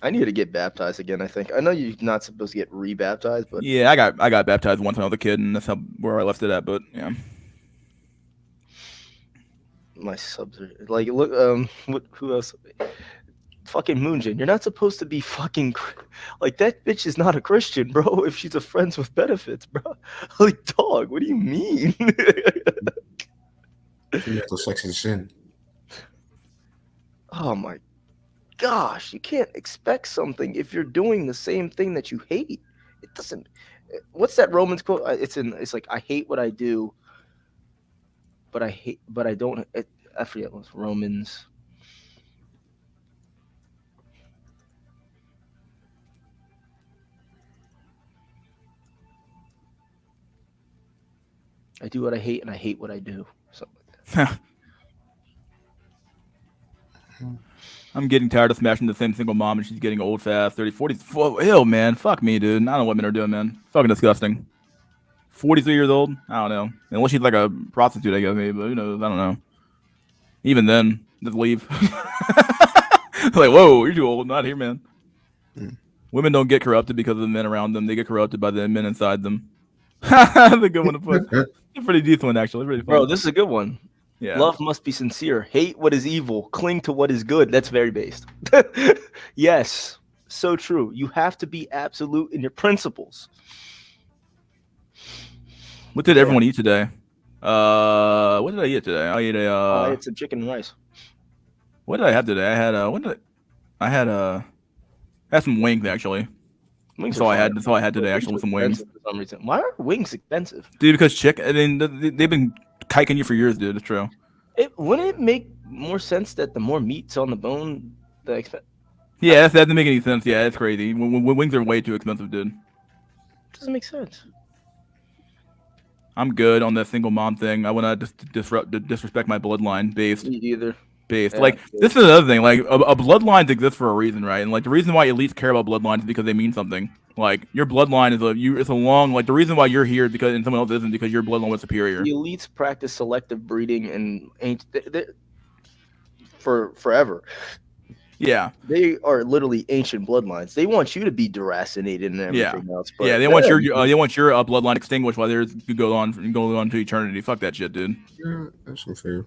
I need to get baptized again. I think. I know you're not supposed to get rebaptized, but Yeah, I got baptized once when I was a kid, and that's where I left it at. But yeah. my subs are like, look, who else? Fucking Moonjin, you're not supposed to be fucking like that bitch is not a Christian, bro. If she's a friends with benefits, bro. Like, dog, what do you mean? Female sex is sin. Oh my gosh, you can't expect something if you're doing the same thing that you hate. It doesn't. What's that Romans quote? It's like, I hate what I do, but I don't. I forget what's Romans. I do what I hate, and I hate what I do. Something like that. I'm getting tired of smashing the same single mom, and she's getting old fast. 30, 40. Ew, man. Fuck me, dude. I don't know what men are doing, man. Fucking disgusting. 43 years old? I don't know. Unless she's like a prostitute, I guess, maybe. But who knows? I don't know. Even then, just leave. Like, whoa, you're too old. Not here, man. Women don't get corrupted because of the men around them. They get corrupted by the men inside them. That's a good one to put. It's a pretty decent one, actually. Really fun. Bro, this is a good one. Yeah. Love must be sincere. Hate what is evil. Cling to what is good. That's very based. Yes, so true. You have to be absolute in your principles. What did everyone eat today? What did I eat today? I ate I had some chicken and rice. What did I have today? I had I had some wings actually. Wings That's all are I had. fire. That's all I had today. Wings Actually, are with some wings. expensive for some reason. Why are wings expensive? Dude, because chicken. I mean, they've been kiking you for years, dude. It's true. Wouldn't it make more sense that the more meat's on the bone, the expensive? Yeah, that doesn't make any sense. Yeah, it's crazy. When wings are way too expensive, dude. Doesn't make sense. I'm good on that single mom thing. I want to disrespect my bloodline based. Me either. Based. Yeah, Like, this is another thing. Like, a bloodlines exist for a reason, right? And like the reason why elites care about bloodlines is because they mean something. Like, your bloodline is a long, like, the reason why you're here is because and someone else isn't because your bloodline was superior. The elites practice selective breeding and for forever. Yeah. They are literally ancient bloodlines. They want you to be deracinated and everything else. But yeah, they want your bloodline extinguished while theirs could go on to eternity. Fuck that shit, dude. Yeah, that's unfair.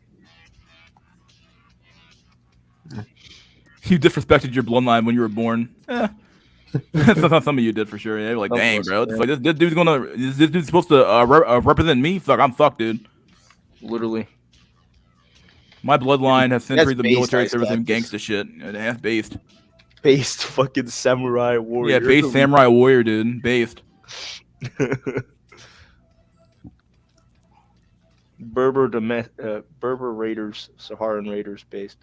You disrespected your bloodline when you were born. That's not something you did for sure. Yeah, like, dang, bro. It's like this dude's supposed to represent me. Fuck, I'm fucked, dude. Literally. My bloodline has centuries of based military on service and status. gangsta shit. That's based. Based fucking samurai warrior. Yeah, based samurai warrior, dude. Based. Berber Raiders, Saharan Raiders based.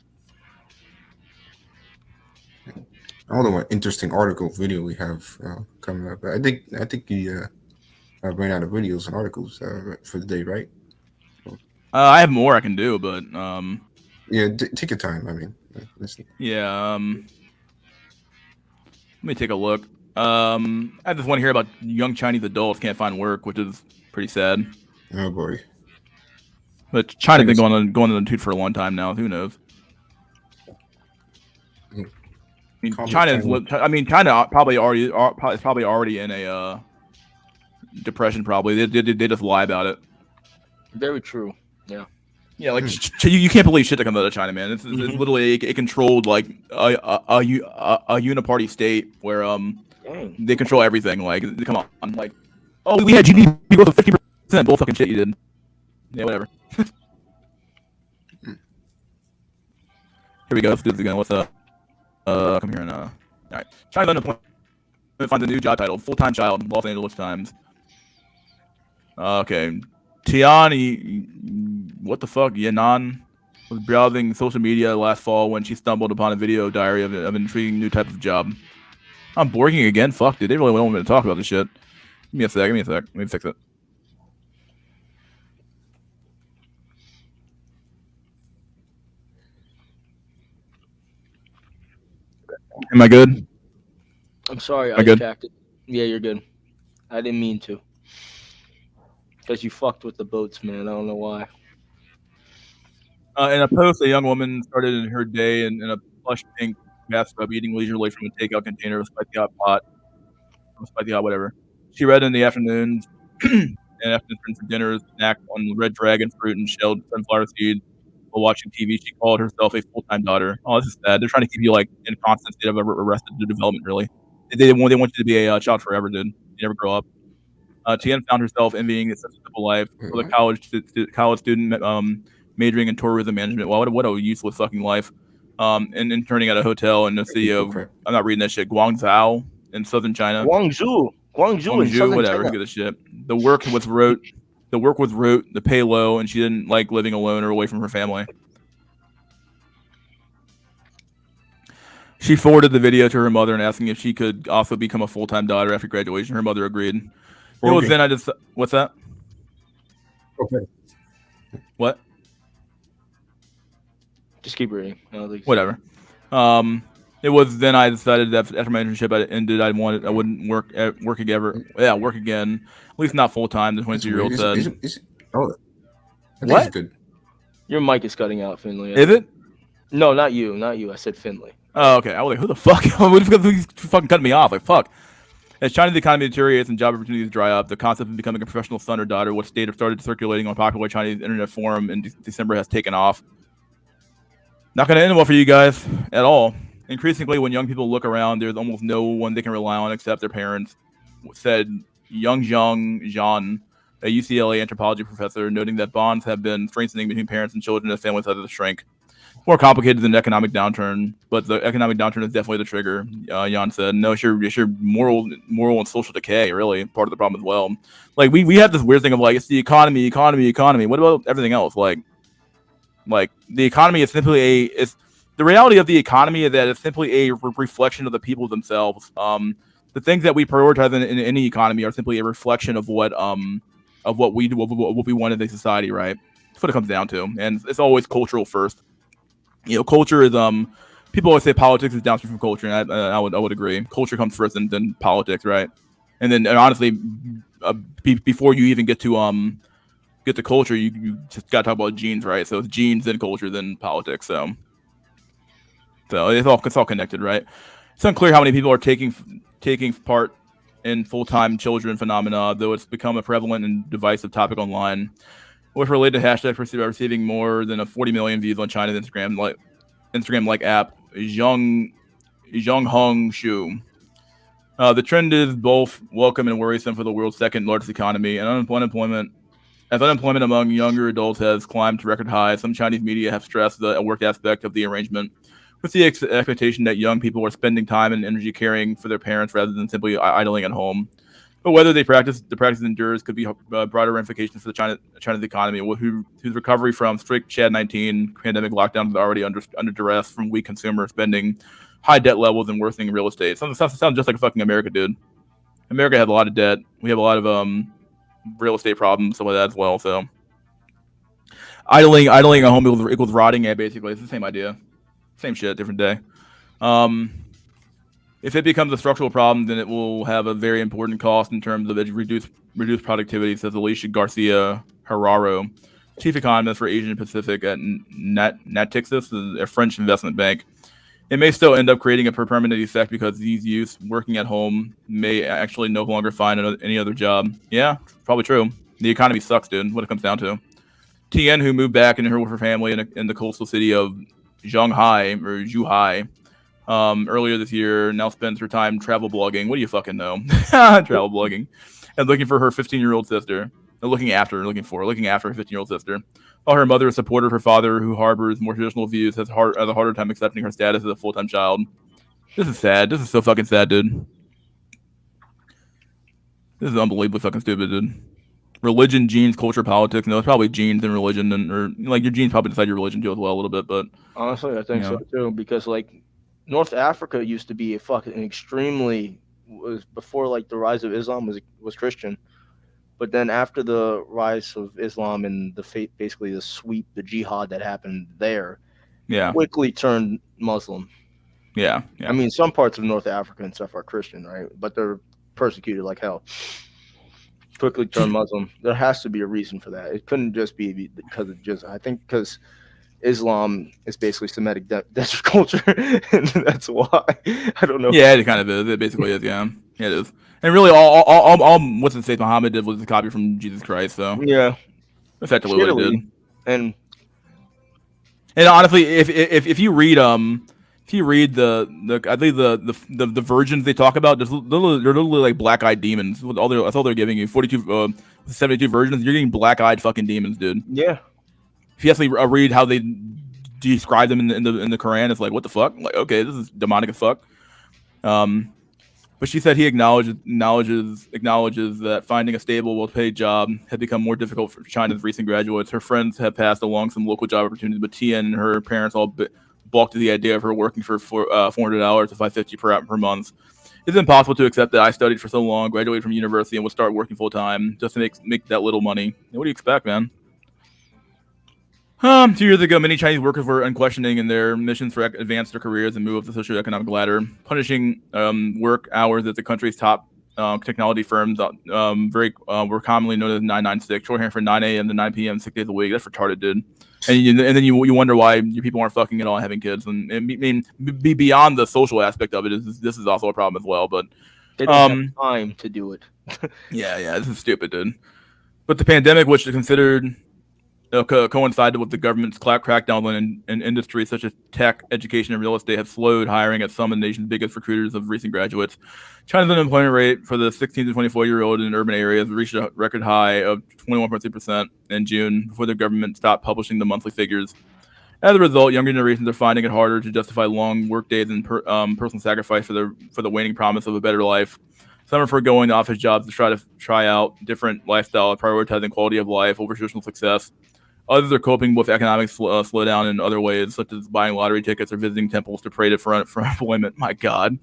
I don't know what interesting article video we have coming up. But I think we ran out of videos and articles for the day, right? I have more I can do, but yeah, take your time. I mean, yeah. Let me take a look. I have this one here about young Chinese adults can't find work, which is pretty sad. Oh boy. But China's been going on the toot for a long time now. Who knows? I mean, China probably already in a depression. Probably they just lie about it. Very true. Yeah. Yeah, like you can't believe shit that comes out of China, man. It's literally a controlled like a uniparty state where they control everything. Like, come on, like, oh, we had GDP growth of 50%. Bull fucking shit you did. Yeah, whatever. Here we go. Let's do this again. What's up? Come here and all right. China's unemployment finds a new job title: full-time child. Los Angeles Times. Okay. Tiani, what the fuck? Yanan was browsing social media last fall when she stumbled upon a video diary of an intriguing new type of job. I'm borking again? Fuck, dude. They really don't want me to talk about this shit. Give me a sec. Let me fix it. Am I good? I'm sorry, I distracted. Yeah, you're good. I didn't mean to. Because you fucked with the boats, man. I don't know why. In a post, a young woman started her day in a plush pink bathtub, eating leisurely from a takeout container despite the hot pot, despite the hot whatever. She read in the afternoons and afternoon for dinner, snacked on red dragon fruit and shelled sunflower seeds while watching TV. She called herself a full-time daughter. Oh, this is sad. They're trying to keep you like in a constant state of arrested development. Really, they want you to be a child forever, dude. You never grow up. Tien found herself envying such a simple life for the college student majoring in tourism management. Wow, what a useless fucking life. And interning at a hotel in the city of I'm not reading that shit. Guangzhou in southern China. Guangzhou in southern whatever. China. Who gives a shit? The work was rote. The pay low, and she didn't like living alone or away from her family. She forwarded the video to her mother and asking if she could also become a full-time daughter after graduation. Her mother agreed. It was then I just what's that? Okay. What? Just keep reading. Whatever. It was then I decided that after my internship ended, I wouldn't work again. At least not full time. The 22-year-old said. What? Your mic is cutting out, Finley. Is it? No, not you. I said Finley. Oh, okay. I was like, who the fuck? Who's fucking cutting me off? Like, fuck. As China's economy deteriorates and job opportunities dry up, the concept of becoming a professional son or daughter, which started circulating on popular Chinese internet forum in December, has taken off. Not going to end well for you guys at all. Increasingly, when young people look around, there's almost no one they can rely on except their parents, said Youngzhong Zhan, a UCLA anthropology professor, noting that bonds have been strengthening between parents and children as families have to shrink. More complicated than the economic downturn, but the economic downturn is definitely the trigger. Jan said, "No, it's your moral and social decay. Really, part of the problem as well. Like we have this weird thing of like it's the economy. What about everything else? Like the economy is simply the reality of the economy is that it's simply a reflection of the people themselves. The things that we prioritize in any economy are simply a reflection of what we want in a society, right? That's what it comes down to, and it's always cultural first. Culture is people always say politics is downstream from culture, and I would agree. Culture comes first, and then politics, right? And then honestly, before you even get to culture, you just gotta talk about genes, right? So it's genes, then culture, then politics. So it's all connected, right? It's unclear how many people are taking part in full-time children phenomena, though it's become a prevalent and divisive topic online. With related hashtags receiving more than 40 million views on China's Instagram-like app, Zhonghong Shu. The trend is both welcome and worrisome for the world's second largest economy. And unemployment among younger adults has climbed to record highs. Some Chinese media have stressed the work aspect of the arrangement, with the expectation that young people are spending time and energy caring for their parents rather than simply idling at home. But whether the practice endures could be broader ramifications for China's economy, whose recovery from strict Chad-19 pandemic lockdown is already under duress from weak consumer spending, high debt levels, and worsening real estate. Sounds just like fucking America, dude. America has a lot of debt. We have a lot of real estate problems, some of that as well. So idling a home equals rotting. Yeah, basically, it's the same idea, same shit, different day. If it becomes a structural problem, then it will have a very important cost in terms of reduced productivity, says Alicia Garcia Herrero, chief economist for Asia Pacific at Natixis, a French investment bank. It may still end up creating a permanent effect because these youths working at home may actually no longer find any other job. Yeah, probably true. The economy sucks, dude, what it comes down to. Tien, who moved back with her family in the coastal city of Zhuhai, earlier this year, now spends her time travel blogging. What do you fucking know? Travel blogging. And looking for her 15-year-old sister. Looking after her 15-year-old sister. While her mother is supportive of her father, who harbors more traditional views, has a harder time accepting her status as a full-time child. This is sad. This is so fucking sad, dude. This is unbelievably fucking stupid, dude. Religion, genes, culture, politics. No, it's probably genes and religion, or like your genes probably decide your religion too as well a little bit. But honestly, I think so too, because like North Africa used to be before like the rise of Islam was Christian, but then after the rise of Islam and basically the jihad that happened there, quickly turned Muslim. Yeah. I mean, some parts of North Africa and stuff are Christian, right? But they're persecuted like hell. Quickly turned Muslim. There has to be a reason for that. It couldn't just be because of just. I think because Islam is basically Semitic desert culture, and that's why. I don't know. Yeah, it kind of is. It basically is. Yeah, it is. And really, all what's it say Muhammad did was a copy from Jesus Christ. So Yeah, effectively what he did. And honestly, if you read the I think the virgins they talk about, they're literally like black-eyed demons. That's all they're giving you. 72 virgins. You're getting black-eyed fucking demons, dude. Yeah. If you actually read how they describe them in the Quran, it's like, what the fuck? Like, okay, this is demonic as fuck. But she said he acknowledges that finding a stable, well-paid job had become more difficult for China's recent graduates. Her friends have passed along some local job opportunities, but Tian and her parents all balked at the idea of her working for $400 to $550 per month. It's impossible to accept that I studied for so long, graduated from university, and would start working full-time just to make that little money. What do you expect, man? 2 years ago, many Chinese workers were unquestioning in their missions for advance their careers and move up the socioeconomic ladder, punishing work hours at the country's top technology firms. Were commonly known as 996, shorthand for 9 a.m. to 9 p.m. 6 days a week. That's retarded, dude. And then you wonder why your people aren't fucking at all and having kids. And I mean, beyond the social aspect of it, this is also a problem as well. But they don't have time to do it. yeah, this is stupid, dude. But the pandemic, which is considered coincided with the government's crackdown on industries such as tech, education, and real estate, have slowed hiring at some of the nation's biggest recruiters of recent graduates. China's unemployment rate for the 16 to 24-year-old in urban areas reached a record high of 21.3% in June before the government stopped publishing the monthly figures. As a result, younger generations are finding it harder to justify long work days and personal sacrifice for the waning promise of a better life. Some are foregoing office jobs to try out different lifestyle, prioritizing quality of life over traditional success. Others are coping with economic slowdown in other ways, such as buying lottery tickets or visiting temples to pray for employment. My God.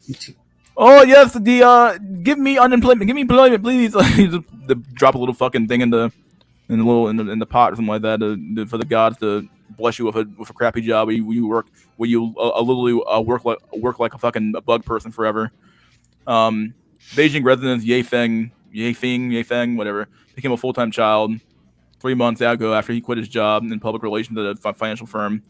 Oh yes, give me unemployment, give me employment, please. Drop a little fucking thing in the pot or something like that for the gods to bless you with a crappy job where you work literally work like a fucking bug person forever. Beijing resident Ye Feng, whatever, became a full-time child 3 months ago after he quit his job in public relations at a financial firm.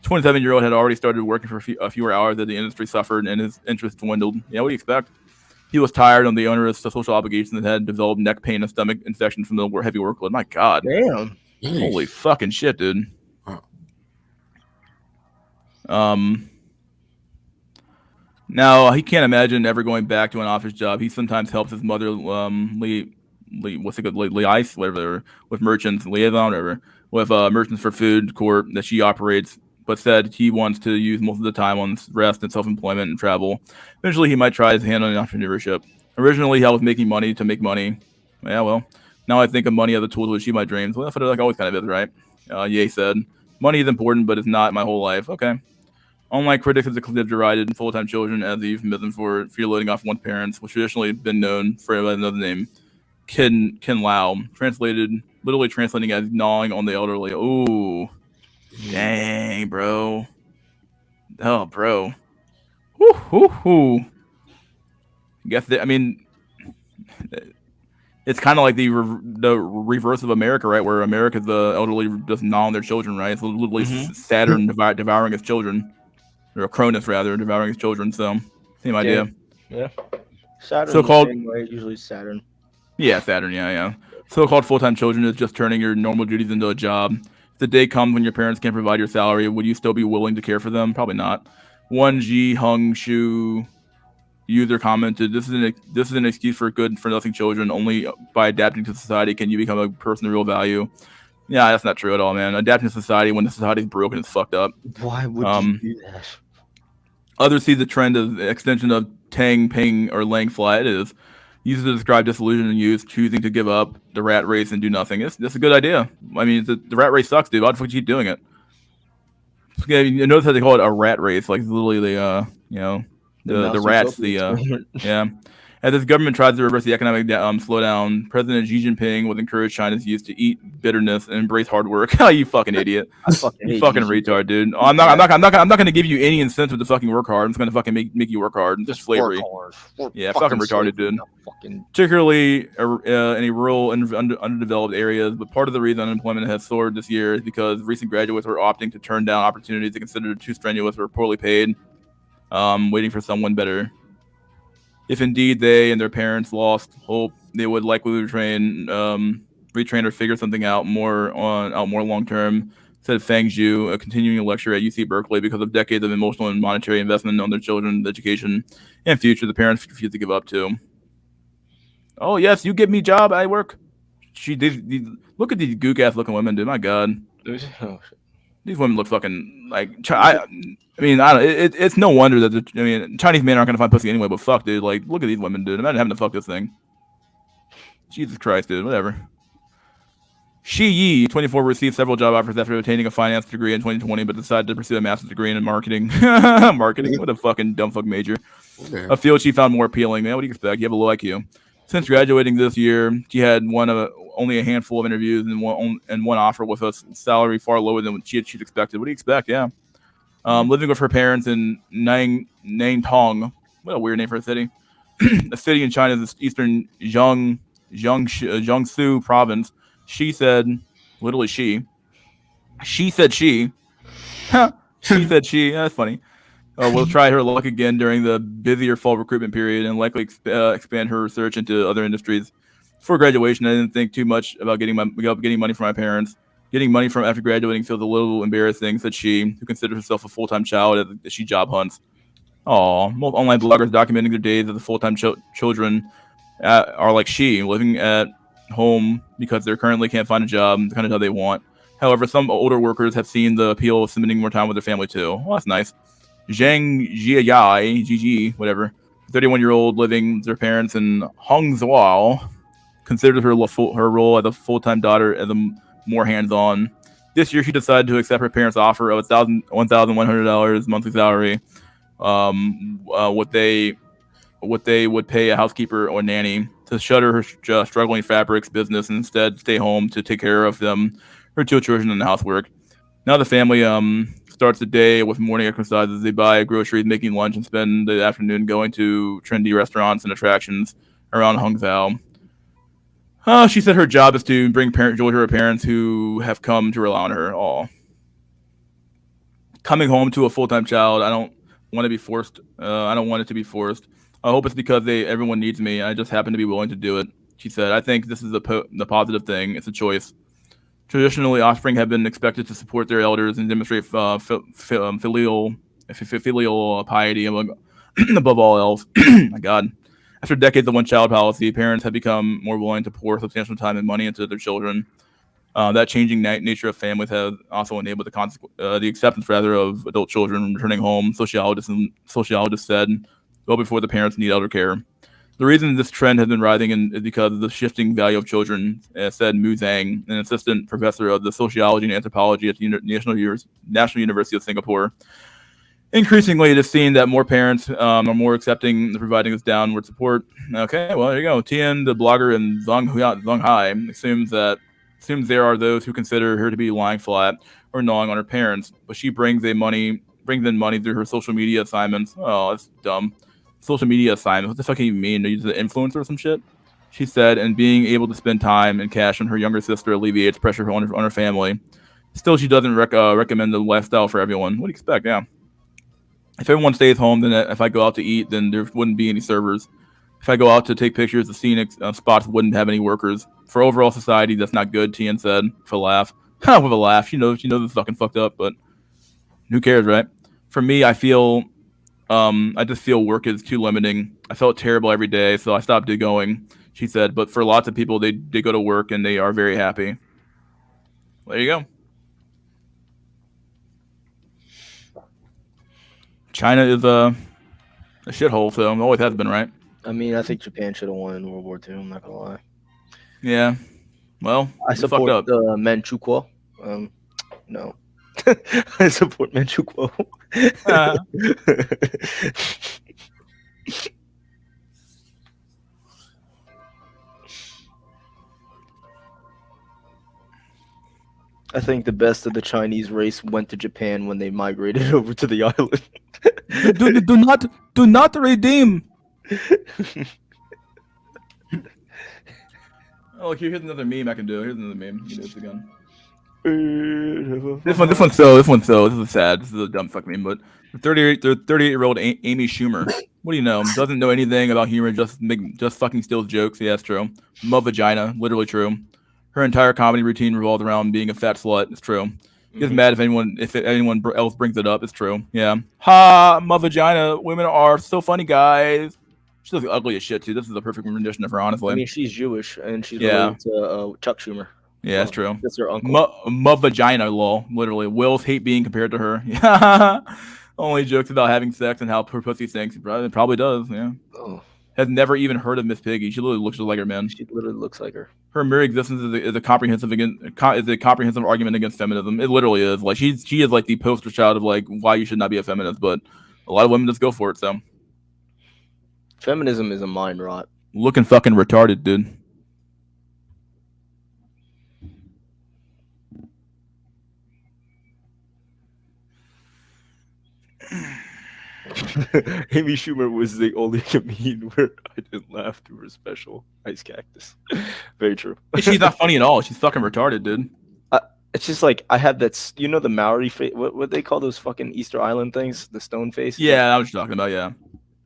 The 27-year-old had already started working for fewer hours as the industry suffered and his interest dwindled. Yeah, what do you expect? He was tired on the onerous social obligations and had developed neck pain and stomach infection from the heavy workload. My God. Damn. Holy fucking shit, dude. Now, he can't imagine ever going back to an office job. He sometimes helps his mother, with merchants, liaison, whatever, with merchants for food court that she operates, but said he wants to use most of the time on rest and self-employment and travel. Eventually, he might try his hand on entrepreneurship. Originally, I was making money to make money. Yeah, well, now I think of money as a tool to achieve my dreams. Well, that's what it always kind of is, right? Ye said, money is important, but it's not my whole life. Okay. Online critics have derided full-time children as a euphemism for freeloading off one's parents, which traditionally been known for another name, Kin Lao, literally translating as gnawing on the elderly. Ooh, dang, bro. Oh, bro. Whoo. I mean, it's kind of like the reverse of America, right? Where America, the elderly just gnaw on their children, right? It's literally Saturn devouring his children. Or Cronus, rather, devouring his children. So, same idea. Yeah. Saturn. So-called. Usually Saturn. Yeah, Saturn. Yeah. So-called full-time children is just turning your normal duties into a job. If the day comes when your parents can't provide your salary, would you still be willing to care for them? Probably not. One Ji Hung Shu user commented, "This is an excuse for good for nothing children. Only by adapting to society can you become a person of real value." Yeah, that's not true at all, man. Adapting to society when the society's broken is fucked up. Why would you do that? Others see the trend as the extension of Tang, Ping, or Lang Flat. It is used to describe disillusion and youth choosing to give up the rat race and do nothing. It's a good idea. I mean, the rat race sucks, dude. Why the fuck you keep doing it? Yeah, you notice how they call it a rat race, like literally the rats, yeah. And As this government tries to reverse the economic slowdown, President Xi Jinping would encourage China's youth to eat bitterness and embrace hard work. You fucking idiot! I fucking You hate fucking Xi retard, Jinping. dude. I'm not going to give you any incentive to fucking work hard. I'm just going to fucking make you work hard. Just slavery. Work hard. Yeah, fucking retarded, slavery, dude. not fucking... Particularly in a rural and underdeveloped areas. But part of the reason unemployment has soared this year is because recent graduates were opting to turn down opportunities they considered too strenuous or poorly paid, waiting for someone better. If indeed they and their parents lost hope, they would likely retrain or figure something out more long term, said Fang Zhu, a continuing lecturer at UC Berkeley. Because of decades of emotional and monetary investment on their children's education and future, the parents refuse to give up to. Oh yes, you give me job, I work. Look at these gook ass looking women, dude. My God, these women look fucking like. It's no wonder that Chinese men aren't gonna find pussy anyway. But fuck, dude, like look at these women, dude. Imagine having to fuck this thing. Jesus Christ, dude. Whatever. Shi Yi, 24, received several job offers after obtaining a finance degree in 2020, but decided to pursue a master's degree in marketing. Marketing? What a fucking dumb fuck major. Okay. A field she found more appealing. Man, what do you expect? You have a low IQ. Since graduating this year, she had only a handful of interviews and one offer with a salary far lower than what she'd expected. What do you expect? Yeah. Living with her parents in Nantong. What a weird name for a city. A city in China's eastern Jiangsu province. She said, literally she said she. She said she. That's funny. Will try her luck again during the busier fall recruitment period and likely expand her research into other industries. Before graduation, I didn't think too much about getting money from my parents. Getting money from after graduating feels a little embarrassing, said she, who considers herself a full-time child as she job hunts. Most online bloggers documenting their days as a full-time children are like she, living at home because they currently can't find a job, the kind of job they want. However, some older workers have seen the appeal of spending more time with their family too. Well, that's nice. Zhang Jiayai, GG, whatever, 31-year-old living with their parents in Hangzhou, considers her role as a full-time daughter as a more hands-on. This year, she decided to accept her parents' offer of $1,100 monthly salary, what they would pay a housekeeper or nanny, to shutter her struggling fabrics business and instead stay home to take care of them, her two children, and housework. Now the family starts the day with morning exercises. They buy groceries, making lunch, and spend the afternoon going to trendy restaurants and attractions around Hangzhou. She said her job is to bring joy to her parents who have come to rely on her. Coming home to a full-time child, I don't want to be forced. I don't want it to be forced. I hope it's because everyone needs me. I just happen to be willing to do it, she said. I think this is the positive thing. It's a choice. Traditionally, offspring have been expected to support their elders and demonstrate filial piety above all else. My God. After decades of one-child policy, parents have become more willing to pour substantial time and money into their children. That changing nature of families has also enabled the acceptance, of adult children returning home. Sociologists said well before the parents need elder care. The reason this trend has been rising is because of the shifting value of children, said Mu Zhang, an assistant professor of the sociology and anthropology at the National University of Singapore. Increasingly, it is seen that more parents are more accepting of providing this downward support. Okay, well, there you go. Tian, the blogger in Zhonghai, assumes there are those who consider her to be lying flat or gnawing on her parents, but she brings in money through her social media assignments. Oh, that's dumb. Social media assignments. What the fuck do you mean? Are you the influencer or some shit? She said, and being able to spend time and cash on her younger sister alleviates pressure on her family. Still, she doesn't recommend the lifestyle for everyone. What do you expect? Yeah. If everyone stays home, then if I go out to eat, then there wouldn't be any servers. If I go out to take pictures of scenic spots, wouldn't have any workers. For overall society, that's not good, Tian said, with a laugh. With a laugh. She knows it's fucking fucked up, but who cares, right? For me, I just feel work is too limiting. I felt terrible every day, so I stopped going, she said. But for lots of people, they go to work and they are very happy. There you go. China is a shithole, so it always has been, right? I mean, I think Japan should have won in World War II. I'm not gonna lie. Yeah. Well, I support Manchukuo. No. I support Manchukuo. I think the best of the Chinese race went to Japan when they migrated over to the island. do not redeem. Oh, look, here's another meme I can do. Here's another meme. You can do this again. This one's so. This is sad. This is a dumb fuck meme, but the 38-year-old Amy Schumer. What do you know? Doesn't know anything about humor. Just fucking steals jokes. Yeah, that's true. Mud vagina. Literally true. Her entire comedy routine revolves around being a fat slut. It's true. Gets mad if anyone else brings it up. It's true. Yeah. Ha, mud vagina. Women are so funny, guys. She looks ugly as shit too. This is a perfect rendition of her, honestly. I mean, she's Jewish and she's related to Chuck Schumer. Yeah, that's true. That's her uncle. Mud vagina, lol. Literally, Wills hate being compared to her. Yeah. Only jokes about having sex and how her pussy stinks. It probably does. Yeah. Oh. Has never even heard of Miss Piggy. She literally looks just like her, man. She literally looks like her. Her mere existence is a comprehensive argument against feminism. It literally is. Like she is like the poster child of like why you should not be a feminist, but a lot of women just go for it. So feminism is a mind rot. Looking fucking retarded, dude. Amy Schumer was the only comedian where I didn't laugh to her special Ice Cactus. Very true. She's not funny at all. She's fucking retarded, dude. It's just like I have that. You know the Maori face? What they call those fucking Easter Island things? The stone face. Yeah, I was talking about. Yeah,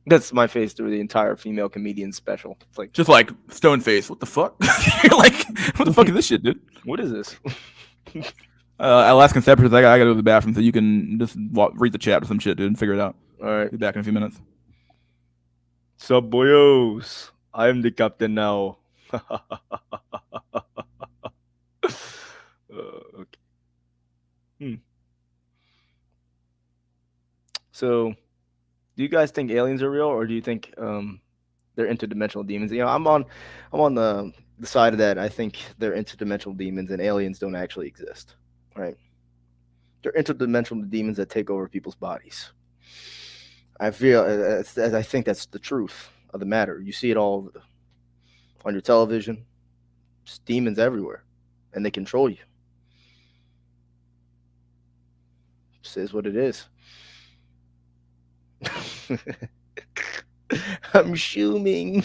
that's my face through the entire female comedian special. It's like just like stone face. What the fuck? You're like, what the fuck is this shit, dude? What is this? Alaskan Separatists, I gotta go to the bathroom, so you can just read the chat or some shit, dude, and figure it out. All right. Be back in a few minutes. Sup, boyos? I am the captain now. Okay. So, do you guys think aliens are real, or do you think they're interdimensional demons? You know, I'm on the side of that. I think they're interdimensional demons, and aliens don't actually exist. Right? They're interdimensional demons that take over people's bodies. I think that's the truth of the matter. You see it all on your television. There's demons everywhere, and they control you. It is what it is. I'm assuming.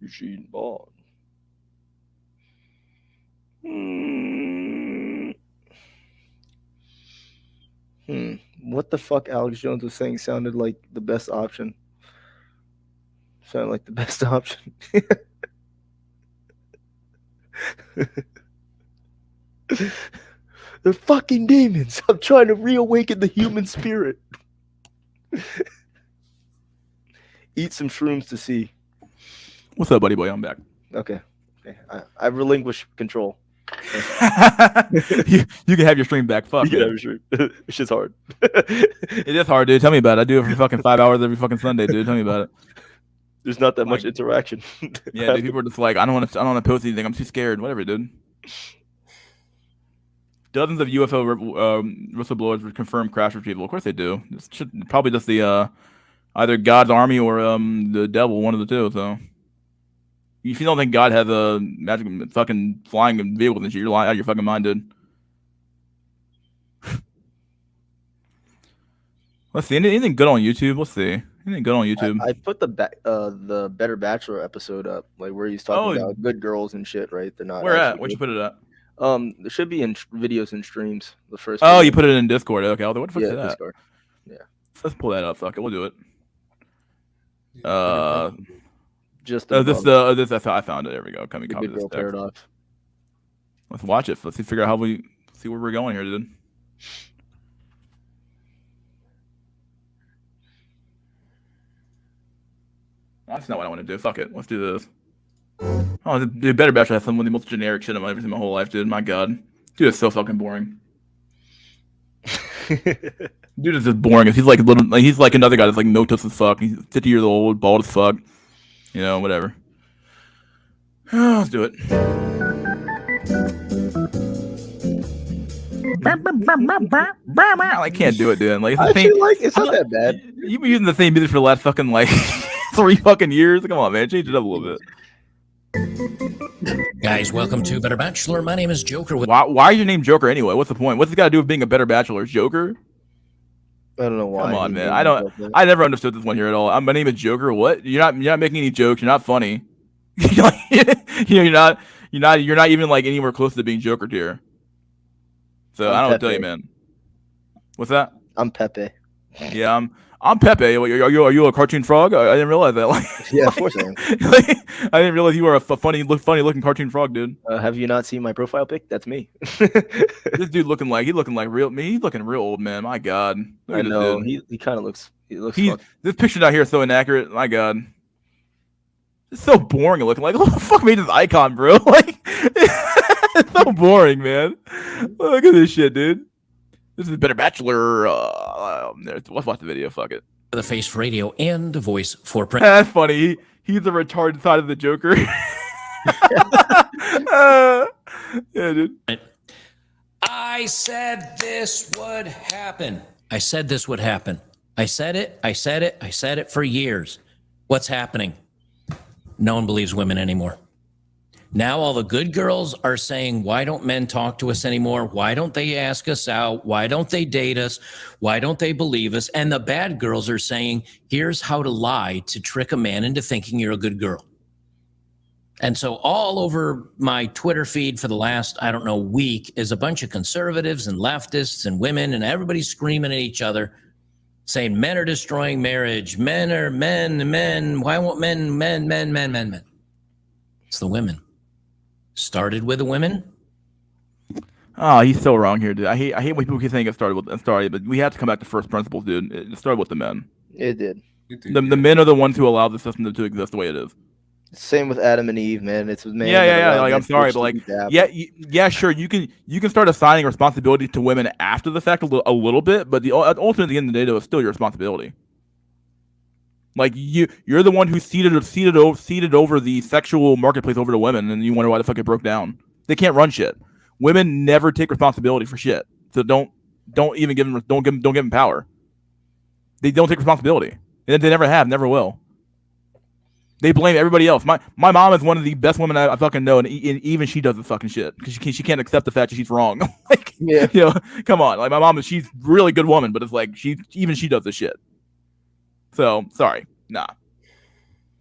Eugene Bond. What the fuck Alex Jones was saying sounded like the best option. Sounded like the best option. They're fucking demons. I'm trying to reawaken the human spirit. Eat some shrooms to see. What's up, buddy boy? I'm back. Okay. I relinquish control. you can have your stream back. Fuck. You can have your stream. It's just hard. It is hard, dude. Tell me about it. I do it for fucking 5 hours every fucking Sunday, dude. Tell me about it. There's not that much interaction. Yeah, dude, people are just like, I don't want to post anything. I'm too scared. Whatever, dude. Dozens of UFO whistleblowers confirm crash retrieval. Of course they do. It's probably just the either God's army or the devil, one of the two. So if you don't think God has a magic fucking flying vehicle and shit, you're lying out of your fucking mind, dude. Let's see. Anything good on YouTube? Let's see. Anything good on YouTube? I put the Better Bachelor episode up, like where he's talking about good girls and shit, right? They're not. Where at? Where'd you put it at? There should be in videos and streams. The first. Oh, you put it in Discord. Okay. What the fuck is that? Discord. Yeah. Let's pull that up. Fuck it. We'll do it. Just this. I found it. There we go. Come copy this. Paradox. Let's watch it. Let's figure out how we see where we're going here, dude. That's not what I want to do. Fuck it. Let's do this. Oh, dude, Better Bachelor has some of the most generic shit I've ever seen in my whole life, dude. My God. Dude is so fucking boring. Dude is just boring. He's like he's like another guy that's like notice as fuck. He's 50 years old, bald as fuck. You know, whatever. Let's do it. I can't do it, dude. Like, it's not that bad. You've been using the same music for the last fucking 3 fucking years. Come on, man. Change it up a little bit. Guys, welcome to Better Bachelor. My name is Joker. Why is your name Joker anyway? What's the point? What's it got to do with being a better bachelor? Joker? I don't know why. Come on, man. I never understood this one here at all. My name is Joker. What? You're not making any jokes. You're not funny. You're not even like anywhere close to being Joker tier. So I don't know what to tell you, man. What's that? I'm Pepe. Yeah, I'm Pepe. Are you a cartoon frog? I didn't realize that. Yeah, of course I am. I didn't realize you were a funny looking cartoon frog, dude. Have you not seen my profile pic? That's me. This dude looking like real me. He's looking real old, man. My God. I know. He kind of looks. This picture down here is so inaccurate. My God. It's so boring looking. Like, what the fuck made this icon, bro? Like, it's so boring, man. Look at this shit, dude. This is Better Bachelor. Let's watch the video. Fuck it. The face for radio and the voice for print. That's funny. He's the retarded side of the Joker. Yeah, dude. I said this would happen. I said this would happen. I said it. I said it. I said it for years. What's happening? No one believes women anymore. Now all the good girls are saying, why don't men talk to us anymore? Why don't they ask us out? Why don't they date us? Why don't they believe us? And the bad girls are saying, here's how to lie to trick a man into thinking you're a good girl. And so all over my Twitter feed for the last, I don't know, week is a bunch of conservatives and leftists and women, and everybody screaming at each other, saying men are destroying marriage. Men. Why won't men? It's the women. Started with the women. Oh, he's so wrong here, dude. I hate when people keep saying it started, but we have to come back to first principles, dude. It started with the men. It did. The men are the ones who allowed the system to exist the way it is. Same with Adam and Eve, man. It's man. Yeah. Like, I'm sorry, but like, yeah, sure. You can start assigning responsibility to women after the fact a little bit, but ultimately at the end of the day, though, it's still your responsibility. Like you're the one who seeded over the sexual marketplace over to women, and you wonder why the fuck it broke down. They can't run shit. Women never take responsibility for shit, so don't even give them power. They don't take responsibility, and they never have, never will. They blame everybody else. My mom is one of the best women I fucking know, and even she does this fucking shit because she can't accept the fact that she's wrong. Like, yeah, come on. Like, my mom she's a really good woman, but it's like she does this shit. So sorry, nah.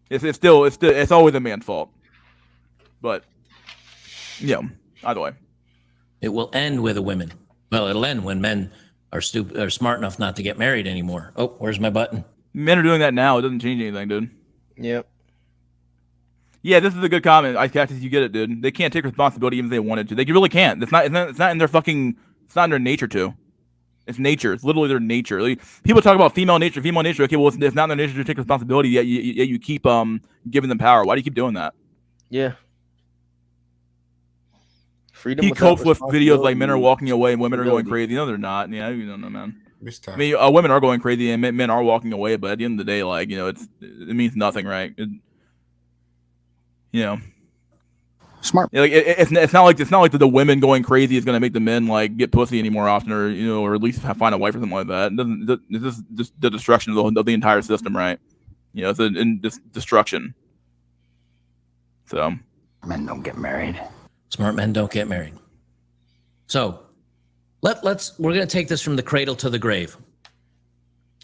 It's always a man's fault. But either way, it will end with the women. Well, it'll end when men are smart enough not to get married anymore. Oh, where's my button? Men are doing that now. It doesn't change anything, dude. Yep. Yeah, this is a good comment. I Cactus, you get it, dude. They can't take responsibility even if they wanted to. They really can't. It's not in their fucking. It's not in their nature to. It's nature. It's literally their nature. Like, people talk about female nature. Okay, well, it's not in their nature to take responsibility. Yet you keep giving them power. Why do you keep doing that? Yeah. Freedom. He copes with videos like men are walking away and women are going crazy. No, they're not. Yeah, you don't know, man. I mean, women are going crazy and men are walking away, but at the end of the day, like, it means nothing, right? Smart. Like, it's not like the women going crazy is going to make the men like get pussy any more often, or at least find a wife or something like that. It's just the destruction of the entire system, right? It's destruction. So men don't get married. Smart men don't get married. So we're going to take this from the cradle to the grave.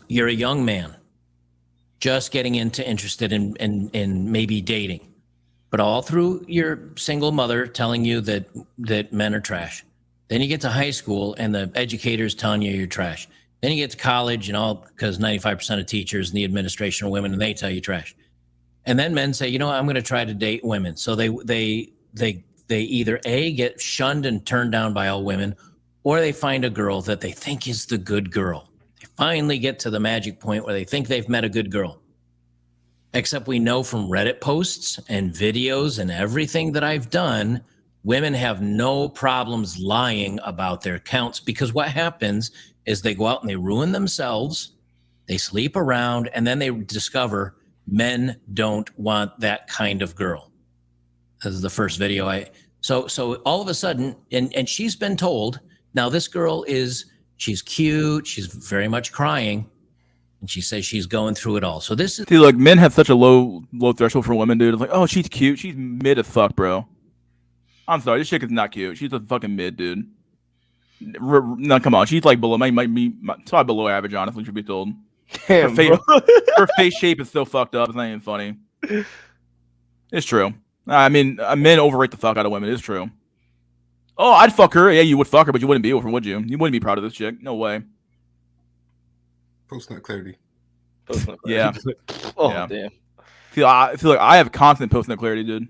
You're a young man, just getting interested in maybe dating. But all through your single mother telling you that men are trash. Then you get to high school and the educator's telling you you're trash. Then you get to college and all, because 95% of teachers in the administration are women and they tell you trash. And then men say, I'm going to try to date women. So they either A, get shunned and turned down by all women, or they find a girl that they think is the good girl. They finally get to the magic point where they think they've met a good girl. Except we know from Reddit posts and videos and everything that I've done, women have no problems lying about their accounts, because what happens is they go out and they ruin themselves, they sleep around, and then they discover men don't want that kind of girl. This is the first video so all of a sudden, and she's been told, now this girl she's cute, she's very much crying, and she says she's going through it all. So this is See, look, men have such a low threshold for women, dude. It's like, oh, she's cute. She's mid as fuck, bro. I'm sorry, this chick is not cute. She's a fucking mid, dude. No, come on. She's like below, might be probably below average, honestly, should be told. Damn, her face shape is so fucked up. It's not even funny. It's true. I mean, men overrate the fuck out of women. It's true. Oh, I'd fuck her. Yeah, you would fuck her, but you wouldn't be with her, would you? You wouldn't be proud of this chick. No way. Post-nut clarity. Yeah. Oh, yeah. damn. I feel like I have constant post-nut clarity, dude.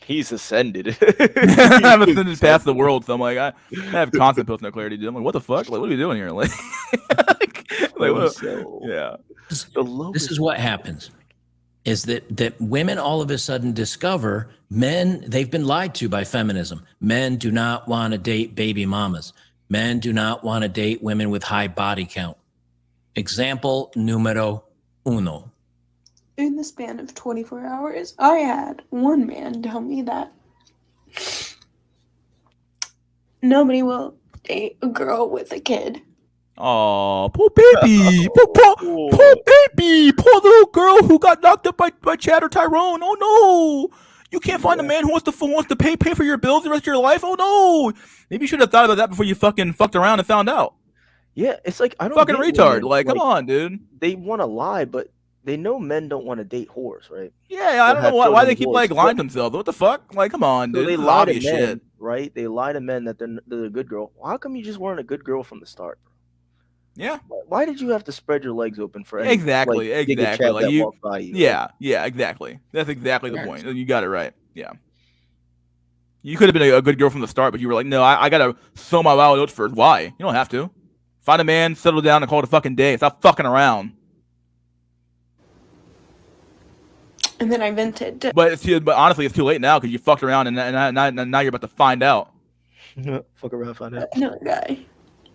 He's ascended. I'm ascended past the world, so I'm like, I have constant post-nut clarity, dude. I'm like, what the fuck? Like, what are we doing here? Like, yeah. This is what happens. Is that women all of a sudden discover men, they've been lied to by feminism. Men do not want to date baby mamas. Men do not want to date women with high body count. Example numero uno. In the span of 24 hours, I had one man tell me that nobody will date a girl with a kid. Oh, poor baby. Poor baby. Poor little girl who got knocked up by Chad or Tyrone. Oh, no. You can't find a man who wants to pay for your bills the rest of your life. Oh, no. Maybe you should have thought about that before you fucking fucked around and found out. Yeah, it's like, I don't fucking get retard. women. Like, come on, dude. They want to lie, but they know men don't want to date whores, right? Yeah, I don't know why they keep like lying to themselves. What the fuck? Like, come on, So dude. they This is lie to obvious men, shit. right? They lie to men that they're a good girl. Well, how come you just weren't a good girl from the start? Yeah. Why did you have to spread your legs open for any, Exactly, like, giga exactly. chap Like that you, walked by you? yeah, exactly. That's exactly the point. You got it right. Yeah. You could have been a good girl from the start, but you were like, no, I gotta sow my wild oats first. Why? You don't have to. Find a man, settle down, and call it a fucking day. Stop fucking around. And then I vented. But honestly, it's too late now because you fucked around and now you're about to find out. Fuck around, find out. Another guy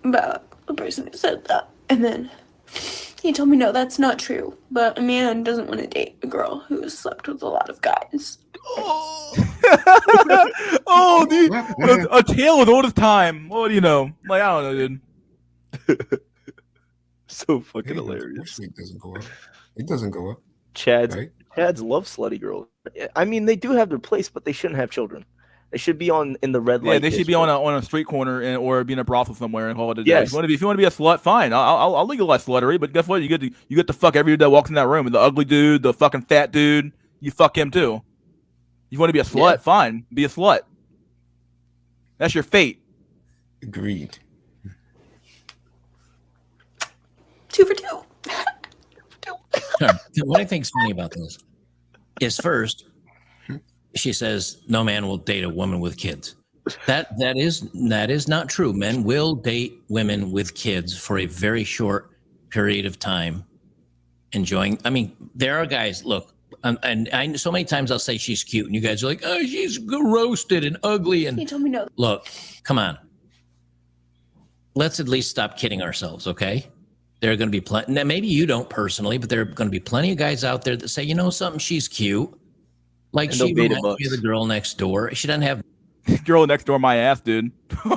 about the person who said that. And then he told me, no, that's not true. But a man doesn't want to date a girl who has slept with a lot of guys. Oh, dude. A tale as old as time. What do you know? Like, I don't know, dude. So fucking hilarious. It doesn't go up. It doesn't go up. Chad's love slutty girls. I mean, they do have their place, but they shouldn't have children. They should be in the red light. Yeah, they should be on a street corner or be in a brothel somewhere and call it a day. Yes. If you want to be a slut, fine. I'll legalize sluttery. But guess what? You get to fuck every dude that walks in that room. The ugly dude, the fucking fat dude, you fuck him too. You want to be a slut? Fine, be a slut. That's your fate. Agreed. 2 for 2. What I think is funny about this is first, she says no man will date a woman with kids. That is not true. Men will date women with kids for a very short period of time, enjoying. I mean, there are guys. Look, and I so many times I'll say she's cute, and you guys are like, oh, she's roasted and ugly. And He told me no. look, come on. Let's at least stop kidding ourselves, okay? There are going to be plenty. Now, maybe you don't personally, but there are going to be plenty of guys out there that say, you know something, she's cute. Like And she they'll beta reminds me of the girl next door. She doesn't have Girl next door, my ass, dude. You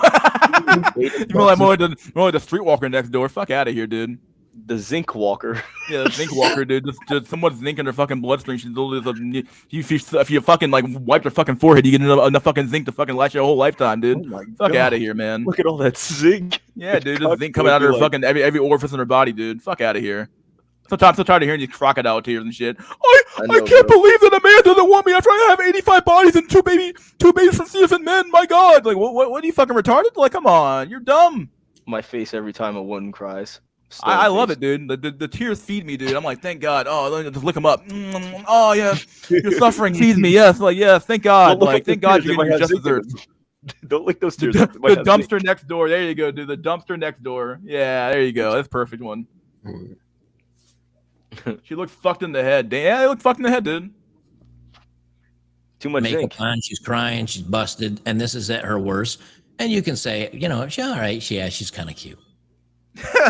more like the streetwalker next door. Fuck out of here, dude. The zinc walker. Yeah, the zinc walker, dude. Just someone's zinc in their fucking bloodstream. If you fucking like wipe their fucking forehead, you get enough fucking zinc to fucking last your whole lifetime, dude. Oh my Fuck God. out of here, man. Look at all that zinc. Yeah, dude. Just zinc coming out of her fucking every orifice in her body, dude. Fuck out of here. Sometimes I'm so tired of hearing these crocodile tears and shit. I can't believe that a man doesn't want me after I have 85 bodies and two babies from CFN men. My God, like what are you fucking retarded? Like, come on, you're dumb. My face every time a woman cries. I love it, dude. The tears feed me, dude. I'm like, thank God. Oh, let me just lick them up. Oh yeah, your suffering feeds me. Yes, like yes, thank God. Like thank God you're getting your just desserts. Don't lick those tears. The dumpster next door. There you go, dude. The dumpster next door. Yeah, there you go. That's a perfect one. She looked fucked in the head. Yeah, they look fucked in the head, dude. Too much makeup zinc. on. She's crying. She's busted, and this is at her worst. And you can say, you know, she's all right. She's kind of cute.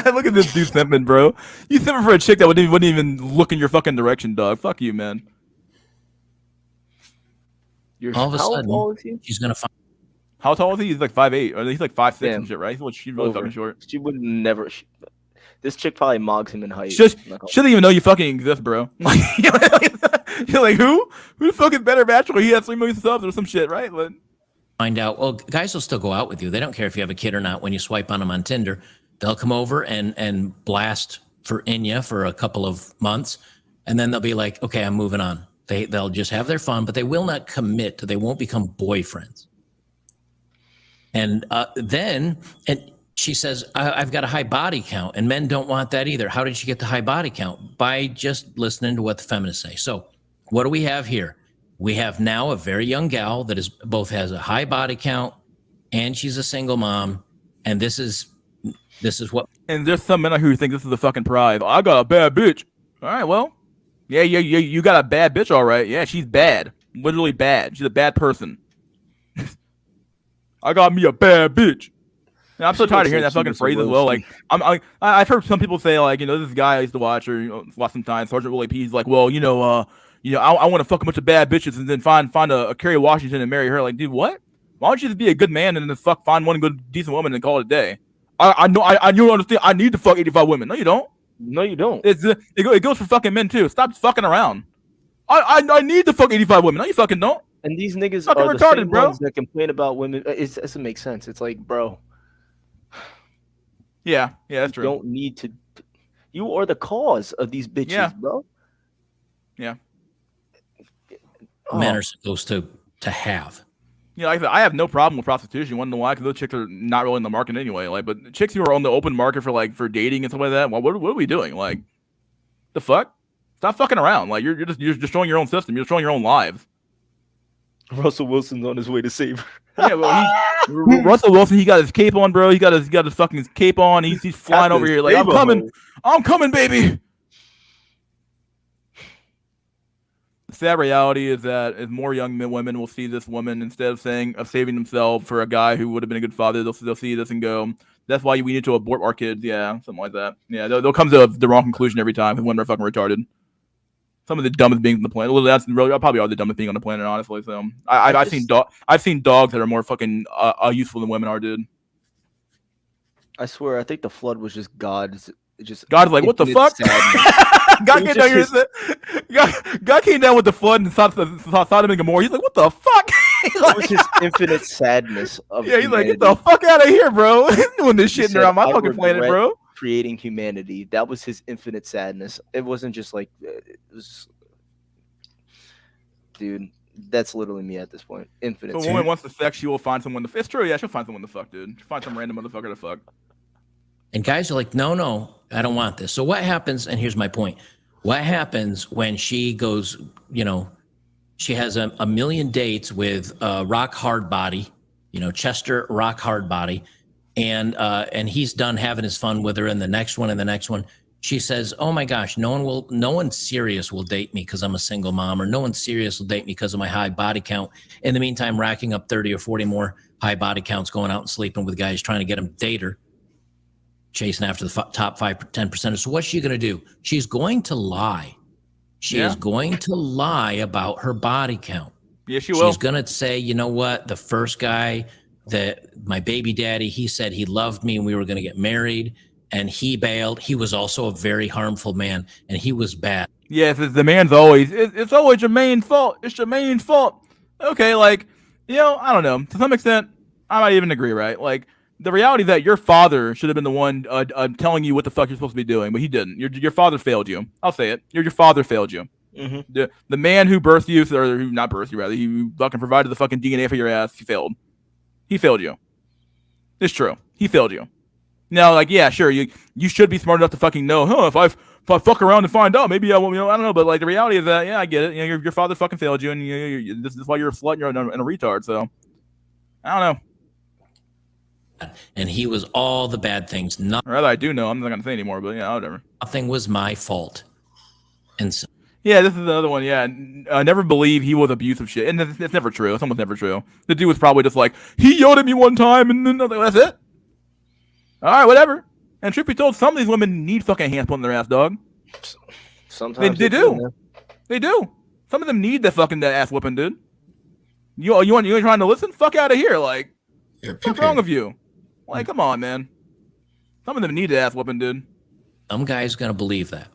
Look at this dude simping, bro. You simping for a chick that wouldn't even look in your fucking direction, dog. Fuck you, man. All of a how sudden, tall is he? she's gonna find. How tall is he? He's like 5'8", or he's like 5'6" and shit, right? She's really Over. fucking short. She would never. This chick probably mogs him in height. Shouldn't even know you fucking exist, bro. Like, you're like, who? Who the fuck is better bachelor? He has 3 million subs or some shit, right? But find out. Well, guys will still go out with you. They don't care if you have a kid or not. When you swipe on them on Tinder, they'll come over and blast for Inya for a couple of months, and then they'll be like, okay, I'm moving on. They'll just have their fun, but they will not commit. They won't become boyfriends. And then she says, I've got a high body count, and men don't want that either. How did she get the high body count? By just listening to what the feminists say. So what do we have here? We have now a very young gal that is both has a high body count and she's a single mom. And this is what. And there's some men out here who think this is the fucking prize. I got a bad bitch. All right, well, yeah, you got a bad bitch, all right. Yeah, she's bad, literally bad. She's a bad person. I got me a bad bitch. And I'm so tired of hearing that fucking phrase as well. Like, I've heard some people say, like, this guy I used to watch or watch sometimes, Sergeant Willie P. He's like, well, I want to fuck a bunch of bad bitches and then find a Kerry Washington and marry her. Like, dude, what? Why don't you just be a good man and then find one good decent woman and call it a day? I know you don't understand. I need to fuck 85 women. No, you don't. No, you don't. It goes for fucking men too. Stop fucking around. I need to fuck 85 women. No, you fucking don't. And these niggas fucking are the retarded, same bro. ones that complain about women. It doesn't make sense. It's like, bro. Yeah, that's true. You don't need to. You are the cause of these bitches, bro. Yeah. Men are supposed to have. Yeah, like I said, I have no problem with prostitution. You want to know why? Because those chicks are not really in the market anyway. Like, but chicks who are on the open market for dating and stuff like that. Well, what are we doing? Like, the fuck? Stop fucking around. Like, you're destroying your own system. You're destroying your own lives. Russell Wilson's on his way to save her. Yeah, well, Russell Wilson, he got his cape on, bro. He got his fucking cape on. He's flying over here like, I'm coming, baby. The sad reality is that as more young women will see this woman, instead of saving themselves for a guy who would have been a good father, they'll see this and go, that's why we need to abort our kids. Yeah, something like that. Yeah, they'll come to the wrong conclusion every time. Women are fucking retarded. Some of the dumbest beings on the planet. Well, that's really probably are the dumbest being on the planet, honestly. So I've seen dogs that are more fucking useful than women are, dude. I swear, I think the flood was just God's like, what the fuck? God came down with the flood and saw Sodom and Gomorrah. He's like, what the fuck? It was his infinite sadness of he's like, get the fuck out of here, bro. Doing this shit around my fucking planet, bro. Creating humanity. That was his infinite sadness. It wasn't just like it was, dude. That's literally me at this point. Infinite. So a woman wants to sex, she will find someone to. It's true, yeah. She'll find someone to fuck, dude. She'll find some random motherfucker to fuck. And guys are like, no, I don't want this. So what happens? And here's my point. What happens when she goes? She has a million dates with Rock Hard Body, Chester Rock Hard Body. And he's done having his fun with her, and the next one. She says, oh my gosh, no one serious will date me because I'm a single mom, or no one serious will date me because of my high body count. In the meantime, racking up 30 or 40 more high body counts, going out and sleeping with guys, trying to get them to date her, chasing after the top 5-10%. So what's she going to do? She's going to lie. She is going to lie about her body count. Yeah, she will. She's going to say, you know what? The first guy, my baby daddy, he said he loved me and we were going to get married, and he bailed. He was also a very harmful man, and he was bad. Yes, the man's always, it's always Jermaine's fault. It's Jermaine's fault. Okay, like, I don't know. To some extent, I might even agree, right? Like, the reality that your father should have been the one telling you what the fuck you're supposed to be doing, but he didn't. Your father failed you. I'll say it. Your father failed you. Mm-hmm. The man who birthed you, or who not birthed you, rather, he fucking provided the fucking DNA for your ass. He failed. He failed you. It's true. He failed you. Now, like, yeah, sure, you should be smart enough to fucking know, if I fuck around and find out, maybe I won't, I don't know, but like the reality is that, yeah, I get it. Your father fucking failed you, and this is why you're a slut and you're a retard. So, I don't know. And he was all the bad things. Rather, I do know. I'm not gonna say anymore, but yeah, whatever. Nothing was my fault. And so. Yeah, this is another one. Yeah, never believe he was abusive shit, and it's never true. It's almost never true. The dude was probably just like, he yelled at me one time, and then that's it. All right, whatever. And truth be told, some of these women need fucking hands put in their ass, dog. Sometimes they do. They do. Some of them need that ass whooping, dude. You ain't trying to listen? Fuck out of here, like. What's wrong with you? Like, come on, man. Some of them need the ass whooping, dude. Some guy's going to believe that.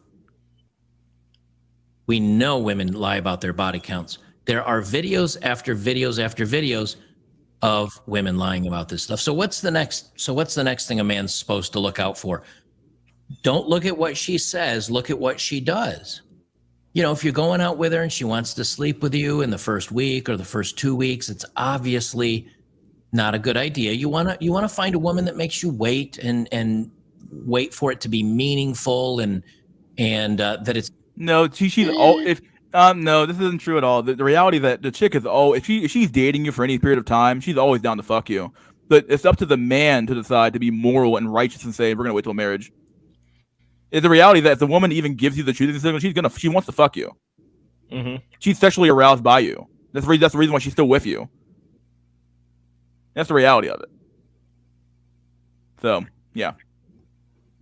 We know women lie about their body counts. There are videos after videos after videos of women lying about this stuff. So what's the next thing a man's supposed to look out for? Don't look at what she says, look at what she does. You know, if you're going out with her and she wants to sleep with you in the first week or the first 2 weeks, it's obviously not a good idea. You want to find a woman that makes you wait and wait for it to be meaningful and that it's No, she's all if no, this isn't true at all. The reality that the chick is if she's dating you for any period of time, she's always down to fuck you. But it's up to the man to decide to be moral and righteous and say we're gonna wait till marriage. It's the reality that if the woman even gives you the truth, she wants to fuck you. Mm-hmm. She's sexually aroused by you. That's the reason why she's still with you. That's the reality of it. So yeah.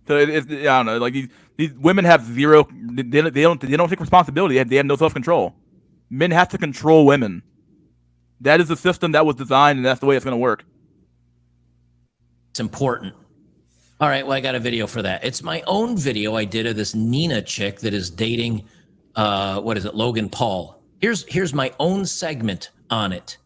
So it's I don't know. Like these women have zero. They don't take responsibility. They have no self-control. Men have to control women. That is the system that was designed, and that's the way it's going to work. It's important. All right, well, I got a video for that. It's my own video I did of this Nina chick that is dating, Logan Paul. Here's my own segment on it.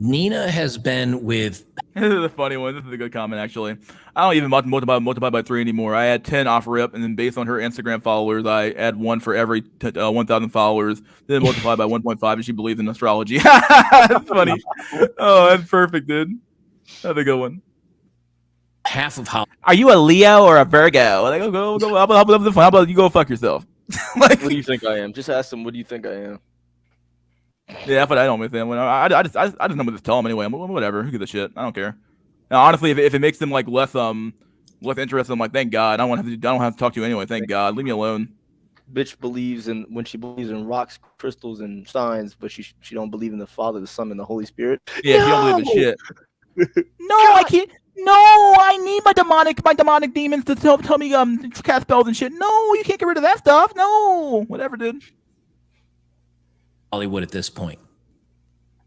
Nina has been with... This is a funny one. This is a good comment, actually. I don't even multiply by 3 anymore. I add 10 off rip, and then based on her Instagram followers, I add 1 for every 1,000 followers, then multiply by 1.5, and she believes in astrology. That's funny. Oh, that's perfect, dude. That's a good one. Half of how... Are you a Leo or a Virgo? Like, go. How about you go fuck yourself? Like, what do you think I am? Just ask them, what do you think I am? Yeah, but I don't with them. I just know what to tell them anyway. Whatever. Who gives a shit? I don't care. Now, honestly, if it makes them like less interested, I'm like, thank God. I don't have to talk to you anyway. Thank God. Leave me alone. Bitch believes in rocks, crystals, and signs, but she don't believe in the Father, the Son, and the Holy Spirit. Yeah, she don't believe in shit. No, I can't. No, I need my demonic demons to tell me cast spells and shit. No, you can't get rid of that stuff. No, whatever, dude. Hollywood at this point.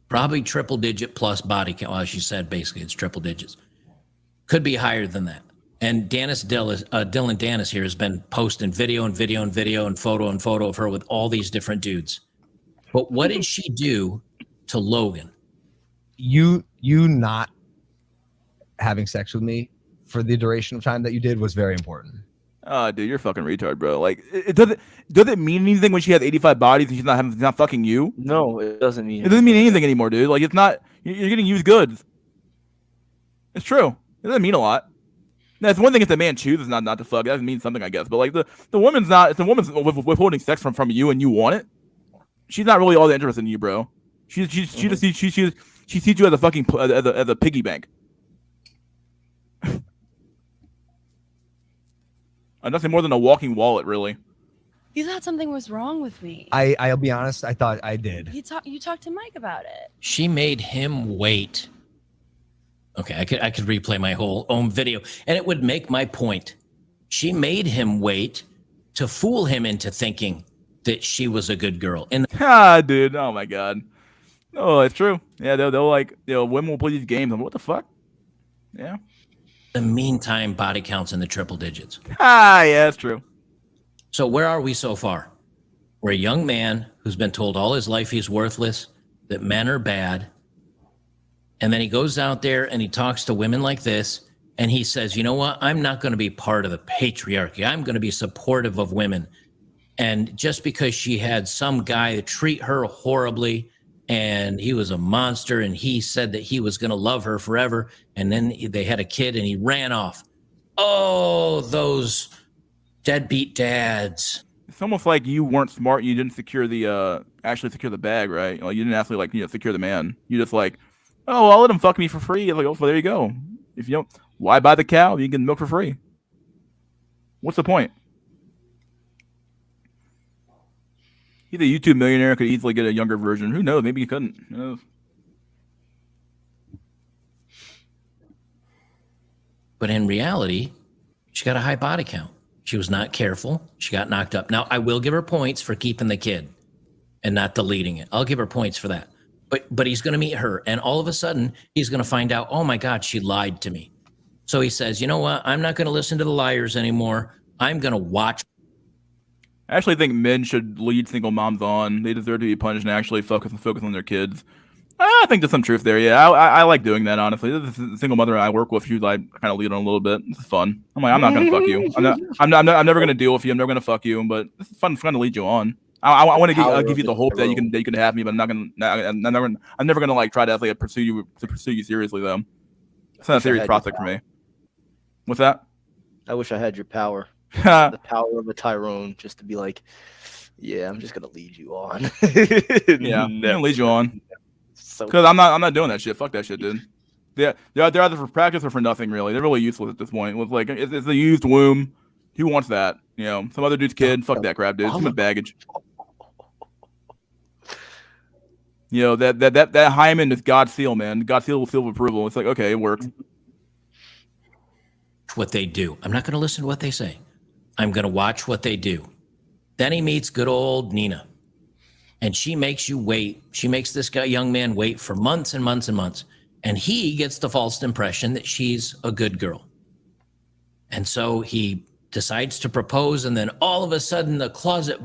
Probably triple digit plus body count. Well, she said basically it's triple digits. Could be higher than that. And Dylan Dennis here has been posting video and photo of her with all these different dudes. But what did she do to Logan? You not having sex with me for the duration of time that you did was very important. Oh, dude, you're a fucking retard, bro. Like, does it mean anything when she has 85 bodies and she's not fucking you? No, it doesn't mean. It doesn't mean anything anymore, dude. Like, it's not. You're getting used goods. It's true. It doesn't mean a lot. Now, it's one thing if the man chooses not to fuck. That doesn't mean something, I guess. But like the woman's not. If the woman's withholding sex from you and you want it, she's not really all that interested in you, bro. She sees you as a fucking as a piggy bank. Nothing more than a walking wallet, really. You thought something was wrong with me. I'll be honest, I thought I did. You talked to Mike about it. She made him wait. Okay, I could replay my whole own video, and it would make my point. She made him wait to fool him into thinking that she was a good girl. And dude, oh my God. Oh, it's true. Yeah, they'll like, women will play these games. I'm like, what the fuck? Yeah. In the meantime, body counts in the triple digits. Yeah, that's true. So where are we so far? We're a young man who's been told all his life he's worthless, that men are bad. And then he goes out there and he talks to women like this. And he says, you know what? I'm not going to be part of the patriarchy. I'm going to be supportive of women. And just because she had some guy treat her horribly and he was a monster and he said that he was going to love her forever. And then they had a kid and he ran off. Oh, those deadbeat dads. It's almost like you weren't smart. You didn't secure the bag, right? Like, you didn't actually secure the man. You just like, oh, I'll let him fuck me for free. Like, oh, well, there you go. If you don't, why buy the cow? You can get milk for free. What's the point? He's a YouTube millionaire, could easily get a younger version. Who knows? Maybe he couldn't. Who knows? But in reality, she got a high body count. She was not careful. She got knocked up. Now, I will give her points for keeping the kid and not deleting it. I'll give her points for that. But he's going to meet her, and all of a sudden, he's going to find out, oh, my God, she lied to me. So he says, you know what? I'm not going to listen to the liars anymore. I'm going to watch. I actually think men should lead single moms on. They deserve to be punished and actually focus on their kids. I think there's some truth there. Yeah, I like doing that, honestly. This is a single mother I work with, who I kind of lead on a little bit. This is fun. I'm like, I'm not gonna fuck you. I'm never gonna deal with you. I'm never gonna fuck you. But it's fun to lead you on. I want to give you the hope that you can have me, but I'm never gonna like try to like pursue you seriously though. It's not a serious prospect for me. What's that? I wish I had your power. The power of a Tyrone, just to be like, yeah, I'm just gonna lead you on. Yeah, I'm gonna lead you on. Because I'm not doing that shit. Fuck that shit, dude. They're either for practice or for nothing, really. They're really useless at this point. With like, it's a used womb. Who wants that? You know, some other dude's kid. Fuck that crap, dude. Too much baggage. You know, that hymen is God's seal, man. God's seal of approval. It's like, okay, it works. What they do. I'm not going to listen to what they say. I'm going to watch what they do. Then he meets good old Nina. And she makes you wait. She makes this young man wait for months and months and months. And he gets the false impression that she's a good girl. And so he decides to propose. And then all of a sudden, the closet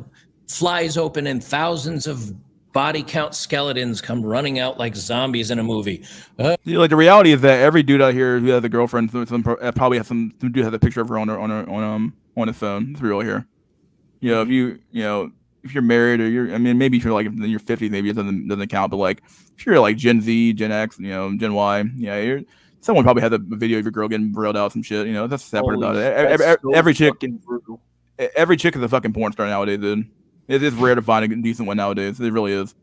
flies open and thousands of body count skeletons come running out like zombies in a movie. Yeah, like the reality is that every dude out here who has a girlfriend probably has some dude has a picture of her on his phone. It's real here. You know, if you're married or maybe if you're like in your 50s, maybe it doesn't count. But like if you're like Gen Z, Gen X, Gen Y, yeah, someone probably had a video of your girl getting railed out some shit. You know, that's the sad part about it. Every chick is a fucking porn star nowadays, dude. It is rare to find a decent one nowadays. It really is.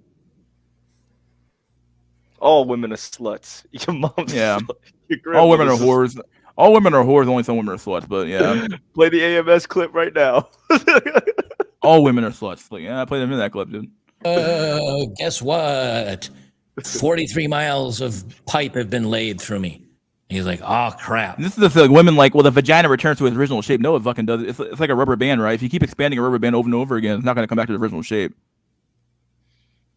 All women are sluts. Your mom's yeah. Your all women are whores. All women are whores. Only some women are sluts. But yeah. Play the AMS clip right now. All women are sluts. Like, yeah, I played them in that clip, dude. Guess what? 43 miles of pipe have been laid through me. And he's like, oh crap. And this is the women like, well, the vagina returns to its original shape. No, it fucking does. It's like a rubber band, right? If you keep expanding a rubber band over and over again, it's not going to come back to the original shape.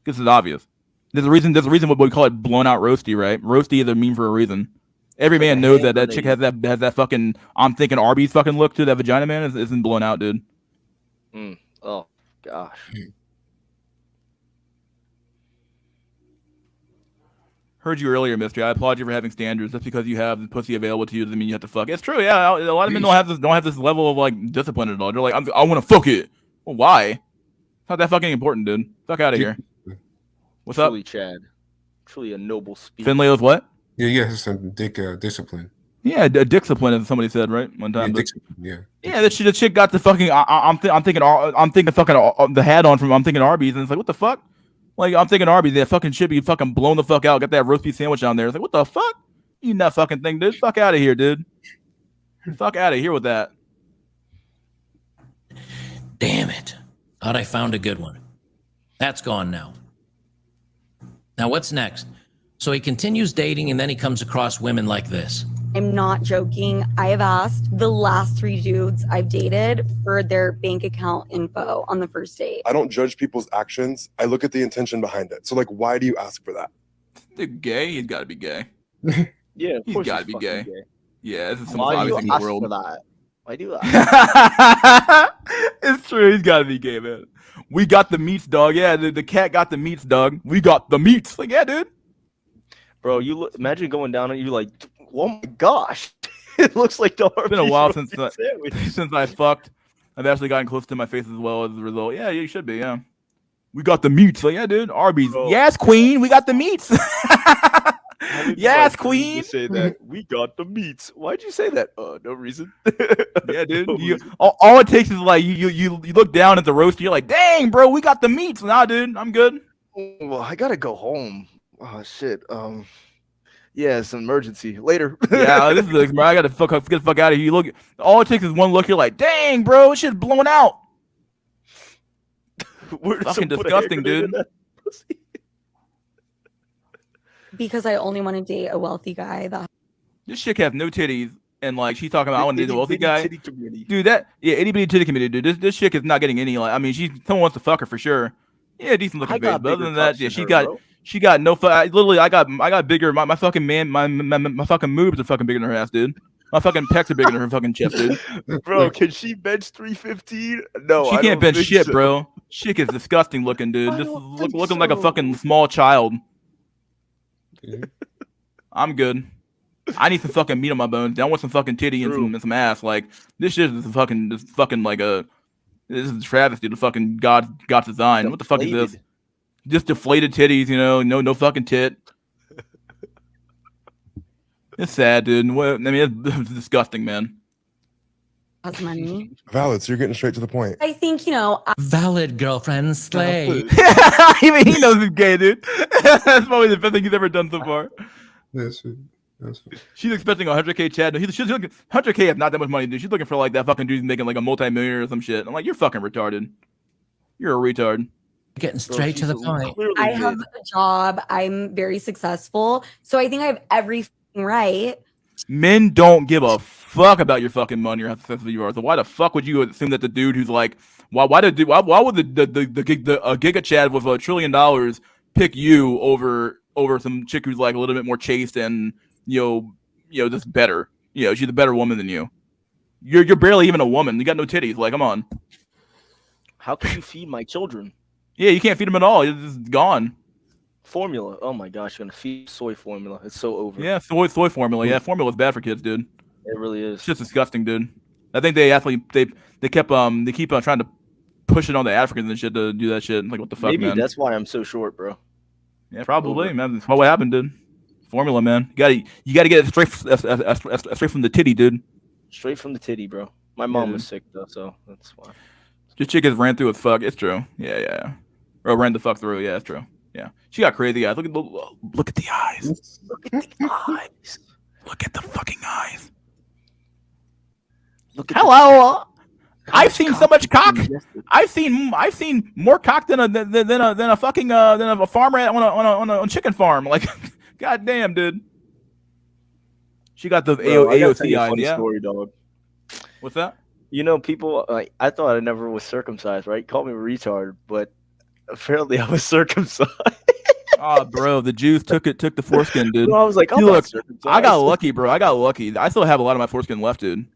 This is obvious. There's a reason what we call it blown out roasty, right? Roasty is a meme for a reason. Every man knows that chick has that fucking I'm thinking Arby's fucking look to that vagina, man. Isn't blown out, dude. Oh gosh. Heard you earlier, Mystery. I applaud you for having standards. Just because you have the pussy available to you doesn't mean you have to fuck. It's true, yeah. A lot of men don't have this level of like discipline at all. They're like, I want to fuck it. Well, why? It's not that fucking important, dude. Fuck out of here. What's truly, up, Chad? Truly a noble speech. Finlay was what? Yeah, it's some dick discipline. Yeah, discipline, as somebody said, right? One time. Yeah. Yeah, the chick got the fucking. I'm thinking fucking the hat on from I'm thinking Arby's, and it's like, what the fuck? Like, I'm thinking Arby's, that fucking shit be fucking blown the fuck out. Got that roast beef sandwich down there. It's like, what the fuck? Eating that fucking thing, dude. Fuck out of here, dude. Fuck out of here with that. Damn it. Thought I found a good one. That's gone now. Now, what's next? So he continues dating, and then he comes across women like this. I'm not joking. I have asked the last 3 dudes I've dated for their bank account info on the first date. I don't judge people's actions. I look at the intention behind it. So, like, why do you ask for that? The gay? He's got to be gay. Yeah, he's got to be gay. Yeah, this is some Why obvious do thing you in ask the world. for that? Why do you ask? It's true. He's got to be gay, man. We got the meats, dog. Yeah, the cat got the meats, dog. We got the meats. Like, yeah, dude. Bro, imagine going down and you're like, oh my gosh, it looks like the It's been a while since I fucked. I've actually gotten close to my face as well as a result. Yeah, you should be. Yeah, we got the meats. Like, yeah, dude, Arby's. Bro. Yes, queen, we got the meats. Yes, queen. You say that we got the meats. Why'd you say that? No reason. Yeah, dude. All it takes is like you look down at the roast. You're like, dang, bro, we got the meats. Nah, dude, I'm good. Well, I gotta go home. Oh shit. Yeah, it's an emergency. Later. Yeah, this is bro. I gotta get the fuck out of here. You look. All it takes is one look. You're like, dang, bro, this shit's blown out. Fucking disgusting, dude. Because I only want to date a wealthy guy that This chick has no titties, and like she's talking about I want to date a wealthy guy. Titty community. Dude, itty bitty titty community, dude. This chick is not getting any. Like, I mean, someone wants to fuck her for sure. Yeah, decent looking face. But other than that, yeah, she got no fuck. Literally, I got bigger. My fucking man, my fucking moobs are fucking bigger than her ass, dude. My fucking pecs are bigger than her fucking chest, dude. Bro, can she bench 315? No, She I can't don't bench think shit, so. bro. Chick is disgusting looking, dude. I Just don't think looking like a so. fucking small child. I'm good. I need some fucking meat on my bones. I want some fucking titty and some ass. Like this shit is fucking like a. This is a travesty to fucking God's design. What the fuck is this? Just deflated titties, you know? No fucking tit. It's sad, dude. I mean, it's disgusting, man. That's money. Valid. So you're getting straight to the point. I think, you know, Valid girlfriend slay. Even he knows he's gay, dude. That's probably the best thing he's ever done so far. That's it. She's expecting 100K Chad. No, she's looking 100K is not that much money, dude. She's looking for like that fucking dude making like a multi-millionaire or some shit. I'm like, you're fucking retarded. You're a retard. Getting straight to the point. I have a job. I'm very successful. So I think I have everything right. Men don't give a fuck about your fucking money or how successful you are. So why the fuck would you assume that the dude who's like, why would the giga Chad with $1 trillion pick you over some chick who's like a little bit more chaste and you know just better? You know, she's a better woman than you. You're barely even a woman. You got no titties. Like, come on. How can you feed my children? Yeah, you can't feed them at all. It's just gone. Formula. Oh my gosh, you're gonna feed soy formula. It's so over. Yeah, soy formula. Yeah, formula's bad for kids, dude. It really is. It's just disgusting, dude. I think they keep trying to push it on the Africans and shit to do that shit. Like, what the fuck, Maybe man? that's why I'm so short, bro. Yeah, probably, man. That's what happened, dude. Formula, man. You gotta get it straight from the titty, dude. Straight from the titty, bro. My mom was sick though, so that's why. This chick has ran through with fuck. It's true. Yeah. Or ran the fuck through. Yeah, it's true. Yeah, she got crazy eyes. Look at the eyes. Look at the eyes. Look at the fucking eyes. Look at Hello. I've seen so much cock. I've seen more cock than a farmer on a chicken farm. Like, goddamn, dude. She got those AOC eyes. Yeah. Story, dog. What's that? You know, people like I thought I never was circumcised, right? Called me a retard, but apparently I was circumcised. Oh, bro, the Jews took the foreskin, dude. No, I was like, I'm not circumcised. I got lucky, bro. I got lucky. I still have a lot of my foreskin left, dude.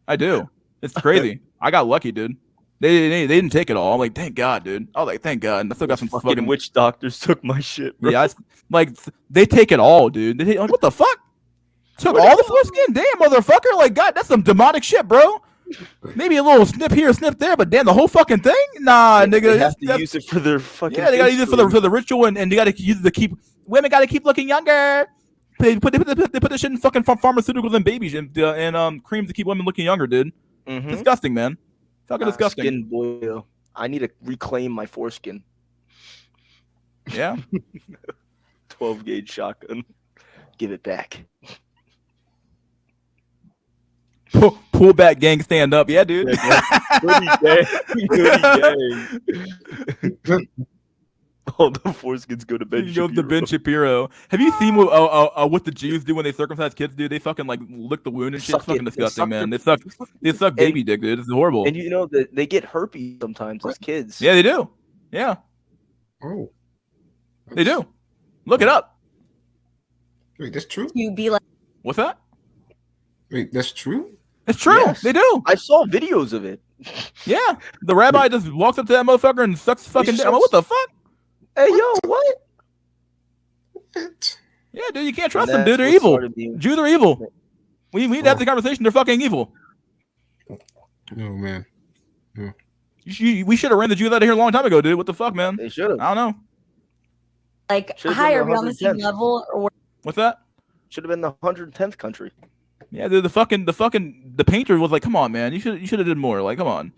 I do. It's crazy. I got lucky, dude. They didn't take it all. I'm like, thank God, dude. I was like, thank God. And I still got some fucking witch doctors took my shit, bro. Yeah, they take it all, dude. Like, what the fuck? Took all the foreskin? Damn, motherfucker. Like, God, that's some demonic shit, bro. Maybe a little snip here, snip there, but damn, the whole fucking thing? Nah, nigga. They have to use it for their fucking. Yeah, they gotta use it for the ritual, and they gotta use it to keep women gotta keep looking younger. They put this shit in fucking pharmaceuticals and babies and creams to keep women looking younger, dude. Mm-hmm. Disgusting, man. Fucking disgusting. Skin boil. I need to reclaim my foreskin. Yeah. 12 gauge shotgun. Give it back. Pull back, gang, stand up. Yeah, dude. All the foreskins go to Ben Shapiro. Goes to Ben Shapiro. Have you seen what the Jews do when they circumcise kids, dude? They fucking like lick the wound and shit. It's fucking disgusting, man. They suck baby dick, dude. It's horrible. And you know that they get herpes sometimes as kids. Yeah, they do. Yeah. Oh. They do. Look it up. Wait, that's true? You be like, what's that? Wait, that's true? It's true. Yes. They do. I saw videos of it. Yeah. The rabbi just walks up to that motherfucker and sucks fucking dick. I'm like, what the fuck? Hey, yo, what? Yeah, dude, you can't trust them, dude. They're evil. Jews are evil. We need to have the conversation. They're fucking evil. Oh, man. Yeah. We should have ran the Jews out of here a long time ago, dude. What the fuck, man? They should have. I don't know. like, hi, are we on the same level? Or What's that? Should have been the 110th country. Yeah, dude, the painter was like, come on, man. You should have did more. Like, come on.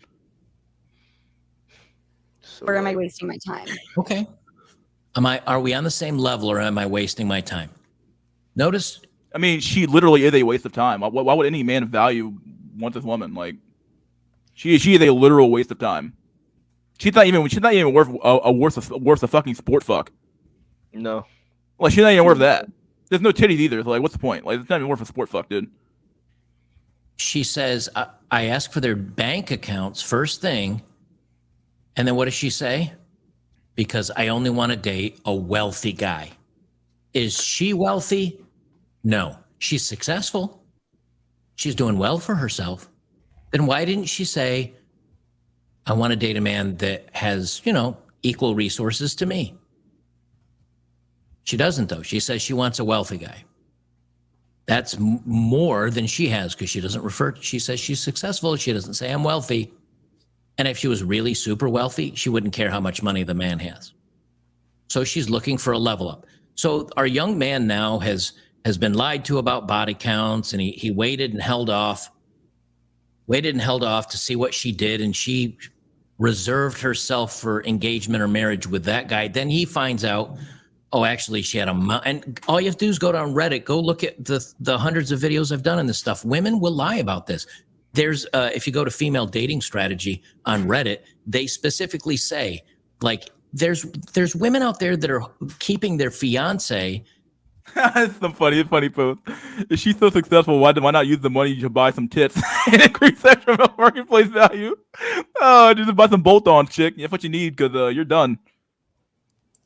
or am I wasting my time? Okay. Are we on the same level, or am I wasting my time? Notice. I mean, she literally is a waste of time. Why would any man want this woman? Like, she is a literal waste of time. She's not even worth a fucking sport fuck. No. Like, she's not even worth that. There's no titties either. So, like, what's the point? Like, it's not even worth a sport fuck, dude. She says, I ask for their bank accounts first thing. And then what does she say? Because I only want to date a wealthy guy. Is she wealthy? No. She's successful. she's doing well for herself, then why didn't she say, I want to date a man that has, equal resources to me? She doesn't, though. She says she wants a wealthy guy. That's more than she has, because she doesn't she says she's successful. She doesn't say I'm wealthy. And if she was really super wealthy, she wouldn't care how much money the man has. So she's looking for a level up. So our young man now has been lied to about body counts, and he waited and held off to see what she did, and she reserved herself for engagement or marriage with that guy. Then he finds out, oh, actually, she had and all you have to do is go down Reddit, go look at the hundreds of videos I've done on this stuff. Women will lie about this. There's, if you go to female dating strategy on Reddit, they specifically say, like, there's women out there that are keeping their fiance. That's some funny post. If she's so successful, why not use the money to buy some tits and increase extra marketplace value? Oh, just buy some bolt-ons, chick. That's what you need, because you're done.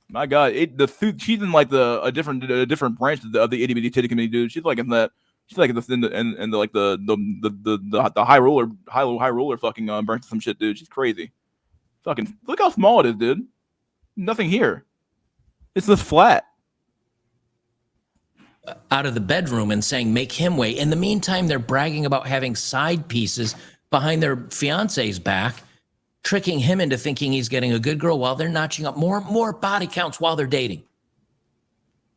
My God, she's in like a different branch of the itty bitty titty community, dude. She's like in the high roller fucking branch of some shit, dude. She's crazy. Fucking look how small it is, dude. Nothing here. It's just flat. Out of the bedroom and saying, make him wait. In the meantime, they're bragging about having side pieces behind their fiance's back, tricking him into thinking he's getting a good girl while they're notching up more body counts while they're dating.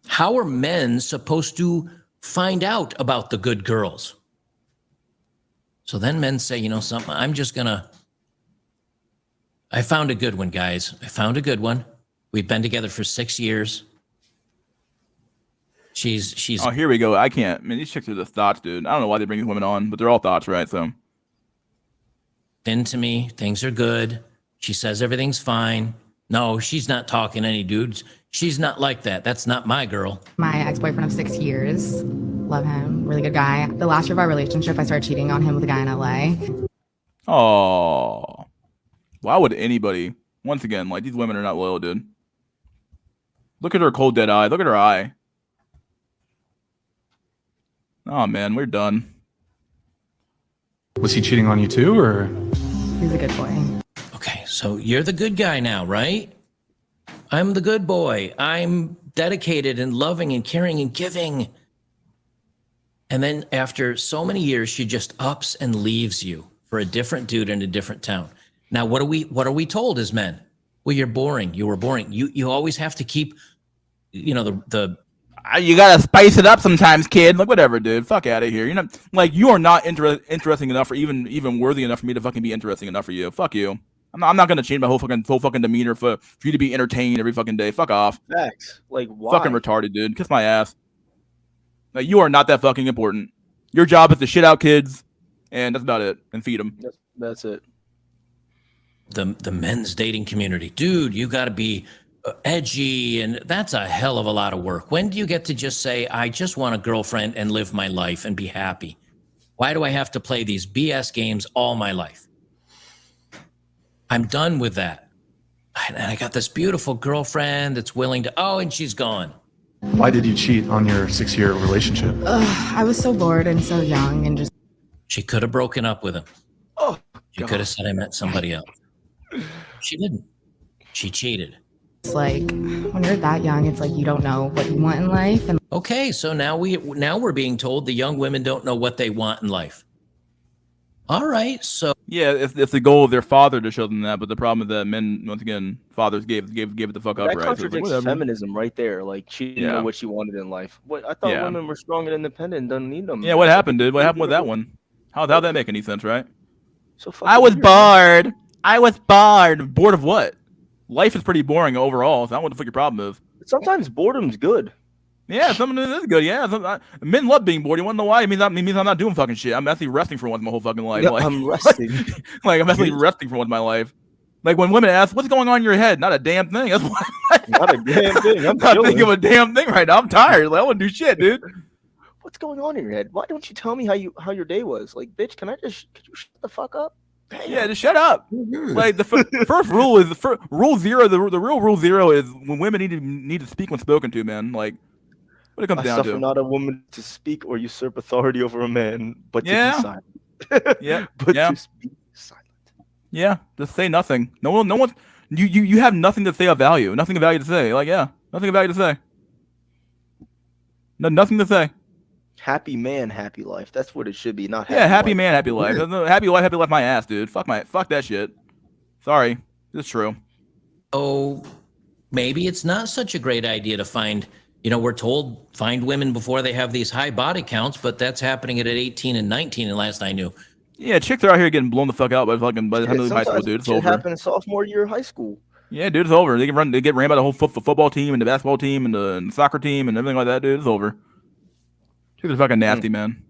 How are men supposed to find out about the good girls? So then men say, something, I found a good one, guys. I found a good one. We've been together for 6 years. She's. Oh, here we go. I can't. I mean, these chicks are just thoughts, dude. I don't know why they bring these women on, but they're all thoughts, right? So. Into me, things are good. She says everything's fine. No, she's not talking to any dudes. She's not like that. That's not my girl. My ex-boyfriend of 6 years. Love him. Really good guy. The last year of our relationship, I started cheating on him with a guy in LA. Oh. Why would anybody? Once again, like, these women are not loyal, dude. Look at her cold dead eye. Look at her eye. Oh man, we're done. Was he cheating on you too, or? He's a good boy. Okay, so you're the good guy now, right? I'm the good boy. I'm dedicated and loving and caring and giving. And then after so many years, she just ups and leaves you for a different dude in a different town. Now, what are we told as men? Well, you're boring. You were boring. You always have to keep, you gotta spice it up sometimes, kid. Like, whatever, dude. Fuck out of here. You're not, like, you are not interesting enough, or even worthy enough for me to fucking be interesting enough for you. Fuck you. I'm not gonna change my whole fucking demeanor for you to be entertained every fucking day. Fuck off. Facts. Like, why? Fucking retarded, dude. Kiss my ass. Like, you are not that fucking important. Your job is to shit out kids, and that's about it, and feed them. That's it. The men's dating community, dude. You got to be edgy, and that's a hell of a lot of work. When do you get to just say, I just want a girlfriend and live my life and be happy? Why do I have to play these BS games all my life? I'm done with that. And I got this beautiful girlfriend that's willing to, and she's gone. Why did you cheat on your 6-year relationship? I was so bored and so young and just. She could have broken up with him. Oh, she could have said I met somebody else. She didn't. She cheated. It's like when you're that young, it's like you don't know what you want in life. And okay, so now we're being told the young women don't know what they want in life. All right, so yeah, it's the goal of their father to show them that, but the problem is that men, once again, fathers gave it the fuck up. That right? contradicts so feminism right there. Like, she didn't know what she wanted in life. What I thought women were strong and independent and don't need them. Yeah, what happened, dude? What happened with that one? How'd that make any sense, right? So I was bored. I was bored. Bored of what? Life is pretty boring overall. So I don't know what the fuck your problem is. Sometimes boredom's good. Yeah, something is good. Yeah, men love being bored. You want to know why? It means I'm not doing fucking shit. I'm actually resting for once in my whole fucking life. Yeah, like, I'm resting. Like I'm actually resting for once in my life. Like when women ask, "What's going on in your head?" Not a damn thing. That's why. Not a damn thing. I'm not thinking of a damn thing right now. I'm tired. Like I want to do shit, dude. What's going on in your head? Why don't you tell me how your day was? Like, bitch, could you shut the fuck up? Damn. Yeah, just shut up. Like the first rule is rule zero. The real rule zero is when women need to speak when spoken to, man. Like What it comes I down suffer to. not a woman to speak or usurp authority over a man, but to Yeah. be silent. Yeah. But Yeah. to speak silent. Yeah. Just say nothing. No one's. You have nothing to say of value. Nothing of value to say. Like, yeah. Nothing of value to say. No, nothing to say. Happy man, happy life. That's what it should be, not happy Yeah, happy wife. man, happy life. Happy life, my ass, dude. Fuck that shit. Sorry. It's true. Oh, maybe it's not such a great idea to find, we're told find women before they have these high body counts, but that's happening at 18 and 19, and last I knew. Yeah, chicks are out here getting blown the fuck out by the time they leave high school, Sometimes dude. It's shit over. happened in sophomore year of high school. Yeah, dude, it's over. They get ran by the whole football team and the basketball team and the soccer team and everything like that, dude. It's over. Chicks are fucking nasty, man.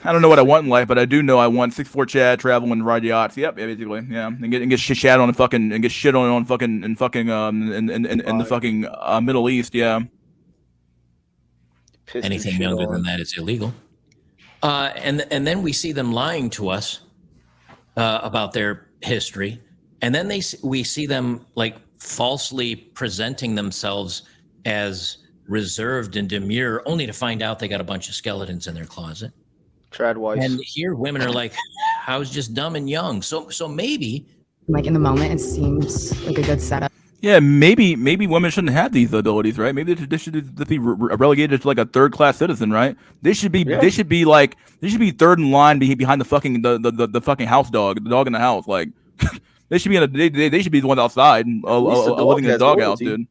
I don't know what I want in life, but I do know I want 6'4" Chad, travel and ride yachts. Yep, yeah, basically, yeah, and get shit on fucking and get shit on fucking in the fucking Middle East, yeah. Anything younger than that is illegal. And then we see them lying to us about their history, and then we see them like falsely presenting themselves as reserved and demure, only to find out they got a bunch of skeletons in their closet. Trad Weiss. And here women are like, I was just dumb and young. So maybe, like in the moment, it seems like a good setup. Yeah, maybe women shouldn't have these abilities, right? Maybe they should be relegated to like a third-class citizen, right? They should be third in line behind the fucking the fucking house dog, the dog in the house. Like they should be they should be the ones outside living in the doghouse, dude.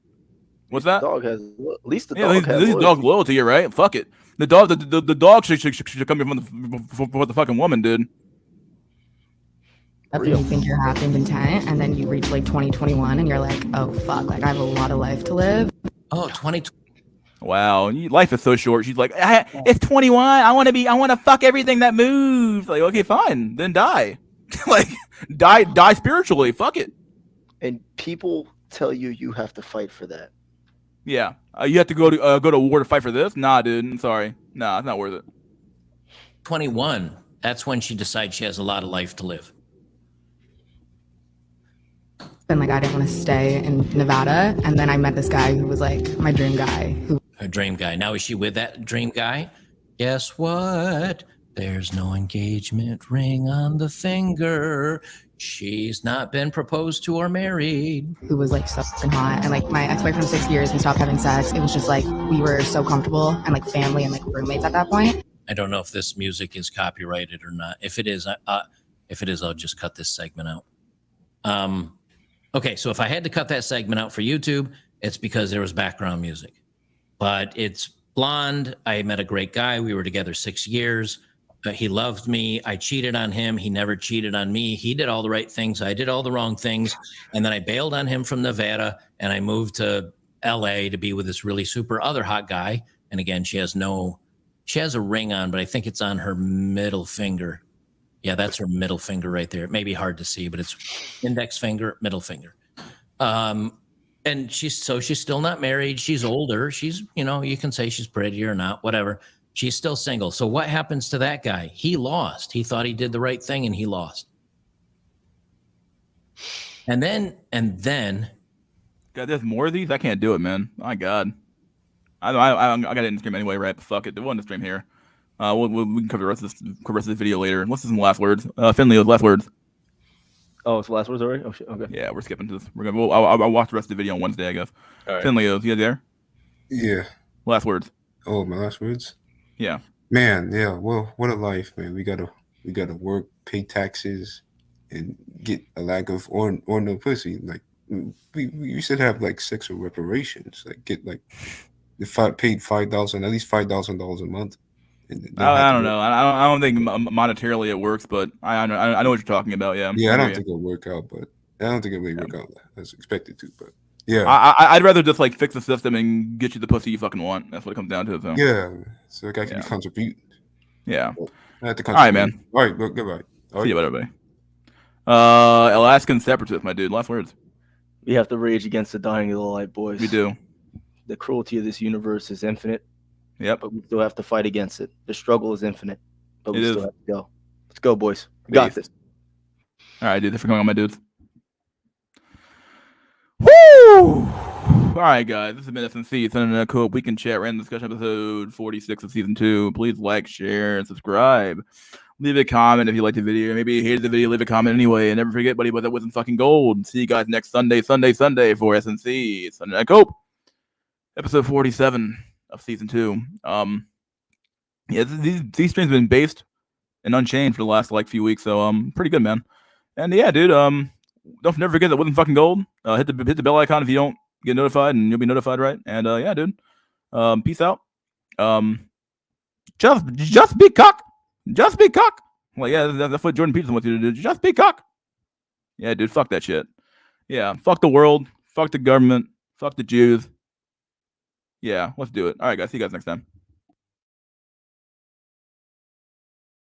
What's that? At least the dog has the dog's loyalty, right? Fuck it. The dog should come in for the fucking woman, dude. And you think you're happy and content, and then you reach like 2021 and you're like, oh fuck, like I have a lot of life to live. Oh, 2020. Wow, life is so short. She's like, it's 21. I want to fuck everything that moves. Like, okay, fine, then die. Like, die spiritually. Fuck it. And people tell you have to fight for that. Yeah, you have to go to war to fight for this. Nah, dude. I'm sorry. Nah, it's not worth it. 21. That's when she decides she has a lot of life to live. And like I didn't want to stay in Nevada, and then I met this guy who was like my dream guy. Her dream guy. Now is she with that dream guy? Guess what? There's no engagement ring on the finger. She's not been proposed to or married. Who was like so fucking hot, and like my ex-boyfriend of 6 years, we stopped having sex. It was just like we were so comfortable and like family and like roommates at that point. I don't know if this music is copyrighted or not. If it is, I'll just cut this segment out. Okay, so if I had to cut that segment out for YouTube, it's because there was background music. But it's blonde. I met a great guy. We were together 6 years. He loved me. I cheated on him. He never cheated on me. He did all the right things. I did all the wrong things. And then I bailed on him from Nevada, and I moved to LA to be with this really super other hot guy. And again, she has a ring on, but I think it's on her middle finger. Yeah, that's her middle finger right there. It may be hard to see, but it's index finger, middle finger. And she's still not married. She's older. She's, you can say she's pretty or not, whatever. She's still single. So what happens to that guy? He lost. He thought he did the right thing and he lost. And then God, there's more of these? I can't do it, man. My God. I got it in the stream anyway, right? Fuck it. There wasn't a stream here. We can cover the rest of this video later. Let's do some last words. Finley, last words. Oh, it's the last words already? Oh shit. Okay. Yeah, we're skipping to this. I'll watch the rest of the video on Wednesday, I guess. All right. Finley, you there? Yeah. Last words. Oh, my last words. Yeah. Man, yeah. Well, what a life, man. We gotta work, pay taxes, and get a lack of or no pussy. Like we should have like sexual reparations. Like get like paid $5,000, at least $5,000 a month. I don't know. I don't think monetarily it works, but I know what you're talking about. Yeah. Yeah, I don't think it'll work out, but I don't think it will work out as expected to. But yeah, I'd rather just like fix the system and get you the pussy you fucking want. That's what it comes down to. So. Yeah, so like I can contribute. Yeah. I have to contribute. All right, man. All right, well, goodbye. See you, everybody. Alaskan separatist, my dude. Last words. We have to rage against the dying of the light, boys. We do. The cruelty of this universe is infinite. Yep. But we still have to fight against it. The struggle is infinite, but we It still is. have to go. Let's go, boys. We got this. All right, dude. Thanks for coming on, my dudes. Woo! Woo! All right, guys. This has been SNC. Sunday Night Cope Weekend Chat Random Discussion episode 46 of season 2. Please like, share, and subscribe. Leave a comment if you liked the video. Maybe you hated the video. Leave a comment anyway. And never forget, buddy, but that wasn't fucking gold. See you guys next Sunday for SNC. Sunday Night Cope. Episode 47 of season 2. Yeah, these streams have been based and unchanged for the last few weeks, so pretty good, man. And yeah, dude, don't never forget that wasn't fucking gold. Hit the bell icon if you don't get notified, and you'll be notified, right? And yeah, dude. Peace out. Just be cock. Just be cock. Well, yeah, that's what Jordan Peterson wants you to do. Just be cock. Yeah, dude, fuck that shit. Yeah, fuck the world. Fuck the government. Fuck the Jews. Yeah, let's do it. All right, guys. See you guys next time.